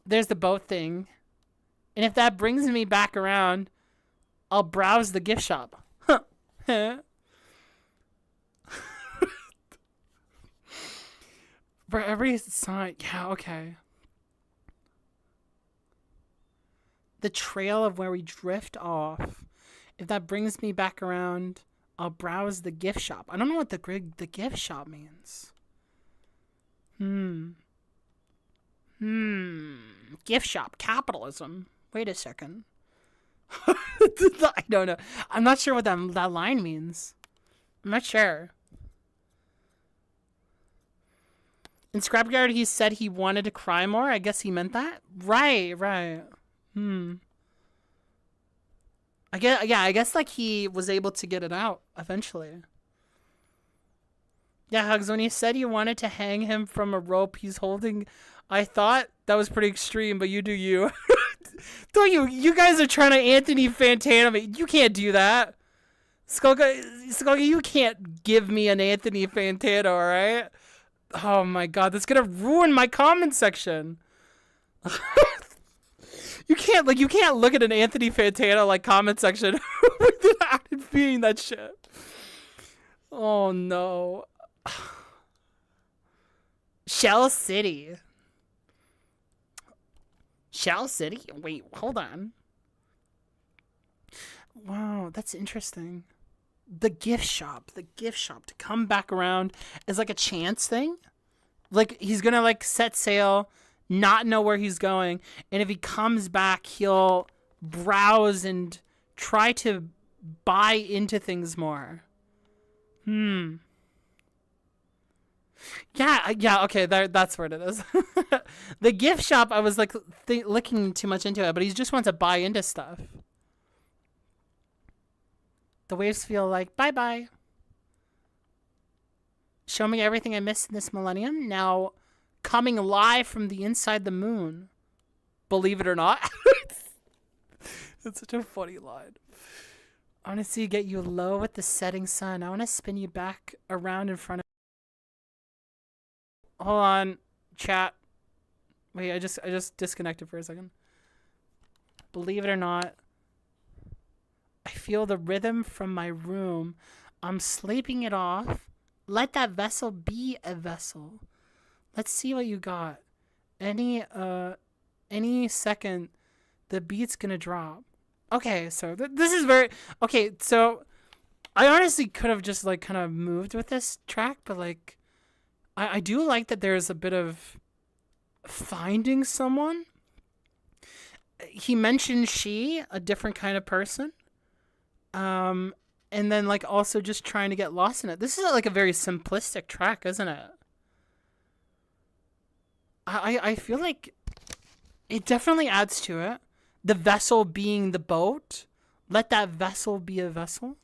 There's the boat thing. And if that brings me back around, I'll browse the gift shop. For every sign, yeah, okay. The trail of where we drift off. If that brings me back around, I'll browse the gift shop. I don't know what the gift shop means. Gift shop. Capitalism. Wait a second. I don't know. I'm not sure what that line means. I'm not sure. In Scarpyard, he said he wanted to cry more. I guess he meant that. Right. I guess like he was able to get it out eventually. Yeah, Hugz, when he said you wanted to hang him from a rope he's holding, I thought that was pretty extreme, but you do you. Don't you guys are trying to Anthony Fantana me. You can't do that. Skulka, you can't give me an Anthony Fantano, alright? Oh my god, that's gonna ruin my comment section. You can't look at an Anthony Fantano like comment section without it being that shit. Oh no. Shell City. Shell City? Wait, hold on. Wow, that's interesting. The gift shop to come back around is like a chance thing. Like he's gonna like set sail, not know where he's going, and if he comes back, he'll browse and try to buy into things more. Yeah, okay, that's where it is. The gift shop, I was like looking too much into it, but he just wants to buy into stuff. The waves feel like, bye-bye. Show me everything I missed in this millennium. Now, coming live from the inside the moon. Believe it or not. That's such a funny line. I want to see you get you low with the setting sun. I want to spin you back around in front of... Hold on, chat. Wait, I just disconnected for a second. Believe it or not, I feel the rhythm from my room. I'm sleeping it off. Let that vessel be a vessel. Let's see what you got. Any second, the beat's gonna drop. Okay, so this is very... Okay, so I honestly could have just like kind of moved with this track, but like I do like that there's a bit of finding someone. He mentioned she, a different kind of person. And then like also just trying to get lost in it. This is like a very simplistic track, isn't it? I feel like it definitely adds to it. The vessel being the boat. Let that vessel be a vessel.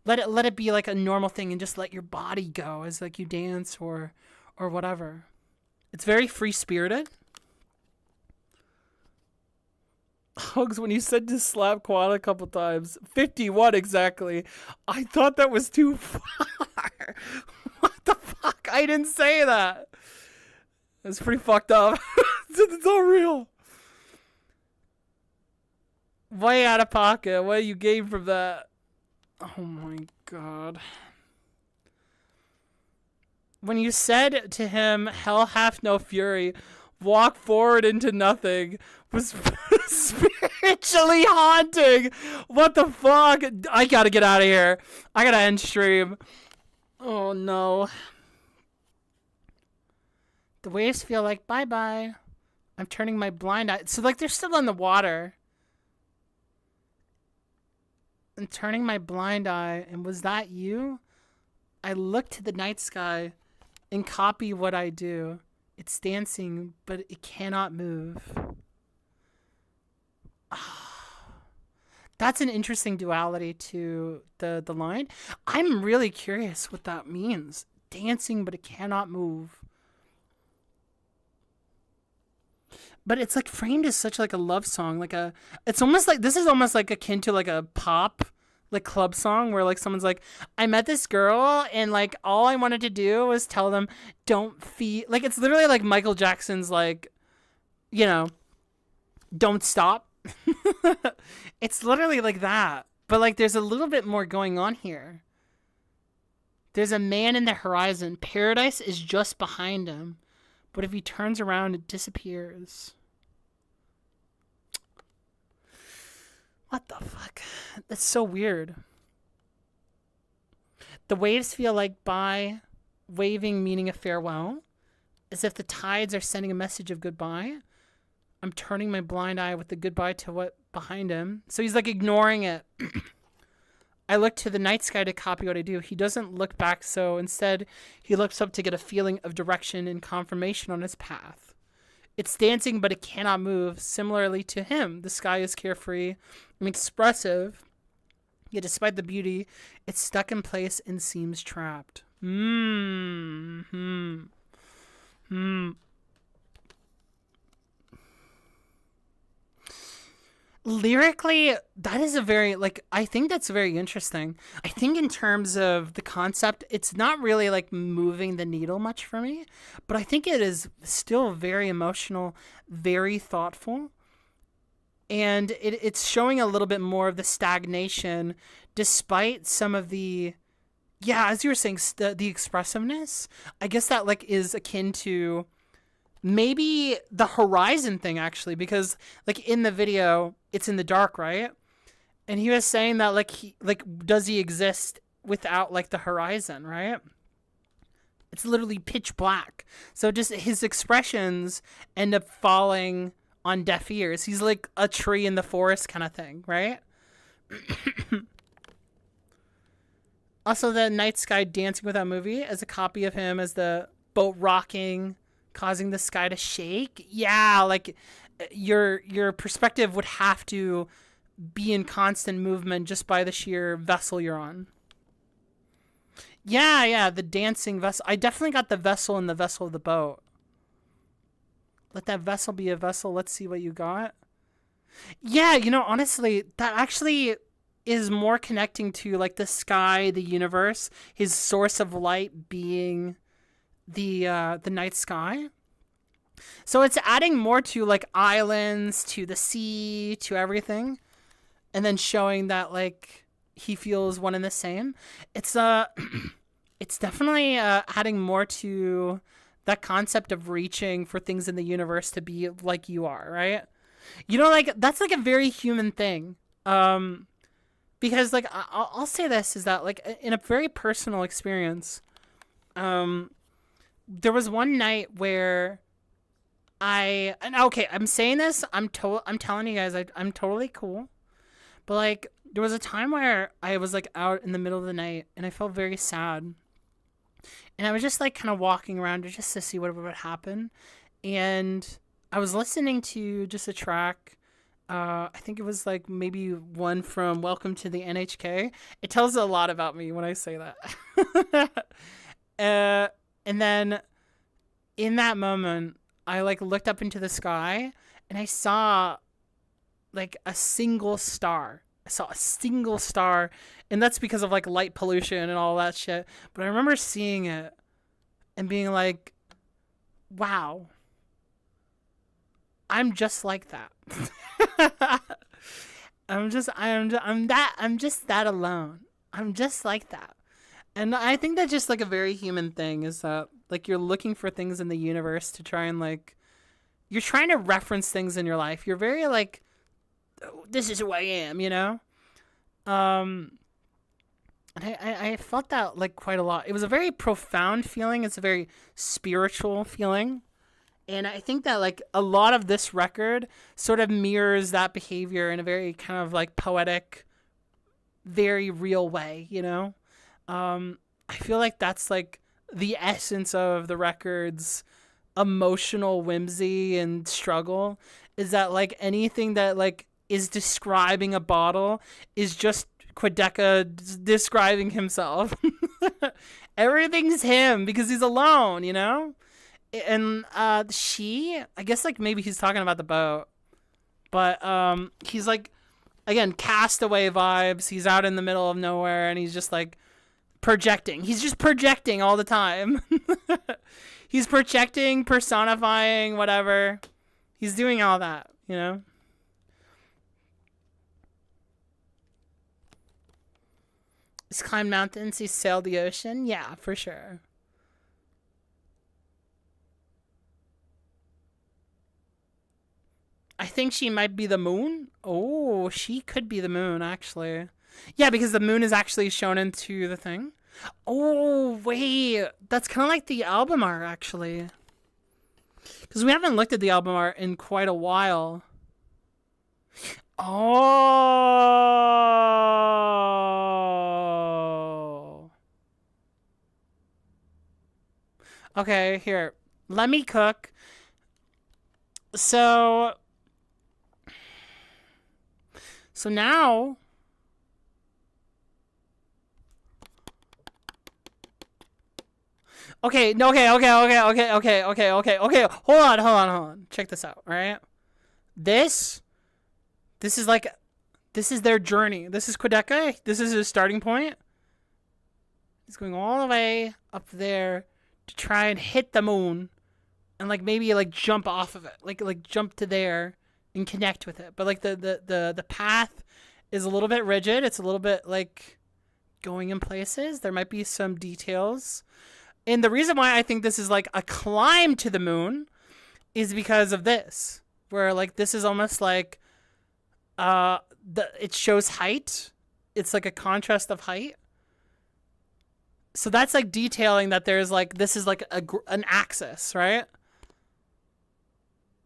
Let it be like a normal thing and just let your body go as like you dance or whatever. It's very free-spirited. Hugz, when you said to slap quad a couple times, 51 exactly. I thought that was too far. What the fuck? I didn't say that. That's pretty fucked up. It's all real. Way out of pocket. What do you gain from that? Oh my god. When you said to him, hell hath no fury, walk forward into nothing, was spiritually haunting. What the fuck? I gotta get out of here. I gotta end stream. Oh no. The waves feel like bye-bye. I'm turning my blind eye. So like they're still in the water. I'm turning my blind eye. And was that you? I look to the night sky and copy what I do. It's dancing, but it cannot move. That's an interesting duality to the line. I'm really curious what that means. Dancing, but it cannot move. But it's like framed as such like a love song, like a... It's almost like... This is almost like akin to like a pop, like club song where like someone's like, I met this girl and like all I wanted to do was tell them don't feel... Like it's literally like Michael Jackson's like, you know, don't stop. It's literally like that. But like there's a little bit more going on here. There's a man in the horizon. Paradise is just behind him. But if he turns around, it disappears. What the fuck? That's so weird. The waves feel like bye, waving meaning a farewell, as if the tides are sending a message of goodbye. I'm turning my blind eye with the goodbye to what behind him. So he's like ignoring it. I look to the night sky to copy what I do. He doesn't look back, so instead he looks up to get a feeling of direction and confirmation on his path. It's dancing, but it cannot move. Similarly to him, the sky is carefree and expressive, yet despite the beauty, it's stuck in place and seems trapped. lyrically, that is a very, like, I think that's very interesting. I think in terms of the concept, it's not really like moving the needle much for me, but I think it is still very emotional, very thoughtful, and it's showing a little bit more of the stagnation despite some of the, yeah, as you were saying, the expressiveness. I guess that like is akin to maybe the horizon thing, actually, because like in the video it's in the dark, right? And he was saying that like does he exist without like the horizon, right? It's literally pitch black, so just his expressions end up falling on deaf ears. He's like a tree in the forest kind of thing, right? Also, the night sky dancing with that movie as a copy of him as the boat rocking, causing the sky to shake. Yeah, like your perspective would have to be in constant movement just by the sheer vessel you're on. Yeah, the dancing vessel. I definitely got the vessel in the vessel of the boat. Let that vessel be a vessel. Let's see what you got. Yeah, you know, honestly, that actually is more connecting to like the sky, the universe, his source of light being the night sky. So it's adding more to like islands, to the sea, to everything, and then showing that like he feels one and the same. It's it's definitely adding more to that concept of reaching for things in the universe to be like you are, right? You know, like that's like a very human thing. Because like I'll say this is that like in a very personal experience, there was one night where I'm saying this, I'm telling you guys I'm totally cool, but like there was a time where I was like out in the middle of the night and I felt very sad, and I was just like kind of walking around just to see what would happen, and I was listening to just a track. I think it was like maybe one from Welcome to the NHK. It tells a lot about me when I say that. And then in that moment, I like looked up into the sky and I saw like a single star. I saw a single star, and that's because of like light pollution and all that shit. But I remember seeing it and being like, wow, I'm just like that. I'm just that alone. I'm just like that. And I think that's just like a very human thing, is that like you're looking for things in the universe to try and like, you're trying to reference things in your life. You're very like, oh, this is who I am, you know? And I felt that like quite a lot. It was a very profound feeling. It's a very spiritual feeling. And I think that like a lot of this record sort of mirrors that behavior in a very kind of like poetic, very real way, you know? I feel like that's like the essence of the record's emotional whimsy and struggle, is that like anything that like is describing a bottle is just Quadeca describing himself. Everything's him because he's alone, you know? And I guess like maybe he's talking about the boat, but he's like, again, castaway vibes. He's out in the middle of nowhere and he's just like projecting. He's just projecting all the time. He's projecting, personifying, whatever. He's doing all that, you know? He's climbed mountains. He's sailed the ocean. Yeah, for sure. I think she might be the moon. Oh, she could be the moon, actually. Yeah, because the moon is actually shown into the thing. Oh, wait. That's kind of like the album art, actually. Because we haven't looked at the album art in quite a while. Oh. Okay, here. Let me cook. So now, okay, no, okay. Hold on. Check this out, all right? This This is like, this is their journey. This is Quadeca. This is his starting point. He's going all the way up there to try and hit the moon, and like maybe like jump off of it, like jump to there and connect with it. But like the path is a little bit rigid. It's a little bit like going in places. There might be some details. And the reason why I think this is like a climb to the moon is because of this, where like this is almost like it shows height. It's like a contrast of height. So that's like detailing that there's like, this is like an axis, right?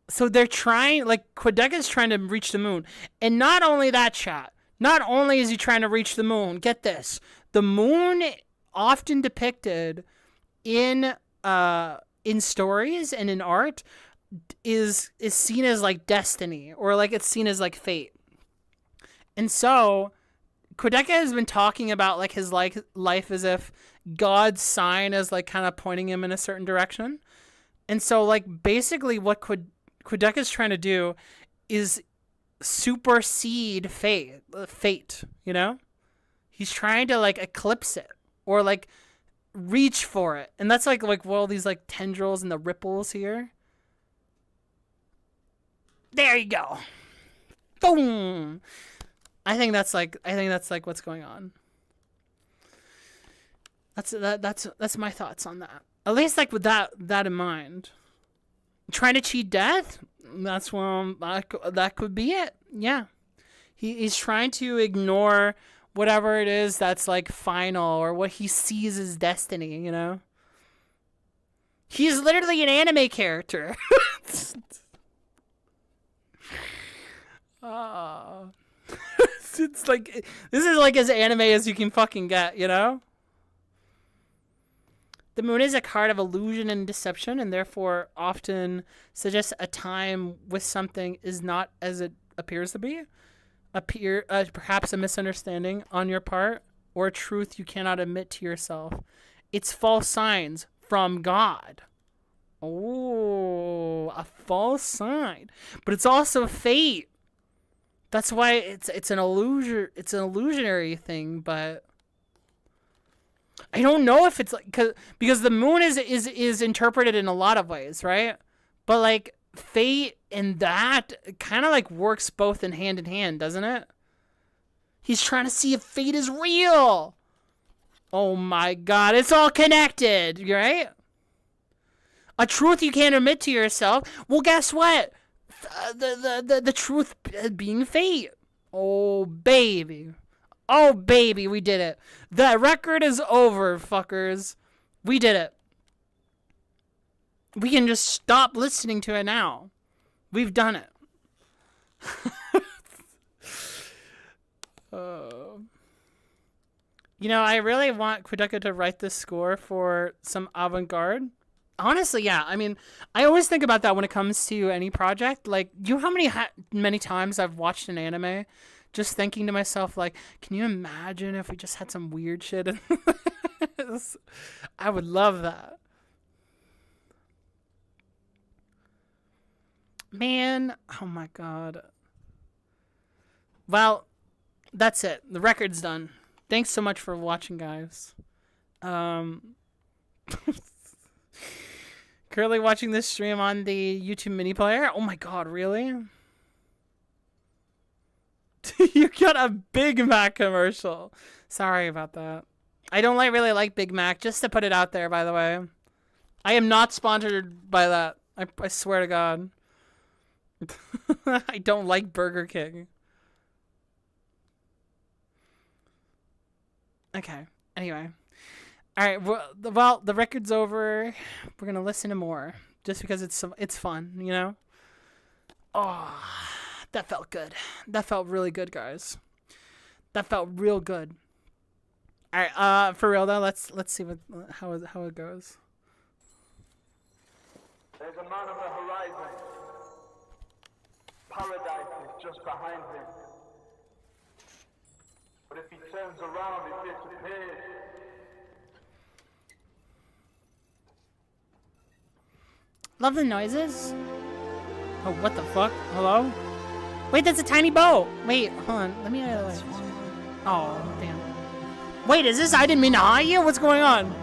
So they're trying, like Quadeca's trying to reach the moon. And not only that, chat, not only is he trying to reach the moon, get this, the moon often depicted in stories and in art is seen as like destiny, or like it's seen as like fate. And so Quadeca has been talking about like his life as if God's sign is like kind of pointing him in a certain direction. And so like basically what Quadeca is trying to do is supersede fate, you know? He's trying to like eclipse it, or like reach for it. And that's like all these like tendrils and the ripples here. There you go. Boom. I think that's like what's going on. That's my thoughts on that. At least like with that in mind. Trying to cheat death? That's that could be it. Yeah. He's trying to ignore whatever it is that's like final, or what he sees as destiny, you know? He's literally an anime character. It's like, this is like as anime as you can fucking get, you know? The moon is a card of illusion and deception, and therefore often suggests a time with something is not as it appears to be. Perhaps a misunderstanding on your part, or a truth you cannot admit to yourself. It's false signs from God. Oh, a false sign. But it's also fate. That's why it's an illusion. It's an illusionary thing, but I don't know if it's like, because the moon is interpreted in a lot of ways, right? But like fate and that kind of like works both in hand, doesn't it? He's trying to see if fate is real. Oh my God, it's all connected, right? A truth you can't admit to yourself. Well, guess what? The truth being fate. Oh baby, we did it. The record is over, fuckers. We did it. We can just stop listening to it now. We've done it. You know, I really want Quadeca to write this score for some avant-garde. Honestly, yeah. I mean, I always think about that when it comes to any project. Like, you know how many times I've watched an anime just thinking to myself, like, can you imagine if we just had some weird shit in this? I would love that. Man, oh my God. Well, that's it. The record's done. Thanks so much for watching, guys. Currently watching this stream on the YouTube mini player. Oh my God, really? You got a Big Mac commercial. Sorry about that. I don't really like Big Mac, just to put it out there, by the way. I am not sponsored by that. I swear to God. I don't like Burger King. Okay. Anyway. All right. Well, the record's over. We're gonna listen to more, just because it's fun, you know. Oh, that felt good. That felt really good, guys. That felt real good. All right. For real though, let's see how it goes. There's a man on the horizon. Paradise is just behind him. But if he turns around, it disappears. Love the noises. Oh, what the fuck? Hello? Wait, that's a tiny boat. Wait, hold on. Let me. Oh, damn. Wait, is this? I didn't mean to hire you. What's going on?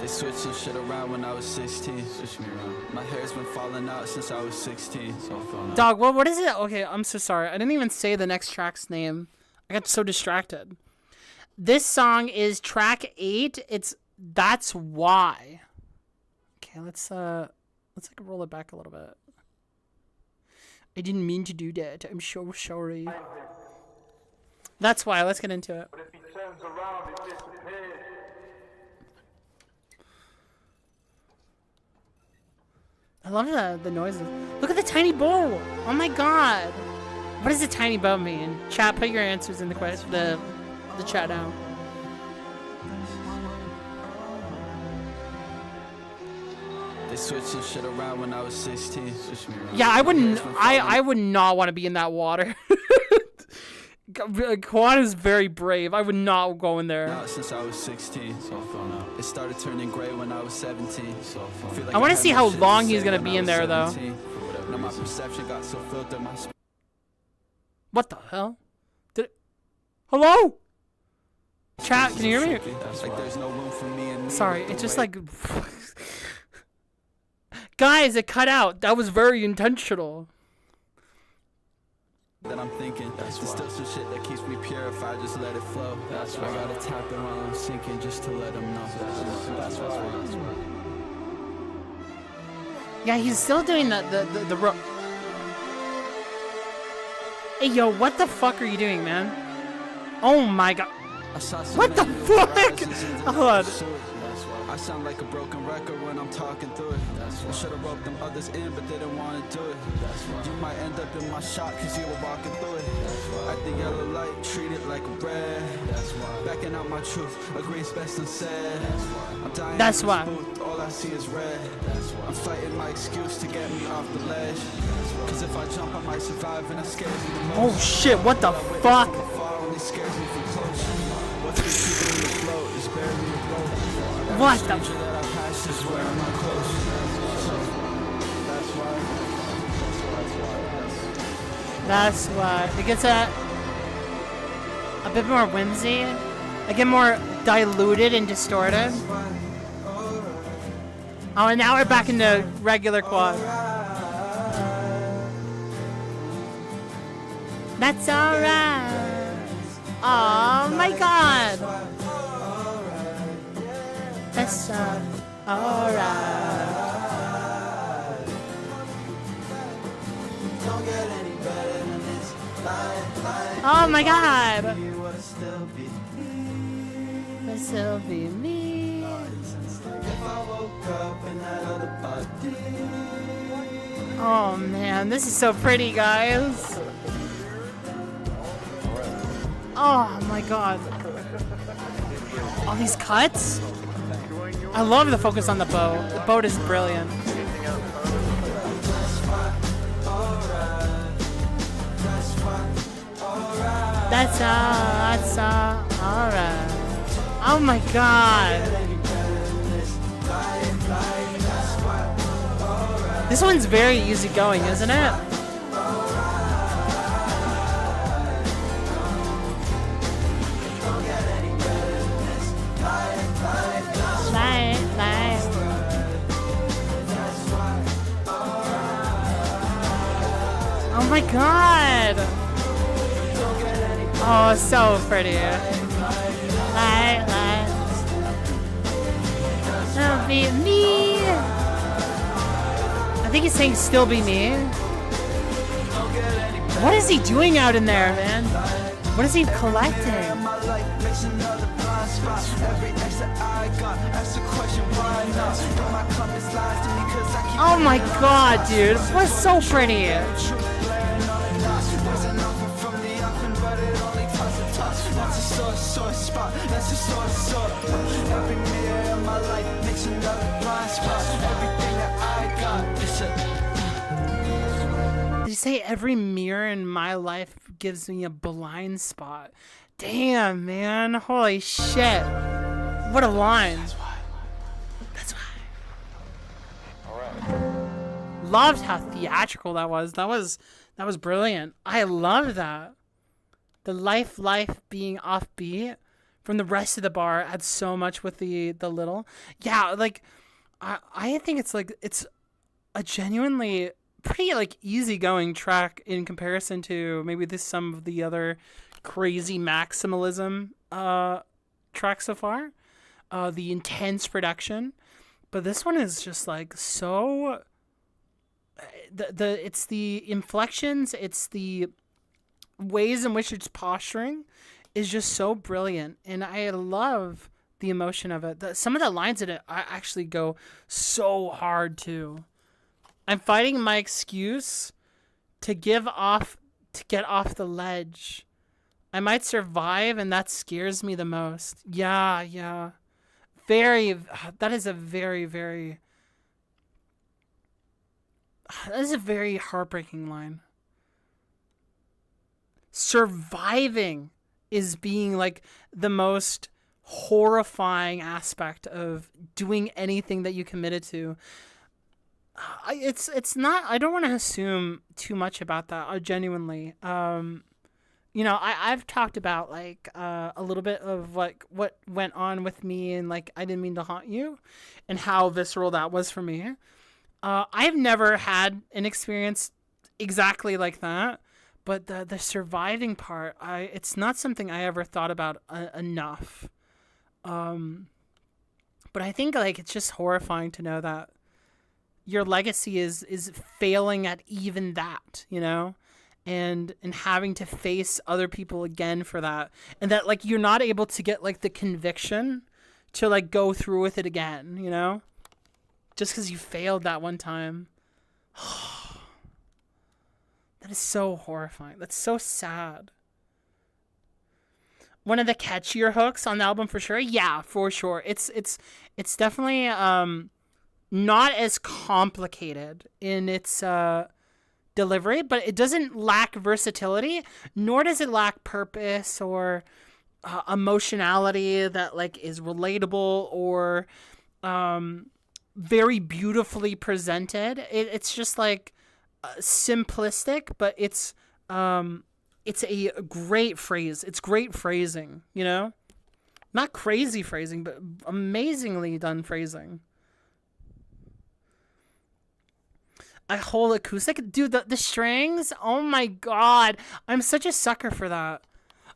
They switched some shit around when I was 16. Switch me around. My hair's been falling out since I was 16. So Dog, what is it? Okay, I'm so sorry. I didn't even say the next track's name. I got so distracted. This song is track 8. It's That's Why. Okay, let's like roll it back a little bit. I didn't mean to do that. I'm so sorry. That's why. Let's get into it. I love the noises. Look at the tiny bow. Oh my god. What does a tiny bow mean? Chat, put your answers in the chat down. They switched some shit around when I was 16. Yeah, I wouldn't. I would not want to be in that water. Quad is very brave. I would not go in there. Now since I was 16. It started turning gray when I was 17. I want to see how long he's gonna be in there though. Now my perception got so filled that my What the hell? Did it... Hello? Chat, can you hear me? like there's no room for me and Sorry, it's just like guys, it cut out. That was very intentional. that I'm thinking. There's still some shit that keeps me pure if I just let it flow. That's why I gotta tap it while I'm sinking just to let them know. That's why. Yeah, he's still doing the rope. Hey, yo, what the fuck are you doing, man? Oh my god. What the fuck? Hold on. I sound like a broken record when I'm talking through it. I should've roped them others in, but they didn't want to do it. You might end up in my shot cause you were walking through it. Like the yellow light, treat it like a red. Backing out my truth, agree's best unsaid. I'm dying. That's why. All I see is red. I'm fighting my excuse to get me off the ledge. Cause if I jump I might survive and it scares me the most. Oh shit, what the fuck? Only scares me from close. What's been keeping me afloat is barely a boat. What the That's why. It gets a bit more whimsy. I get more diluted and distorted. Oh, and now we're back into regular quad. That's alright. Oh my god. That's alright. Oh my god. But still be me. Oh man, this is so pretty, guys. Oh my god. All these cuts? I love the focus on the boat. The boat is brilliant. That's alright. Oh my god. This one's very easygoing, isn't it? Oh my god! Oh, so pretty. Still be me. I think he's saying still be me. What is he doing out in there, man? What is he collecting? Oh my god, dude. What's so pretty? Did you say every mirror in my life gives me a blind spot? Damn, man. Holy shit. What a line. That's why. Loved how theatrical that was. That was brilliant. I love that. The life being offbeat from the rest of the bar adds so much with the little. Yeah, like I think it's like it's a genuinely pretty like easygoing track in comparison to maybe some of the other crazy maximalism tracks so far. The intense production, but this one is just like so. It's the inflections, it's the ways in which it's posturing is just so brilliant, and I love the emotion of it. Some of the lines in it I actually go so hard too. I'm fighting my excuse to get off the ledge. I might survive, and that scares me the most. Yeah. That is a very heartbreaking line. Surviving is being like the most horrifying aspect of doing anything that you committed to. It's not. I don't want to assume too much about that. Genuinely, I've talked about like a little bit of like what went on with me and like I Didn't Mean to Haunt You, and how visceral that was for me. I've never had an experience exactly like that, but the surviving part, it's not something I ever thought about enough. But I think like it's just horrifying to know that your legacy is failing at even that, and having to face other people again for that, and that like you're not able to get like the conviction to like go through with it again, just because you failed that one time. That is so horrifying. That's so sad. One of the catchier hooks on the album for sure. Yeah, for sure. It's definitely not as complicated in its delivery, but it doesn't lack versatility, nor does it lack purpose or emotionality that like is relatable or very beautifully presented. It's just like simplistic, but it's a great phrase. It's great phrasing, not crazy phrasing, but amazingly done phrasing. A whole acoustic, dude. The strings, oh my god, I'm such a sucker for that.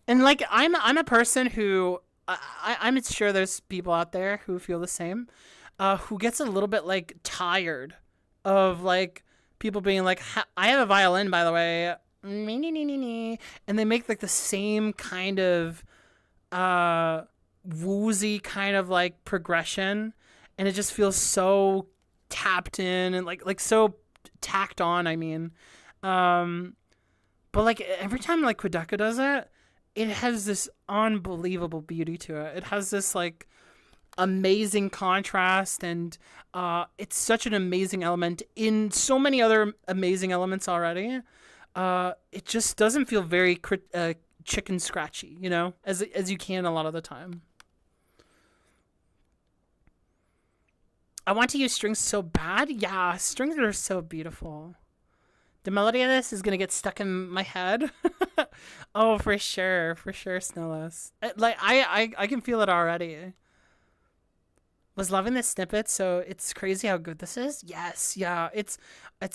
And like I'm a person who I'm sure there's people out there who feel the same, who gets a little bit like tired of like people being like, I have a violin, by the way, and they make like the same kind of woozy kind of like progression, and it just feels so tapped in and like so tacked on. I mean, but like every time like Quadeca does it, it has this unbelievable beauty to it. It has this like amazing contrast, and it's such an amazing element in so many other amazing elements already. It just doesn't feel very chicken scratchy, as you can a lot of the time. I want to use strings so bad. Yeah, strings are so beautiful. The melody of this is going to get stuck in my head. Oh, for sure, Snowless. Like, I can feel it already. Was loving this snippet, so it's crazy how good this is. Yes, yeah, it's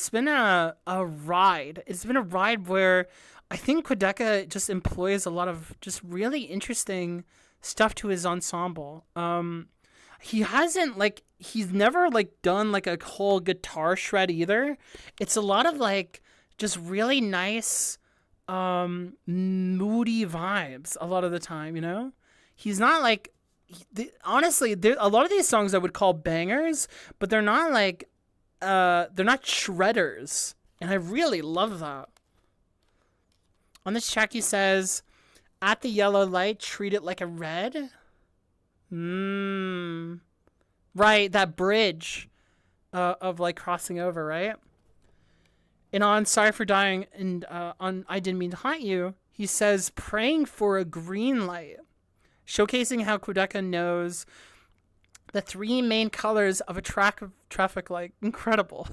been a ride. It's been a ride where I think Quadeca just employs a lot of just really interesting stuff to his ensemble. He's never like done like a whole guitar shred either. It's a lot of like just really nice moody vibes a lot of the time, He's not like honestly, a lot of these songs I would call bangers, but they're not like they're not shredders, and I really love that. On this track he says, at the yellow light, treat it like a red. Right, that bridge of like crossing over, right? And on Sorry for Dying and on I Didn't Mean to Haunt You, he says praying for a green light, showcasing how Quadeca knows the three main colors of a traffic light. Incredible.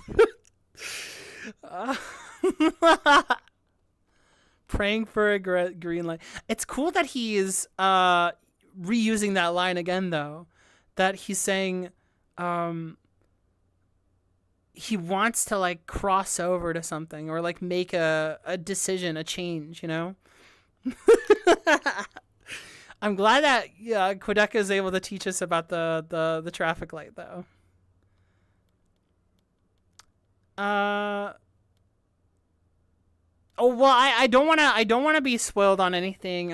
Praying for a green light. It's cool that he's reusing that line again, though. That he's saying he wants to like cross over to something or like make a decision, a change, you know? I'm glad that Quadeca is able to teach us about the traffic light, though. Oh well, I don't wanna be spoiled on anything.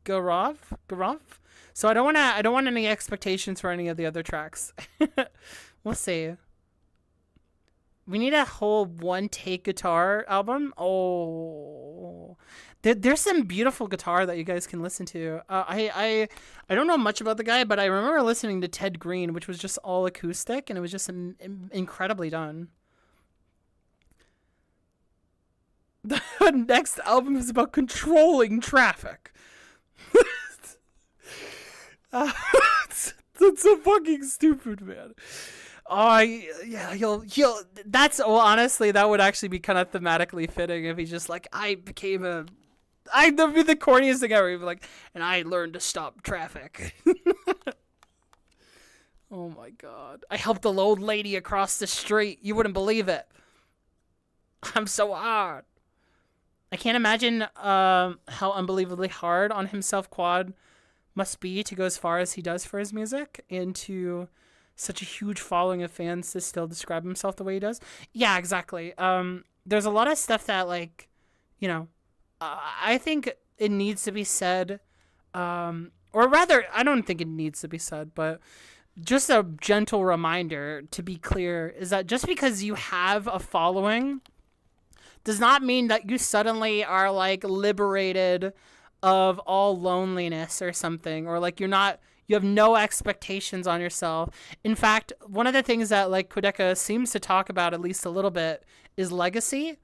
Garov. So I don't want any expectations for any of the other tracks. We'll see. We need a whole one take guitar album. Oh, there's some beautiful guitar that you guys can listen to. I don't know much about the guy, but I remember listening to Ted Green, which was just all acoustic, and it was just incredibly done. The next album is about controlling traffic. That's so fucking stupid, man. Oh, yeah, he'll. That's honestly, that would actually be kind of thematically fitting if he's just like, that'd be the corniest thing ever. He'd be like, and I learned to stop traffic. Oh my god! I helped the old lady across the street. You wouldn't believe it. I'm so hard. I can't imagine how unbelievably hard on himself Quad must be to go as far as he does for his music and to such a huge following of fans to still describe himself the way he does. Yeah, exactly. There's a lot of stuff that, like, you know, I think it needs to be said, or rather, I don't think it needs to be said, but just a gentle reminder to be clear is that just because you have a following does not mean that you suddenly are like liberated of all loneliness or something, or like you have no expectations on yourself. In fact, one of the things that like Quadeca seems to talk about at least a little bit is legacy.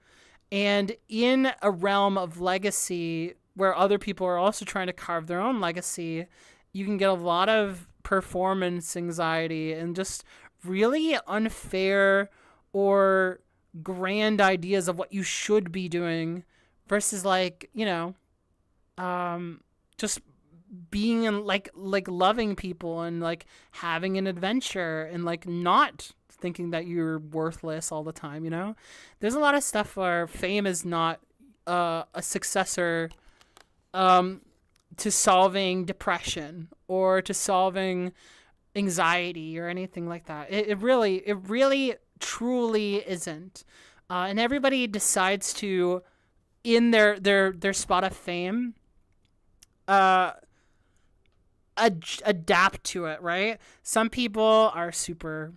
And in a realm of legacy where other people are also trying to carve their own legacy, you can get a lot of performance anxiety and just really unfair or grand ideas of what you should be doing versus like, you know, just being in like loving people and like having an adventure and like not thinking that you're worthless all the time, you know? There's a lot of stuff where fame is not a successor to solving depression or to solving anxiety or anything like that. It really truly isn't. And everybody decides to, in their spot of fame, adapt to it, right? Some people are super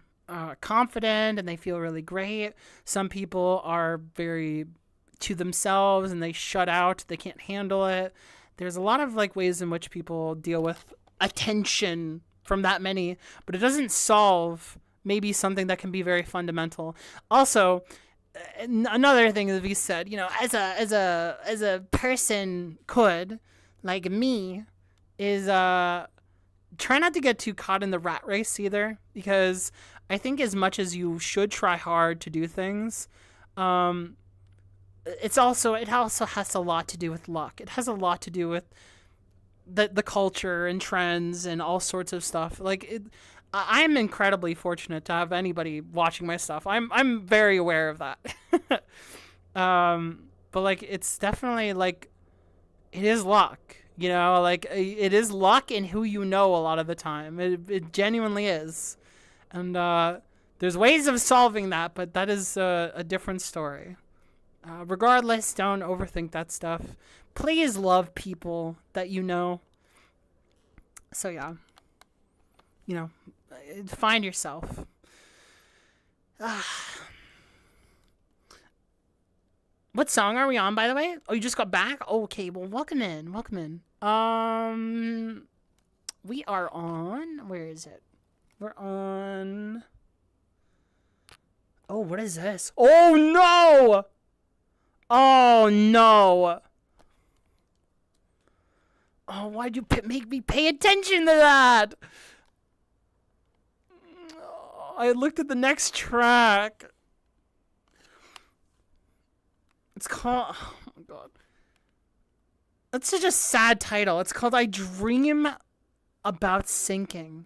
confident and they feel really great. Some people are very to themselves and they shut out. They can't handle it. There's a lot of like ways in which people deal with attention from that many, but it doesn't solve maybe something that can be very fundamental. Also, another thing that we said, you know, as a person could, like me, is try not to get too caught in the rat race either, because I think as much as you should try hard to do things, it also has a lot to do with luck. It has a lot to do with the culture and trends and all sorts of stuff. Like I'm incredibly fortunate to have anybody watching my stuff. I'm very aware of that. But like it's definitely like it is luck, you know, like it is luck in who you know a lot of the time. It genuinely is. And there's ways of solving that, but that is a different story. Regardless, don't overthink that stuff. Please love people that you know. So yeah, you know, find yourself. What song are we on, by the way? Oh, you just got back? Oh, okay, well, welcome in. We are on, where is it? We're on, oh, what is this? Oh, no! Oh, no! Oh, why'd you make me pay attention to that? I looked at the next track. It's called... Oh my god. That's such a sad title. It's called I Dream About Sinking.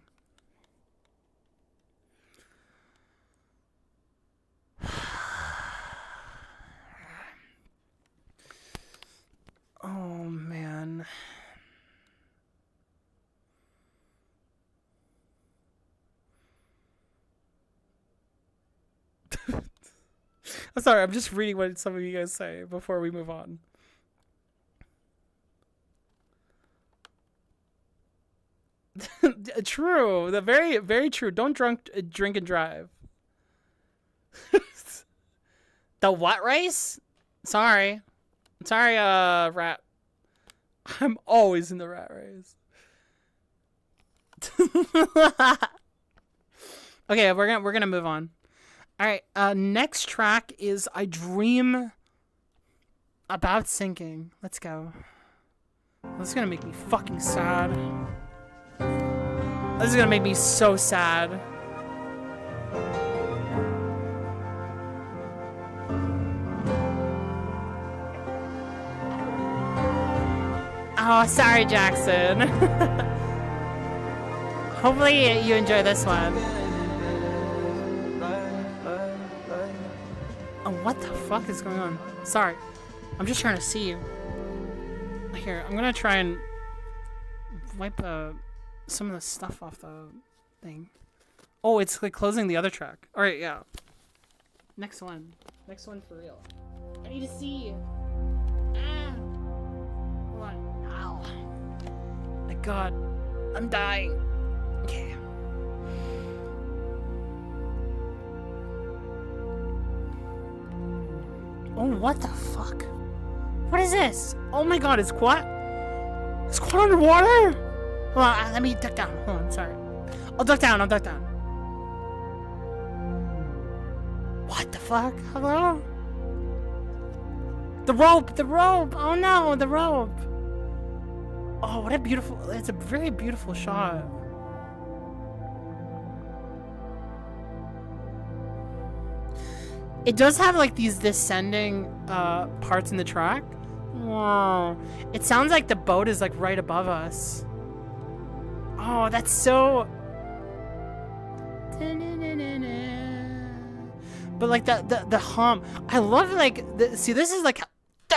Oh, man. I'm sorry, I'm just reading what some of you guys say before we move on. True. The very, very true. Don't drink and drive. The what race? Sorry. Sorry, rat. I'm always in the rat race. Okay, we're gonna move on. All right. Next track is I Dream About Sinking. Let's go. This is gonna make me fucking sad. This is gonna make me so sad. Oh, sorry, Jackson. Hopefully you enjoy this one. Oh, what the fuck is going on? Sorry. I'm just trying to see you. Here, I'm gonna try and wipe some of the stuff off the thing. Oh, it's like closing the other track. Alright, yeah. Next one. Next one for real. I need to see. Ah. Hold on. Ow. My god. I'm dying. Okay. Oh, what the fuck? What is this? Oh my god, it's Quad? It's Quad underwater? Hold on, let me duck down. Hold on, sorry. I'll duck down, I'll duck down. What the fuck? Hello? The rope, the rope! Oh no, the rope! Oh, what a beautiful, it's a very beautiful shot. It does have like these descending parts in the track. Wow. It sounds like the boat is like right above us. Oh, that's so... But like the hum. I love like, see this is like,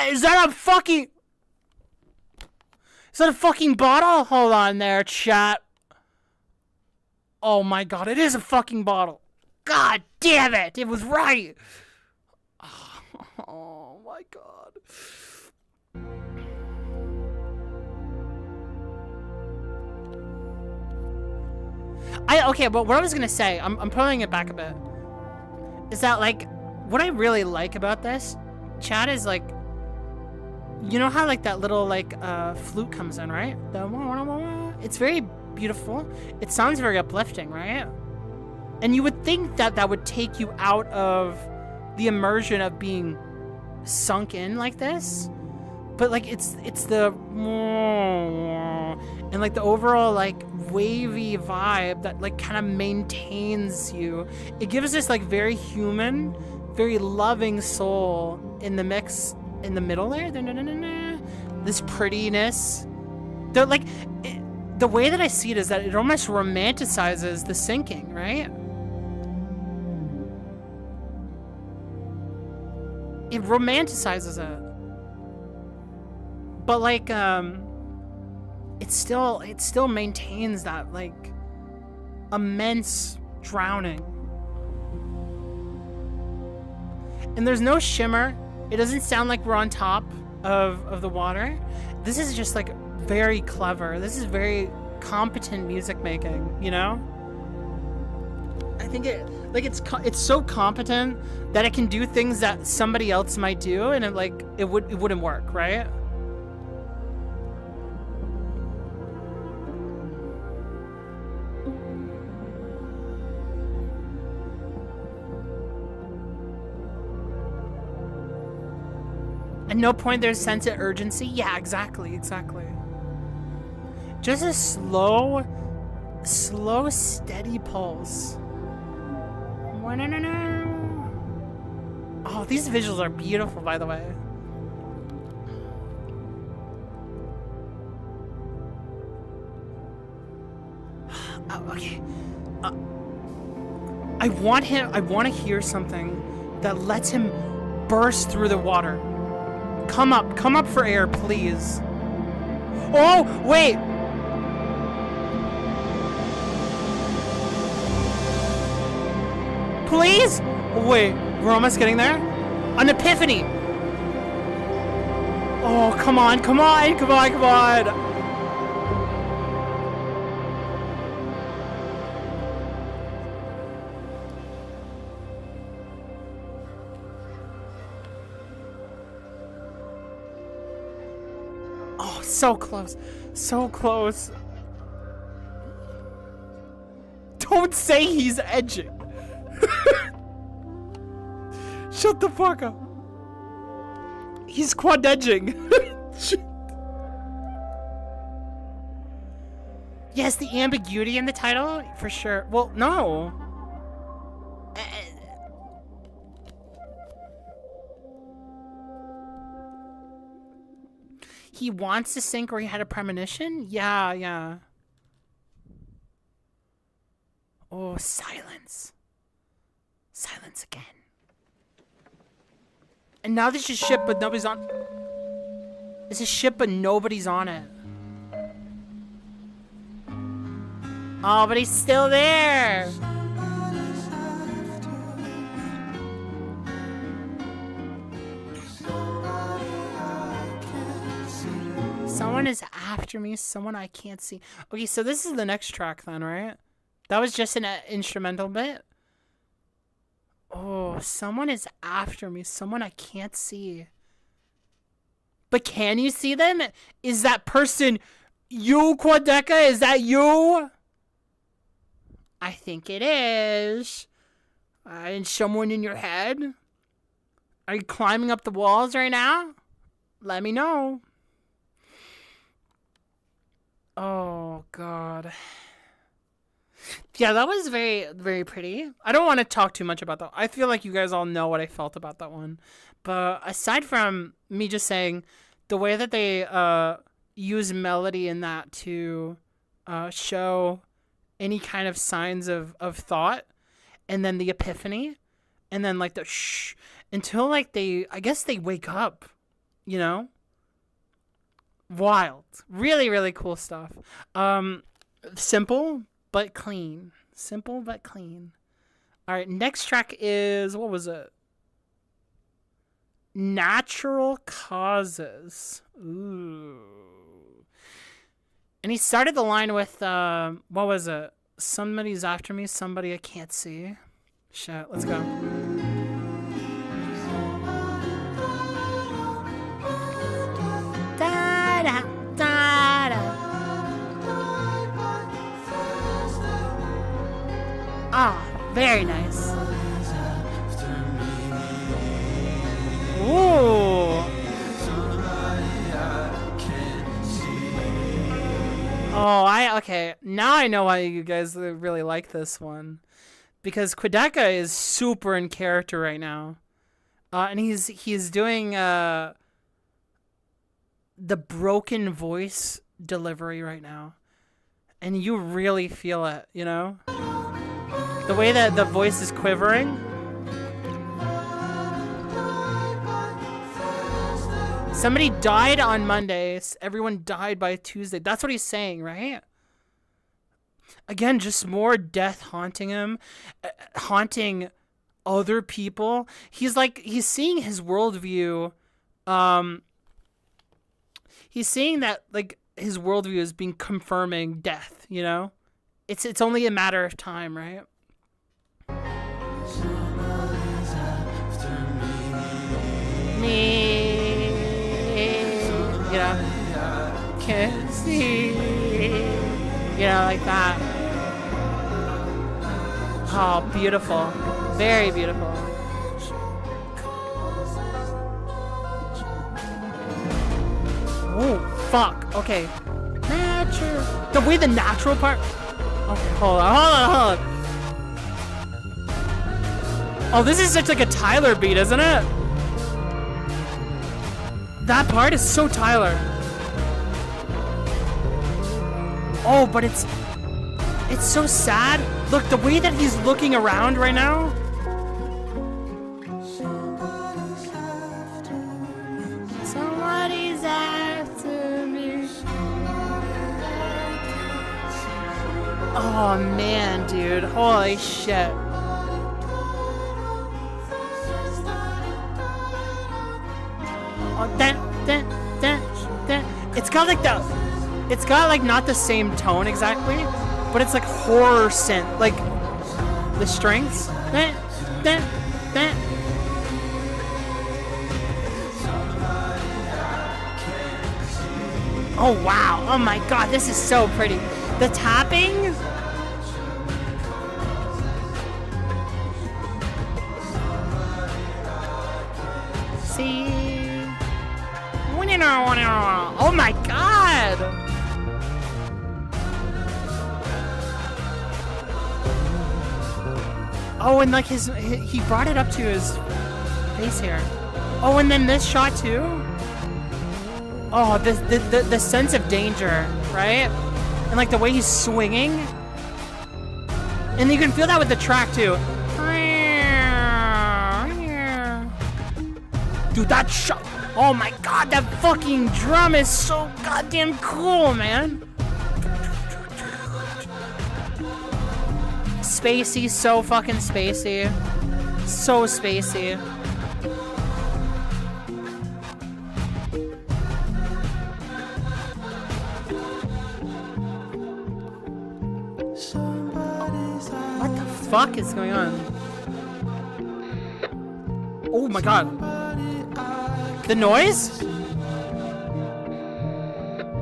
is that a fucking... Is that a fucking bottle? Hold on there, chat. Oh my god, it is a fucking bottle. God damn it, it was right. Oh my god. Okay, but what I was gonna say, I'm pulling it back a bit, is that like, what I really like about this, chat, is like, you know how like that little like flute comes in, right? It's very beautiful. It sounds very uplifting, right? And you would think that that would take you out of the immersion of being sunk in like this, but like it's the and like the overall like wavy vibe that like kind of maintains you. It gives this like very human, very loving soul in the mix in the middle there. This prettiness. The way that I see it is that it almost romanticizes the sinking, right? It romanticizes it. But like it still maintains that like immense drowning. And there's no shimmer. It doesn't sound like we're on top of the water. This is just like very clever. This is very competent music making, you know? I think it's so competent that it can do things that somebody else might do, and it wouldn't work, right? At no point there's sense of urgency. Yeah, exactly. Just a slow, steady pulse. Oh, these visuals are beautiful, by the way. Oh, okay. I want to hear something that lets him burst through the water. Come up for air, please. Oh, wait. Please? Wait, we're almost getting there? An epiphany! Oh, come on. Oh, so close. So close. Don't say he's edging. Shut the fuck up. He's quad edging. Yes, the ambiguity in the title, for sure. Well, no. He wants to sink or he had a premonition? Yeah. Oh, silence. Silence again. And now there's a ship, but nobody's on. It's a ship, but nobody's on it. Oh, but he's still there. Someone is after me, someone I can't see. Okay, so this is the next track then, right? That was just an instrumental bit. Oh, someone is after me. Someone I can't see. But can you see them? Is that person you, Quadeca? Is that you? I think it is. And someone in your head? Are you climbing up the walls right now? Let me know. Oh, God. Yeah, that was very, very pretty. I don't want to talk too much about that. I feel like you guys all know what I felt about that one. But aside from me just saying, the way that they use melody in that to show any kind of signs of thought, and then the epiphany, and then like the shh, until like I guess they wake up, you know? Wild. Really, really cool stuff. Simple, but clean. Simple, but clean. All right, next track is, what was it? Natural Causes. Ooh. And he started the line with, what was it? Somebody's after me, somebody I can't see. Shit, let's go. Da-da, da-da. Ah, very nice. Ooh. Oh, okay. Now I know why you guys really like this one. Because Quadeca is super in character right now. And he's doing the broken voice delivery right now. And you really feel it, you know? The way that the voice is quivering. Somebody died on Monday. Everyone died by Tuesday. That's what he's saying, right? Again, just more death haunting him. Haunting other people. He's seeing his worldview. He's seeing that, like, his worldview is being confirming death, you know? It's only a matter of time, right? Me. You know, can't see, you know, like that. Oh, beautiful. Very beautiful. Oh, fuck. Okay. Natural. The way the natural part. Okay, hold on. Oh, this is such like a Tyler beat, isn't it? That part is so Tyler. Oh, but it's so sad. Look, the way that he's looking around right now. Somebody's after me. Oh man, dude. Holy shit. Oh, that. It's got like it's got like not the same tone exactly, but it's like horror synth, like the strings. Oh wow! Oh my god, this is so pretty. The tapping. See. Oh my god! Oh, and like he brought it up to his face here. Oh, and then this shot too. Oh, the sense of danger, right? And like the way he's swinging. And you can feel that with the track too. Dude, that shot. Oh my god, that fucking drum is so goddamn cool, man. Spacey, so fucking spacey. So spacey. What the fuck is going on? Oh my god. The noise?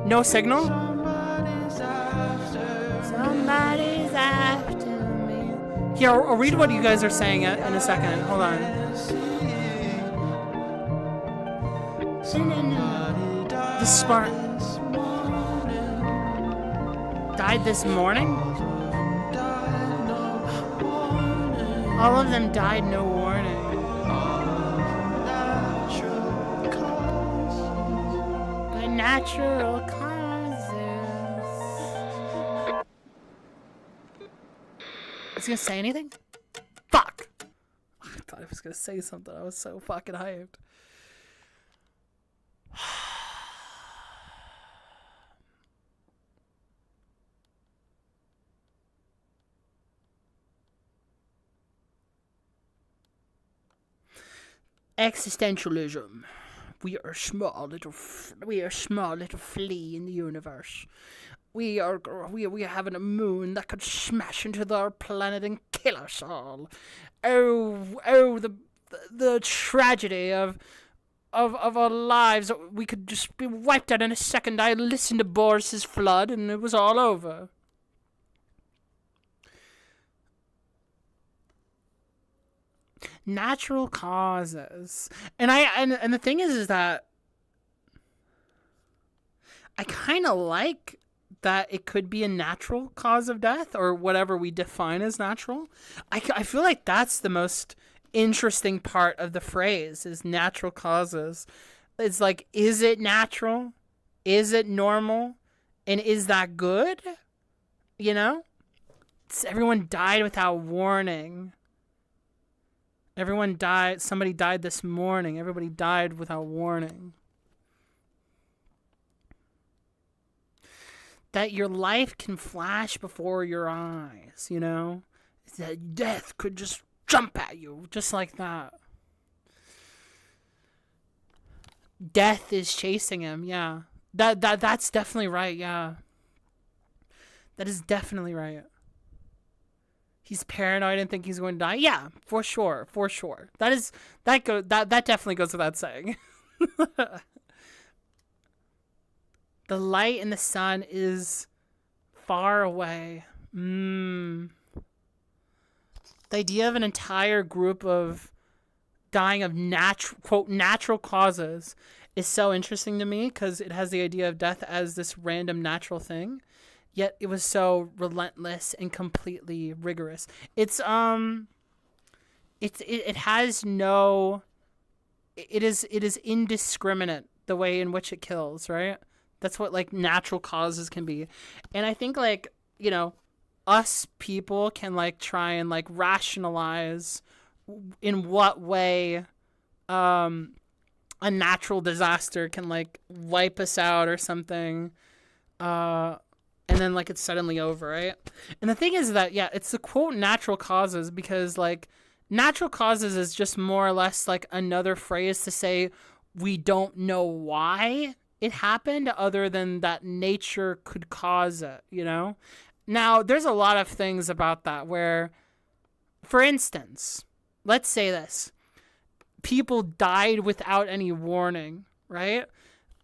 No signal? Somebody's after me. Here, I'll read what you guys are saying in a second. Hold on. The Spartans died this morning? All of them died, no warning. Natural causes. Is he gonna say anything? Fuck! I thought I was gonna say something. I was so fucking hyped. Existentialism. We are a small little flea in the universe. We having a moon that could smash into our planet and kill us all. Oh, the tragedy of our lives. We could just be wiped out in a second. I listened to Boris's flood and it was all over. Natural causes. And the thing is that I kind of like that it could be a natural cause of death or whatever we define as natural. I feel like that's the most interesting part of the phrase is natural causes. It's like, is it natural? Is it normal? And is that good? You know? Everyone died without warning. Everyone died. Somebody died this morning. Everybody died without warning. That your life can flash before your eyes, you know? That death could just jump at you, just like that. Death is chasing him, yeah. That's definitely right, yeah. That is definitely right. He's paranoid and think he's going to die. Yeah, for sure. That definitely goes without saying. The light in the sun is far away. The idea of an entire group of dying of natural causes is so interesting to me because it has the idea of death as this random natural thing. Yet it was so relentless and completely rigorous. It's it has no, it is indiscriminate the way in which it kills, right? That's what like natural causes can be. And I think like, you know, us people can like try and like rationalize in what way a natural disaster can like wipe us out or something, and then like it's suddenly over, right? And the thing is that, yeah, it's the quote natural causes, because like natural causes is just more or less like another phrase to say we don't know why it happened, other than that nature could cause it, you know? Now, there's a lot of things about that where, for instance, let's say this. People died without any warning, right?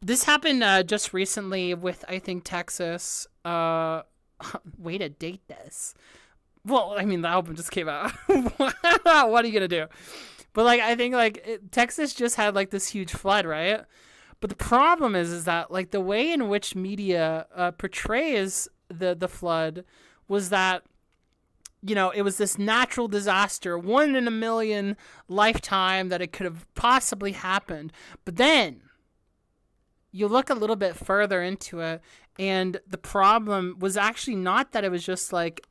This happened just recently with, I think, Texas. Way to date this. Well, I mean, the album just came out. What are you going to do? But, like, I think, like, Texas just had, like, this huge flood, right? But the problem is that, like, the way in which media portrays the flood was that, you know, it was this natural disaster, 1 in a million lifetime that it could have possibly happened. But then you look a little bit further into it, and the problem was actually not that it was just like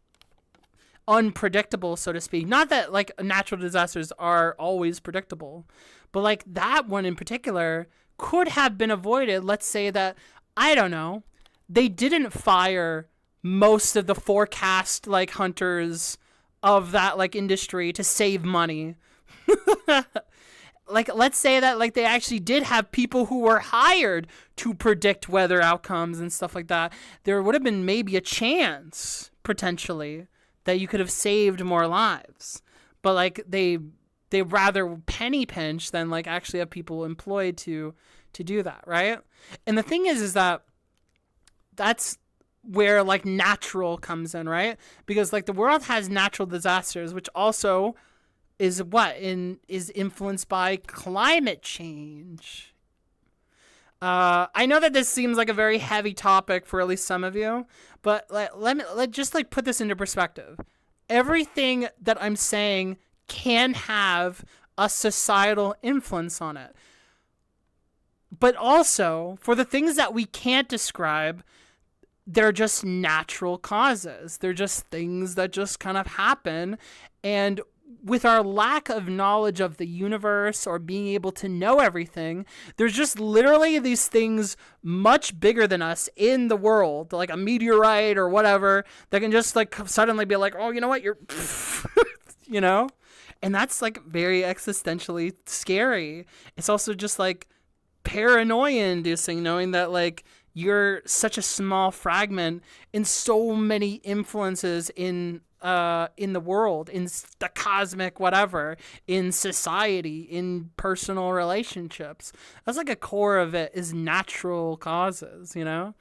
unpredictable, so to speak. Not that like natural disasters are always predictable, but like that one in particular could have been avoided. Let's say that, I don't know, they didn't fire most of the forecast like hunters of that like industry to save money. Like, let's say that like they actually did have people who were hired to predict weather outcomes and stuff like that. There would have been maybe a chance potentially that you could have saved more lives. But like they rather penny pinch than like actually have people employed to do that, right? And the thing is that that's where like natural comes in, right? Because like the world has natural disasters, which also is is influenced by climate change. I know that this seems like a very heavy topic for at least some of you, but let just like put this into perspective. Everything that I'm saying can have a societal influence on it. But also, for the things that we can't describe, they're just natural causes. They're just things that just kind of happen. And with our lack of knowledge of the universe or being able to know everything, there's just literally these things much bigger than us in the world, like a meteorite or whatever, that can just like suddenly be like, oh, you know what, you're, you know? And that's like very existentially scary. It's also just like paranoia inducing, knowing that like you're such a small fragment in so many influences in the world, in the cosmic whatever, in society, in personal relationships. That's like a core of it is natural causes, you know?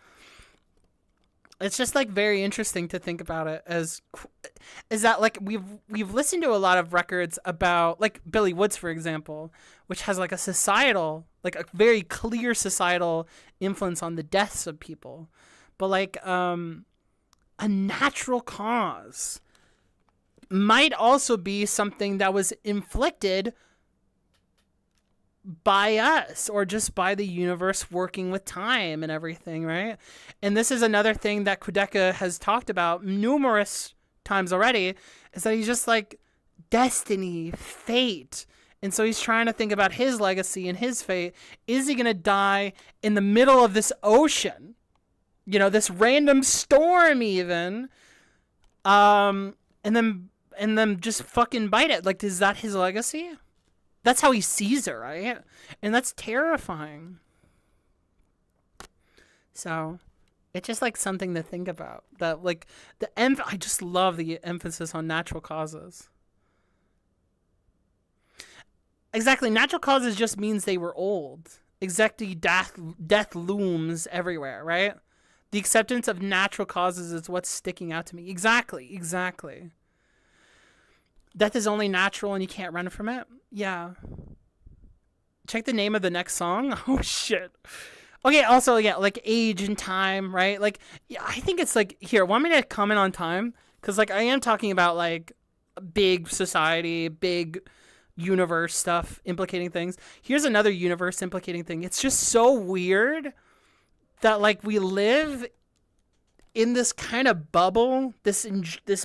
It's just like very interesting to think about it as is that like we've listened to a lot of records about like Billy Woods, for example, which has like a societal, like a very clear societal influence on the deaths of people. But like a natural cause might also be something that was inflicted by us or just by the universe working with time and everything, right? And this is another thing that Quadeca has talked about numerous times already, is that he's just like destiny, fate. And so he's trying to think about his legacy and his fate. Is he going to die in the middle of this ocean? You know, this random storm even. And then just fucking bite it. Like, is that his legacy? That's how he sees it, right? And that's terrifying. So, it's just like something to think about. That like I just love the emphasis on natural causes. Exactly, natural causes just means they were old. Exactly, death looms everywhere, right? The acceptance of natural causes is what's sticking out to me. Exactly. Death is only natural and you can't run from it? Yeah. Check the name of the next song. Oh, shit. Okay, also, yeah, like age and time, right? Like, yeah, I think it's like, here, want me to comment on time? Because, like, I am talking about, like, big society, big universe stuff implicating things. Here's another universe implicating thing. It's just so weird that like we live in this kind of bubble, this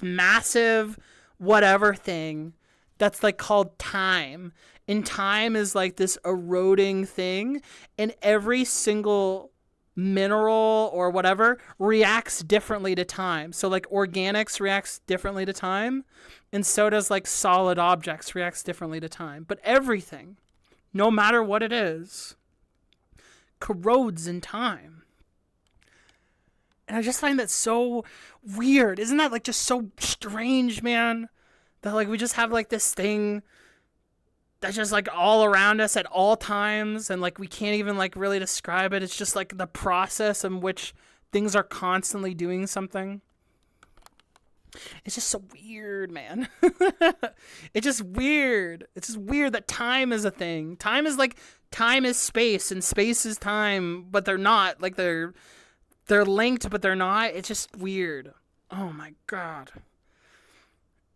massive whatever thing that's like called time. And time is like this eroding thing, and every single mineral or whatever reacts differently to time. So like organics reacts differently to time, and so does like solid objects reacts differently to time. But everything, no matter what it is, corrodes in time. And I just find that so weird. Isn't that like just so strange, man? That like we just have like this thing that's just like all around us at all times, and like we can't even like really describe it. It's just like the process in which things are constantly doing something. It's just so weird, man. It's just weird. It's just weird that time is a thing. Time is space, and space is time, but they're not. Like they're linked, but they're not. It's just weird. Oh my God.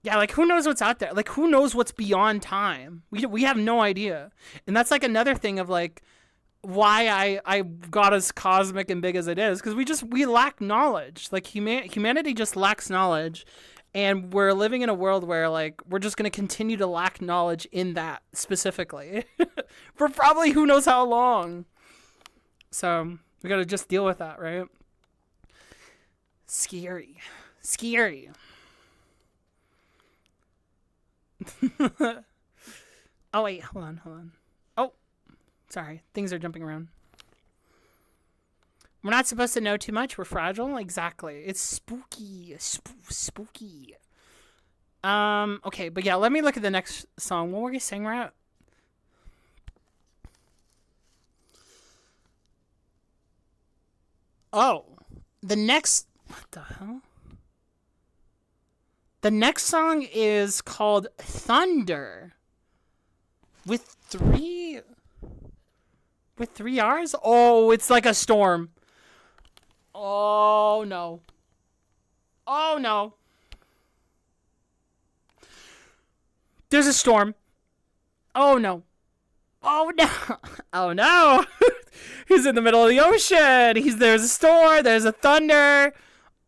Yeah, like who knows what's out there? Like who knows what's beyond time? We have no idea. And that's like another thing of like why I got as cosmic and big as it is, because we lack knowledge. Like humanity just lacks knowledge, and we're living in a world where like we're just going to continue to lack knowledge in that specifically for probably who knows how long. So we got to just deal with that, right? Scary. Oh wait, hold on. Oh, sorry, things are jumping around. We're not supposed to know too much. We're fragile. Exactly. It's spooky. Spooky. Okay, but yeah, let me look at the next song. What were you saying, Rat? Oh, the next. What the hell? The next song is called THUNDRRR. With three R's? Oh, it's like a storm. Oh, no. Oh, no. There's a storm. Oh, no. Oh, no. Oh, no. He's in the middle of the ocean. There's a storm. There's a thunder.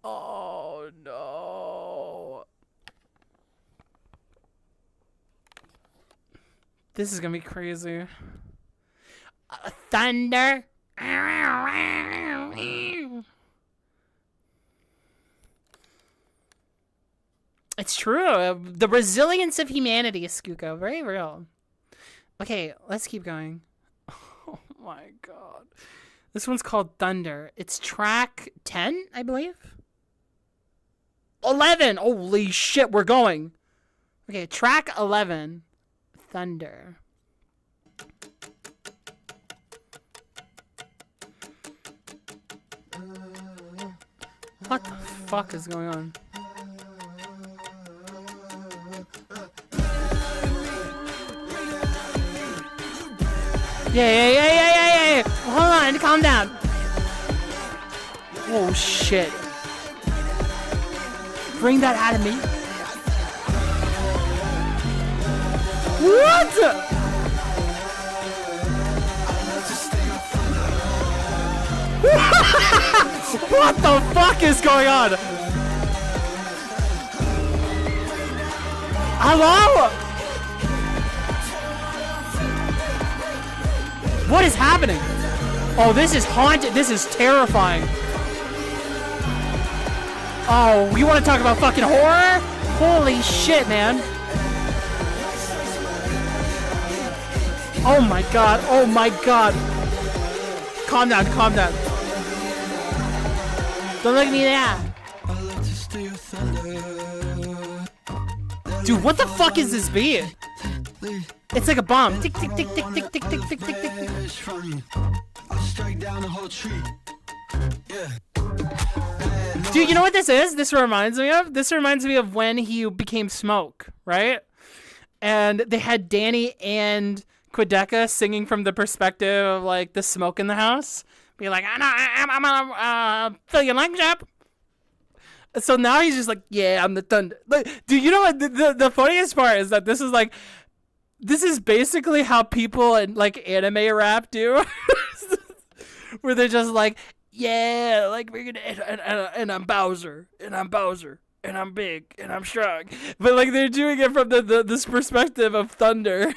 Oh, no. This is gonna be crazy. Thunder. It's true. The resilience of humanity, Skuko. Very real. Okay, let's keep going. Oh my God. This one's called THUNDRRR. It's track 10, I believe. 11! Holy shit, we're going. Okay, track 11. THUNDRRR. What the fuck is going on? Yeah. Hold on, calm down. Oh shit. Bring that out of me. What? What the fuck is going on? Hello? What is happening? Oh, this is haunted. This is terrifying. Oh, you want to talk about fucking horror? Holy shit, man. Oh my god. Oh my god. Calm down. Calm down. Don't look at me there. Dude, what the fuck is this beat? It's like a bomb. Tick, tick, tick, tick, tick, tick, tick, tick, tick, tick, tick. Dude, you know what this is? This reminds me of? This reminds me of when he became Smoke, right? And they had Danny and Quadeca singing from the perspective of like the smoke in the house. Be like, I'm fill your lungs up. So now he's just like, yeah, I'm the thunder. Like, dude, you know what? The funniest part is that this is basically how people in like anime rap do, where they're just like, yeah, like we're gonna, and I'm Bowser, and I'm Bowser, and I'm big, and I'm strong. But like they're doing it from this perspective of thunder.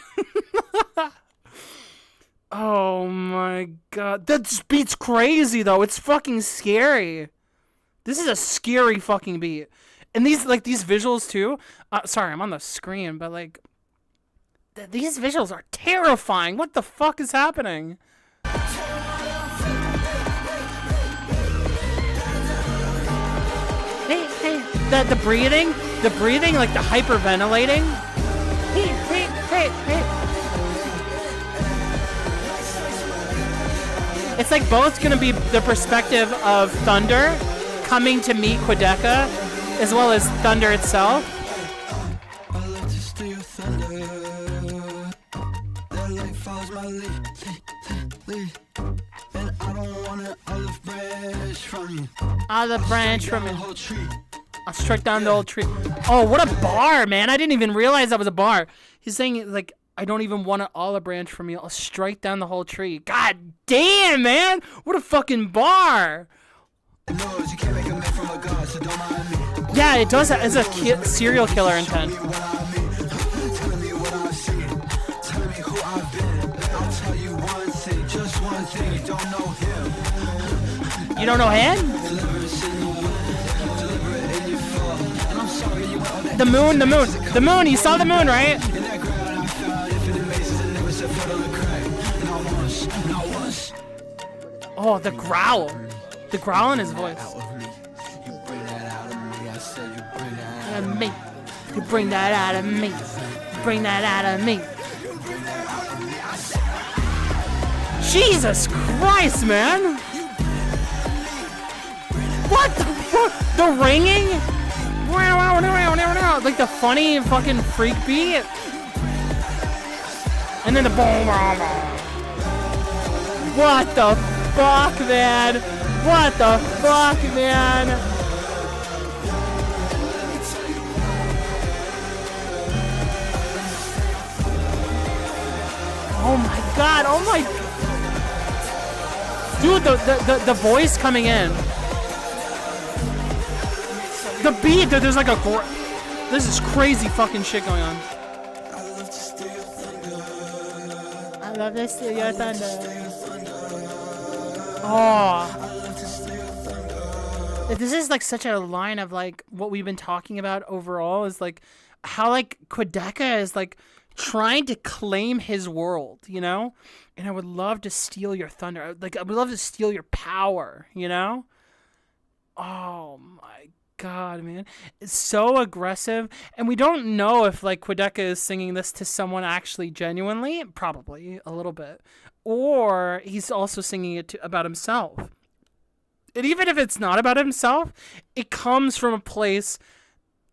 Oh my god, that beat's crazy though. It's fucking scary. This is a scary fucking beat. And these visuals too. Sorry, I'm on the screen, but like these visuals are terrifying. What the fuck is happening? Hey, the breathing, like the hyperventilating. Hey. It's like both gonna be the perspective of Thunder coming to meet Quadeca, as well as Thunder itself. I love to steal thunder. That light follows my lead. And I don't want an olive branch from you. Olive branch from the it. whole tree. I'll strike down the old tree. Oh, what a bar, man. I didn't even realize that was a bar. He's saying, like, I don't even want an olive branch from you. I'll strike down the whole tree. God damn, man. What a fucking bar. Knows you can't make a man from a god, so don't mind me. Yeah, it does. It's a serial killer intent. Tell me what I've seen. Tell me who I've been. I'll tell you one thing, just one thing. You don't know him. You don't know him? The moon. You saw the moon, right? In that ground I found infinite mazes and never set foot on the crack. Not once. Oh, the growl. The growl in his voice. You bring that out of me. I said you bring that out Me. You bring that out of me. Bring that out of me. Jesus Christ, man! What the fuck? The ringing? Like the funny fucking freak beat? And then the boom. What the fuck, man? What the fuck, man? Oh my god, oh my... Dude, the voice coming in. The beat, dude, there's like a... This is crazy fucking shit going on. I love to steal your thunder. Oh. This is like such a line of like what we've been talking about overall is like how like Quadeca is like trying to claim his world, you know? And I would love to steal your thunder. Like I would love to steal your power, you know? Oh my god, man. It's so aggressive. And we don't know if like Quadeca is singing this to someone actually genuinely, probably a little bit. Or he's also singing it about himself. And even if it's not about himself, it comes from a place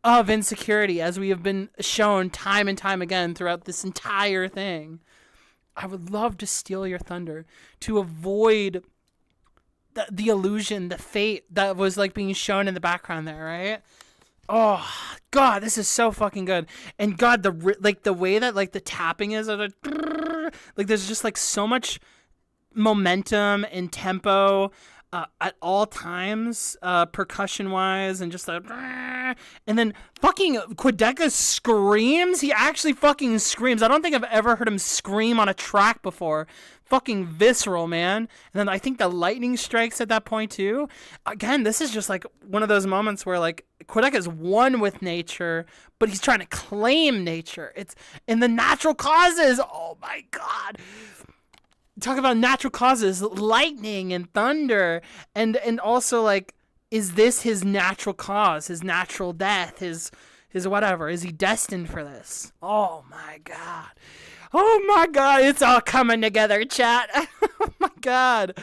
of insecurity, as we have been shown time and time again throughout this entire thing. I would love to steal your thunder to avoid the illusion, the fate that was like being shown in the background there, right? Oh god, this is so fucking good. And god, the way that like the tapping is, like there's just like so much momentum and tempo at all times, percussion wise, and just and then fucking Quadeca screams. He actually fucking screams. I don't think I've ever heard him scream on a track before. Fucking visceral, man. And then I think the lightning strikes at that point too. Again, this is just like one of those moments where like Quadeca is one with nature, but he's trying to claim nature. It's in the natural causes. Oh my god. Talk about natural causes, lightning and thunder, and also like, is this his natural cause, his natural death, his whatever? Is he destined for this? Oh my god. Oh my god, it's all coming together, chat. Oh my god.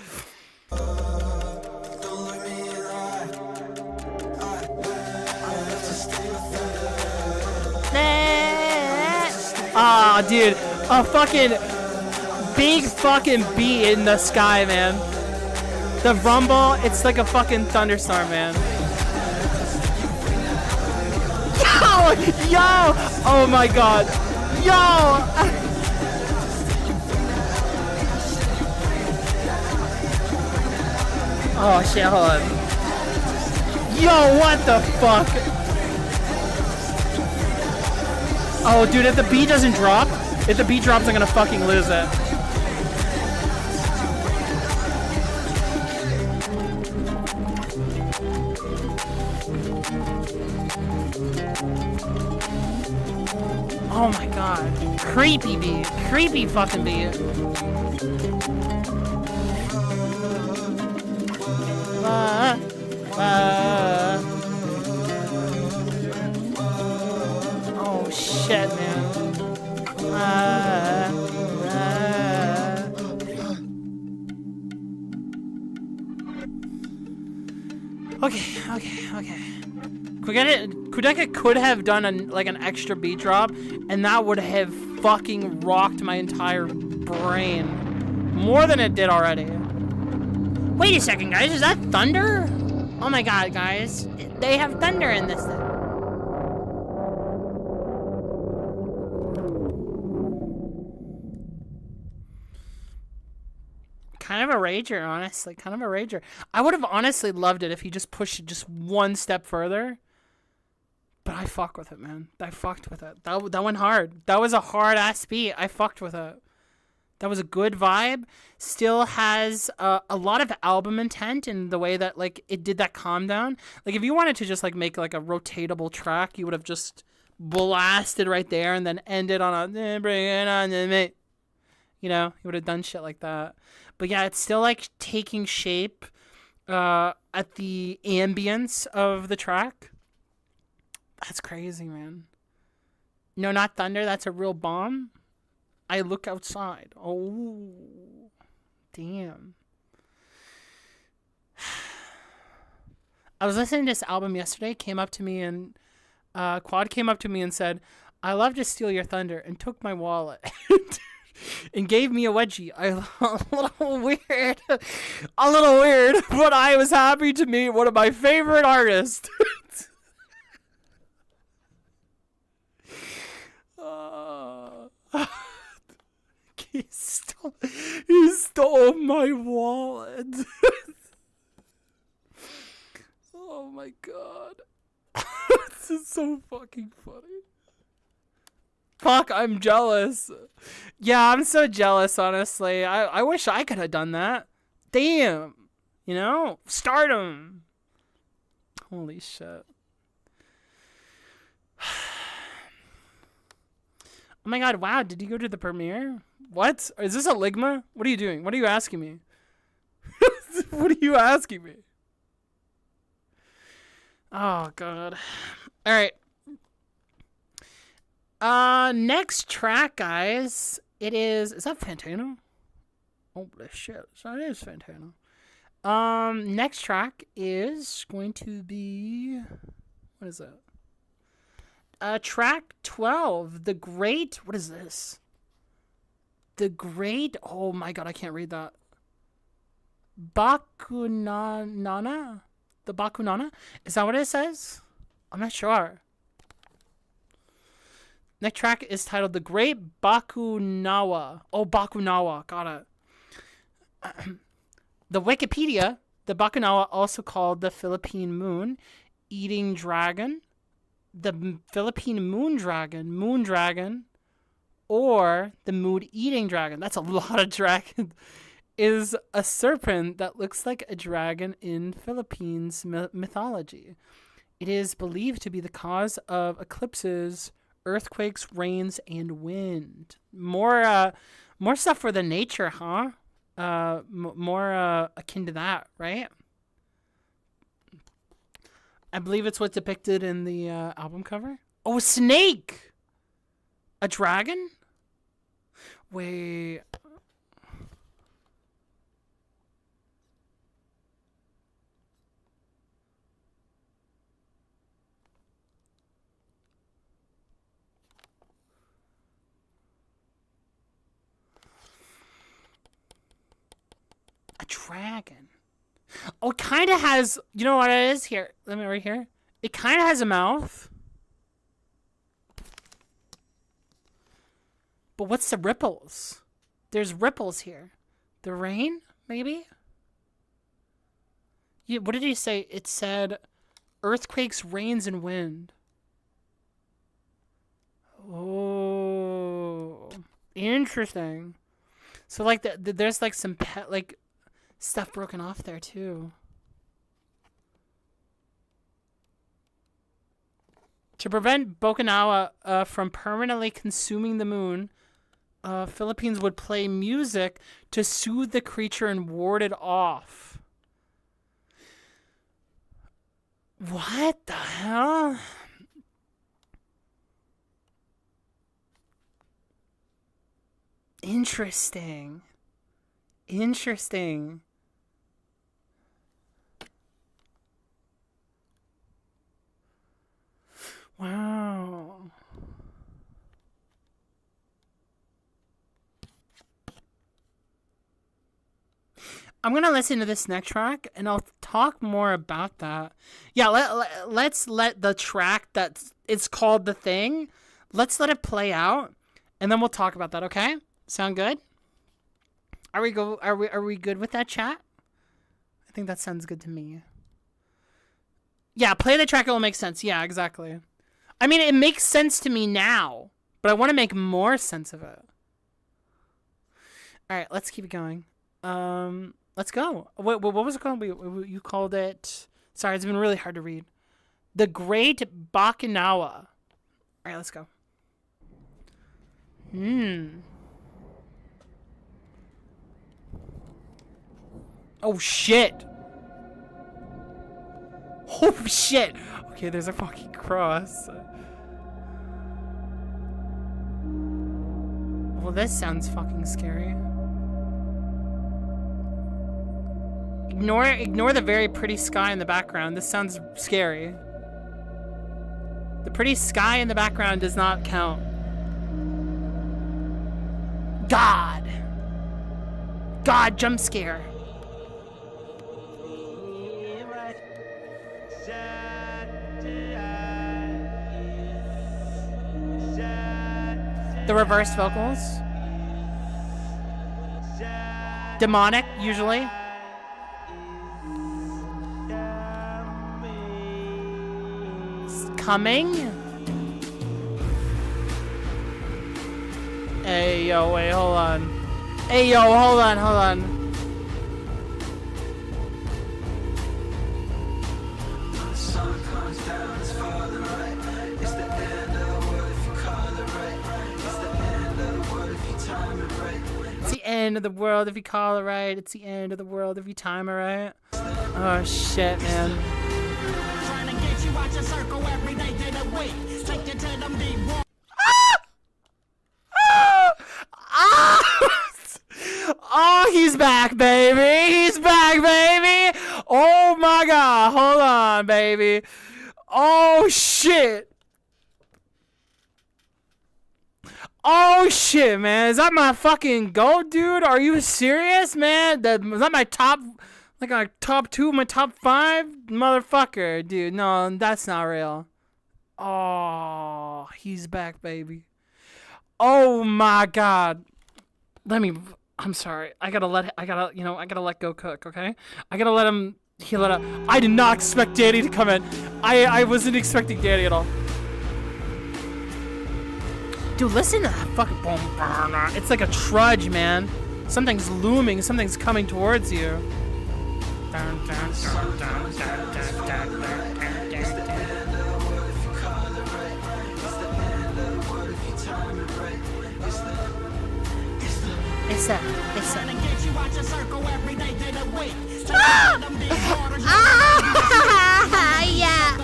Ah, dude, a fucking big fucking beat in the sky, man. The rumble, it's like a fucking thunderstorm, man. Yo! Oh my god. Yo! Oh shit, hold on. Yo, what the fuck? Oh, dude, if the beat doesn't drop, if the beat drops, I'm gonna fucking lose it. Oh my god. Creepy beat. Creepy fucking beat. Oh shit, man. Okay. Quadeca could have done an extra beat drop, and that would have fucking rocked my entire brain more than it did already. Wait a second, guys, is that thunder? Oh my god, guys, they have thunder in this thing. Kind of a rager, honestly. Kind of a rager. I would have honestly loved it if he just pushed it just one step further. But I fuck with it, man. I fucked with it. That went hard. That was a hard-ass beat. I fucked with it. That was a good vibe. Still has a lot of album intent in the way that, like, it did that calm down. Like, if you wanted to just, like, make, like, a rotatable track, you would have just blasted right there and then ended on a, bring it on to me. You know, you would have done shit like that. But yeah, it's still like taking shape at the ambience of the track. That's crazy, man. No, not thunder. That's a real bomb. I look outside. Oh, damn. I was listening to this album yesterday. Came up to me and Quad came up to me and said, "I love to steal your thunder," and took my wallet. And gave me a wedgie. A little weird, but I was happy to meet one of my favorite artists. He stole my wallet. Oh my god. This is so fucking funny. Fuck, I'm jealous. Yeah, I'm so jealous, honestly. I wish I could have done that. Damn. You know? Stardom. Holy shit. Oh my god, wow, did you go to the premiere? What? Is this a Ligma? What are you doing? What are you asking me? What are you asking me? Oh god. Alright. Next track, guys. It is that Fantano? Holy shit. That is Fantano. Next track is going to be, what is that? Track 12, The Great, what is this? The Great, oh my god, I can't read that. BAKUNAWA? The BAKUNAWA? Is that what it says? I'm not sure. Next track is titled The Great BAKUNAWA. Oh, BAKUNAWA. Got it. The Wikipedia, the BAKUNAWA, also called the Philippine Moon Eating Dragon, the Philippine Moon Dragon, or the Moon Eating Dragon. That's a lot of dragons. Is a serpent that looks like a dragon in Philippines mythology. It is believed to be the cause of eclipses, earthquakes, rains, and wind. More stuff for the nature, huh? More akin to that, right? I believe it's what's depicted in the album cover. Oh, a snake! A dragon? Wait. A dragon. Oh, it kind of has, you know what it is here? Let me right here. It kind of has a mouth. But what's the ripples? There's ripples here. The rain, maybe? Yeah, what did he say? It said earthquakes, rains, and wind. Oh, interesting. So like there's like some stuff broken off there too. To prevent BAKUNAWA from permanently consuming the moon, Philippines would play music to soothe the creature and ward it off. What the hell? Interesting. Interesting. Wow. I'm gonna listen to this next track and I'll talk more about that. Yeah, let's let the track it's called The Thing. Let's let it play out and then we'll talk about that, okay? Sound good? Are we good with that, chat? I think that sounds good to me. Yeah, play the track, it will make sense. Yeah, exactly. I mean, it makes sense to me now, but I want to make more sense of it. All right, let's keep it going. Let's go. What was it called? You called it... Sorry, it's been really hard to read. The Great BAKUNAWA. All right, let's go. Oh, shit. Oh, shit. Okay, there's a fucking cross. Well, this sounds fucking scary. Ignore the very pretty sky in the background. This sounds scary. The pretty sky in the background does not count. God! God, jump scare. The reversed vocals. Demonic, usually. It's coming. Hey, yo, wait, hold on. Hey, yo, hold on. End of the world if you call it right. It's the end of the world if you time it right. Oh shit, man. Trying to get you out your circle every day to the week. Take you to them deep water. Oh, he's back, baby. He's back, baby. Oh my god. Hold on, baby. Oh shit. Oh shit, man. Is that my fucking goat, dude? Are you serious, man? Is that my top, like my top 2, my top 5? Motherfucker, dude. No, that's not real. Oh, he's back, baby. Oh my god. I'm sorry. I gotta let Go cook, okay? I gotta let him heal it up. I did not expect Danny to come in. I wasn't expecting Danny at all. Dude, listen to that fucking boom. It's like a trudge, man. Something's looming. Something's coming towards you. It's that. Yeah.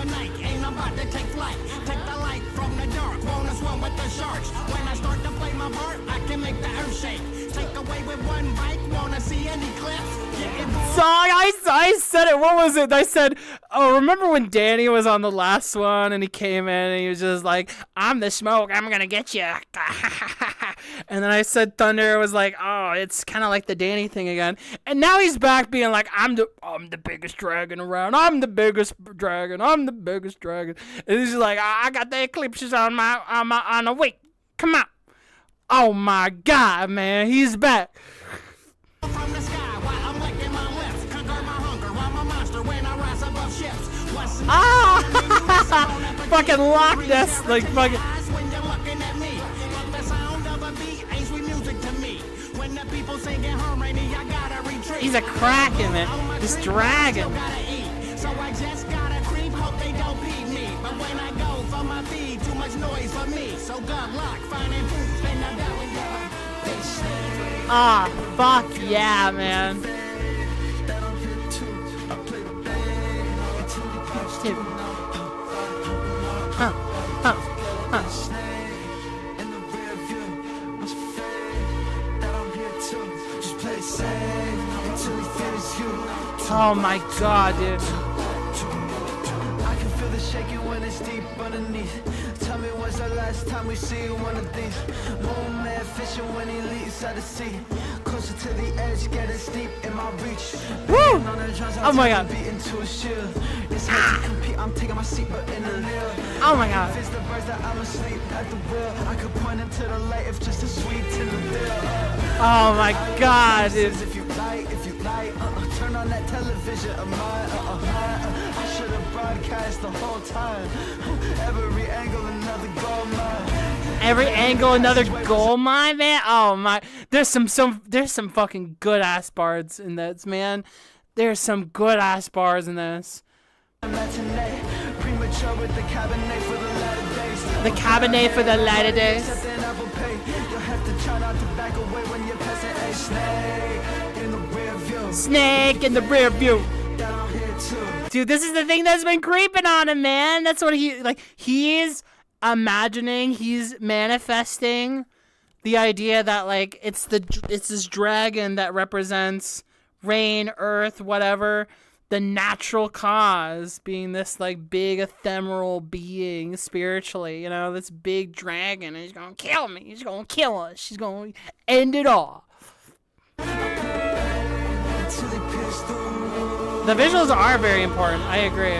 With the sharks. When I start to play my part, I can make the earth shake. Take away with one bite, wanna see any clips? So I said it, what was it? I said, oh, remember when Danny was on the last one and he came in and he was just like, I'm the smoke, I'm gonna get you. And then I said THUNDRRR was like, oh, it's kind of like the Danny thing again. And now he's back being like, I'm the biggest dragon around. I'm the biggest dragon. And he's like, I got the eclipses on the week. Come on. Oh my god, man, he's back. From the sky while I'm licking my lips. Conquer my hunger, I'm a monster when I rise above ships. What's Ah! Fucking Loch Ness, like fucking. when you're looking at me? But the sound of a beat ain't sweet music to me. When the people singing harmony, I gotta retreat. He's a kraken, man. This dragon. Gotta eat, so I just gotta creep. Hope they don't peep me. But when I go for my feed, too much noise for me. So good luck finding food, spend a dollar. Ah, fuck yeah, man. Huh, huh, huh. Oh my god, dude. I can feel the shaking when it's deep underneath. Tell me when's the last time we see one of these. Moon man fishing when he leaps out the sea. Closer to the edge, getting steep in my reach. Woo! Oh my god. Beating to a shield. It's hard to compete, I'm taking my seat, but in the real. Oh my god. If it's the birds that I'm asleep at the wheel, I could point them to the light if just a sweet to the bill. Oh my god, dude. If you like, turn on that television of mine. I should have broadcast the whole time. Every angle, another gold mine. Every angle, another gold mine, man. Oh my, there's some fucking good ass bards in this, man. There's some good ass bars in this. Matinee, premature with the cabinet for the latter days. The cabinet for the latter days. Something I will pay. You'll have to try not to back away when you're passing a snake in the rear view. Snake in the rear view. Down here too. Dude, this is the thing that's been creeping on him, man. That's what he's imagining, he's manifesting the idea that like it's this dragon that represents rain, earth, whatever, the natural cause being this like big ephemeral being spiritually, you know, this big dragon, and he's gonna kill me, he's gonna kill us, she's gonna end it all. The visuals are very important, I agree.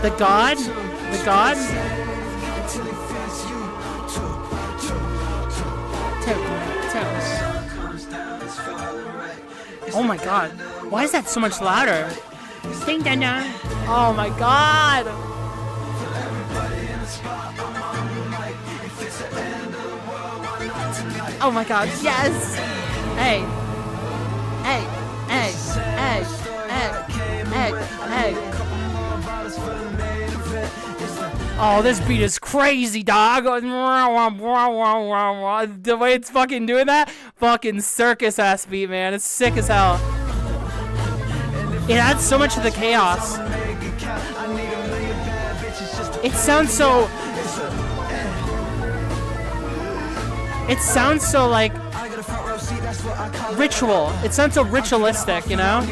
The god? The god? Oh my god. Why is that so much louder? Ding dong dong. Oh my god. Oh my god. Yes. Hey. Hey. Hey. Hey. Hey. Hey. Hey. Oh, this beat is crazy, dog. The way it's fucking doing that, fucking circus ass beat, man. It's sick as hell. It adds so much to the chaos. It sounds so. It sounds so like ritual. It sounds so ritualistic, you know?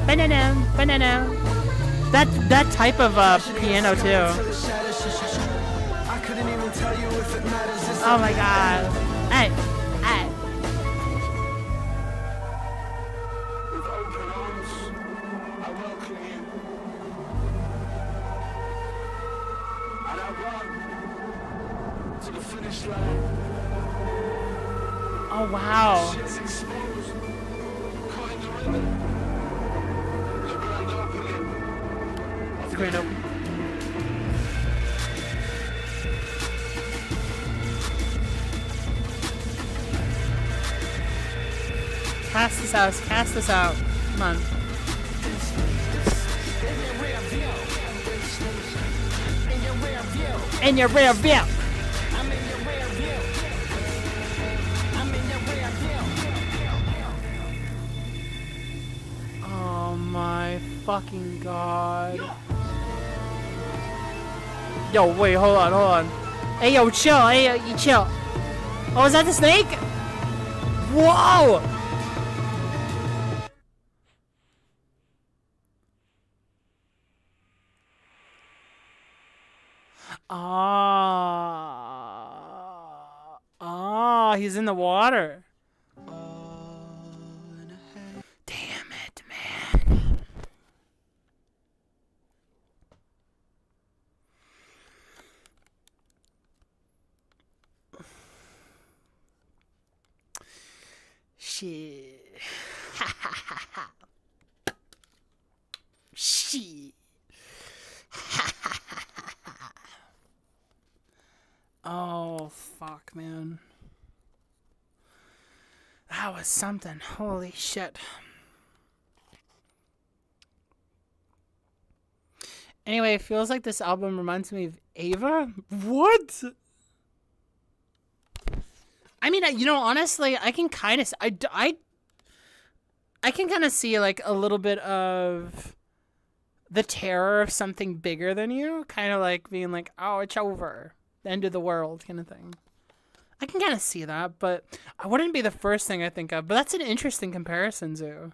Banana, banana. That type of piano too. Oh my god. Hey, hey. With open arms, I welcome you. And I run to the finish line. Oh wow. Shit's exposed. Caught in the ribbon. The grand opening. Great open. Cast this out. Cast this out. Come on. In your rear view. I'm in your rear view. I'm in your rear view. Oh my fucking god. Yo, wait, hold on. Hey, yo, chill. Hey, you chill. Oh, is that the snake? Whoa! He's in the water. Damn it, man. That was something. Holy shit. Anyway, it feels like this album reminds me of Ava. What? I mean, you know, honestly, I can kind of, I can kind of see like a little bit of the terror of something bigger than you, kind of like being like, oh, it's over, the end of the world kind of thing. I can kind of see that, but I wouldn't be the first thing I think of. But that's an interesting comparison, Zoo.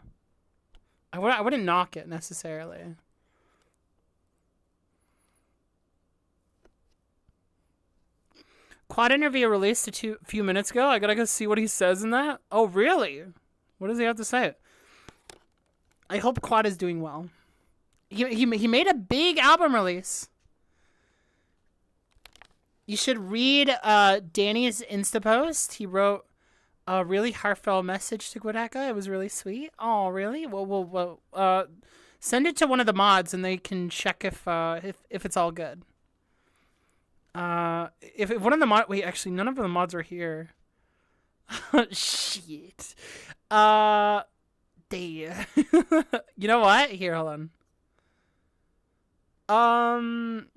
I wouldn't knock it necessarily. Quad interview released a few minutes ago. I gotta go see what he says in that. Oh, really? What does he have to say? I hope Quad is doing well. He made a big album release. You should read Danny's Insta post. He wrote a really heartfelt message to Quadeca. It was really sweet. Oh, really? Well, send it to one of the mods and they can check if it's all good. If one of the mods... Wait, actually, none of the mods are here. Shit. Damn. You know what? Here, hold on.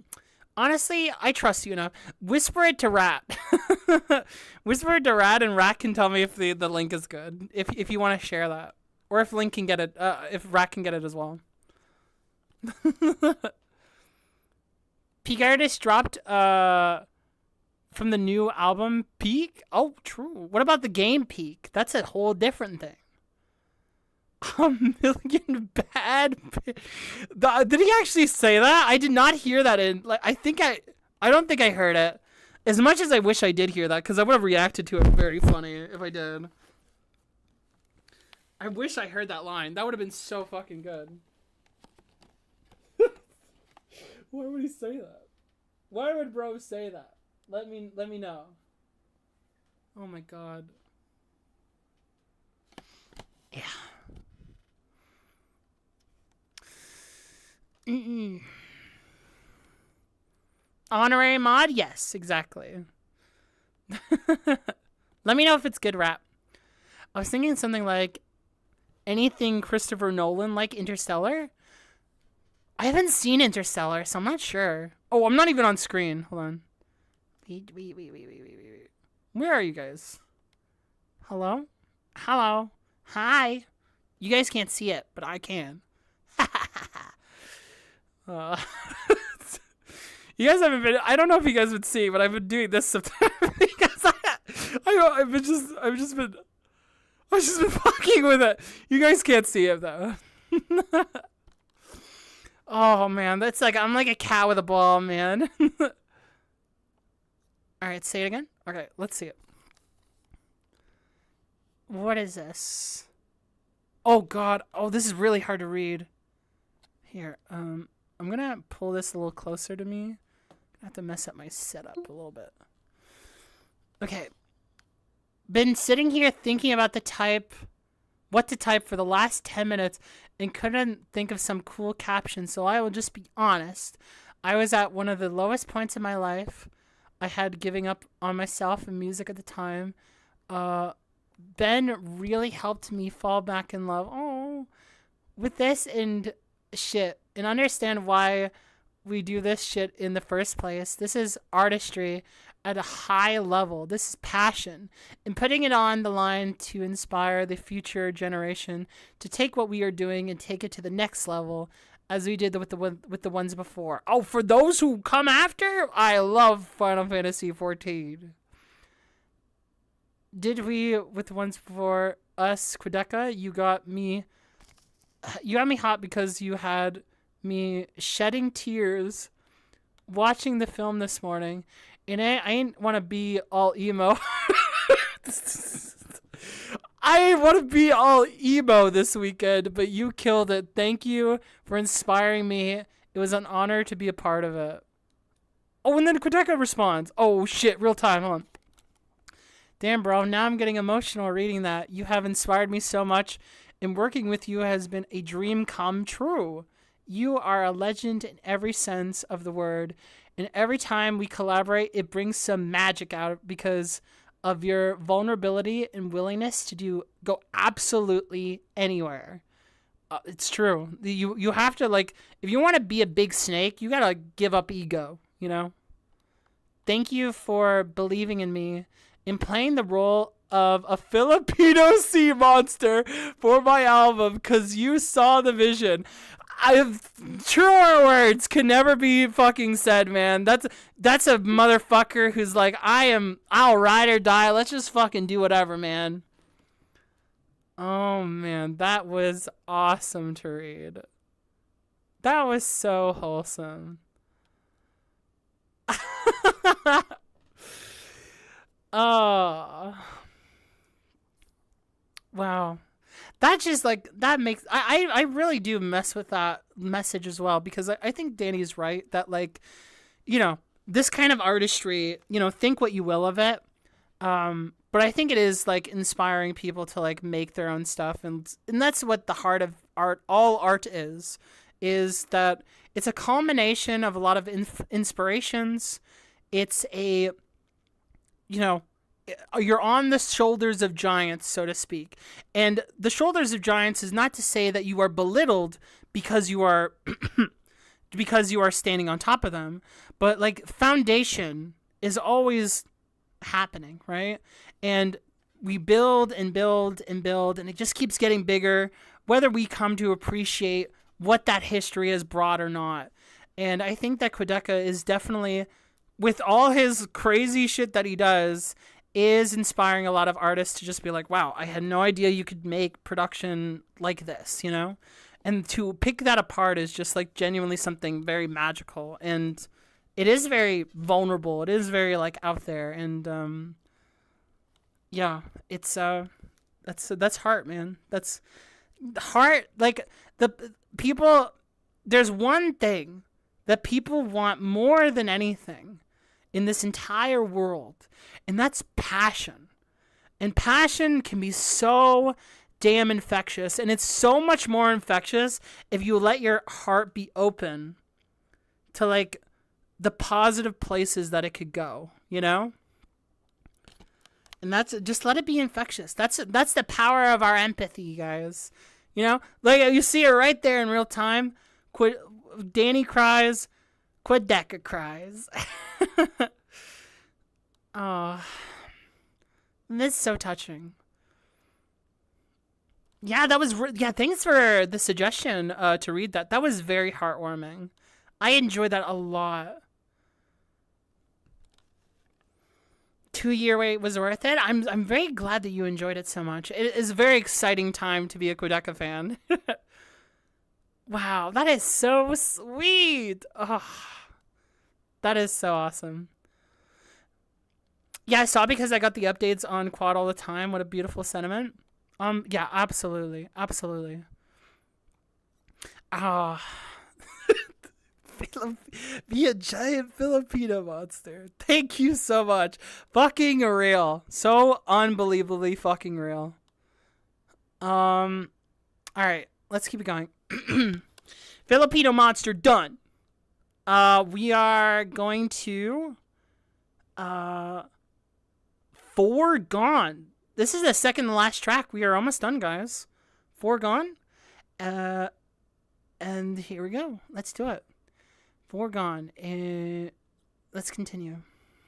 Honestly, I trust you enough. Whisper it to Rat. Whisper it to Rat, and Rat can tell me if the link is good. If you want to share that. Or if Link can get it. If Rat can get it as well. Peak Artist dropped from the new album Peak. Oh, true. What about the game Peak? That's a whole different thing. A million bad. Did he actually say that? I did not hear that in. Like, I don't think I heard it. As much as I wish I did hear that, because I would have reacted to it very funny if I did. I wish I heard that line. That would have been so fucking good. Why would he say that? Why would bro say that? Let me know. Oh my god. Yeah. Honorary mod? Yes, exactly. Let me know if it's good rap. I was thinking something like anything Christopher Nolan, like Interstellar. I haven't seen Interstellar, so I'm not sure. Oh, I'm not even on screen. Hold on. Wait. Where are you guys? Hello? Hello? Hi? You guys can't see it, but I can. You guys haven't been... I don't know if you guys would see, but I've been doing this sometimes because I've just been fucking with it. You guys can't see it, though. Oh, man. That's like... I'm like a cat with a ball, man. Alright, say it again. Okay, let's see it. What is this? Oh, God. Oh, this is really hard to read. Here, I'm gonna pull this a little closer to me. I have to mess up my setup a little bit. Okay. Been sitting here thinking about what to type for the last 10 minutes and couldn't think of some cool caption, so I will just be honest. I was at one of the lowest points in my life. I had giving up on myself and music at the time. Ben really helped me fall back in love. Oh, with this and shit, and understand why we do this shit in the first place. This is artistry at a high level. This is passion, and putting it on the line to inspire the future generation to take what we are doing and take it to the next level, as we did with the ones before. Oh, for those who come after, I love Final Fantasy XIV. Did we with the ones before us, Quadeca? You got me hot because you had me shedding tears watching the film this morning, and I ain't want to be all emo. I want to be all emo this weekend, but you killed it. Thank you for inspiring me. It was an honor to be a part of it. Oh, and then Quadeca responds. Oh, shit, real time, hold on. Damn, bro, now I'm getting emotional reading that. You have inspired me so much, and working with you has been a dream come true. You are a legend in every sense of the word, and every time we collaborate, it brings some magic out because of your vulnerability and willingness to go absolutely anywhere. It's true. You have to, like, if you want to be a big snake, you gotta give up ego, you know? Thank you for believing in me in playing the role of a Filipino sea monster for my album, because you saw the vision. Truer words can never be fucking said, man. That's a motherfucker who's like, I'll ride or die. Let's just fucking do whatever, man. Oh, man, that was awesome to read. That was so wholesome. Oh. Wow. That just, like, that makes... I really do mess with that message as well, because I think Danny's right that, like, you know, this kind of artistry, you know, think what you will of it. But I think it is, like, inspiring people to, like, make their own stuff. And that's what the heart of art, all art is that it's a culmination of a lot of inspirations. It's a, you know, you're on the shoulders of giants, so to speak. And the shoulders of giants is not to say that you are belittled because you are because you are standing on top of them, but, like, foundation is always happening, right? And we build and build and build, and it just keeps getting bigger, whether we come to appreciate what that history has brought or not. And I think that Quadeca is definitely, with all his crazy shit that he does, is inspiring a lot of artists to just be like, wow, I had no idea you could make production like this, you know? And to pick that apart is just, like, genuinely something very magical. And it is very vulnerable. It is very, like, out there. And, yeah, it's, that's heart, man. That's heart. Like, the people, there's one thing that people want more than anything in this entire world, and that's passion. And passion can be so damn infectious, and it's so much more infectious if you let your heart be open to, like, the positive places that it could go, you know? And that's, just let it be infectious. That's the power of our empathy, guys. You know, like, you see it right there in real time. Danny cries, Quadeca cries. Oh, that's so touching. Yeah, that was, yeah, thanks for the suggestion to read that. That was very heartwarming. I enjoyed that a lot. 2-year wait was worth it. I'm very glad that you enjoyed it so much. It is a very exciting time to be a Quadeca fan. Wow, that is so sweet. Oh, that is so awesome. Yeah, I saw, because I got the updates on Quad all the time. What a beautiful sentiment. Yeah, absolutely. Absolutely. Ah. Be a giant Filipino monster. Thank you so much. Fucking real. So unbelievably fucking real. Alright, let's keep it going. Filipino monster done. We are going to Forgone. This is the second to last track. We are almost done, guys. Forgone. And here we go. Let's do it. Forgone. Let's continue.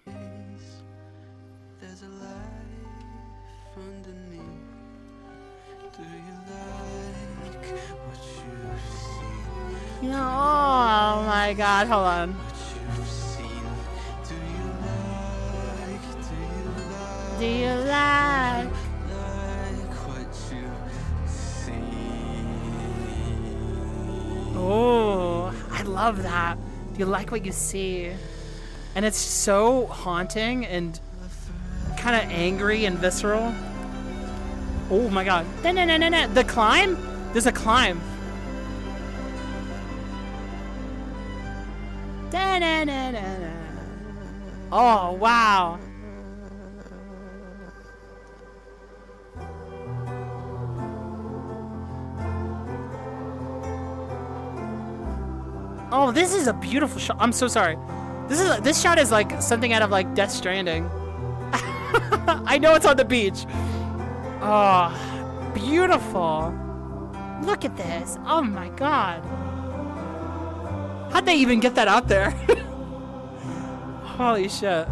There's a life underneath. Do you like what you've seen? Oh my god, hold on. What you've seen? Do you like what you've seen? Oh, I love that. Do you like what you see? And it's so haunting and kind of angry and visceral. Oh my god. No. The climb? There's a climb. Oh, wow. Oh, this is a beautiful shot. I'm so sorry. This shot is like something out of, like, Death Stranding. I know it's on the beach. Oh, beautiful. Look at this. Oh my god. How'd they even get that out there? Holy shit.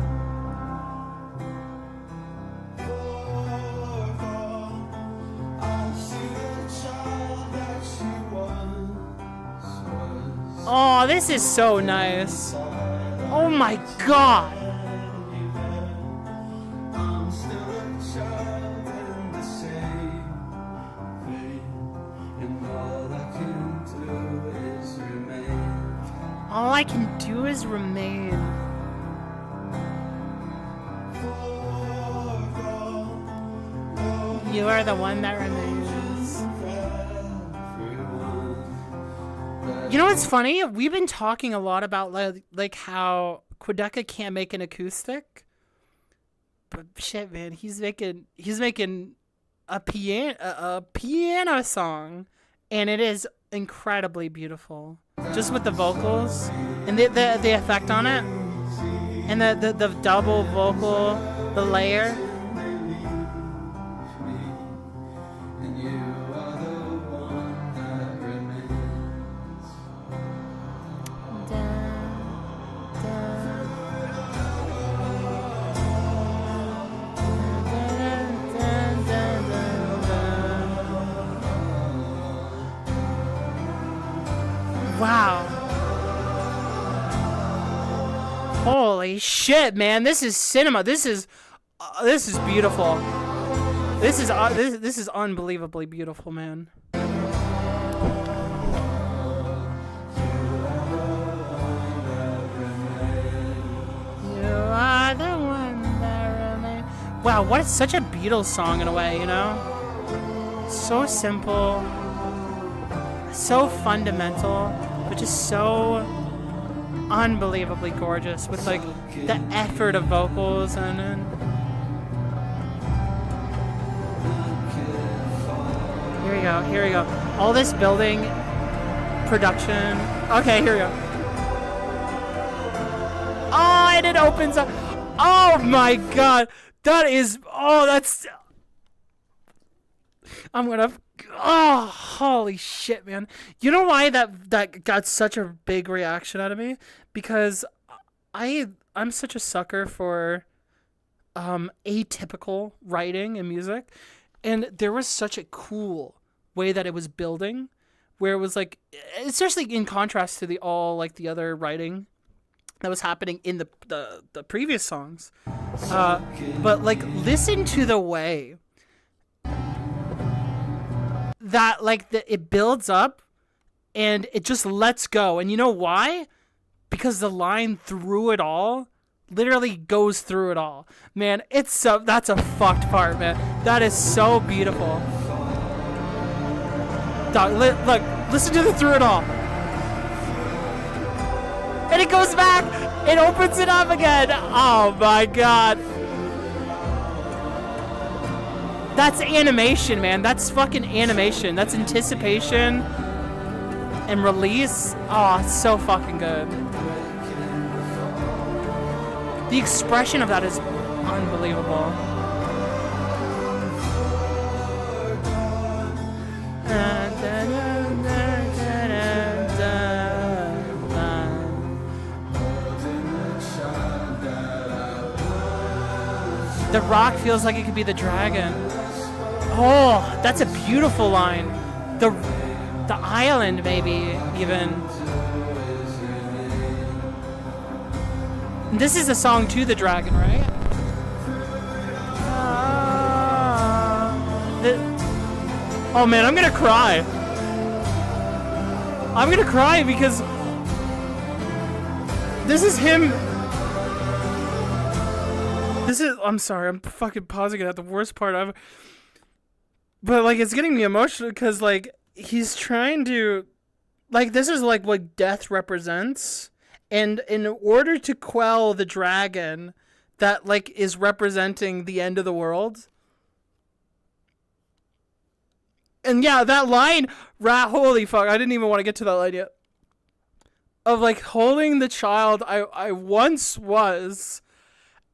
Oh, this is so nice. Oh my god. All I can do is remain. You are the one that remains. You know what's funny? We've been talking a lot about like how Quadeca can't make an acoustic. But shit, man, he's making a piano song, and it is incredibly beautiful. Just with the vocals and the effect on it, and the double vocal, the layer. Wow. Holy shit, man. This is cinema. This is beautiful. This is unbelievably beautiful, man. You are the one that remains. Wow, what is such a Beatles song in a way, you know? So simple. So fundamental, but just so unbelievably gorgeous with like the effort of vocals and here we go. All this building, production. Okay, here we go. Oh, and it opens up. Oh my god, that's. I'm gonna. Oh, holy shit, man. You know why that got such a big reaction out of me? Because I'm such a sucker for atypical writing and music. And there was such a cool way that it was building, where it was like, especially in contrast to the other writing that was happening in the previous songs. But like, listen to the way that it builds up and it just lets go. And you know why? Because the line through it all literally goes through it all. Man, that's a fucked part, man. That is so beautiful. Dog, look, listen to the through it all. And it goes back. It opens it up again. Oh my god. That's animation, man. That's fucking animation. That's anticipation and release. Oh, it's so fucking good. The expression of that is unbelievable. The rock feels like it could be the dragon. Oh, that's a beautiful line. The island, maybe, even. And this is a song to the dragon, right? Oh man, I'm gonna cry. I'm gonna cry because this is him. I'm sorry, I'm fucking pausing it at the worst part ever. But, like, it's getting me emotional because, like, he's trying to... Like, this is, like, what death represents. And in order to quell the dragon that, like, is representing the end of the world... And, yeah, that line... Holy fuck, I didn't even want to get to that line yet. Of, like, holding the child I once was...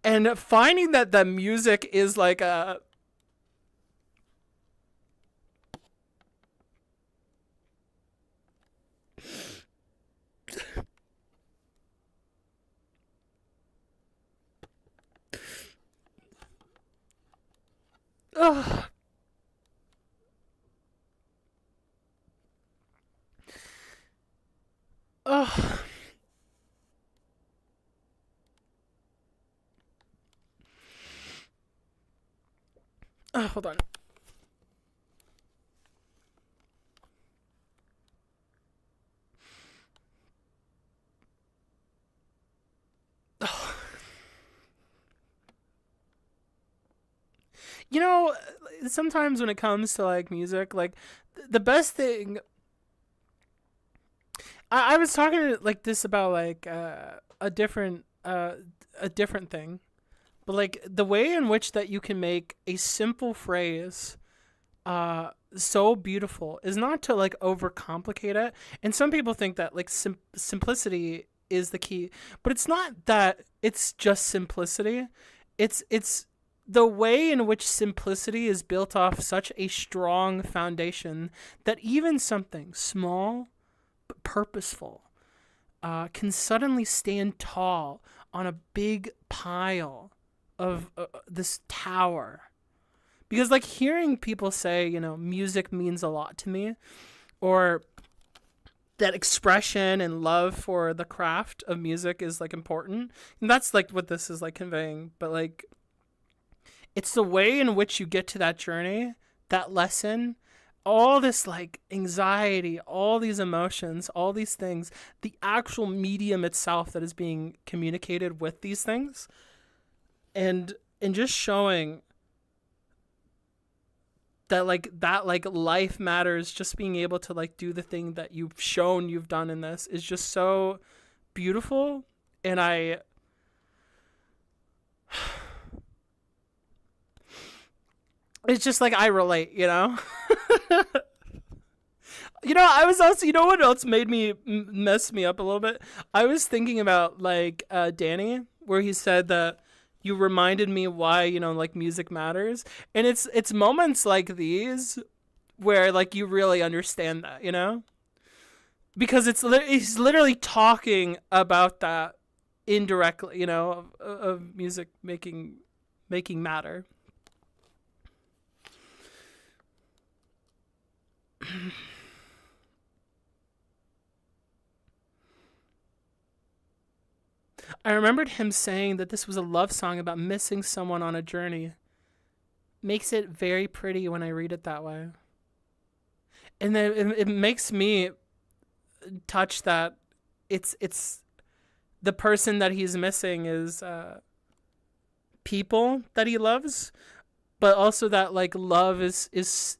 And finding that the music is like a ugh. Ugh. Hold on. You know, sometimes when it comes to like music, like the best thing. I was talking like this about like a different thing, but like the way in which that you can make a simple phrase so beautiful is not to like overcomplicate it. And some people think that like simplicity is the key, but it's not that it's just simplicity. It's the way in which simplicity is built off such a strong foundation that even something small but purposeful can suddenly stand tall on a big pile of this tower. Because like hearing people say, you know, music means a lot to me, or that expression and love for the craft of music is like important, and that's like what this is like conveying. But like it's the way in which you get to that journey, that lesson, all this like anxiety, all these emotions, all these things, the actual medium itself that is being communicated with these things, and just showing that like life matters, just being able to like do the thing that you've shown you've done in this is just so beautiful. And it's just like I relate, you know. You know, I was also, you know what else made me mess me up a little bit? I was thinking about like Danny, where he said that you reminded me why, you know, like music matters. And it's moments like these where like you really understand that, you know? Because he's literally talking about that indirectly, you know, of music making matter. I remembered him saying that this was a love song about missing someone on a journey. Makes it very pretty when I read it that way. And then it makes me touch that it's the person that he's missing is people that he loves, but also that like love is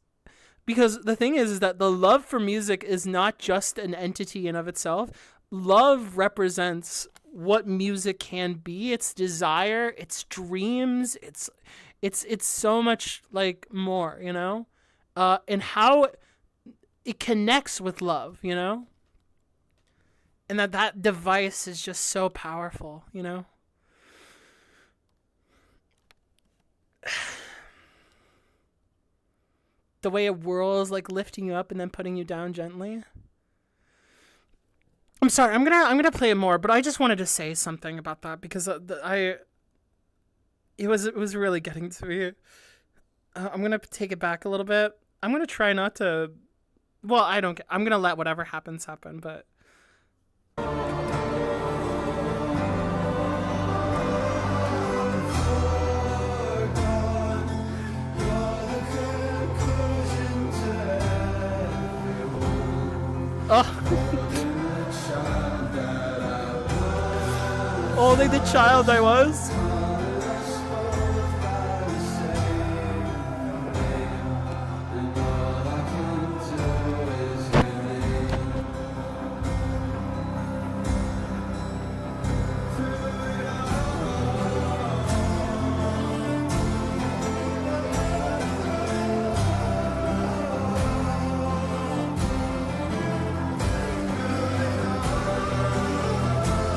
because the thing is that the love for music is not just an entity in of itself. Love represents what music can be, its desire, its dreams, it's so much like more, you know, and how it connects with love, you know, and that device is just so powerful, you know. The way it whirls, like lifting you up and then putting you down gently. I'm sorry, I'm gonna play it more, but I just wanted to say something about that because it was really getting to me. I'm gonna take it back a little bit. I'm gonna try not to. Well, I'm gonna let whatever happens happen, but. Oh. Oh, like the child I was.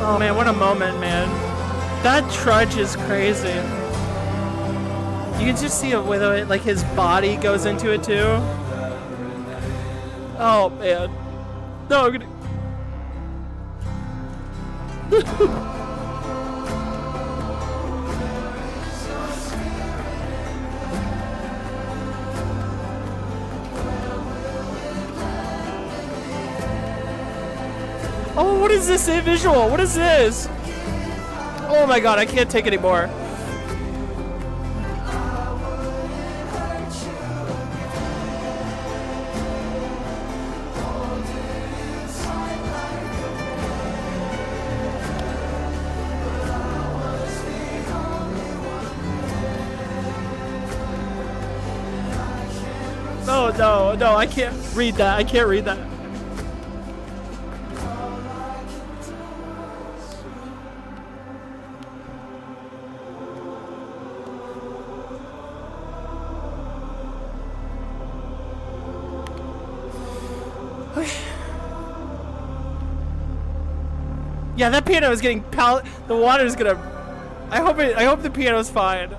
Oh man, what a moment, man. That trudge is crazy. You can just see it with it, like his body goes into it too. Oh man. No, I'm gonna... Oh, what is this visual? What is this? Oh my god, I can't take anymore. No, no, I can't read that. I can't read that. Yeah, that piano is getting the water's gonna... I hope the piano's fine.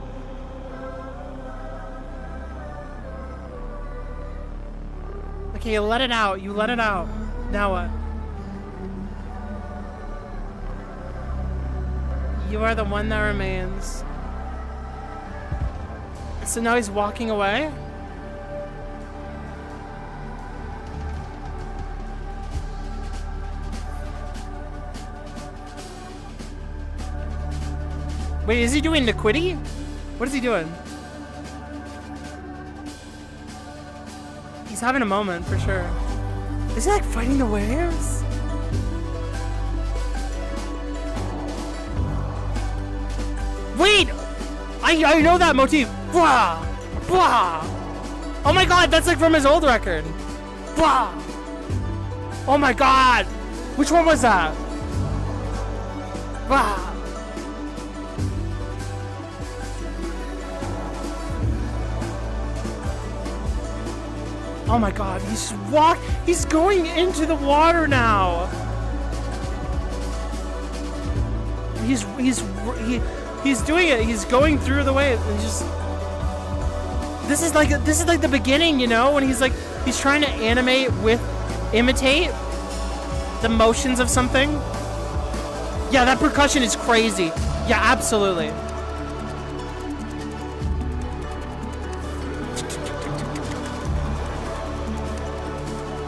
Okay, you let it out. You let it out. Now what? You are the one that remains. So now he's walking away? Wait, is he doing the quitty? What is he doing? He's having a moment for sure. Is he like fighting the waves? Wait! I know that motif. Blah! Blah! Oh my god, that's like from his old record. Blah! Oh my god! Which one was that? Blah! Oh my god, he's going into the water now. He's doing it. He's going through the wave. And just this is like the beginning, you know, when he's trying to imitate the motions of something. Yeah, that percussion is crazy. Yeah, absolutely.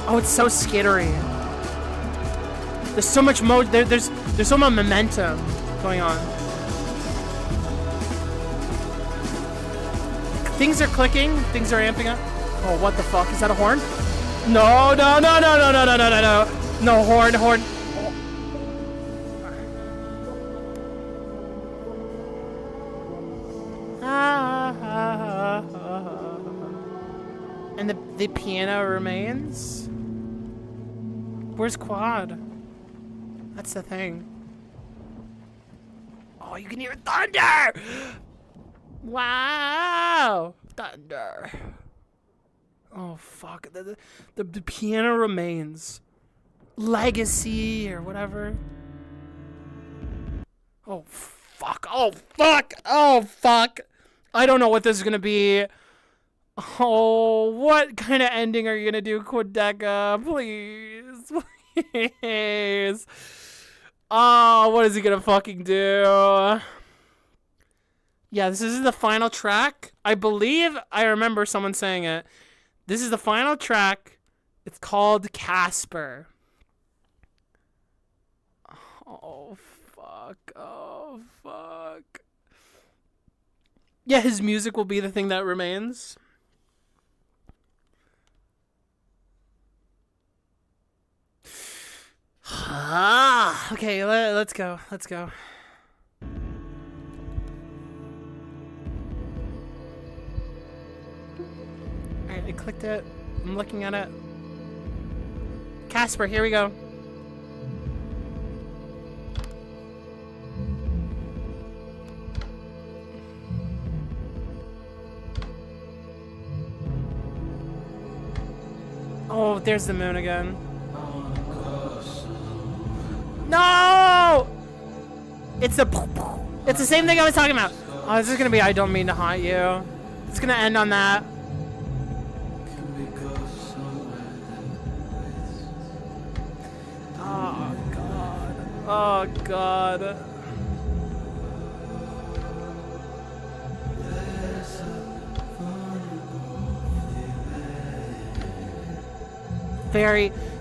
Oh, it's so skittery. There's so much there's so much momentum going on. Things are clicking, things are amping up. Oh, what the fuck? Is that a horn? No, no, no, no, no, no, no, no, no, no. No, horn. Oh. And the piano remains? Where's Quad? That's the thing. Oh, you can hear thunder! Wow! Thunder. Oh, fuck. The piano remains. Legacy or whatever. Oh, fuck. Oh, fuck. Oh, fuck. I don't know what this is gonna be. Oh, what kind of ending are you gonna do, Quadeca? Please. Please. Oh, what is he gonna fucking do? Yeah, this is the final track. I believe I remember someone saying it. This is the final track. It's called Casper. Oh, fuck. Oh, fuck. Yeah, his music will be the thing that remains. Okay, let's go. Let's go. Alright, I clicked it. I'm looking at it. Casper, here we go. Oh, there's the moon again. No! It's a... It's the same thing I was talking about. Oh, this is gonna be I don't mean to haunt you. It's gonna end on that. Oh god. Oh god.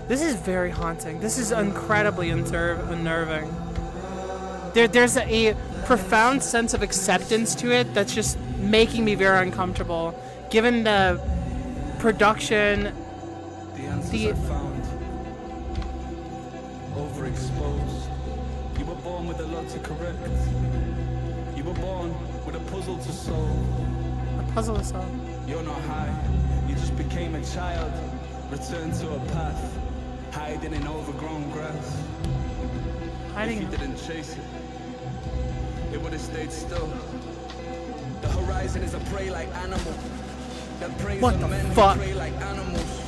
This is very haunting. This is incredibly unnerving. There's a profound sense of acceptance to it that's just making me very uncomfortable, given the production. The answers I found, overexposed. You were born with a lot to correct. You were born with a puzzle to solve. A puzzle to solve. You're not high, you just became a child. Returned to a path, hiding in overgrown grass. Hiding. If you didn't chase it, it would have stayed still. The horizon is a prey like animal that preys What on the men who fuck? prey like animals.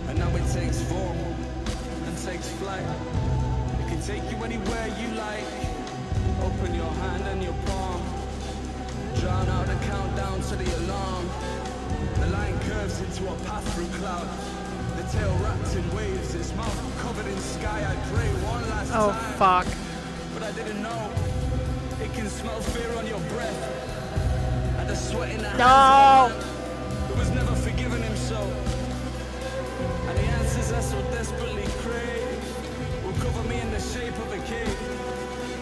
And now it takes form and takes flight. It can take you anywhere you like. Open your hand and your palm. Drown out the countdown to the alarm. The line curves into a path through clouds. The tail wrapped in waves, its mouth covered in sky. I pray one last Oh time. fuck. But I didn't know. It can smell fear on your breath. And the sweat in the hands No. of a man who was never forgiven him so. And the answers I so desperately crave will cover me in the shape of a cave.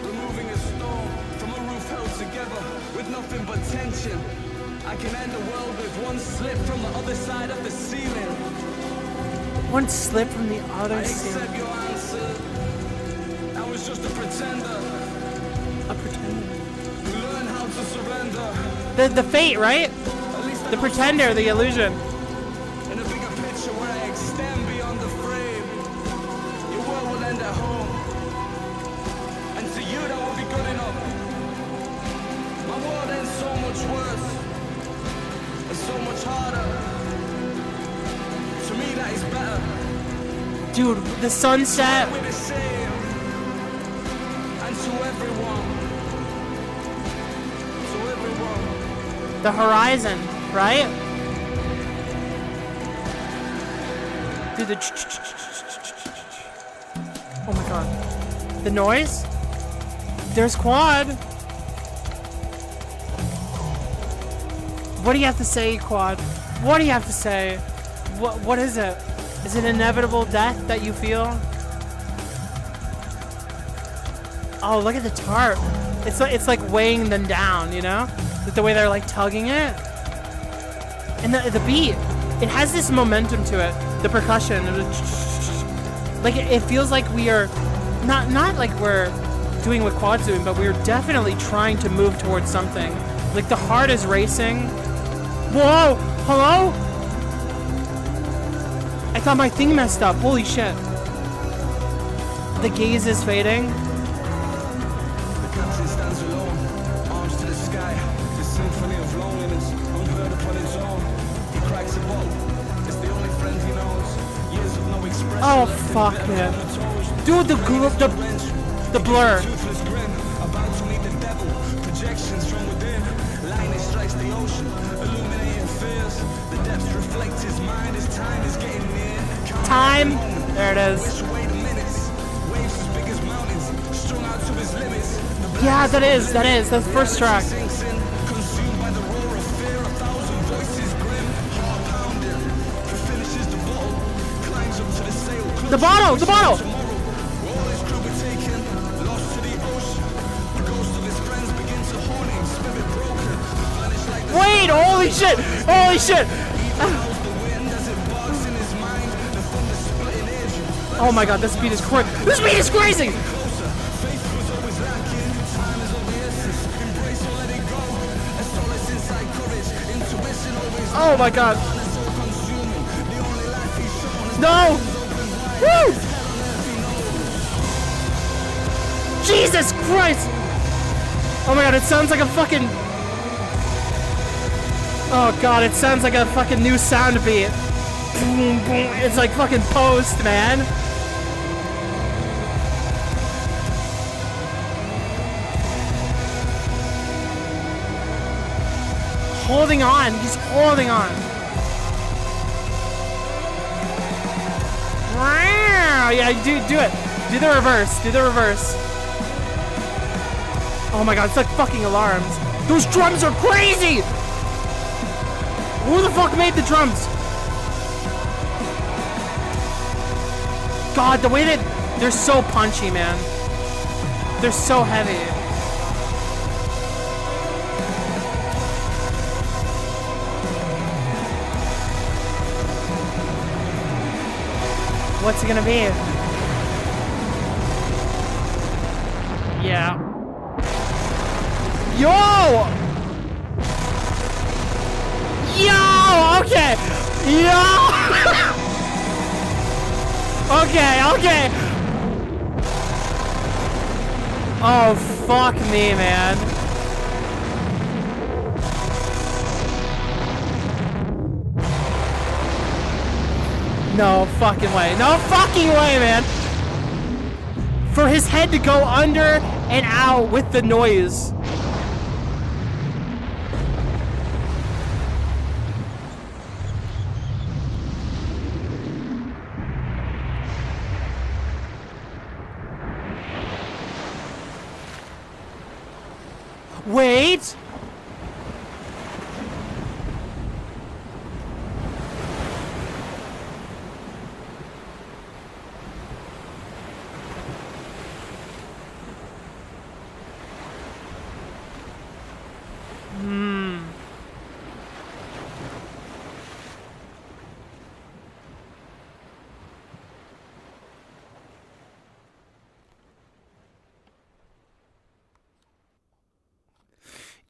Removing a stone from a roof held together with nothing but tension. I can end the world with one slip from the other side of the ceiling. One slip from the other I ceiling. accept your answer. I was just a pretender A pretender. who learned how to surrender. The fate, right? At least I The know pretender, the illusion. something in a bigger picture where I extend beyond the frame. Your world will end at home. And to you that will be good enough. My world ends so much worse. And so much harder. To me that is better. Dude, the sunset. We're the same. And to everyone. To everyone. The horizon, right? Dude, the oh my god. The noise? There's Quad. What do you have to say, Quad? What do you have to say? What is it? Is it inevitable death that you feel? Oh, look at the tarp. It's like weighing them down, you know? With the way they're like tugging it. And the beat, it has this momentum to it. The percussion, like it feels like we are not like we're doing what Quad's doing, but we're definitely trying to move towards something. Like the heart is racing. Whoa! Hello? I thought my thing messed up. Holy shit. The gaze is fading. The captain stands alone, arms to the sky. The symphony of loneliness, unheard upon its own. He cracks a bottle, it's the only friend he knows. Years of no expression. Oh left him fuck bare man. on the toes. Dude, the blur. Toothless grin, about to meet the devil. Projections from within. Lightning strikes the ocean, illuminating fears. The depths reflect his mind as time is getting near. Time. There it is. Wish away the minutes. Waves as big as mountains, strung out to his limits. Yeah, that is. That's the first track. Sinks in, consumed by the roar of fear. 1,000 voices grim, heart pounding. He finishes the bottle, climbs up to the sail. The bottle. Tomorrow, all his crew were taken, lost to the ocean. The ghost of his friends begin to haunt him, spirit broken, vanished like the Wait, holy shit! Holy shit! howls the wind as it bogs in his mind. The thunder splitting edge. Oh my god, this beat is crazy. This beat is crazy! Closer, faith was always lacking. Time is of the essence. Embrace or let it go. A solace inside courage. Intuition always. Oh my god. It's so consuming. The only life he's shown is No! Woo! Jesus Christ! Oh my god, it sounds like a fucking... Oh god, it sounds like a fucking new sound beat. Boom, boom. It's like fucking Post, man. holding on. He's holding on. Yeah, do it. Do the reverse. Do the reverse. Oh my god, it's like fucking alarms. Those drums are crazy! Who the fuck made the drums? God, the way that they're so punchy, man. They're so heavy. What's it gonna be? Yeah. Yo! Yo! Okay! Yo! Okay. Oh, fuck me, man. No fucking way. No fucking way, man. For his head to go under and out with the noise. Wait.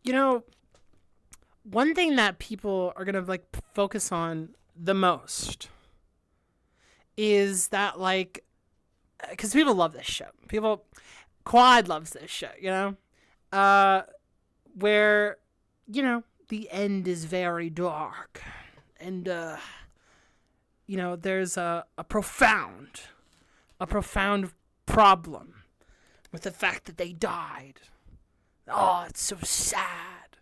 You know, one thing that people are gonna like focus on the most is that, like, because people love this shit. Quad loves this shit, you know? Where, you know, the end is very dark. And, you know, there's a profound problem with the fact that they died. Oh, it's so sad.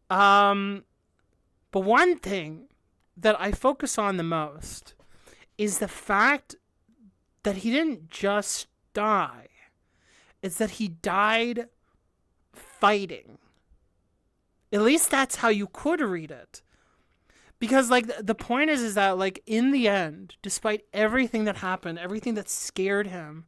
But one thing that I focus on the most is the fact that he didn't just die. It's that he died fighting. At least that's how you could read it. Because, like, the point is that, like, in the end, despite everything that happened, everything that scared him,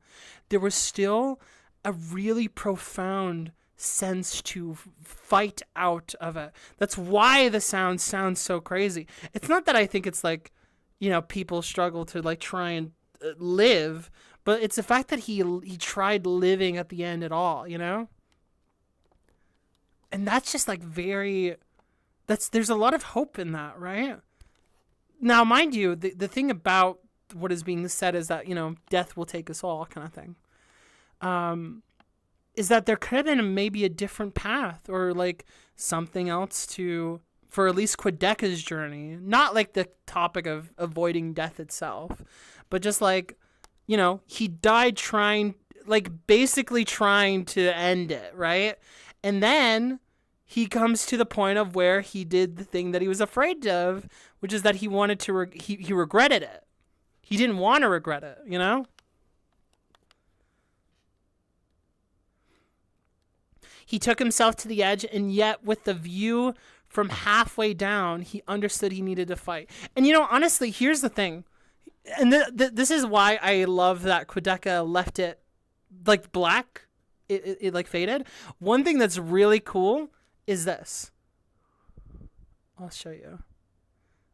there was still a really profound sense to fight out of it. That's why the sound sounds so crazy. It's not that I think it's like, you know, people struggle to like try and live, but it's the fact that he tried living at the end at all, you know? And that's just like there's a lot of hope in that, right? Now, mind you, the thing about what is being said is that, you know, death will take us all kind of thing. Is that there could have been maybe a different path or like something else for at least Quadeca's journey. Not like the topic of avoiding death itself, but just like, you know, he died basically trying to end it, right? And then he comes to the point of where he did the thing that he was afraid of, which is that he wanted to, he regretted it. He didn't want to regret it, you know? He took himself to the edge, and yet with the view from halfway down, he understood he needed to fight. And, you know, honestly, here's the thing. And this is why I love that Quadeca left it, like, black. It like, faded. One thing that's really cool is this. I'll show you.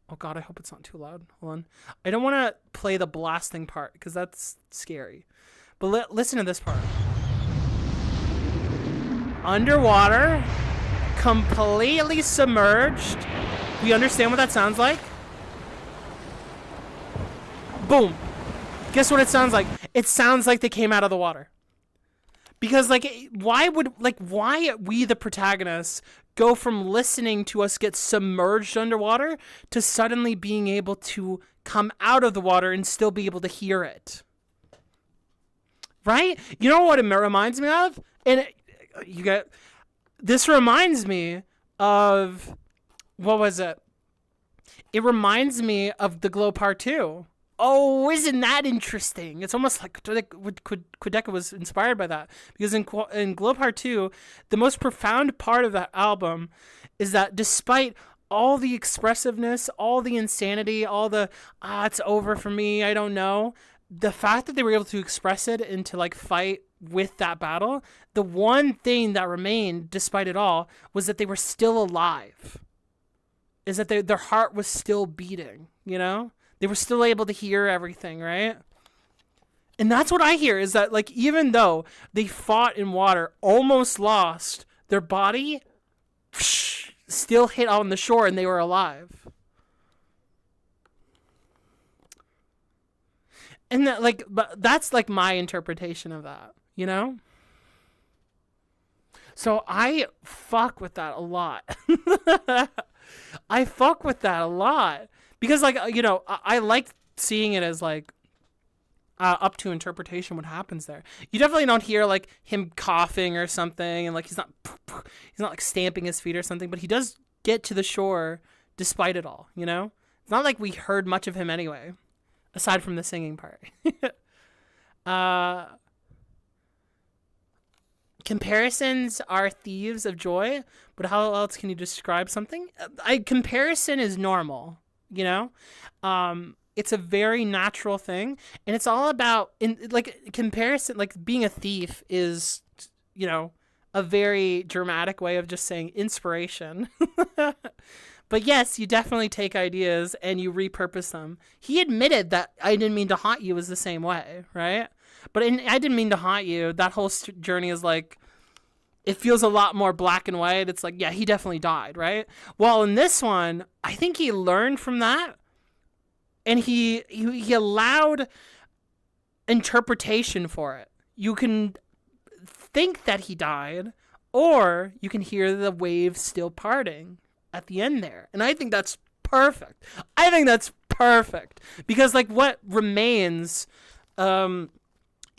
Oh, God, I hope it's not too loud. Hold on. I don't want to play the blasting part, because that's scary. But listen to this part. Underwater, completely submerged. Do you understand what that sounds like? Boom. Guess what it sounds like? It sounds like they came out of the water. Because, like, why we, the protagonists, go from listening to us get submerged underwater to suddenly being able to come out of the water and still be able to hear it? Right? You know what it reminds me of? And this reminds me of, what was it? It reminds me of The Glow Part 2. Oh, isn't that interesting? It's almost like Quadeca was inspired by that. Because in Glow Part 2, the most profound part of that album is that despite all the expressiveness, all the insanity, all the, it's over for me, I don't know, the fact that they were able to express it and to like fight with that battle, the one thing that remained despite it all was that they were still alive. Is that their heart was still beating, you know? They were still able to hear everything, right? And that's what I hear, is that like even though they fought in water, almost lost, their body still hit on the shore and they were alive. And that like, but that's like my interpretation of that, you know? So I fuck with that a lot. I fuck with that a lot. Because, like, you know, I like seeing it as, like, up to interpretation what happens there. You definitely don't hear, like, him coughing or something, and, like, he's not, like, stamping his feet or something, but he does get to the shore despite it all, you know? It's not like we heard much of him anyway, aside from the singing part. Comparisons are thieves of joy, but how else can you describe something? Comparison is normal. You know, it's a very natural thing, and it's all about comparison. Like being a thief is, you know, a very dramatic way of just saying inspiration. But yes, you definitely take ideas and you repurpose them. He admitted that I didn't mean to haunt you was the same way, right? But I didn't mean to haunt you. That whole journey is like, it feels a lot more black and white. It's like, yeah, he definitely died, right? Well, in this one, I think he learned from that, and he allowed interpretation for it. You can think that he died, or you can hear the waves still parting at the end there. And I think that's perfect. Because, like, what remains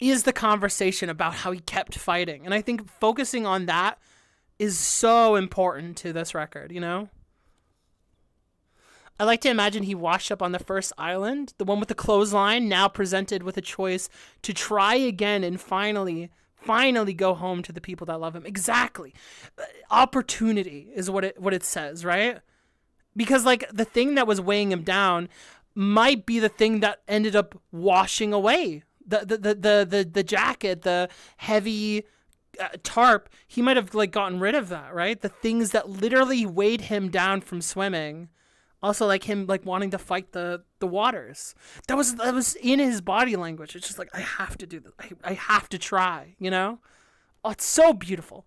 is the conversation about how he kept fighting. And I think focusing on that is so important to this record, you know? I like to imagine he washed up on the first island, the one with the clothesline, now presented with a choice to try again and finally go home to the people that love him. Exactly. Opportunity is what it says, right? Because, like, the thing that was weighing him down might be the thing that ended up washing away the jacket, the heavy tarp. He might have like gotten rid of that, right? The things that literally weighed him down from swimming. Also, like him like wanting to fight the waters. That was in his body language. It's just like, I have to do this. I have to try, you know? Oh, it's so beautiful.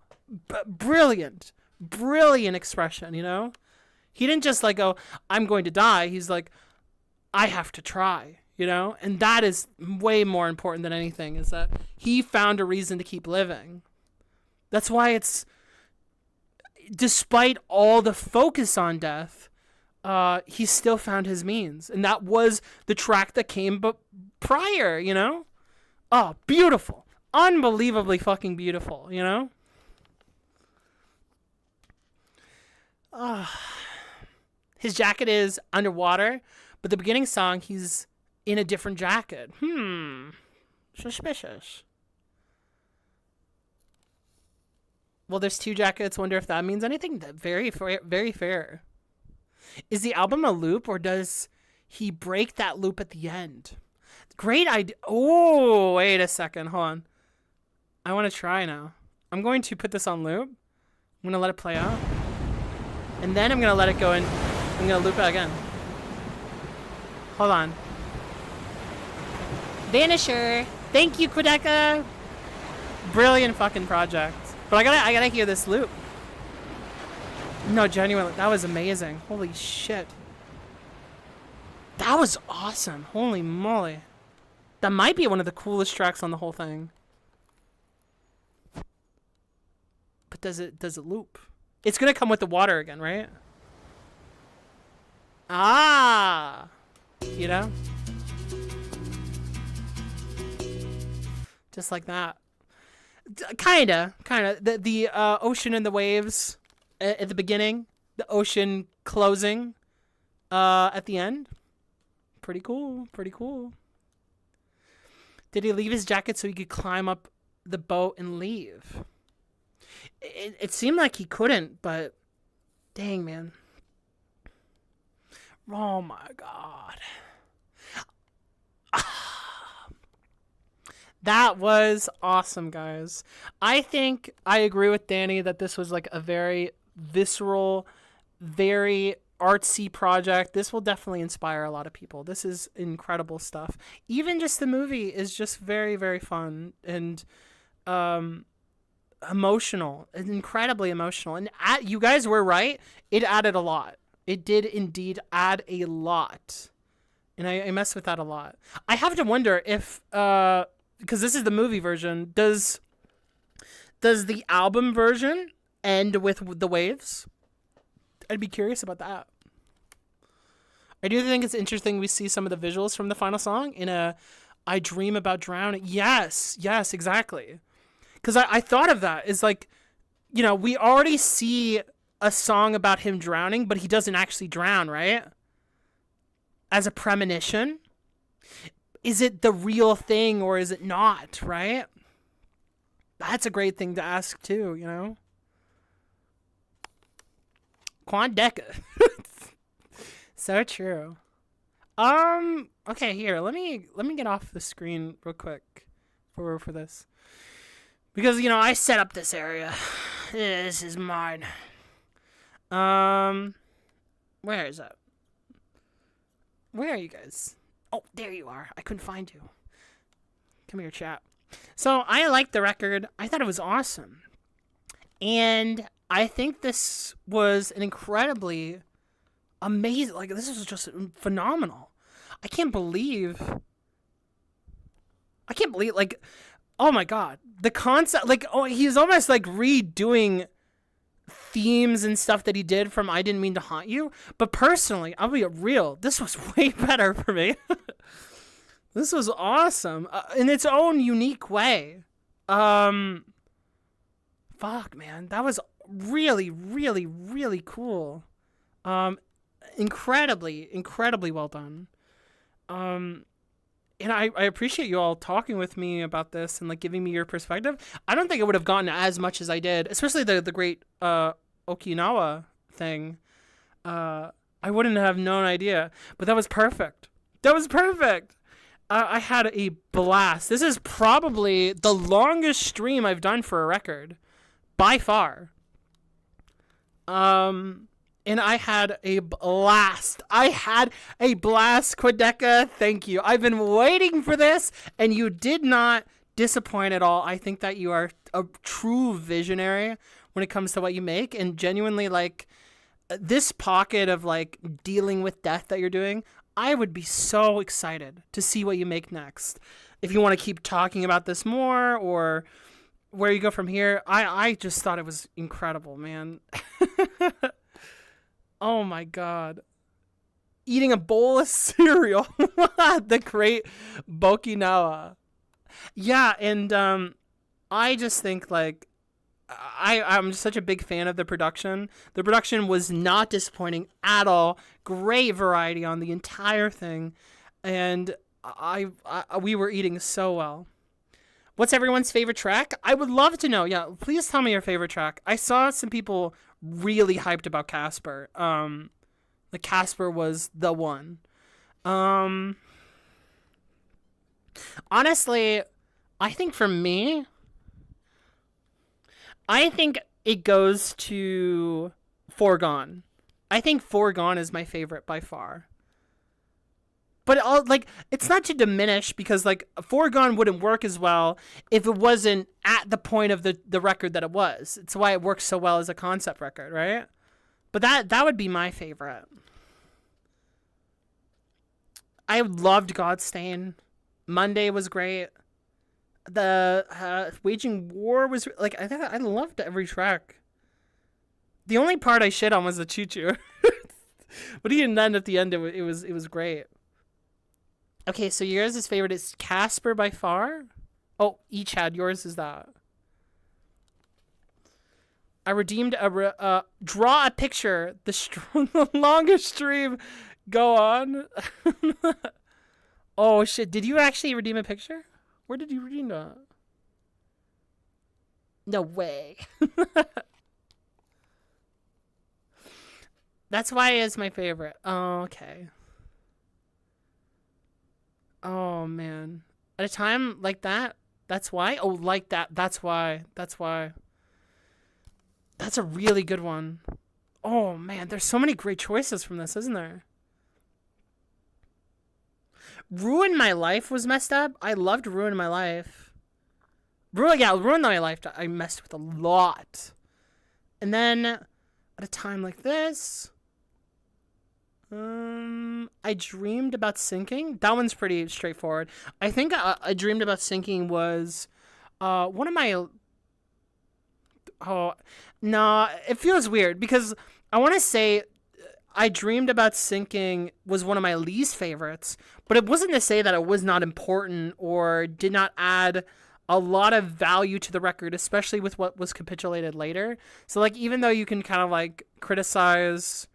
Brilliant expression, you know? He didn't just like go, I'm going to die. He's like, I have to try. You know, and that is way more important than anything, is that he found a reason to keep living. That's why it's, despite all the focus on death, he still found his means. And that was the track that came prior, you know? Oh, beautiful. Unbelievably fucking beautiful, you know? His jacket is underwater, but the beginning song, he's in a different jacket. Suspicious. Well, there's two jackets. Wonder if that means anything. Very fair. Is the album a loop, or does he break that loop at the end? Great idea. Oh, wait a second. Hold on. I want to try now. I'm going to put this on loop. I'm going to let it play out. And then I'm going to let it go in. I'm going to loop it again. Hold on. Vanisher. Thank you, Quadeca. Brilliant fucking project. But I gotta hear this loop. No, genuinely, that was amazing. Holy shit. That was awesome. Holy moly. That might be one of the coolest tracks on the whole thing. But does it loop? It's gonna come with the water again, right? Ah. You know? Just like that. Kinda. The ocean and the waves at the beginning, the ocean closing at the end. Pretty cool. Pretty cool. Did he leave his jacket so he could climb up the boat and leave? It seemed like he couldn't, but dang, man. Oh my God. That was awesome, guys. I think I agree with Danny that this was like a very visceral, very artsy project. This will definitely inspire a lot of people. This is incredible stuff. Even just the movie is just very, very fun and emotional, and incredibly emotional. And you guys were right. It added a lot. It did indeed add a lot. And I mess with that a lot. I have to wonder if, because this is the movie version, does the album version end with the waves? I'd be curious about that. I do think it's interesting we see some of the visuals from the final song in a I Dream About Drowning. Yes, exactly. Because I thought of that. It's like, you know, we already see a song about him drowning, but he doesn't actually drown, right? As a premonition. Is it the real thing or is it not, right? That's a great thing to ask too, you know? Quadeca. So true. Okay, here, let me get off the screen real quick for this. Because, you know, I set up this area. This is mine. Where is it? Where are you guys? Oh, there you are. I couldn't find you. Come here, chat. So, I liked the record. I thought it was awesome. And I think this was an incredibly amazing, like, this was just phenomenal. I can't believe, like, oh my God. The concept, like, oh, he's almost like redoing themes and stuff that he did from I Didn't Mean to Haunt You. But personally, I'll be real, this was way better for me. This was awesome in its own unique way. Fuck, man, that was really, really, really cool. Incredibly well done. And I appreciate you all talking with me about this and like giving me your perspective. I don't think I would have gotten as much as I did, especially the great Okinawa thing. I wouldn't have known idea, but that was perfect. I had a blast. This is probably the longest stream I've done for a record, by far. And I had a blast. Quadeca. Thank you. I've been waiting for this, and you did not disappoint at all. I think that you are a true visionary when it comes to what you make, and genuinely, like, this pocket of, like, dealing with death that you're doing, I would be so excited to see what you make next. If you want to keep talking about this more, or where you go from here, I just thought it was incredible, man. Oh my God. Eating a bowl of cereal. The great BAKUNAWA. Yeah, and I just think, like, I'm just such a big fan of the production. The production was not disappointing at all. Great variety on the entire thing. And we were eating so well. What's everyone's favorite track? I would love to know. Yeah, please tell me your favorite track. I saw some people really hyped about CASPER. The CASPER was the one. Honestly, I think for me, I think it goes to Forgone. I think Forgone is my favorite by far. But it's not to diminish, because like Forgone wouldn't work as well if it wasn't at the point of the record that it was. It's why it works so well as a concept record, right? But that would be my favorite. I loved GODSTAINED. Monday was great. The Waging War was like, I loved every track. The only part I shit on was the choo choo. But even then, at the end, it was great. Okay, so yours' favorite is CASPER by far? Oh, each had yours is that. I redeemed draw a picture. The longest stream. Go on. Oh shit! Did you actually redeem a picture? Where did you redeem that? No way. That's why it's my favorite. Oh, okay. Oh man. At a time like that, that's why? Oh, like that. That's why. That's why. That's a really good one. Oh man, there's so many great choices from this, isn't there? Ruin My Life was messed up. I loved Ruin My Life. Ruin My Life I messed with a lot. And then at a time like this, I Dreamed About Sinking. That one's pretty straightforward. I think I Dreamed About Sinking was one of my... Oh, no, it feels weird because I want to say I Dreamed About Sinking was one of my least favorites, but it wasn't to say that it was not important or did not add a lot of value to the record, especially with what was capitulated later. So, like, even though you can kind of, like, criticize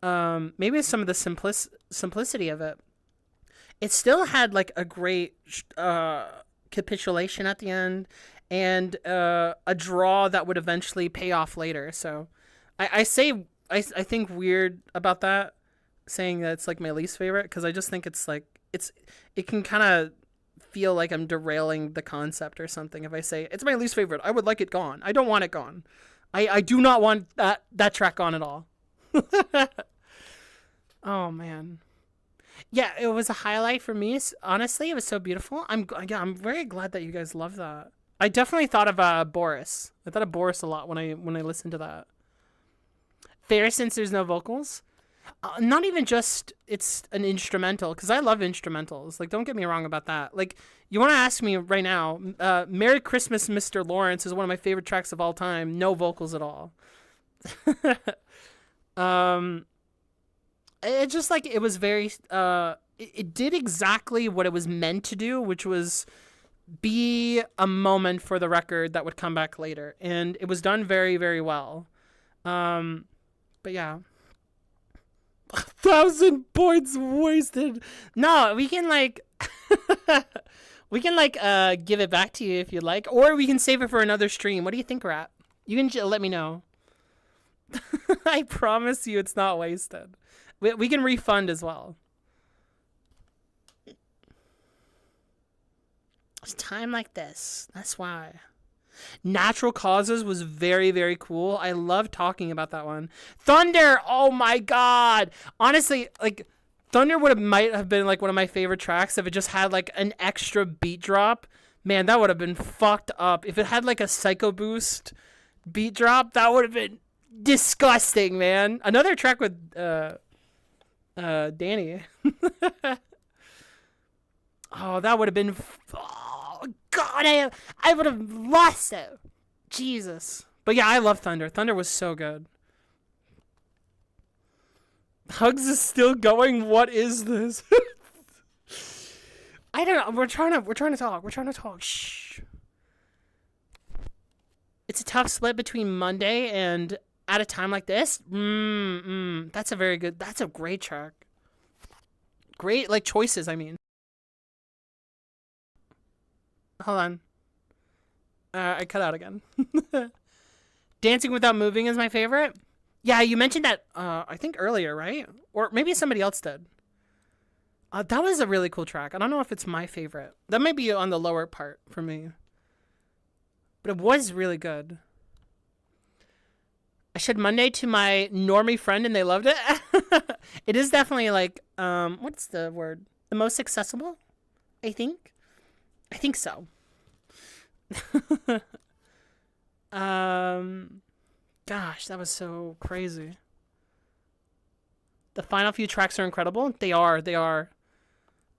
maybe some of the simplicity of it, it still had, like, a great capitulation at the end and a draw that would eventually pay off later. So I think weird about that, saying that it's like my least favorite, because I just think it's like it can kind of feel like I'm derailing the concept or something if I say it's my least favorite. I would like it gone. I don't want it gone. I do not want that track gone at all. Oh man. Yeah, it was a highlight for me. Honestly, it was so beautiful. I'm very glad that you guys love that. I definitely thought of Boris. I thought of Boris a lot when I listened to that. Fair since there's no vocals. Not even just it's an instrumental, because I love instrumentals. Like, don't get me wrong about that. Like, you want to ask me right now, Merry Christmas, Mr. Lawrence is one of my favorite tracks of all time. No vocals at all. It just, like, it was very... it did exactly what it was meant to do, which was be a moment for the record that would come back later. And it was done very, very well. But yeah. 1,000 points wasted. No, we can like give it back to you if you'd like, or we can save it for another stream. What do you think, Rat? You can let me know. I promise you it's not wasted. We can refund as well. It's time like this. That's why. Natural Causes was very, very cool. I love talking about that one. Thunder! Oh my god! Honestly, like, Thunder might have been like one of my favorite tracks if it just had like an extra beat drop. Man, that would have been fucked up. If it had like a Psycho Boost beat drop, that would have been disgusting, man. Another track with Danny. Oh, that would have been... Oh, God, I would have lost it. Jesus. But yeah, I love Thunder. Thunder was so good. Hugz is still going. What is this? I don't know. We're trying to talk. We're trying to talk. Shh. It's a tough split between Monday and At a Time Like This. That's a very good... That's a great track. Great, like, choices, I mean. Hold on. I cut out again. Dancing Without Moving is my favorite. Yeah, you mentioned that, I think earlier, right? Or maybe somebody else did. That was a really cool track. I don't know if it's my favorite. That might be on the lower part for me. But it was really good. I showed Monday to my normie friend and they loved it. It is definitely like, what's the word? The most accessible, I think. I think so. Gosh, that was so crazy. The final few tracks are incredible. They are.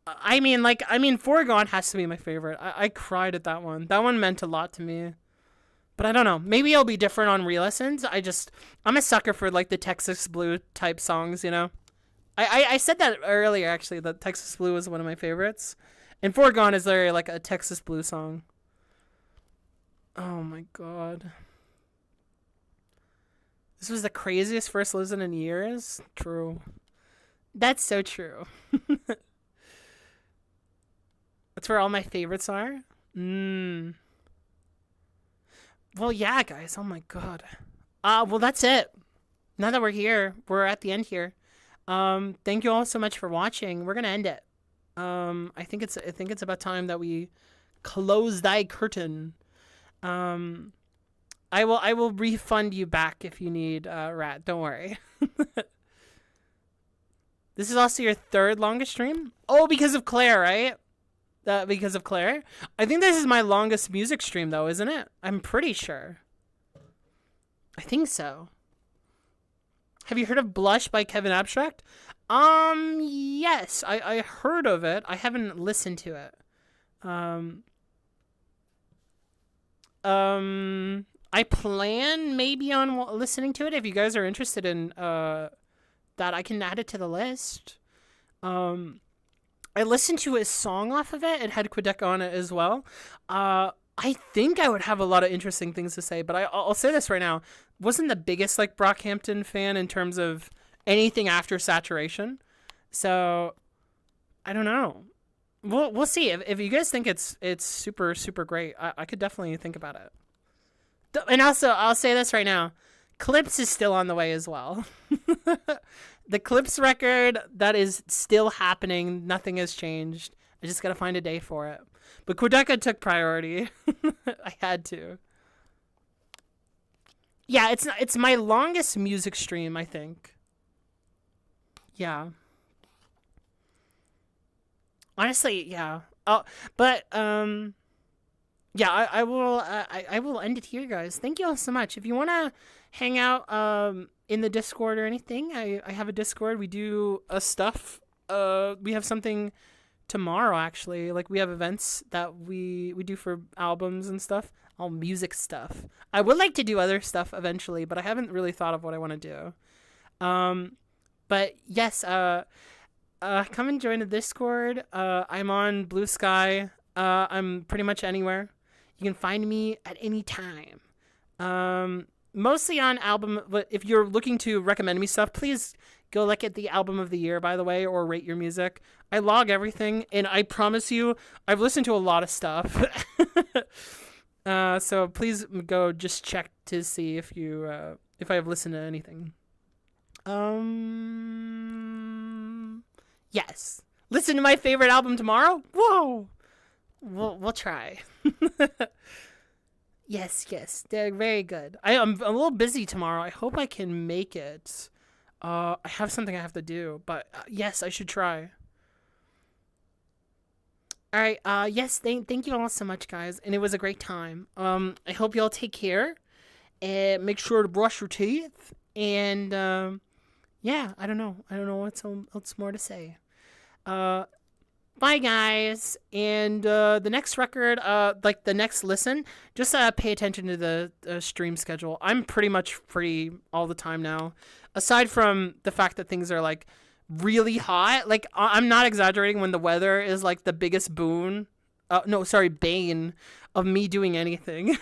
I mean, Foregone has to be my favorite. I cried at that one. That one meant a lot to me. But I don't know. Maybe it'll be different on re-listens. I'm a sucker for, like, the Texas Blue type songs, you know? I said that earlier, actually, that Texas Blue was one of my favorites. And Foregone is literally like a Texas Blue song. Oh my god. This was the craziest first listen in years. True. That's so true. That's where all my favorites are. Well, yeah, guys. Oh my god. Well, that's it. Now that we're here, we're at the end here. Thank you all so much for watching. We're gonna end it. I think it's about time that we close thy curtain. I will refund you back if you need, Rat. Don't worry. This is also your third longest stream? Oh, because of Claire, right? Because of Claire? I think this is my longest music stream, though, isn't it? I'm pretty sure. I think so. Have you heard of Blush by Kevin Abstract? Yes. I heard of it. I haven't listened to it. I plan maybe on listening to it. If you guys are interested in that, I can add it to the list. I listened to a song off of it. It had Quadeca on it as well. I think I would have a lot of interesting things to say, but I'll say this right now. Wasn't the biggest like Brockhampton fan in terms of anything after Saturation. So I don't know. We'll see. If you guys think it's super, super great, I could definitely think about it. And also, I'll say this right now. Clips is still on the way as well. The Clips record, that is still happening. Nothing has changed. I just got to find a day for it. But Quadeca took priority. I had to. Yeah, it's my longest music stream, I think. Yeah. Honestly, yeah. Oh, but yeah, I will end it here, guys. Thank you all so much. If you want to hang out in the Discord or anything, I have a Discord. We do stuff. We have something tomorrow, actually. Like, we have events that we do for albums and stuff. All music stuff. I would like to do other stuff eventually, but I haven't really thought of what I want to do. But yes, come and join the Discord. I'm on Blue Sky. I'm pretty much anywhere. You can find me at any time. Mostly on album, but if you're looking to recommend me stuff, please go look at the album of the year, by the way, or rate your music. I log everything, and I promise you, I've listened to a lot of stuff. So please go just check to see if I have listened to anything. Yes. Listen to my favorite album tomorrow? Whoa! We'll try. Yes. They're very good. I'm a little busy tomorrow. I hope I can make it. I have something I have to do, but yes, I should try. All right. Yes. Thank you all so much, guys, and it was a great time. I hope you all take care, and make sure to brush your teeth. And yeah, I don't know what's else more to say. Bye, guys. And the next record, like the next listen, just pay attention to the stream schedule. I'm pretty much free all the time now, aside from the fact that things are like really hot. Like, I'm not exaggerating when the weather is like the biggest bane of me doing anything.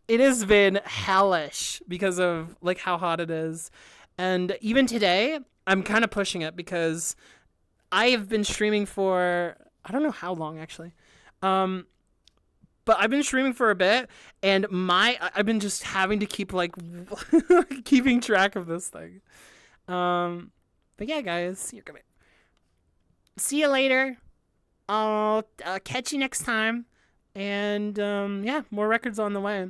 It has been hellish because of like how hot it is. And even today, I'm kind of pushing it because I have been streaming for, I don't know how long actually. But I've been streaming for a bit, and I've been just having to keep like keeping track of this thing. But yeah, guys, you're gonna see you later. I'll catch you next time. And yeah, more records on the way.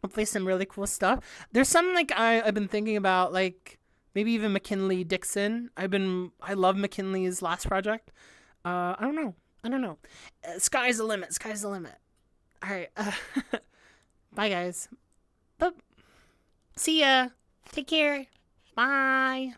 Hopefully some really cool stuff. There's some like I've been thinking about, like maybe even McKinley Dixon. I love McKinley's last project. I don't know. Sky's the limit. All right. Bye, guys. See ya. Take care. Bye.